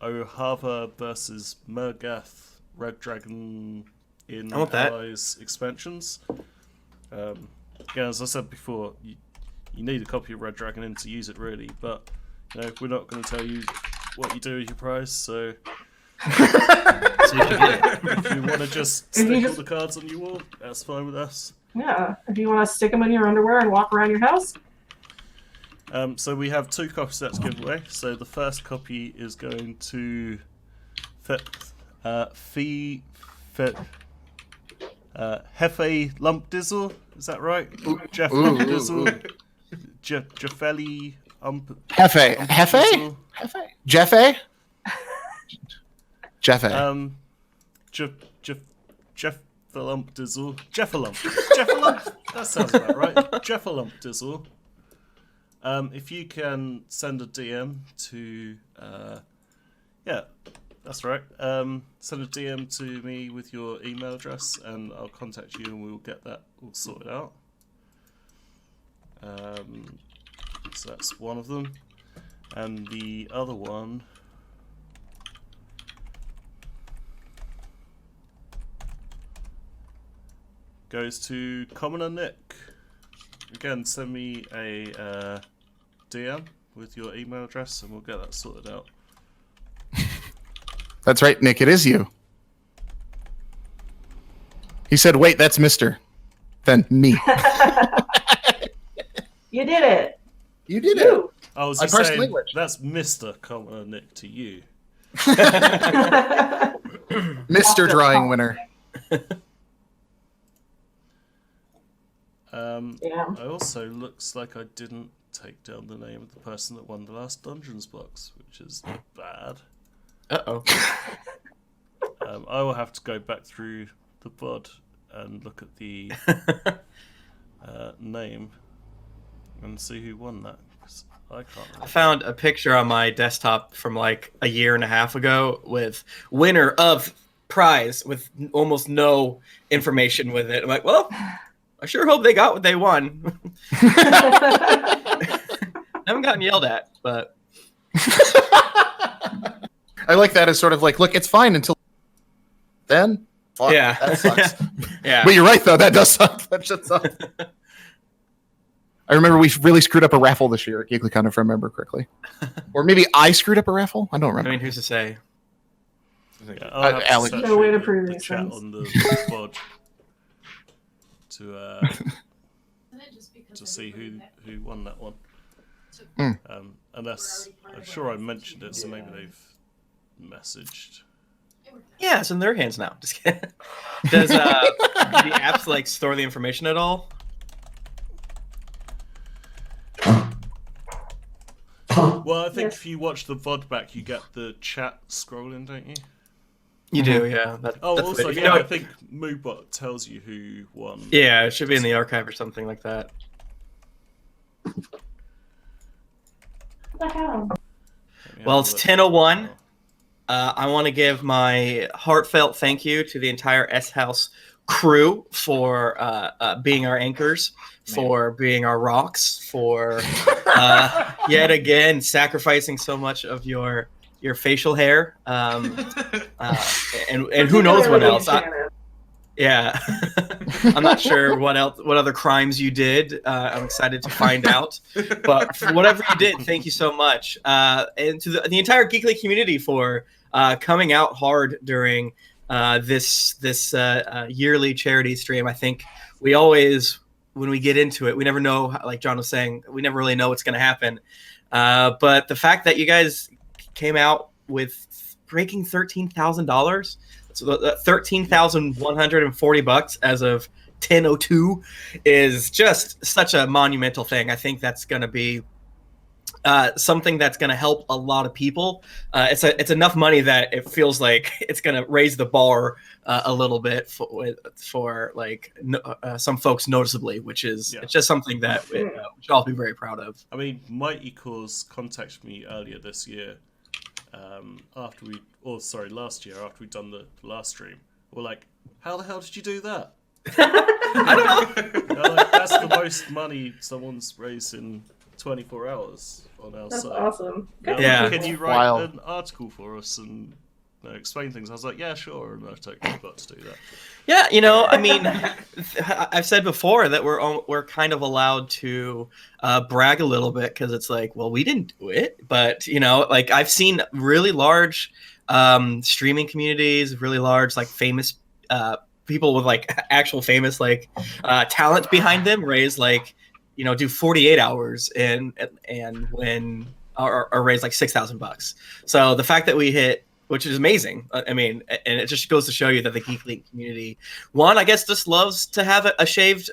[SPEAKER 1] Ohava versus Murgath Red Dragon in
[SPEAKER 8] I want that.
[SPEAKER 1] Allies expansions. Again, as I said before, you need a copy of Red Dragon in to use it, really. But we're not going to tell you what you do with your prize. So
[SPEAKER 8] so you can get it.
[SPEAKER 1] if you want to just
[SPEAKER 5] If you
[SPEAKER 1] stick all
[SPEAKER 5] just-
[SPEAKER 1] the cards on your wall, that's fine with us.
[SPEAKER 5] Yeah. If you want to stick them in your underwear and walk around your house.
[SPEAKER 1] So we have 2 copies to give away. So the first copy is going to Hefe Lump Dizzle. Is that right? Jeff
[SPEAKER 3] Ooh,
[SPEAKER 1] Lump
[SPEAKER 3] ooh,
[SPEAKER 1] Dizzle. Jeffeli
[SPEAKER 3] Hefe. Hefe?
[SPEAKER 1] Dizzle.
[SPEAKER 3] Hefe? Jeffe? Jeffe.
[SPEAKER 1] Jeff the Lump Dizzle. Jeffalump. Jeffalump. That sounds about right. Jeffalump Dizzle. If you can send a DM to, yeah, that's right. Send a DM to me with your email address, and I'll contact you, and we'll get that all sorted out. So that's one of them, and the other one. Goes to Commoner Nick. Again, send me a DM with your email address and we'll get that sorted out.
[SPEAKER 3] That's right, Nick. It is you. He said, wait, that's Mr. Then me.
[SPEAKER 5] You did it.
[SPEAKER 3] You did it.
[SPEAKER 5] You.
[SPEAKER 1] I was
[SPEAKER 3] I
[SPEAKER 1] just
[SPEAKER 3] parsed
[SPEAKER 1] saying,
[SPEAKER 3] language.
[SPEAKER 1] that's Mr. Commoner Nick to you.
[SPEAKER 3] Mr. Drawing Winner.
[SPEAKER 5] Yeah.
[SPEAKER 1] I also looks like I didn't take down the name of the person that won the last Dungeons box, which is bad.
[SPEAKER 8] Uh-oh.
[SPEAKER 1] I will have to go back through the VOD and look at the name and see who won that. 'Cause I can't
[SPEAKER 8] I
[SPEAKER 1] remember.
[SPEAKER 8] found a picture on my desktop from like a year and a half ago with winner of prize with almost no information with it. I'm like, well, I sure hope they got what they won. I haven't gotten yelled at, but
[SPEAKER 3] I like that as sort of like, look, it's fine until then. Fuck,
[SPEAKER 8] yeah,
[SPEAKER 3] that sucks.
[SPEAKER 8] yeah.
[SPEAKER 3] But you're right, though. That does suck. That shit sucks. I remember we really screwed up a raffle this year at GeeklyCon, if I remember correctly. Or maybe I screwed up a raffle? I don't
[SPEAKER 8] I
[SPEAKER 3] remember.
[SPEAKER 8] mean, who's to say?
[SPEAKER 1] Yeah, I'll have to
[SPEAKER 3] Alex.
[SPEAKER 1] search
[SPEAKER 5] No way to
[SPEAKER 1] the-
[SPEAKER 5] prove
[SPEAKER 1] the
[SPEAKER 5] these
[SPEAKER 1] chat
[SPEAKER 5] things.
[SPEAKER 1] on the VOD to see who won that one. Unless I'm sure I mentioned it, so maybe they've messaged.
[SPEAKER 8] Yeah, it's in their hands now. Just kidding. Does the apps like store the information at all?
[SPEAKER 1] Well, I think
[SPEAKER 5] Yes.
[SPEAKER 1] if you watch the VOD back, you get the chat scrolling, don't you?
[SPEAKER 8] You do, yeah.
[SPEAKER 1] Oh,
[SPEAKER 8] that's
[SPEAKER 1] also,
[SPEAKER 8] if you
[SPEAKER 1] yeah,
[SPEAKER 8] know
[SPEAKER 1] I
[SPEAKER 8] it-
[SPEAKER 1] think Moobot tells you who won.
[SPEAKER 8] yeah, it should be in the archive or something like that.
[SPEAKER 5] What the hell?
[SPEAKER 1] Let me
[SPEAKER 8] Well,
[SPEAKER 1] have a
[SPEAKER 8] it's
[SPEAKER 1] look.
[SPEAKER 8] 10:01. I want to give my heartfelt thank you to the entire S House crew for being our anchors, for being our rocks, for yet again sacrificing so much of your facial hair, and who knows what else. Yeah, I'm not sure what other crimes you did. I'm excited to find out. But for whatever you did, thank you so much, and to the entire Geekly community for coming out hard during this yearly charity stream. I think we always, when we get into it, we never know. Like John was saying, we never really know what's going to happen. But the fact that you guys came out with breaking $13,000. So $13,140 as of 10:02 is just such a monumental thing. I think that's going to be something that's going to help a lot of people. It's enough money that it feels like it's going to raise the bar a little bit for like some folks noticeably, which is it's just something that we should all be very proud of.
[SPEAKER 1] I mean, Mighty Cause contacted me earlier this year, last year after we'd done the last stream. We're like, how the hell did you do that?
[SPEAKER 8] I don't know.
[SPEAKER 1] Like, that's the most money someone's raised in 24 hours on our
[SPEAKER 5] That's
[SPEAKER 1] site.
[SPEAKER 5] awesome.
[SPEAKER 8] Yeah.
[SPEAKER 1] Can you write
[SPEAKER 3] Wild.
[SPEAKER 1] an article for us and explain things? I was like, yeah, sure, and I totally got to do that.
[SPEAKER 8] Yeah, I mean, I've said before that we're kind of allowed to brag a little bit because it's like, well, we didn't do it, but like I've seen really large streaming communities, really large like famous people with like actual famous like talent behind them raise like do 48 hours and when or raise like $6,000. So the fact that we hit, which is amazing. I mean, and it just goes to show you that the GeeklyInc community, one, I guess, just loves to have a shaved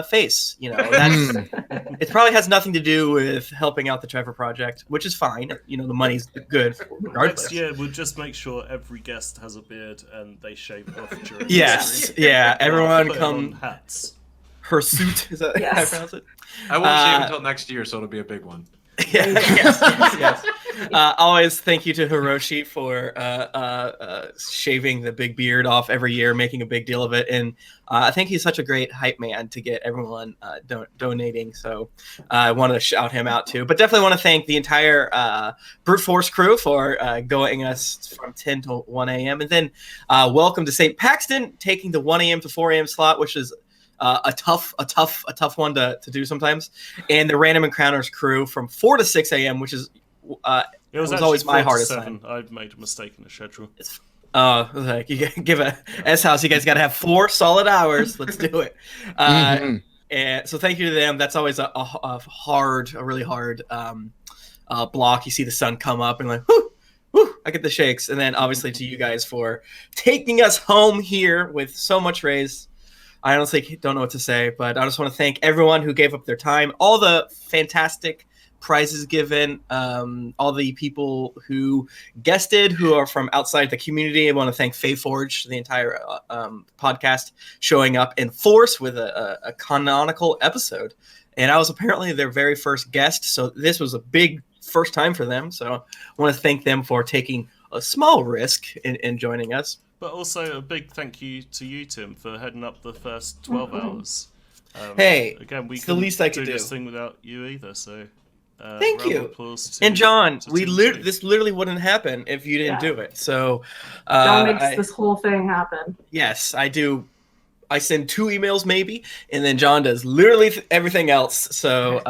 [SPEAKER 8] face. That's it. Probably has nothing to do with helping out the Trevor Project, which is fine. The money's good regardless.
[SPEAKER 1] Next year, we'll just make sure every guest has a beard and they shave it off during
[SPEAKER 8] Yes,
[SPEAKER 1] the stream.
[SPEAKER 8] yeah. Everyone
[SPEAKER 1] Put it
[SPEAKER 8] come.
[SPEAKER 1] on hats.
[SPEAKER 8] Hirsute, is that how I
[SPEAKER 5] Yes.
[SPEAKER 8] pronounce it?
[SPEAKER 2] I won't shave until next year, so it'll be a big one.
[SPEAKER 8] Yes. Always thank you to Hiroshi for shaving the big beard off every year, making a big deal of it, and I think he's such a great hype man to get everyone donating. So I want to shout him out too, but definitely want to thank the entire Brute Force crew for going us from 10 to 1 a.m. and then welcome to St. Paxton taking the 1 a.m. to 4 a.m. slot, which is a tough one to do sometimes, and the Random Encounters crew from 4 to 6 a.m., which is
[SPEAKER 1] It was
[SPEAKER 8] always my
[SPEAKER 1] 4 to
[SPEAKER 8] hardest
[SPEAKER 1] 7.
[SPEAKER 8] time.
[SPEAKER 1] I've made a mistake in the schedule.
[SPEAKER 8] Like you give a S house, you guys got to have 4 solid hours. Let's do it. And so thank you to them. That's always a really hard block. You see the sun come up and like, whoo, whoo, I get the shakes. And then obviously to you guys for taking us home here with so much raise. I honestly don't know what to say, but I just want to thank everyone who gave up their time, all the fantastic prizes given, all the people who guested, who are from outside the community. I want to thank Forge, the entire podcast, showing up in force with a canonical episode. And I was apparently their very first guest, so this was a big first time for them. So I want to thank them for taking a small risk in joining us.
[SPEAKER 1] But also a big thank you to you, Tim, for heading up the first 12 hours.
[SPEAKER 8] Hey,
[SPEAKER 1] again, we
[SPEAKER 8] it's the
[SPEAKER 1] couldn't
[SPEAKER 8] least I could do.
[SPEAKER 1] this thing without you either. So,
[SPEAKER 8] thank
[SPEAKER 1] round of
[SPEAKER 8] you.
[SPEAKER 1] applause to-
[SPEAKER 8] And John,
[SPEAKER 1] to Team Two.
[SPEAKER 8] this literally wouldn't happen if you didn't do it. So,
[SPEAKER 5] John makes this whole thing happen.
[SPEAKER 8] yes, I do. I send 2 emails maybe, and then John does literally everything else. So,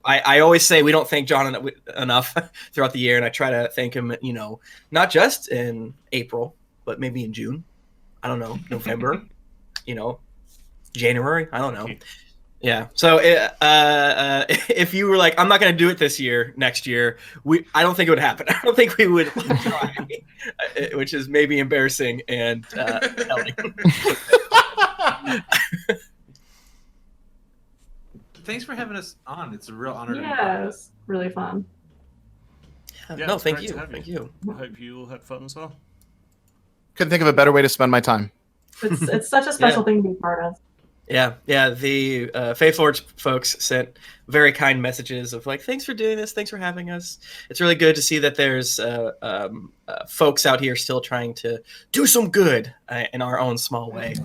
[SPEAKER 8] I always say we don't thank John enough throughout the year, and I try to thank him, not just in April, but maybe in June. I don't know, November, January. I don't know. Yeah. So if you were like, I'm not going to do it this year, next year, I don't think it would happen. I don't think we would try, which is maybe embarrassing and telling.
[SPEAKER 2] Thanks for having us on. It's a real honor to be
[SPEAKER 5] Yeah,
[SPEAKER 2] part
[SPEAKER 5] it
[SPEAKER 2] of
[SPEAKER 5] was really fun.
[SPEAKER 1] Yeah,
[SPEAKER 8] No,
[SPEAKER 1] it's
[SPEAKER 8] thank
[SPEAKER 1] great
[SPEAKER 8] you.
[SPEAKER 1] to have
[SPEAKER 8] Thank
[SPEAKER 1] you.
[SPEAKER 8] you.
[SPEAKER 1] I hope you all had fun as well.
[SPEAKER 3] Couldn't think of a better way to spend my time.
[SPEAKER 5] It's such a special thing to be part of.
[SPEAKER 8] Yeah. The Forge folks sent very kind messages of like, thanks for doing this, thanks for having us. It's really good to see that there's folks out here still trying to do some good in our own small way,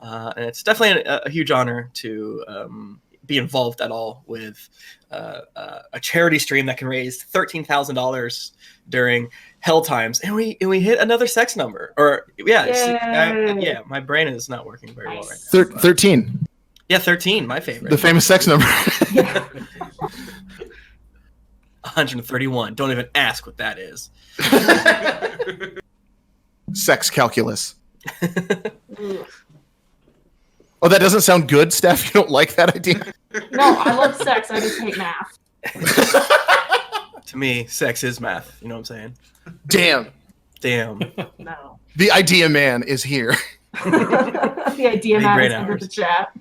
[SPEAKER 8] and it's definitely a huge honor to be involved at all with a charity stream that can raise $13,000 during hell times, and we hit another sex number. Or yeah, my brain is not working very well right now.
[SPEAKER 3] 13.
[SPEAKER 8] Yeah, 13, my favorite.
[SPEAKER 3] The famous sex number.
[SPEAKER 8] 131. Don't even ask what that is.
[SPEAKER 3] Sex calculus. Oh, that doesn't sound good, Steph? You don't like that idea?
[SPEAKER 5] No, I love sex. I just hate math.
[SPEAKER 8] To me, sex is math. You know what I'm saying?
[SPEAKER 3] Damn.
[SPEAKER 8] Damn.
[SPEAKER 5] No.
[SPEAKER 3] The idea man is here.
[SPEAKER 5] The idea
[SPEAKER 8] Big
[SPEAKER 5] man
[SPEAKER 8] brain
[SPEAKER 5] is under
[SPEAKER 8] hours.
[SPEAKER 5] the chat.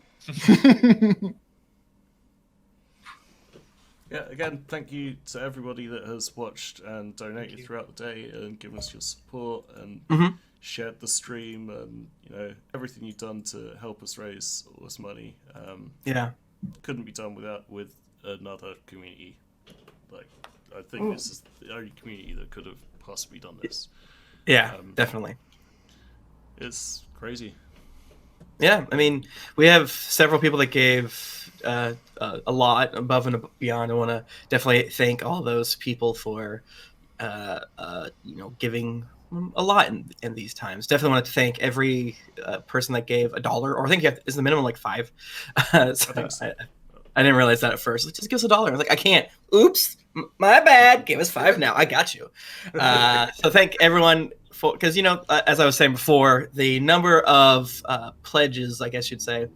[SPEAKER 1] Yeah, again, thank you to everybody that has watched and donated throughout the day and given us your support and shared the stream and everything you've done to help us raise all this money.
[SPEAKER 8] Yeah.
[SPEAKER 1] Couldn't be done with another community. Like, I think this is the only community that could have possibly done this.
[SPEAKER 8] Yeah, definitely.
[SPEAKER 1] It's crazy.
[SPEAKER 8] Yeah, I mean, we have several people that gave a lot above and beyond. I want to definitely thank all those people for, giving a lot in these times. Definitely want to thank every person that gave $1, or I think is the minimum like $5. I didn't realize that at first. Like, just give us $1. I was like, I can't. Oops, my bad. Give us $5 now. I got you. So thank everyone. Because, as I was saying before, the number of pledges, I guess you'd say,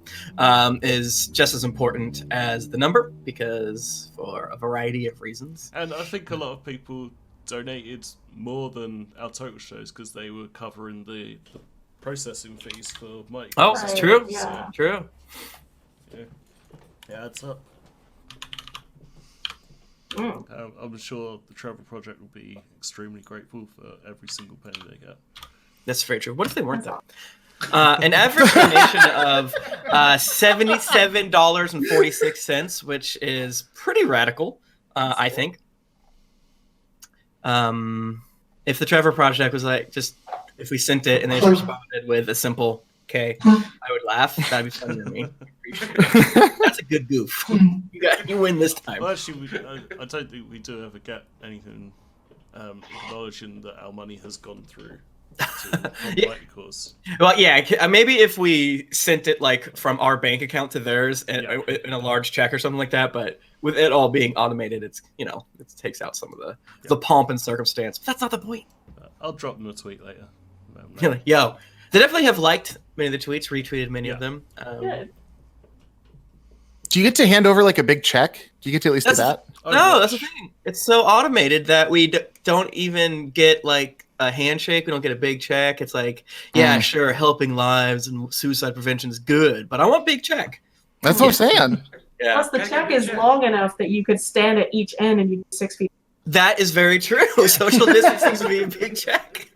[SPEAKER 8] is just as important as the number, because for a variety of reasons.
[SPEAKER 1] And I think a lot of people donated more than our total shows because they were covering the processing fees for Mike.
[SPEAKER 8] Oh,
[SPEAKER 5] Right,
[SPEAKER 8] it's true.
[SPEAKER 5] yeah.
[SPEAKER 8] True.
[SPEAKER 1] Yeah, it's up. I'm sure the Trevor Project will be extremely grateful for every single penny they get.
[SPEAKER 8] That's very true. What if they weren't, though? An average donation of $77.46, which is pretty radical, I think. If the Trevor Project was like, if we sent it and they just responded with a simple "K," I would laugh. That'd be funny to me. That's a good goof. You win this time.
[SPEAKER 1] Well, actually, I don't think we do ever get anything acknowledging that our money has gone through to the cause.
[SPEAKER 8] Well, yeah, maybe if we sent it like from our bank account to theirs and in a large check or something like that, but with it all being automated, it's it takes out some of the pomp and circumstance. But that's not the point.
[SPEAKER 1] I'll drop them a tweet later.
[SPEAKER 8] Yo, they definitely have liked many of the tweets, retweeted many of them.
[SPEAKER 5] Good.
[SPEAKER 3] Do you get to hand over like a big check? Do you get to at least do that?
[SPEAKER 8] No, that's the thing. It's so automated that we don't even get like a handshake. We don't get a big check. It's like, yeah, sure, helping lives and suicide prevention is good, but I want big check.
[SPEAKER 3] That's what I'm saying.
[SPEAKER 8] Yeah.
[SPEAKER 5] Plus, the check is long enough that you could stand at each end and you'd be 6 feet.
[SPEAKER 8] That is very true. Social distancing to be a big check.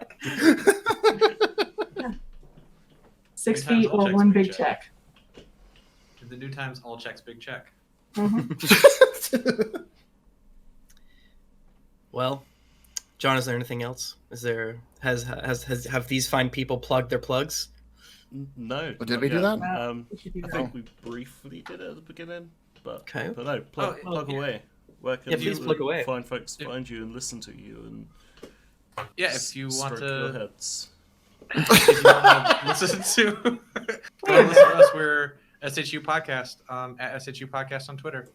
[SPEAKER 5] 6 feet or one big check.
[SPEAKER 7] In the new times, all checks, big check.
[SPEAKER 8] Well, John, is there anything else? Have these fine people plugged their plugs?
[SPEAKER 1] No.
[SPEAKER 3] Did we do that?
[SPEAKER 1] I think we briefly did it at the beginning, but no, plug away. Where can
[SPEAKER 8] please plug away.
[SPEAKER 1] Find folks find you and listen to you and
[SPEAKER 2] if you want
[SPEAKER 1] stroke your
[SPEAKER 2] to
[SPEAKER 1] heads.
[SPEAKER 2] if you want to listen to us, we're SHU Podcast at SHU Podcast on Twitter.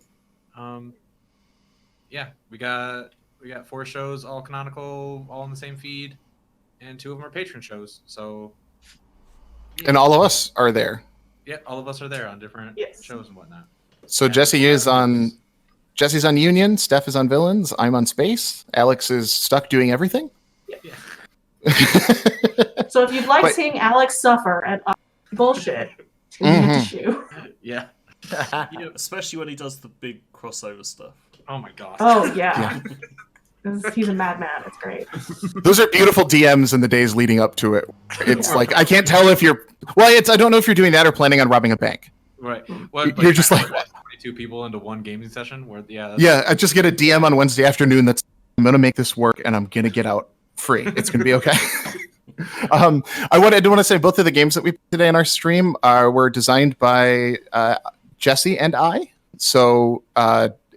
[SPEAKER 2] We got 4 shows, all canonical, all in the same feed, and 2 of them are patron shows. So,
[SPEAKER 3] And all of us are there.
[SPEAKER 2] yeah, all of us are there on different shows and whatnot.
[SPEAKER 3] So Jesse's on Union, Steph is on Villains, I'm on Space, Alex is stuck doing everything.
[SPEAKER 2] Yeah.
[SPEAKER 5] So if you'd like seeing Alex suffer at bullshit, tune into SHU.
[SPEAKER 2] Yeah.
[SPEAKER 1] Especially when he does the big crossover stuff.
[SPEAKER 2] Oh my gosh.
[SPEAKER 5] Oh, yeah. He's a madman. It's great.
[SPEAKER 3] Those are beautiful DMs in the days leading up to it. It's like, I can't tell if you're, I don't know if you're doing that or planning on robbing a bank.
[SPEAKER 2] Right.
[SPEAKER 3] You're just like
[SPEAKER 2] 22 people into one gaming session where
[SPEAKER 3] I just get a DM on Wednesday afternoon that's, I'm going to make this work and I'm going to get out free. It's going to be okay. I do want to say both of the games that we played today in our stream were designed by Jesse and I. So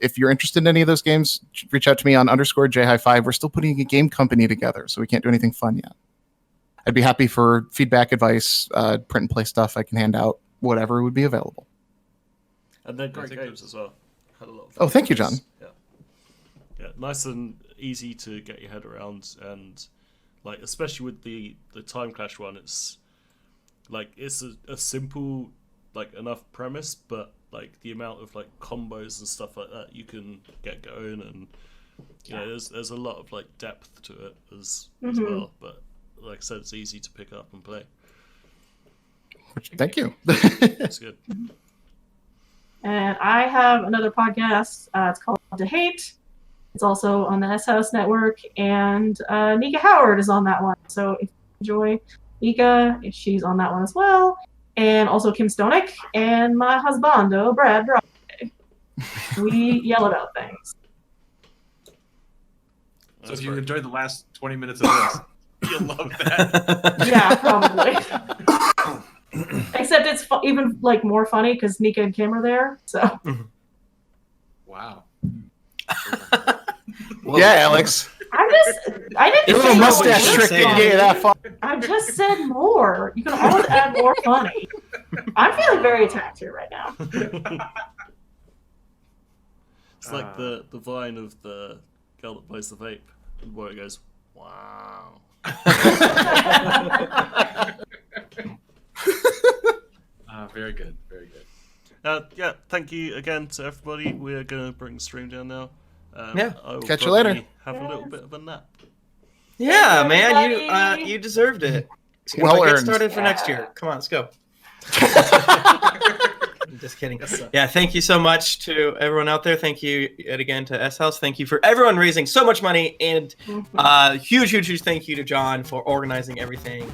[SPEAKER 3] if you're interested in any of those games, reach out to me on _JHigh5. We're still putting a game company together, so we can't do anything fun yet. I'd be happy for feedback, advice, print and play stuff I can hand out, whatever would be available.
[SPEAKER 1] And they're great games as well. Had a lot of
[SPEAKER 3] Oh, thank you, John.
[SPEAKER 1] Yeah, nice and easy to get your head around, and like especially with the Timeclash one, it's like it's a simple like enough premise, but like the amount of like combos and stuff like that you can get going, and you know, there's a lot of like depth to it as
[SPEAKER 5] Mhm.
[SPEAKER 1] well. But like I said, it's easy to pick up and play.
[SPEAKER 3] Thank you.
[SPEAKER 1] It's good.
[SPEAKER 5] And I have another podcast. It's called To Hate. It's also on the S House Network, and Nika Howard is on that one. So if you enjoy Nika, she's on that one as well. And also Kim Stonick and my husbando, Brad Dry. We yell about things.
[SPEAKER 2] So if you enjoyed the last 20 minutes of this, you'll love that.
[SPEAKER 5] Yeah, probably. Except it's even like more funny because Nika and Kim are there. So
[SPEAKER 2] Wow.
[SPEAKER 3] Yeah, Alex.
[SPEAKER 5] I didn't
[SPEAKER 3] Your
[SPEAKER 5] say
[SPEAKER 3] little
[SPEAKER 5] no
[SPEAKER 3] mustache
[SPEAKER 5] was
[SPEAKER 3] trick
[SPEAKER 5] funny.
[SPEAKER 3] didn't get you that far.
[SPEAKER 5] I just said more. You can always add more funny. I'm feeling very attacked here right now.
[SPEAKER 1] It's like the vine of the girl that plays the vape, where it goes, wow.
[SPEAKER 2] Very good. Very good.
[SPEAKER 1] Yeah, thank you again to everybody. We're going to bring the stream down now.
[SPEAKER 8] Yeah.
[SPEAKER 1] I will
[SPEAKER 3] Catch you later.
[SPEAKER 1] probably Have a little bit of a nap.
[SPEAKER 8] Yeah, man,
[SPEAKER 5] everybody.
[SPEAKER 8] you deserved it.
[SPEAKER 3] Well
[SPEAKER 8] Get
[SPEAKER 3] earned.
[SPEAKER 8] started for
[SPEAKER 5] Yeah.
[SPEAKER 8] next year. Come on, let's go. I'm just kidding. Yeah, thank you so much to everyone out there. Thank you yet again to S House. Thank you for everyone raising so much money, and huge thank you to John for organizing everything.